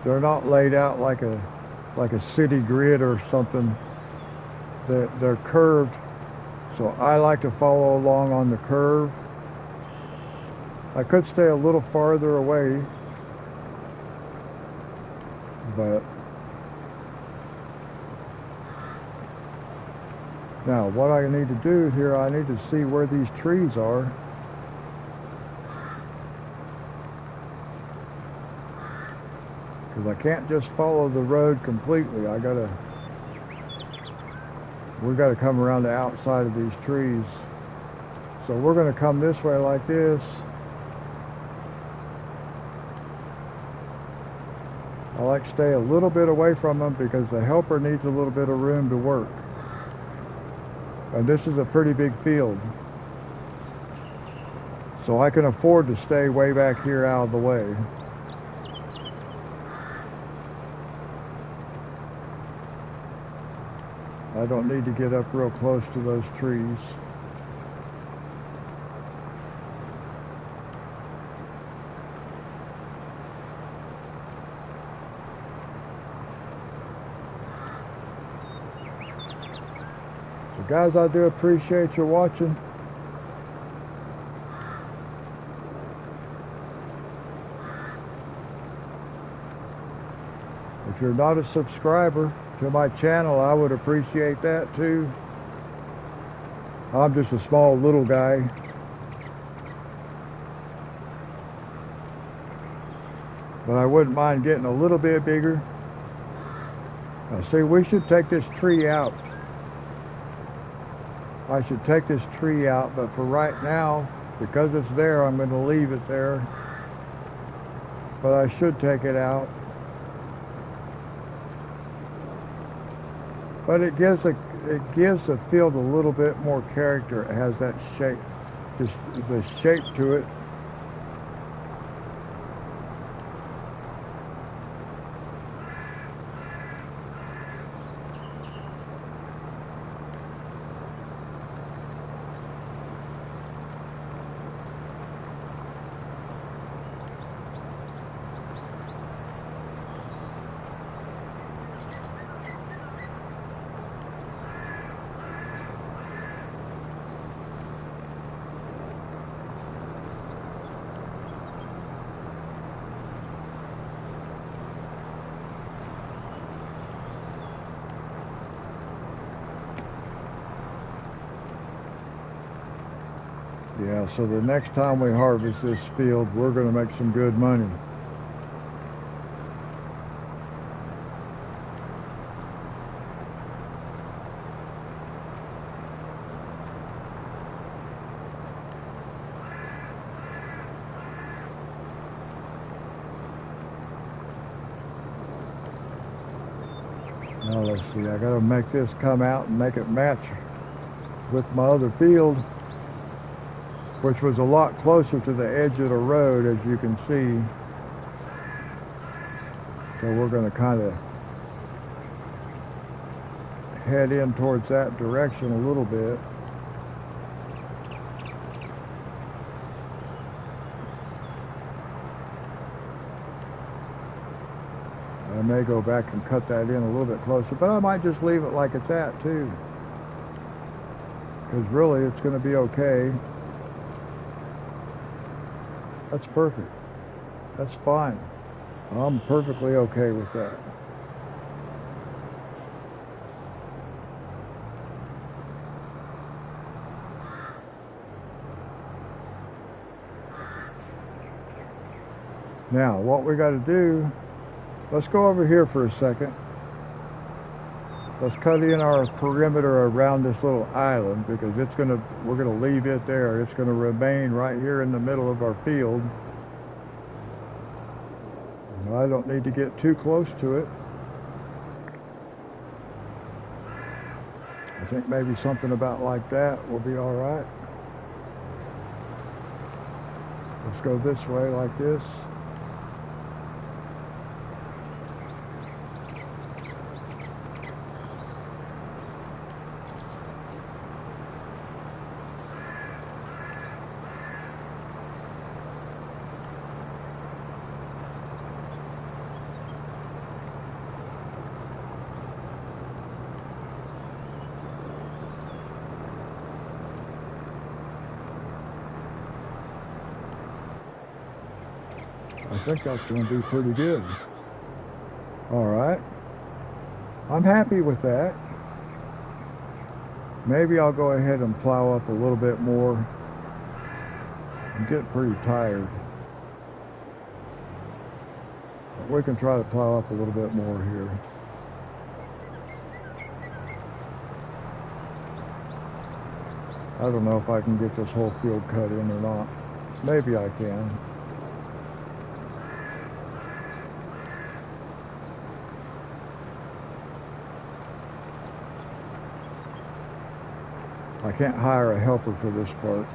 they're not laid out like a city grid or something. They're curved, so I like to follow along on the curve. I could stay a little farther away, but now what I need to do here, I need to see where these trees are. Because I can't just follow the road completely. We gotta come around the outside of these trees. So we're gonna come this way like this. I like to stay a little bit away from them because the helper needs a little bit of room to work. And this is a pretty big field. So I can afford to stay way back here out of the way. I don't need to get up real close to those trees. So guys, I do appreciate you watching. if you're not a subscriber to my channel, I would appreciate that too. I'm just a small little guy. But I wouldn't mind getting a little bit bigger. Now see, we should take this tree out. I should take this tree out, but for right now, because it's there, I'm going to leave it there. But I should take it out. But it gives the field a little bit more character. It has that shape, just the shape to it. Yeah, so the next time we harvest this field, we're going to make some good money. Now let's see, I got to make this come out and make it match with my other field, which was a lot closer to the edge of the road, as you can see. So we're going to kind of head in towards that direction a little bit. I may go back and cut that in a little bit closer, but I might just leave it like it's at too, because really it's going to be okay. That's perfect. That's fine. I'm perfectly okay with that. Now, what we got to do, let's go over here for a second. Let's cut in our perimeter around this little island, because we're gonna leave it there. It's gonna remain right here in the middle of our field. And I don't need to get too close to it. I think maybe something about like that will be all right. Let's go this way like this. I think that's going to be pretty good. All right. I'm happy with that. Maybe I'll go ahead and plow up a little bit more. I'm getting pretty tired. But we can try to plow up a little bit more here. I don't know if I can get this whole field cut in or not. Maybe I can. I can't hire a helper for this part.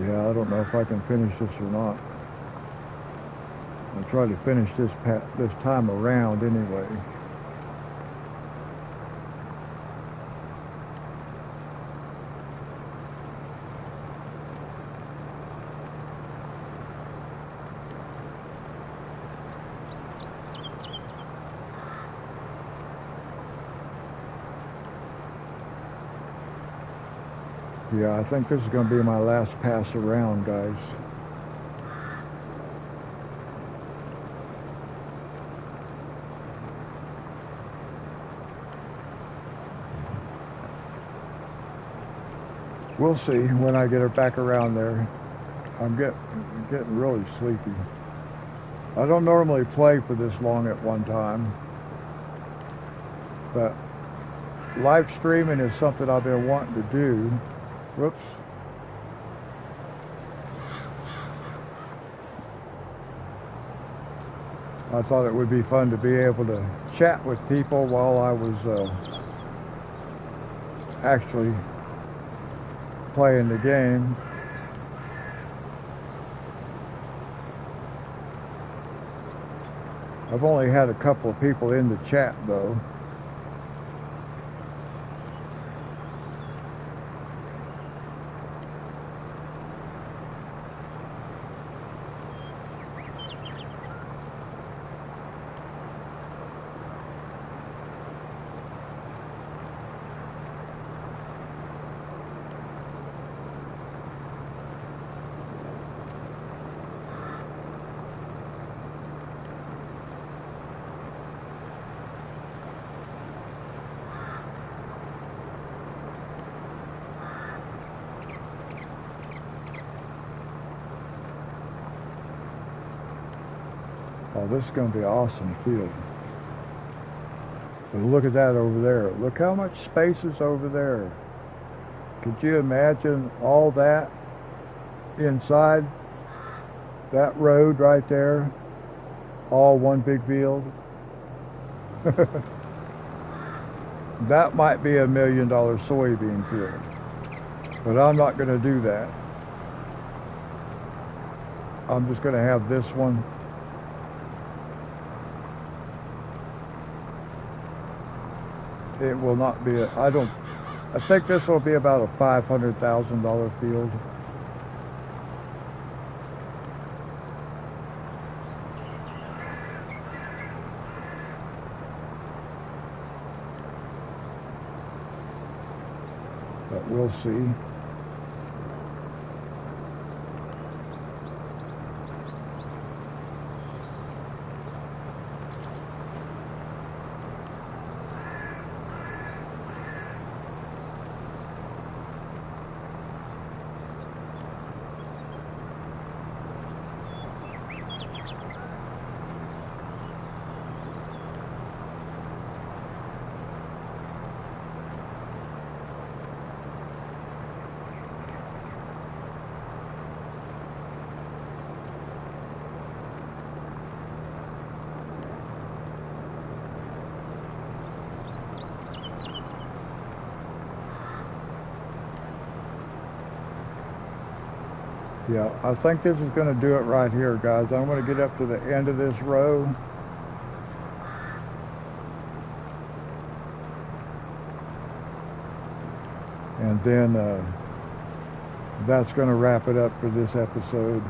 Yeah, I don't know if I can finish this or not. I'll try to finish this time around anyway. Yeah, I think this is going to be my last pass around, guys. We'll see when I get her back around there. I'm getting really sleepy. I don't normally play for this long at one time, but live streaming is something I've been wanting to do. Whoops. I thought it would be fun to be able to chat with people while I was actually playing the game. I've only had a couple of people in the chat though. Oh, this is going to be an awesome field. But look at that over there. Look how much space is over there. Could you imagine all that inside that road right there? All one big field? That might be $1 million soybean field. But I'm not going to do that. I'm just going to have this one. It will not be I think this will be about a $500,000 field. But we'll see. Yeah, I think this is going to do it right here, guys. I'm going to get up to the end of this row. And then that's going to wrap it up for this episode.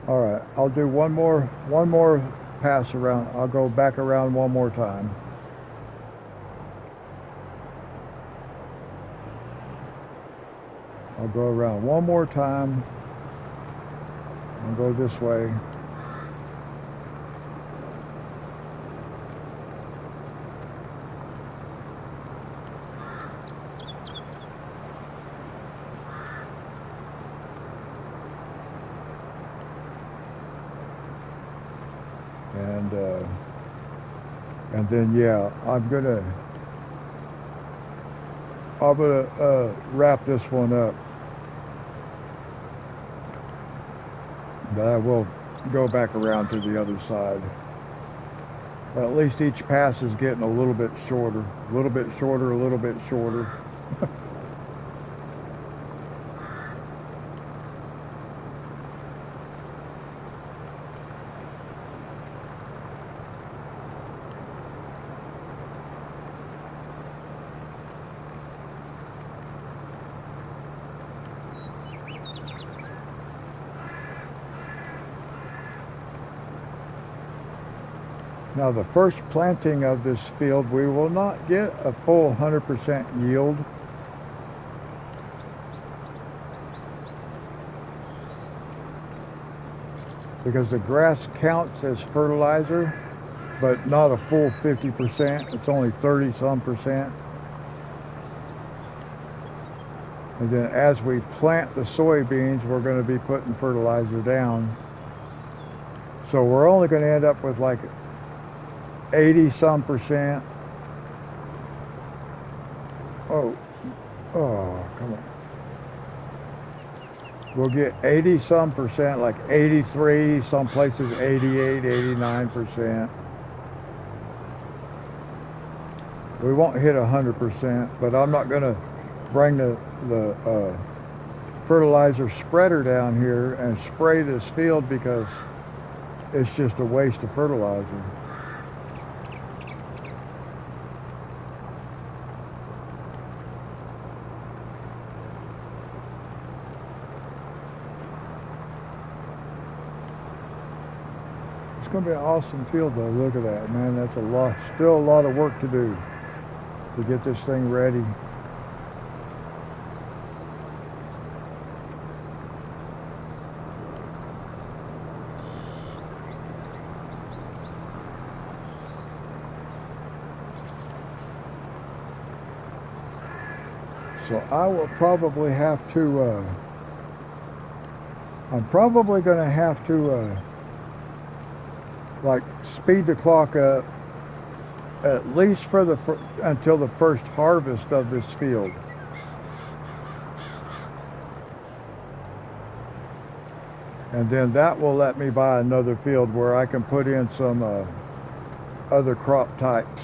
All right, I'll do one more pass around. I'll go back around one more time. I'll go around one more time and go this way. And then yeah, I'm gonna wrap this one up. But I will go back around to the other side. But at least each pass is getting a little bit shorter, a little bit shorter, a little bit shorter. Now the first planting of this field, we will not get a full 100% yield. Because the grass counts as fertilizer, but not a full 50%. It's only 30-some%. And then as we plant the soybeans, we're going to be putting fertilizer down. So we're only going to end up with like 80-some%. Oh, come on. We'll get 80-some%, like 83, some places 88, 89%. We won't hit 100%, but I'm not going to bring the fertilizer spreader down here and spray this field because it's just a waste of fertilizer. It's going to be an awesome field though. Look at that, man. That's a lot, still a lot of work to do to get this thing ready. So I will probably have to, I'm probably going to have to, like, speed the clock up at least for until the first harvest of this field. And then that will let me buy another field where I can put in some other crop types.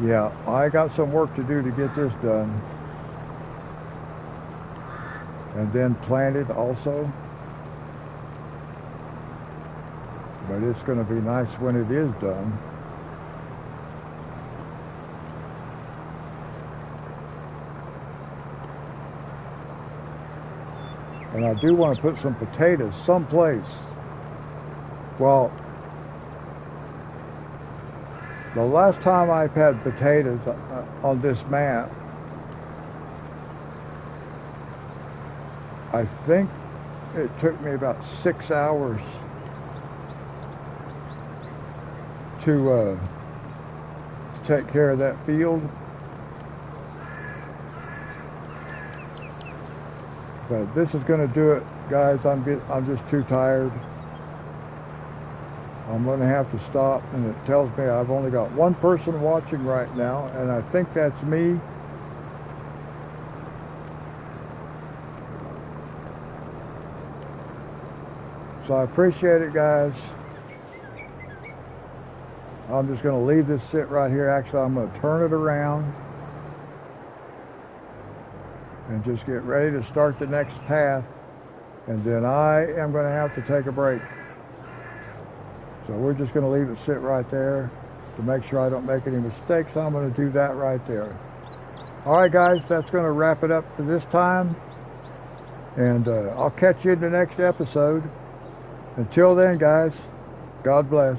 Yeah, I got some work to do to get this done. And then planted also. But it's going to be nice when it is done. And I do want to put some potatoes someplace. Well, the last time I've had potatoes on this map, I think it took me about 6 hours to take care of that field. But this is going to do it, guys. I'm just too tired. I'm going to have to stop, and it tells me I've only got one person watching right now, and I think that's me. So I appreciate it, guys. I'm just going to leave this sit right here. Actually, I'm going to turn it around and just get ready to start the next path, and then I am going to have to take a break. So we're just going to leave it sit right there to make sure I don't make any mistakes. I'm going to do that right there. All right, guys, that's going to wrap it up for this time. And I'll catch you in the next episode. Until then, guys, God bless.